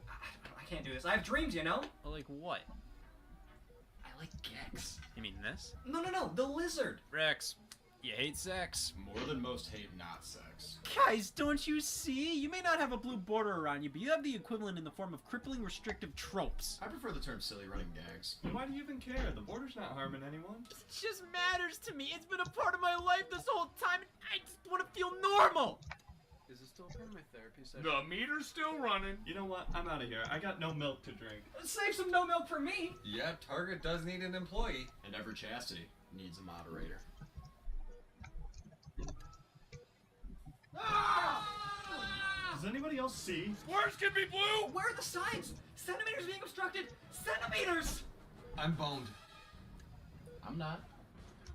Speaker 21: I can't do this. I have dreams, you know?
Speaker 18: Like what?
Speaker 21: I like Gex.
Speaker 18: You mean this?
Speaker 21: No, the lizard.
Speaker 18: Rex, you hate sex.
Speaker 15: More than most hate not sex.
Speaker 18: Guys, don't you see? You may not have a blue border around you, but you have the equivalent in the form of crippling restrictive tropes.
Speaker 15: I prefer the term silly running gags.
Speaker 17: Why do you even care? The border's not harming anyone.
Speaker 18: It just matters to me. It's been a part of my life this whole time, and I just want to feel normal. Is this still part of my therapy session?
Speaker 3: The meter's still running.
Speaker 17: You know what? I'm out of here. I got no milk to drink.
Speaker 21: Save some no milk for me.
Speaker 20: Yeah, Target does need an employee.
Speaker 15: And every chastity needs a moderator.
Speaker 3: Does anybody else see? Squares can be blue!
Speaker 21: Where are the signs? Centimeters being obstructed. Centimeters!
Speaker 20: I'm boned.
Speaker 15: I'm not.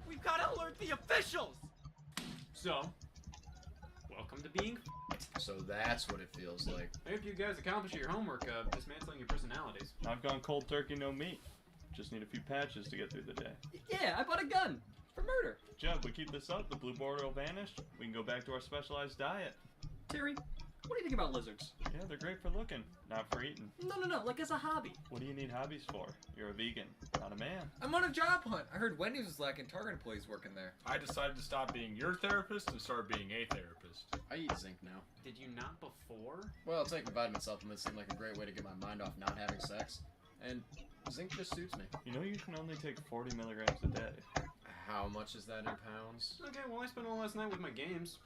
Speaker 18: We've got to alert the officials! So, welcome to being
Speaker 15: So that's what it feels like.
Speaker 18: I hope you guys accomplish your homework of dismantling your personalities.
Speaker 17: I've gone cold turkey, no meat. Just need a few patches to get through the day.
Speaker 21: Yeah, I bought a gun. For murder.
Speaker 17: Jeb, we keep this up, the blue border will vanish. We can go back to our specialized diet.
Speaker 21: Terry, what do you think about lizards?
Speaker 17: Yeah, they're great for looking, not for eating.
Speaker 21: No, like as a hobby.
Speaker 17: What do you need hobbies for? You're a vegan, not a man.
Speaker 20: I'm on a job hunt. I heard Wendy's was lacking Target employees working there.
Speaker 3: I decided to stop being your therapist and start being a therapist.
Speaker 15: I eat zinc now.
Speaker 18: Did you not before?
Speaker 15: Well, taking vitamin supplements seemed like a great way to get my mind off not having sex. And zinc just suits me.
Speaker 17: You know you can only take 40 milligrams a day.
Speaker 15: How much is that in pounds?
Speaker 18: Okay, well I spent all last night with my games.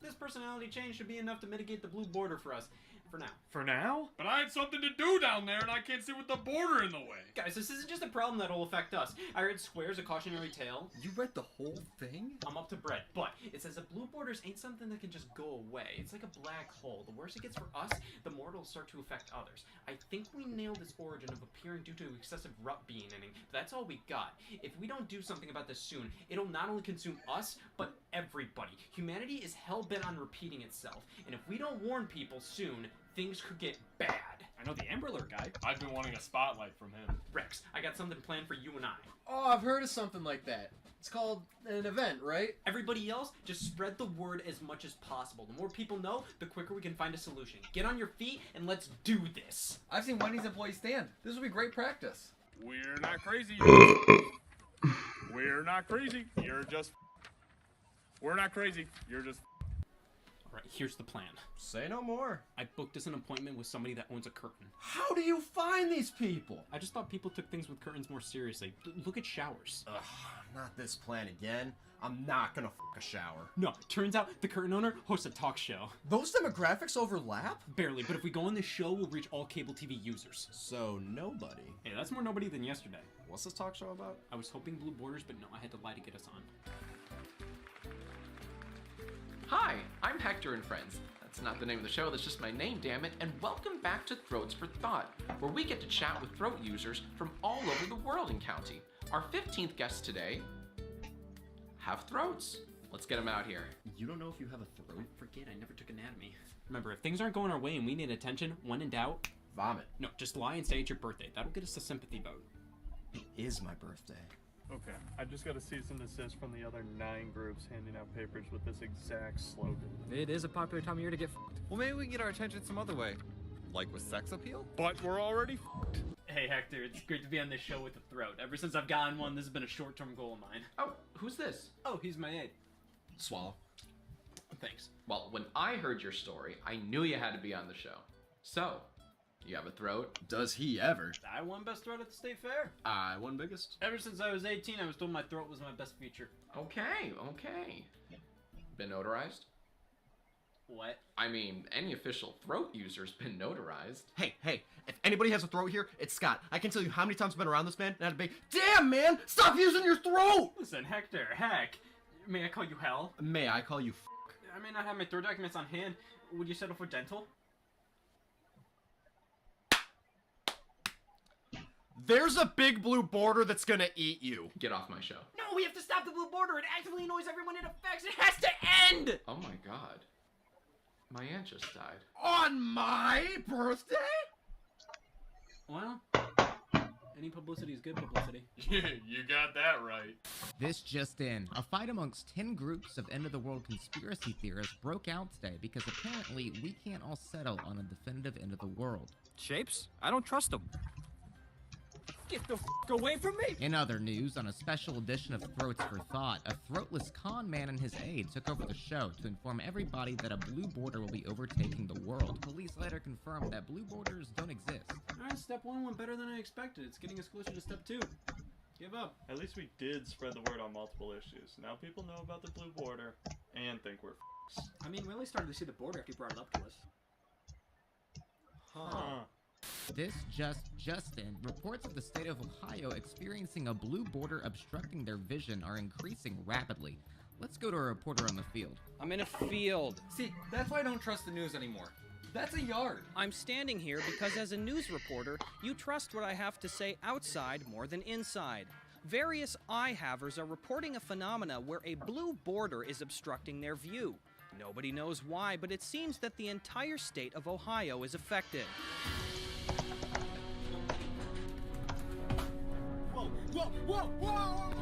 Speaker 18: This personality change should be enough to mitigate the blue border for us. For now.
Speaker 17: For now?
Speaker 3: But I had something to do down there and I can't sit with the border in the way.
Speaker 18: Guys, this isn't just a problem that'll affect us. I read Square's A Cautionary Tale.
Speaker 20: You read the whole thing?
Speaker 18: I'm up to bread, but it says that blue borders ain't something that can just go away. It's like a black hole. The worse it gets for us, the more it'll start to affect others. I think we nailed this origin of appearing due to excessive rut being inning. That's all we got. If we don't do something about this soon, it'll not only consume us, but everybody. Humanity is hell-bent on repeating itself, and if we don't warn people soon, things could get bad.
Speaker 5: I know the Amber Alert guy.
Speaker 3: I've been wanting a spotlight from him.
Speaker 18: Rex, I got something planned for you and I.
Speaker 15: Oh, I've heard of something like that. It's called an event, right?
Speaker 18: Everybody else, just spread the word as much as possible. The more people know, the quicker we can find a solution. Get on your feet and let's do this.
Speaker 20: I've seen Wendy's employees stand. This will be great practice.
Speaker 3: We're not crazy. We're not crazy. You're just... We're not crazy. You're just...
Speaker 18: Right, here's the plan.
Speaker 15: Say no more.
Speaker 18: I booked us an appointment with somebody that owns a curtain.
Speaker 15: How do you find these people?
Speaker 18: I just thought people took things with curtains more seriously. Look at showers.
Speaker 15: Ugh, not this plan again. I'm not gonna fuck a shower.
Speaker 18: No, turns out the curtain owner hosts a talk show.
Speaker 15: Those demographics overlap?
Speaker 18: Barely, but if we go on this show, we'll reach all cable TV users.
Speaker 15: So nobody.
Speaker 18: Hey, that's more nobody than yesterday.
Speaker 15: What's this talk show about?
Speaker 18: I was hoping Blue Borders, but no, I had to lie to get us on.
Speaker 6: Hi, I'm Hector and Friends. That's not the name of the show, that's just my name, damn it, and welcome back to Throats for Thought, where we get to chat with throat users from all over the world and county. Our 15th guests today have throats. Let's get them out here.
Speaker 18: You don't know if you have a throat? Forget, I never took anatomy. Remember, if things aren't going our way and we need attention, when in doubt,
Speaker 15: vomit.
Speaker 18: No, just lie and say it's your birthday. That'll get us a sympathy vote.
Speaker 15: It is my birthday.
Speaker 22: Okay, I just got a cease and desist from the other 9 groups handing out papers with this exact slogan.
Speaker 23: It is a popular time of year to get f***ed.
Speaker 24: Well, maybe we can get our attention some other way. Like with sex appeal?
Speaker 22: But we're already f***ed.
Speaker 18: Hey Hector, it's great to be on this show with a throat. Ever since I've gotten one, this has been a short-term goal of mine.
Speaker 6: Oh, who's this?
Speaker 18: Oh, he's my aide.
Speaker 6: Swallow.
Speaker 18: Thanks.
Speaker 6: Well, when I heard your story, I knew you had to be on the show. So, you have a throat?
Speaker 15: Does he ever?
Speaker 18: I won best throat at the state fair.
Speaker 15: I won biggest.
Speaker 18: Ever since I was 18, I was told my throat was my best feature.
Speaker 6: Okay. Been notarized?
Speaker 18: What?
Speaker 6: I mean, any official throat user's been notarized.
Speaker 15: Hey, if anybody has a throat here, it's Scott. I can tell you how many times I've been around this man and had to be, damn man, stop using your throat!
Speaker 18: Listen, Hector, heck. May I call you Hal?
Speaker 15: May I call you
Speaker 18: I may not have my throat documents on hand. Would you settle for dental?
Speaker 15: There's a big blue border that's gonna eat you.
Speaker 6: Get off my show.
Speaker 18: No, we have to stop the blue border. It actively annoys everyone it affects. It has to end!
Speaker 6: Oh my god. My aunt just died.
Speaker 15: On my birthday?
Speaker 18: Well, any publicity is good publicity.
Speaker 22: You got that right.
Speaker 25: This just in. A fight amongst 10 groups of end-of-the-world conspiracy theorists broke out today because apparently we can't all settle on a definitive end of the world.
Speaker 23: Shapes? I don't trust them.
Speaker 18: Get the f*** away from me!
Speaker 25: In other news, on a special edition of Throats for Thought, a throatless con man and his aide took over the show to inform everybody that a blue border will be overtaking the world. Police later confirmed that blue borders don't exist.
Speaker 18: Alright, step 1 went better than I expected. It's getting us closer to step 2. Give up.
Speaker 22: At least we did spread the word on multiple issues. Now people know about the blue border and think we're f***s.
Speaker 21: I mean, we only started to see the border after you brought it up to us.
Speaker 22: Huh.
Speaker 25: This just in, reports of the state of Ohio experiencing a blue border obstructing their vision are increasing rapidly. Let's go to a reporter on the field.
Speaker 23: I'm in a field.
Speaker 24: See, that's why I don't trust the news anymore. That's a yard.
Speaker 26: I'm standing here because as a news reporter, you trust what I have to say outside more than inside. Various eye-havers are reporting a phenomena where a blue border is obstructing their view. Nobody knows why, but it seems that the entire state of Ohio is affected.
Speaker 3: Whoa!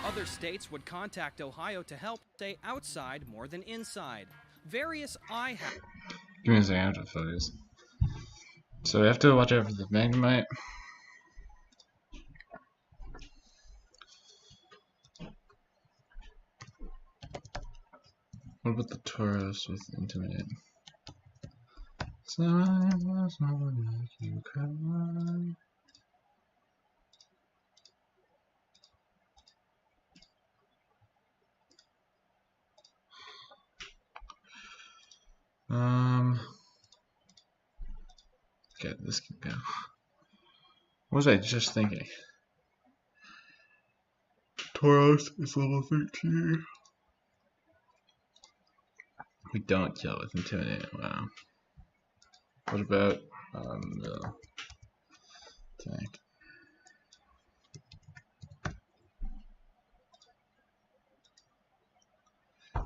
Speaker 26: Other states would contact Ohio to help stay outside more than inside. Various eye-havers.
Speaker 10: Give me a second, I have to focus. So we have to watch out for the Magnemite. What about the Tauros with Intimidate? So I must not make you cry. Okay, this can go. What was I just thinking? Tauros is level 13. We don't kill with Intimidate. Wow. What about the tank?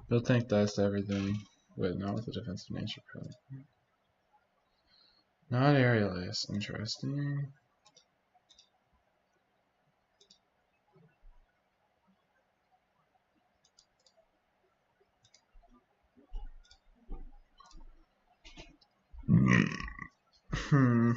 Speaker 10: Build tank dies to everything. Wait, not with the defensive nature probably. Not Ariados, interesting. Hmm.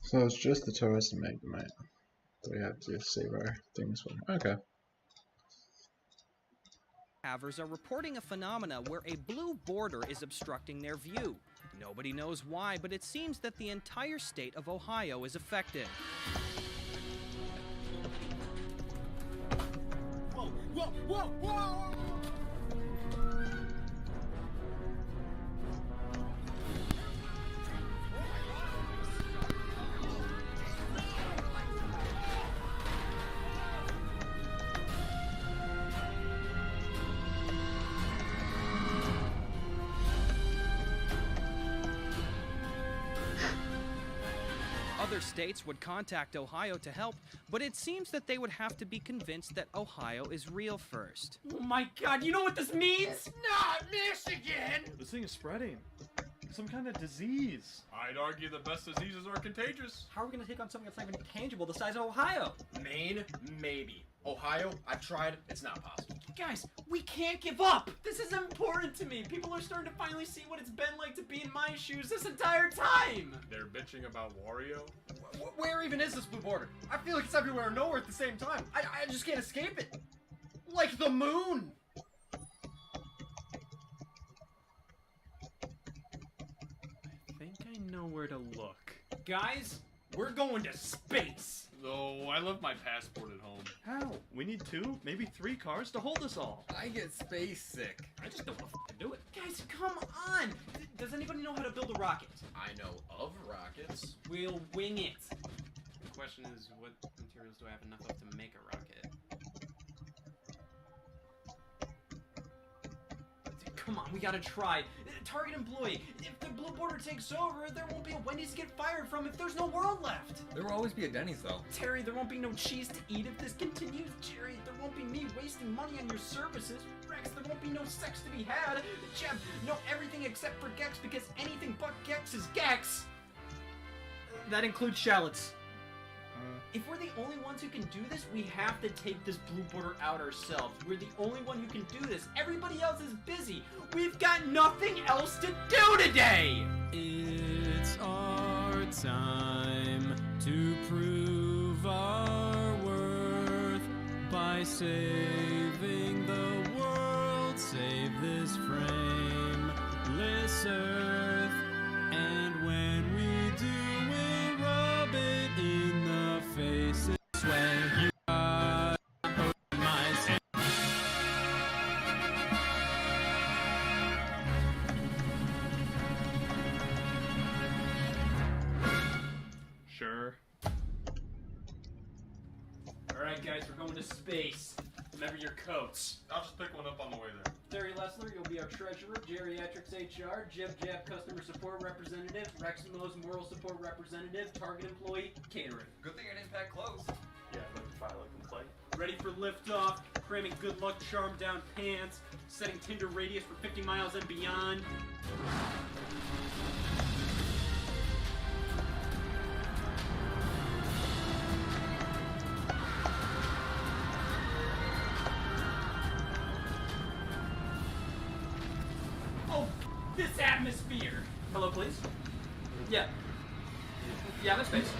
Speaker 10: So it's just the Taurus and Magnemite that we have to save our things from. Okay.
Speaker 26: Havers are reporting a phenomena where a blue border is obstructing their view. Nobody knows why, but it seems that the entire state of Ohio is affected.
Speaker 3: Whoa, whoa, whoa, whoa!
Speaker 26: Other states would contact Ohio to help, but it seems that they would have to be convinced that Ohio is real first.
Speaker 21: Oh my god, you know what this means?
Speaker 3: Not Michigan!
Speaker 22: This thing is spreading. Some kind of disease.
Speaker 20: I'd argue the best diseases are contagious.
Speaker 21: How are we gonna take on something that's not even tangible the size of Ohio?
Speaker 15: Maine, maybe. Ohio, I've tried. It's not possible.
Speaker 18: Guys, we can't give up! This is important to me! People are starting to finally see what it's been like to be in my shoes this entire time!
Speaker 20: They're bitching about Wario?
Speaker 15: Where even is this blue border? I feel like it's everywhere and nowhere at the same time. I just can't escape it. Like the moon!
Speaker 18: I think I know where to look. Guys, we're going to space!
Speaker 20: Though I left my passport at home.
Speaker 22: How? We need 2, maybe 3 cars to hold us all.
Speaker 24: I get space sick.
Speaker 18: I just don't want to do it. Guys, come on! Does anybody know how to build a rocket?
Speaker 24: I know of rockets.
Speaker 18: We'll wing it. The question is, what materials do I have enough of to make a rocket? Come on, we gotta try. Target employee. If the blue border takes over, there won't be a Wendy's to get fired from if there's no world left.
Speaker 24: There will always be a Denny's though.
Speaker 18: Terry, there won't be no cheese to eat if this continues. Jerry, there won't be me wasting money on your services. Rex, there won't be no sex to be had. Jeb, no everything except for Gex because anything but Gex is Gex.
Speaker 21: That includes shallots.
Speaker 18: If we're the only ones who can do this, we have to take this blue border out ourselves. We're the only one who can do this. Everybody else is busy. We've got nothing else to do today!
Speaker 5: It's our time to prove our worth by saving the world. Save this frameless earth. And when we do, we'll rub it in the face. It's when you got my
Speaker 22: Sure.
Speaker 18: Alright guys, we're going to space. Remember your coats.
Speaker 20: I'll just pick one up on the way there.
Speaker 18: Terry Lessler, you'll be our treasurer. Geriatrics HR. Jib Jab, customer support representative. Rex Mills, moral support representative. Target employee, catering.
Speaker 20: Good thing I didn't pack clothes.
Speaker 22: Yeah, I'd like to file a complaint.
Speaker 18: Ready for liftoff. Cramming good luck charm down pants. Setting Tinder radius for 50 miles and beyond. Oh, this atmosphere! Hello, please? Yeah. Yeah, I'm in space.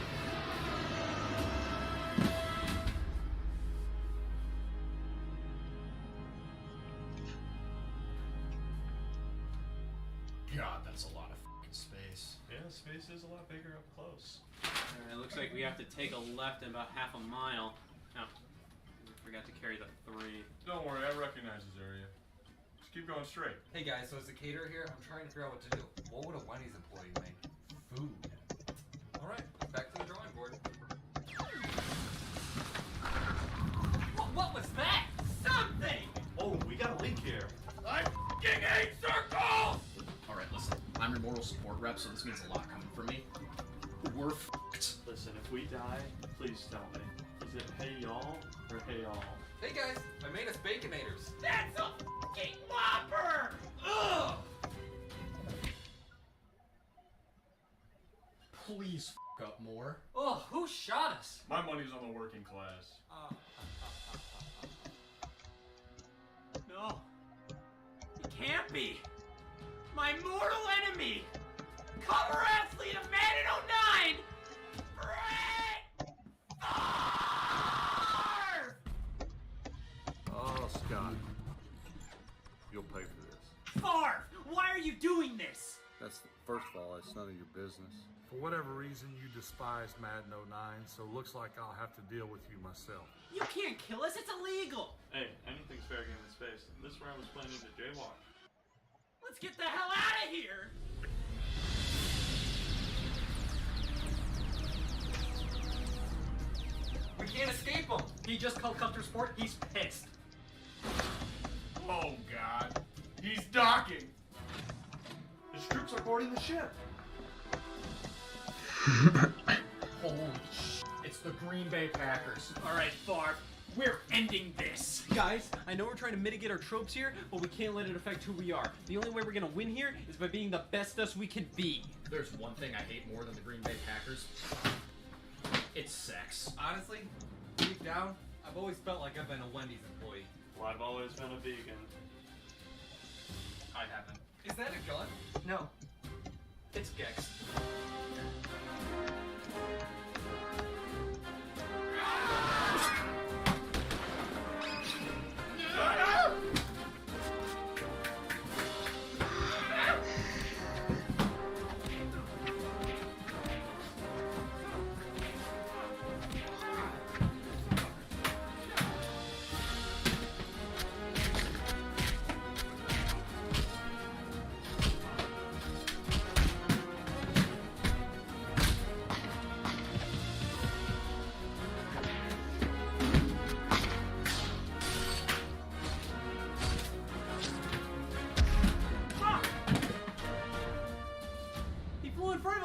Speaker 15: God, that's a lot of fucking space.
Speaker 22: Yeah, space is a lot bigger up close.
Speaker 18: Alright, looks like we have to take a left in about half a mile. Now, forgot to carry the 3.
Speaker 3: Don't worry, I recognize this area. Just keep going straight.
Speaker 20: Hey guys, so as a caterer here, I'm trying to figure out what to do. What would a Wendy's employee make? Food. Alright, back to the drawing board.
Speaker 21: What was that? Something!
Speaker 3: Oh, we got a leak here. I f***ing hate circles!
Speaker 6: Alright, listen. I'm your moral support rep, so this means a lot coming from me. We're f***ed.
Speaker 22: Listen, if we die, please tell me. Is it hey y'all or hey all?
Speaker 20: Hey guys, I made us Baconators.
Speaker 21: That's a f***ing whopper! Ugh!
Speaker 6: Please f*** up more.
Speaker 21: Oh, who shot us?
Speaker 3: My money's on the working class.
Speaker 21: No. It can't be. My mortal enemy! Cover athlete of Man in 09! Brett Favre!
Speaker 3: Oh, Scott. You'll pay for this.
Speaker 21: Favre! Why are you doing this?
Speaker 1: That's, first of all, it's none of your business.
Speaker 3: For whatever reason, you despise Madden 09, so it looks like I'll have to deal with you myself.
Speaker 21: You can't kill us, it's illegal!
Speaker 22: Hey, anything's fair game in space. This round was planning to jaywalk.
Speaker 21: Let's get the hell out of here!
Speaker 20: We can't escape him.
Speaker 21: He just called Custer Sport, he's pissed.
Speaker 3: Oh, God. He's docking. His troops are boarding the ship.
Speaker 6: Holy sh**. It's the Green Bay Packers.
Speaker 21: Alright, Favre, we're ending this.
Speaker 13: Guys, I know we're trying to mitigate our tropes here, but we can't let it affect who we are. The only way we're gonna win here is by being the best us we can be.
Speaker 6: There's one thing I hate more than the Green Bay Packers. It's sex.
Speaker 20: Honestly, deep down, I've always felt like I've been a Wendy's employee.
Speaker 22: Well, I've always been a vegan.
Speaker 20: I haven't. Is that a gun?
Speaker 21: No. It's Gex.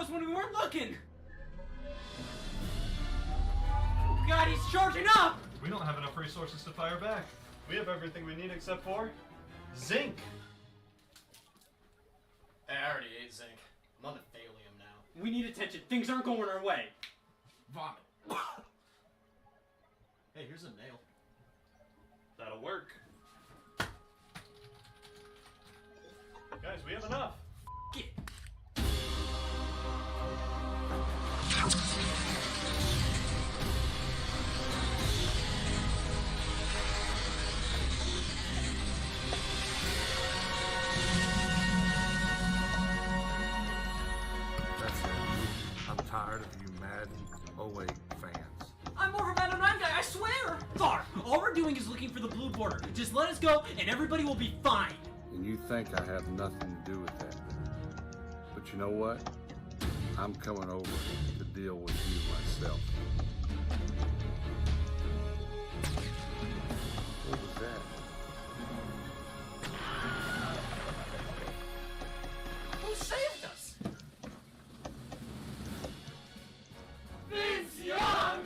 Speaker 21: When we weren't looking! God, he's charging up!
Speaker 22: We don't have enough resources to fire back. We have everything we need except for zinc.
Speaker 6: Hey, I already ate zinc. I'm on the thallium now.
Speaker 13: We need attention. Things aren't going our way.
Speaker 6: Vomit. Hey, here's a nail.
Speaker 22: That'll work. Guys, we have enough.
Speaker 21: Get.
Speaker 3: That's it. I'm tired of you Madden 08 fans.
Speaker 21: I'm more of a Man 09 guy, I swear! Favre, all we're doing is looking for the blue border. Just let us go and everybody will be fine.
Speaker 1: And you think I have nothing to do with that. But you know what? I'm coming over to deal with you myself. What was that?
Speaker 21: Who saved us? Vince Young!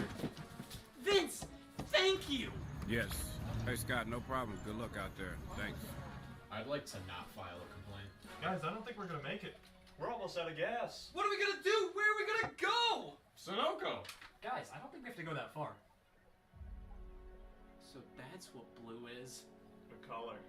Speaker 21: Vince, thank you!
Speaker 4: Yes. Hey, Scott, no problem. Good luck out there. Thanks.
Speaker 6: I'd like to not file a complaint.
Speaker 22: Guys, I don't think we're gonna make it. We're almost out of gas.
Speaker 20: What are we gonna do? Where are we gonna go?
Speaker 22: Sunoco.
Speaker 21: Guys, I don't think we have to go that far. So that's what blue is.
Speaker 22: The color.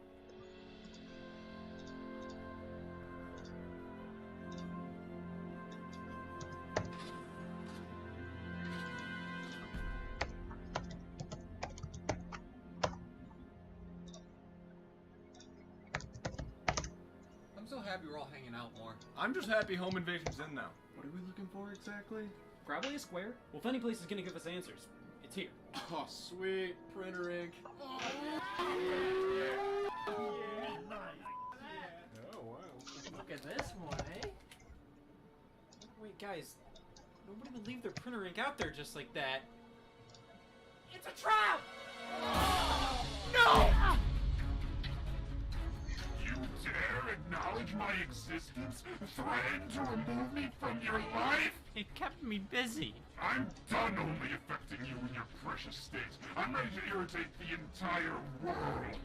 Speaker 20: I'm so happy we're all hanging out more.
Speaker 3: I'm just happy home invasion's in now. What are we looking for exactly?
Speaker 13: Probably a square. Well, if any place is gonna give us answers, it's here.
Speaker 3: Oh, sweet. Printer ink. Oh, wow.
Speaker 21: Look at this one, eh?
Speaker 2: Wait, guys. Nobody would leave their printer ink out there just like that.
Speaker 21: It's a trap!
Speaker 3: No! You dare acknowledge my existence? Threaten to remove me from your life?
Speaker 18: It kept me busy.
Speaker 3: I'm done only affecting you in your precious state. I'm ready to irritate the entire world.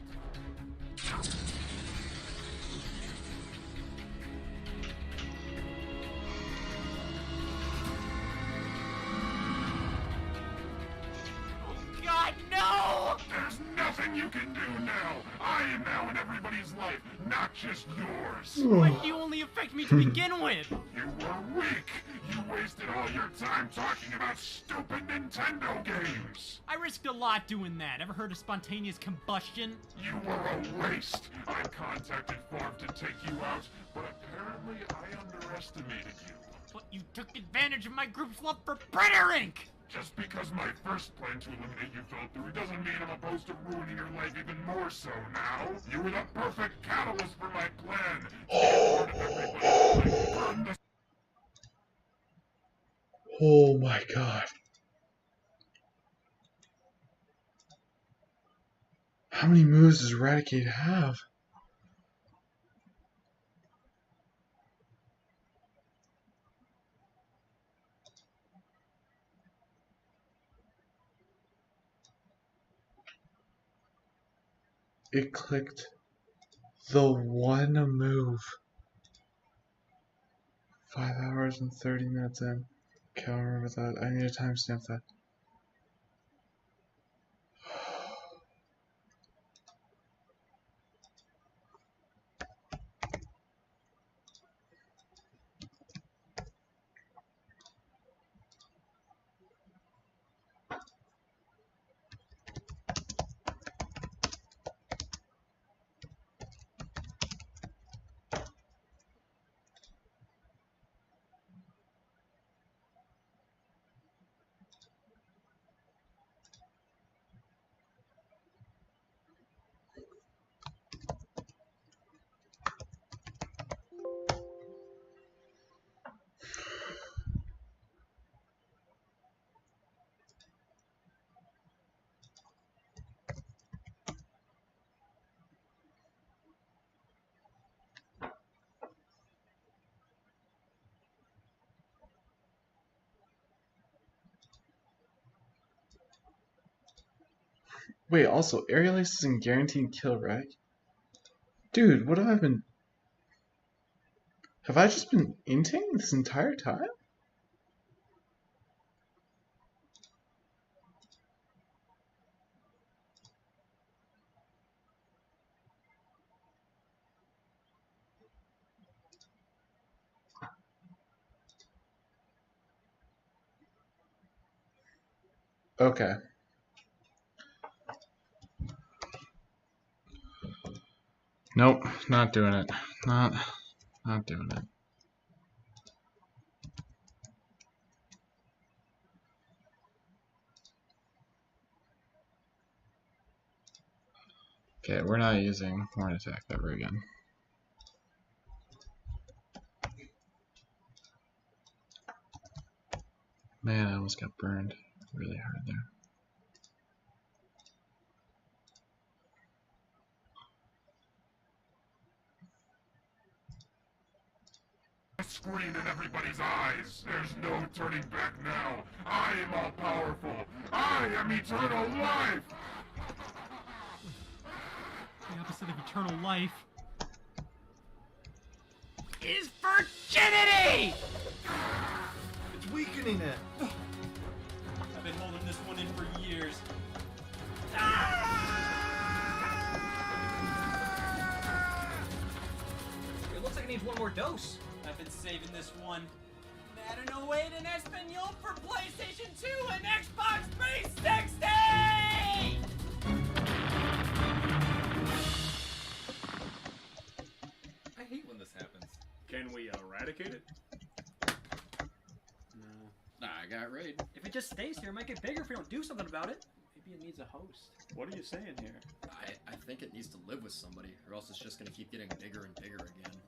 Speaker 18: God, no!
Speaker 3: There's nothing you can do now. I am now in everybody's life, not just yours.
Speaker 18: Why did you only affect me to begin with?
Speaker 3: You were weak. You wasted all your time talking about stupid Nintendo games.
Speaker 18: I risked a lot doing that. Ever heard of spontaneous combustion?
Speaker 3: You were a waste. I contacted Farm to take you out, but apparently I underestimated you.
Speaker 18: But you took advantage of my group's love for printer ink!
Speaker 3: Just because my first plan to eliminate you fell through doesn't mean I'm opposed to ruining your life even more so now. You were the perfect catalyst for my plan.
Speaker 10: Oh my god. How many moves does Eradicate have? It clicked the one move. 5 hours and 30 minutes in. Can't remember that. I need to timestamp that. Wait, also, Aerial Ace isn't guaranteed kill, right? Dude, what have I been... Have I just been inting this entire time? Okay. Nope, not doing it. Not doing it. Okay, we're not using Horn Attack ever again. Man, I almost got burned really hard there.
Speaker 3: Scream in everybody's eyes. There's no turning back now. I am all powerful. I am eternal life.
Speaker 18: The opposite of eternal life is virginity!
Speaker 15: It's weakening it.
Speaker 18: I've been holding this one in for years.
Speaker 21: It looks like it needs one more dose.
Speaker 18: I've been saving this one. Mad and await in Espanol for PlayStation 2 and Xbox 360!
Speaker 24: I hate when this happens.
Speaker 22: Can we eradicate it?
Speaker 18: No.
Speaker 24: Nah, I got raid.
Speaker 21: If it just stays here, it might get bigger if we don't do something about it.
Speaker 2: maybe it needs a host.
Speaker 22: What are you saying here?
Speaker 8: I think it needs to live with somebody, or else it's just gonna keep getting bigger and bigger again.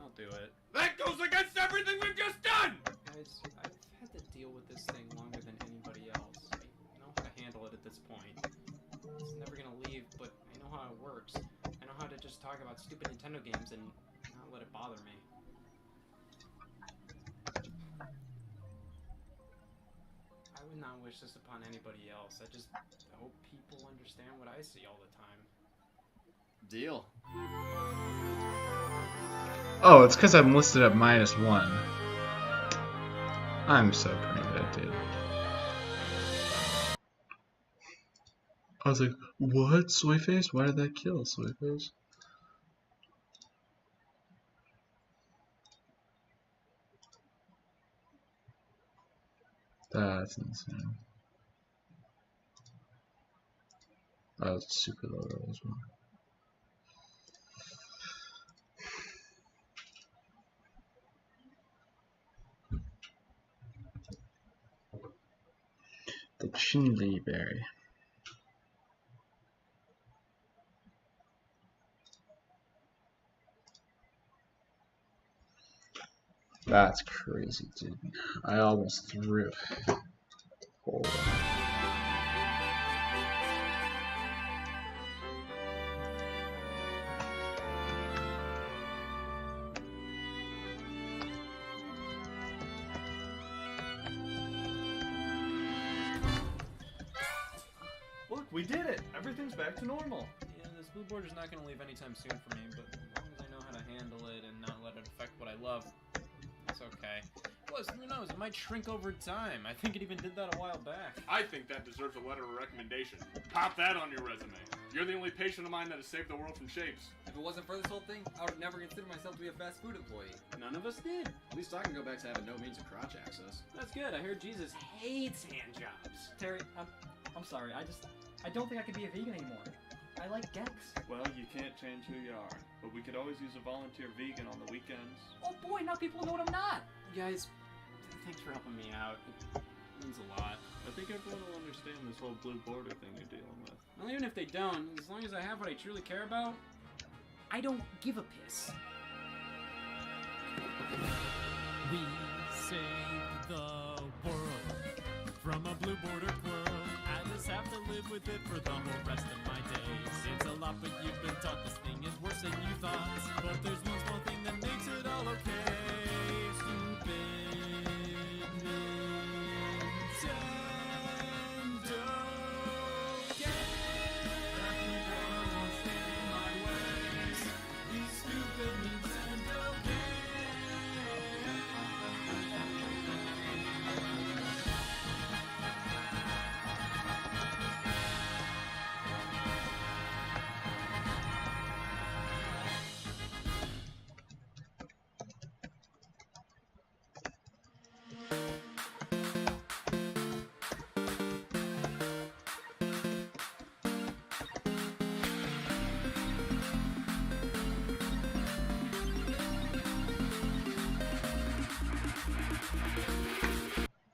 Speaker 2: I'll do it.
Speaker 3: That goes against everything we've just done!
Speaker 2: Guys, I've had to deal with this thing longer than anybody else. I know how to handle it at this point. It's never gonna leave, but I know how it works. I know how to just talk about stupid Nintendo games and not let it bother me. I would not wish this upon anybody else. I just hope people understand what I see all the time.
Speaker 8: Deal.
Speaker 10: Oh, it's because I'm listed at -1. I'm so pretty good, dude. I was like, what? Soyface? Why did that kill Soyface? That's insane. That was super low roll as well. The Chinli berry. That's crazy, dude. I almost threw. Oh.
Speaker 22: Look, we did it! Everything's back to normal.
Speaker 2: Yeah, this blue border's not gonna leave anytime soon for me, but as long as I know how to handle it and not let it affect what I love, it's okay. Plus, who knows, it might shrink over time. I think it even did that a while back.
Speaker 3: I think that deserves a letter of recommendation. Pop that on your resume. You're the only patient of mine that has saved the world from shapes.
Speaker 24: If it wasn't for this whole thing, I would never consider myself to be a fast food employee.
Speaker 2: None of us did.
Speaker 8: At least I can go back to having no means of crotch access.
Speaker 2: That's good. I heard Jesus hates hand jobs.
Speaker 21: Terry, I'm sorry. I don't think I could be a vegan anymore. I like Gex.
Speaker 22: Well, you can't change who you are, but we could always use a volunteer vegan on the weekends.
Speaker 21: Oh boy, now people know what I'm not.
Speaker 2: Guys, thanks for helping me out. It means a lot.
Speaker 22: I think everyone will understand this whole blue border thing you're dealing with.
Speaker 2: Well, even if they don't, as long as I have what I truly care about, I don't give a piss.
Speaker 5: We save the world from a blue border quirl. I just have to live with it for the whole rest of my days. It's a lot, but you've been taught this thing is worse than you thought. But there's one small thing that makes it all okay. Stupid Nintendo games. Stand in my ways. These stupid Nintendo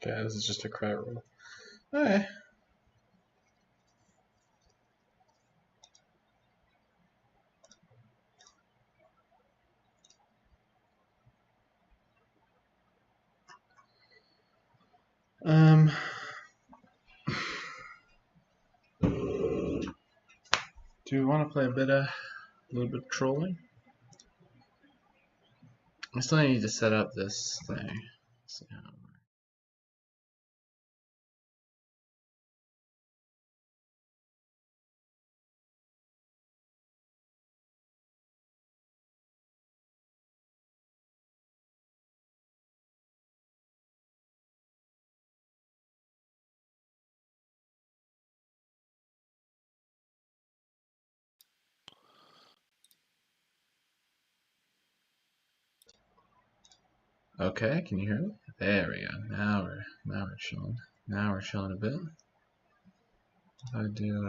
Speaker 10: Okay, this is just a credit roll. Alright. Do we want to play a little bit of trolling? I still need to set up this thing. See how it works. Okay, can you hear me? There we go. Now we're chilling. Now we're chilling a bit. If I do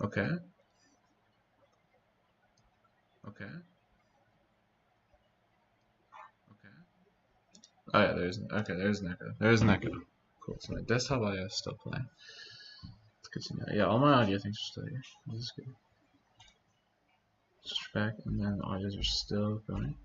Speaker 10: okay. Okay. Okay. Oh yeah, there's an echo. There's an echo. Cool. So my desktop audio is still playing. It's good to know. Yeah, all my audio things are still here. This is good. Switch back, and then the audios are still going.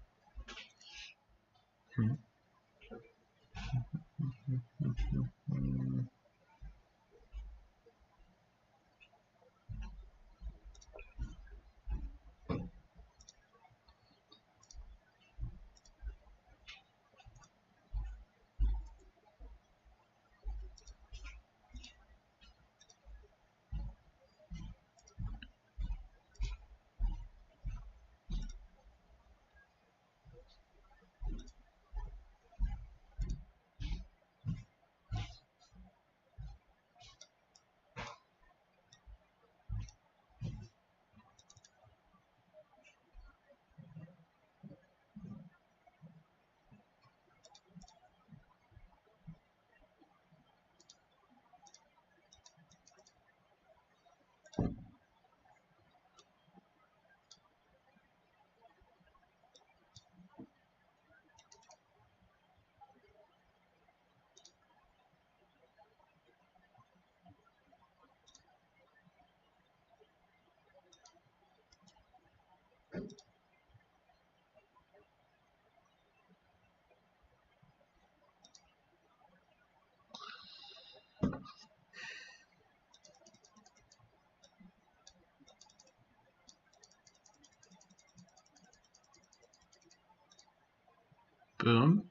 Speaker 10: Boom.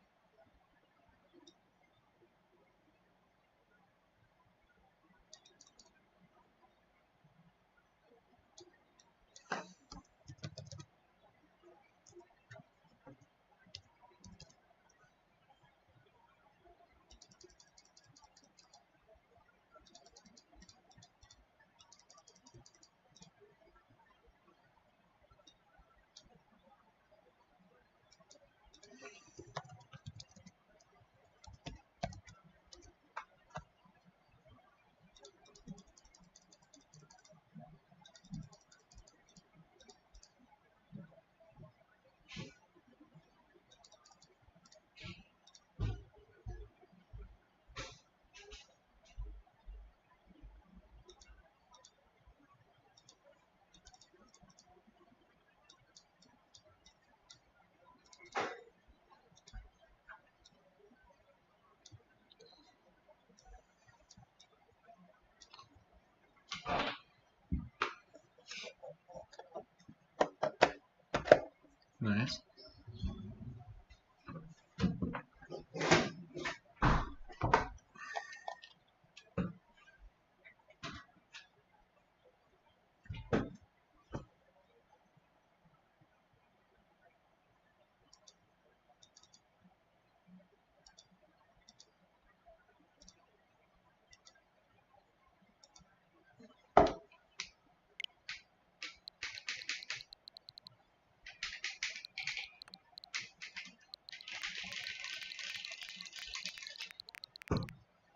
Speaker 10: Nice.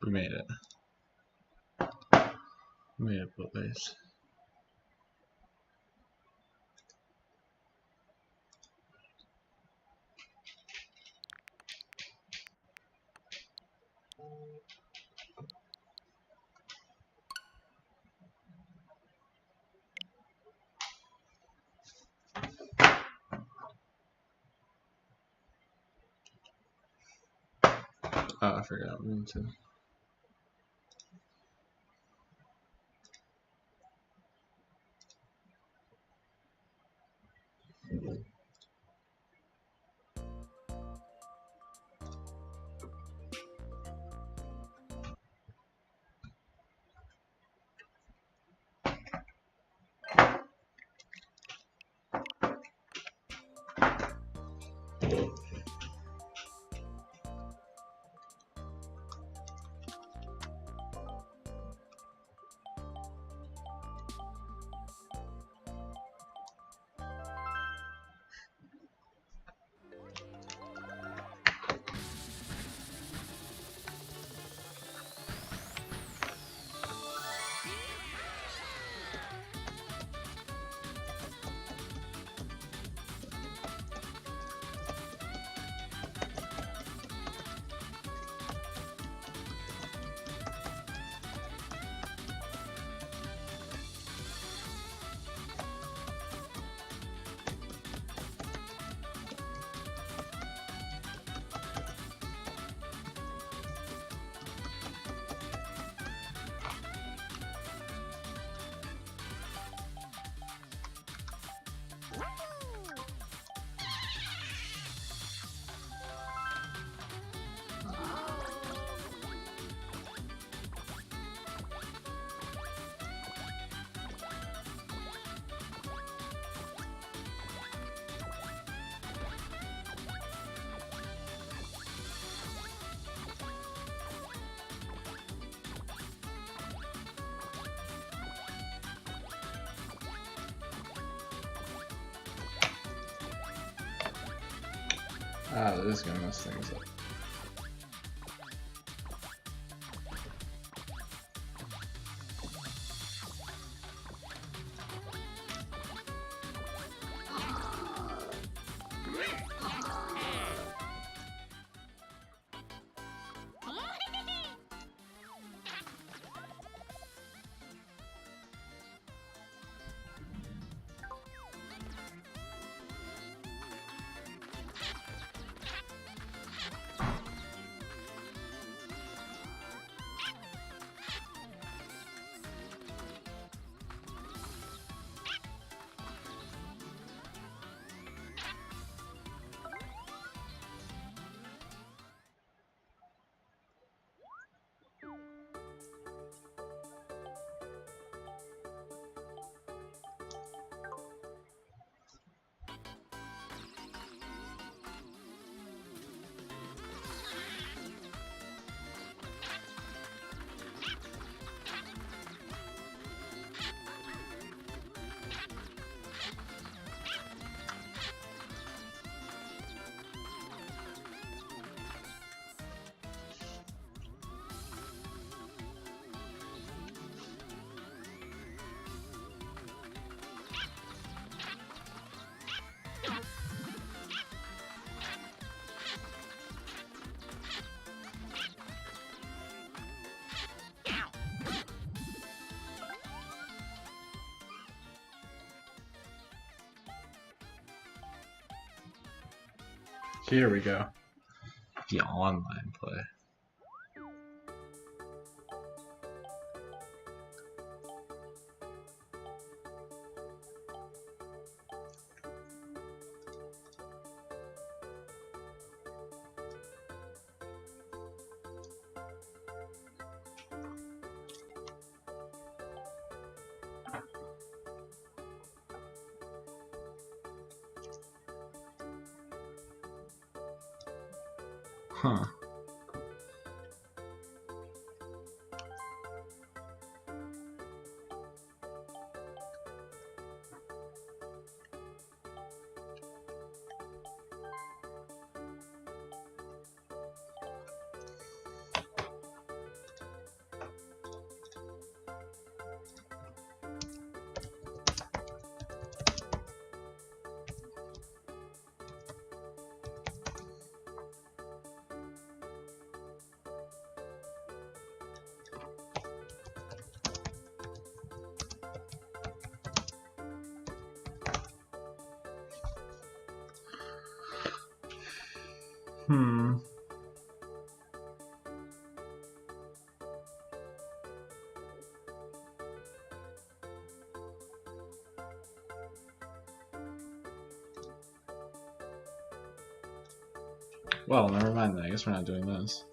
Speaker 10: We made it. We made it, boys. Oh, I forgot. We need to. Ah, that is gonna mess things up. Here we go. The online play. Huh. Well, never mind then. I guess we're not doing this.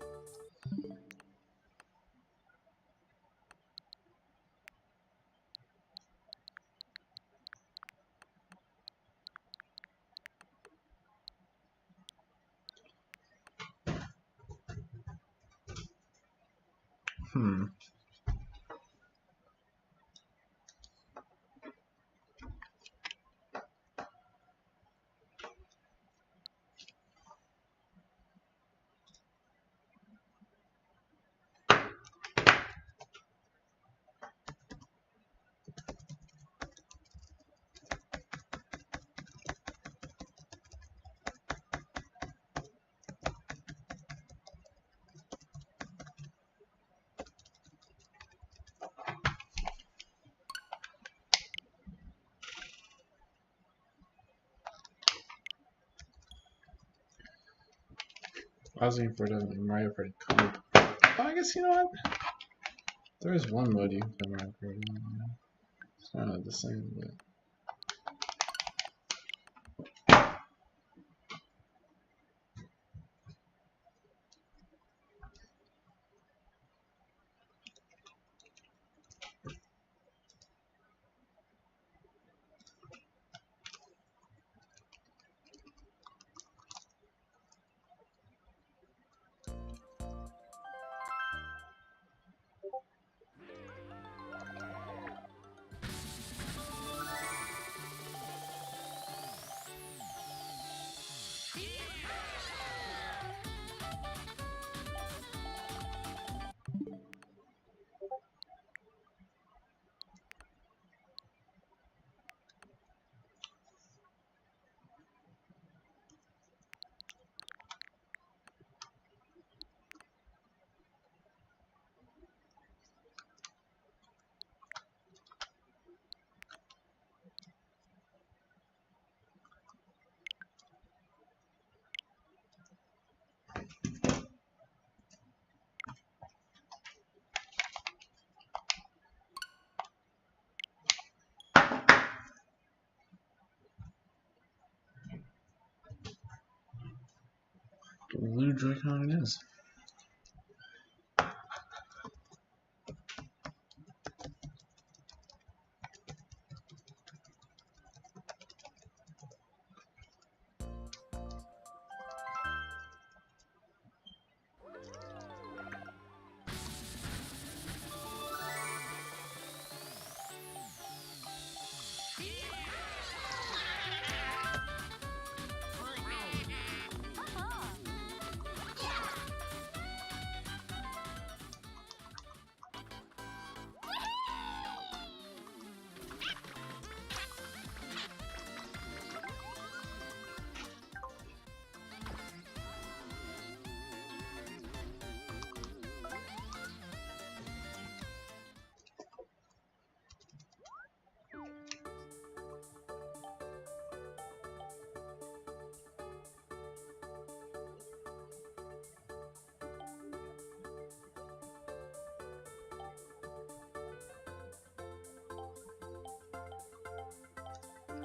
Speaker 10: I was looking for the Mario Party comp. Oh, I guess you know what? There is one mode you can play Mario Party on. It's not the same, but. who Dracon is.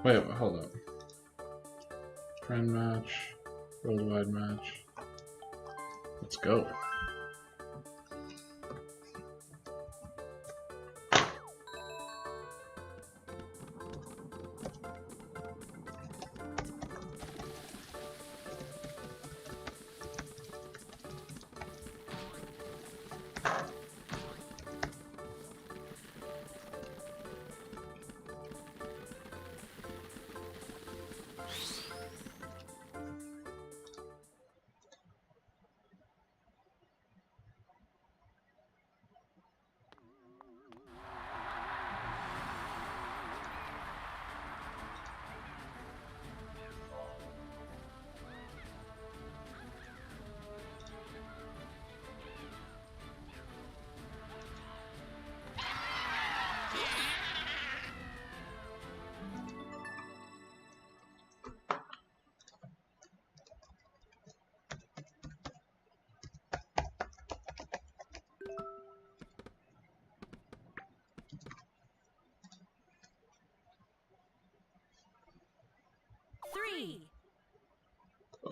Speaker 10: Wait, hold up. Friend match, worldwide match. Let's go.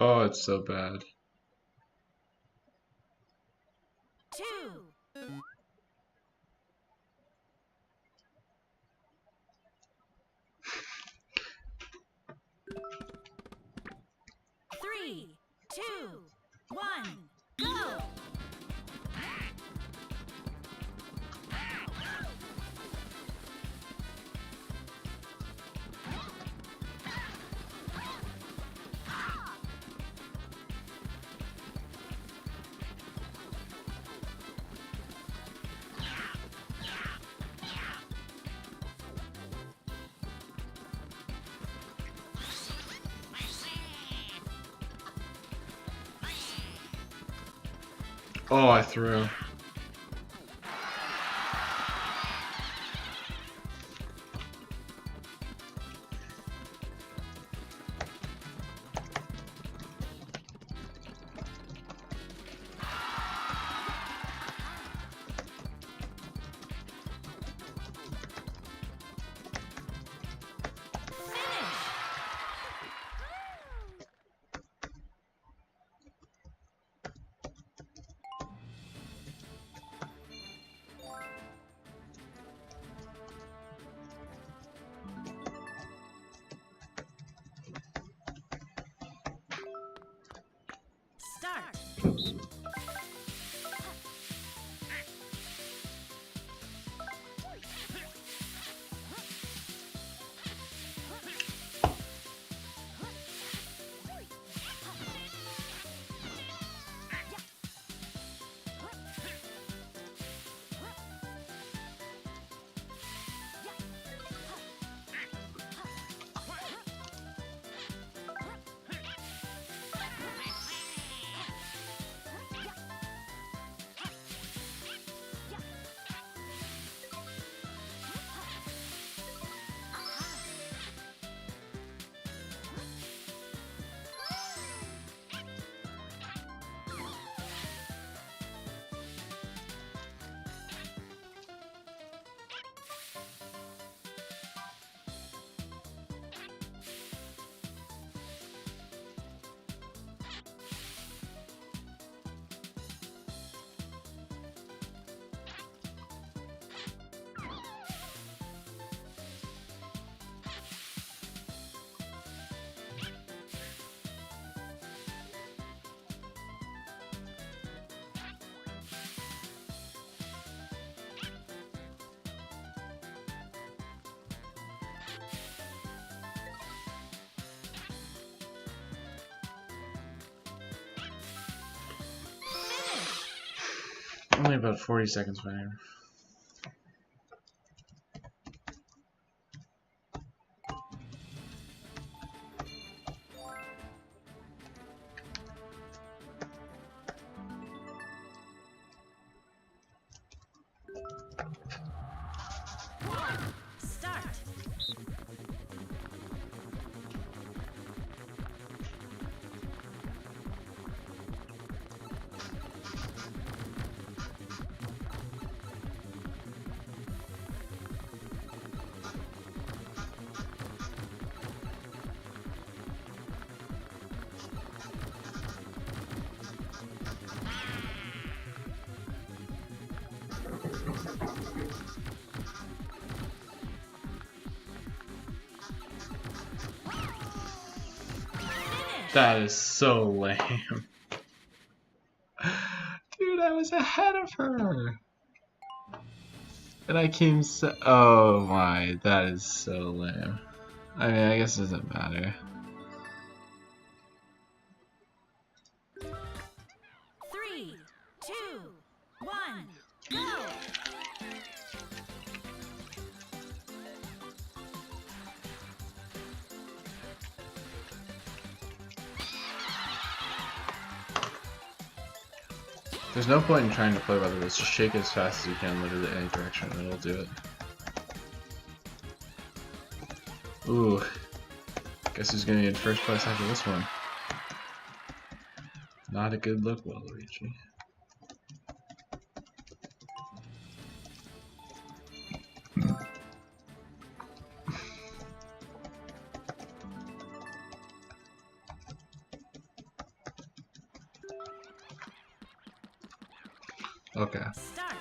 Speaker 10: Oh, it's so bad.
Speaker 7: 2. 3, 2, 1, go!
Speaker 10: Oh, I threw. Start. only about 40 seconds behind.
Speaker 7: Start.
Speaker 10: That is so lame. Dude, I was ahead of her. And I came so... Oh my, that is so lame. I mean, I guess it doesn't matter.
Speaker 7: 3, 2, 1, go!
Speaker 10: There's no point in trying to play by the rules. Just shake it as fast as you can, literally any direction, and it'll do it. Ooh. Guess who's gonna get first place after this one? Not a good look, Waluigi. Okay.
Speaker 7: Start.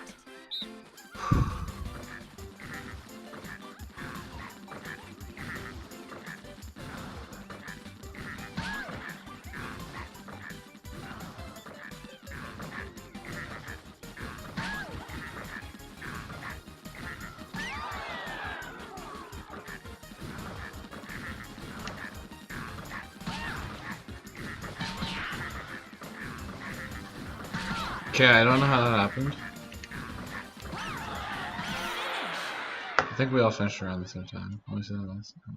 Speaker 10: Okay, I don't know how that happened. I think we all finished around the same time. Let me see that last time.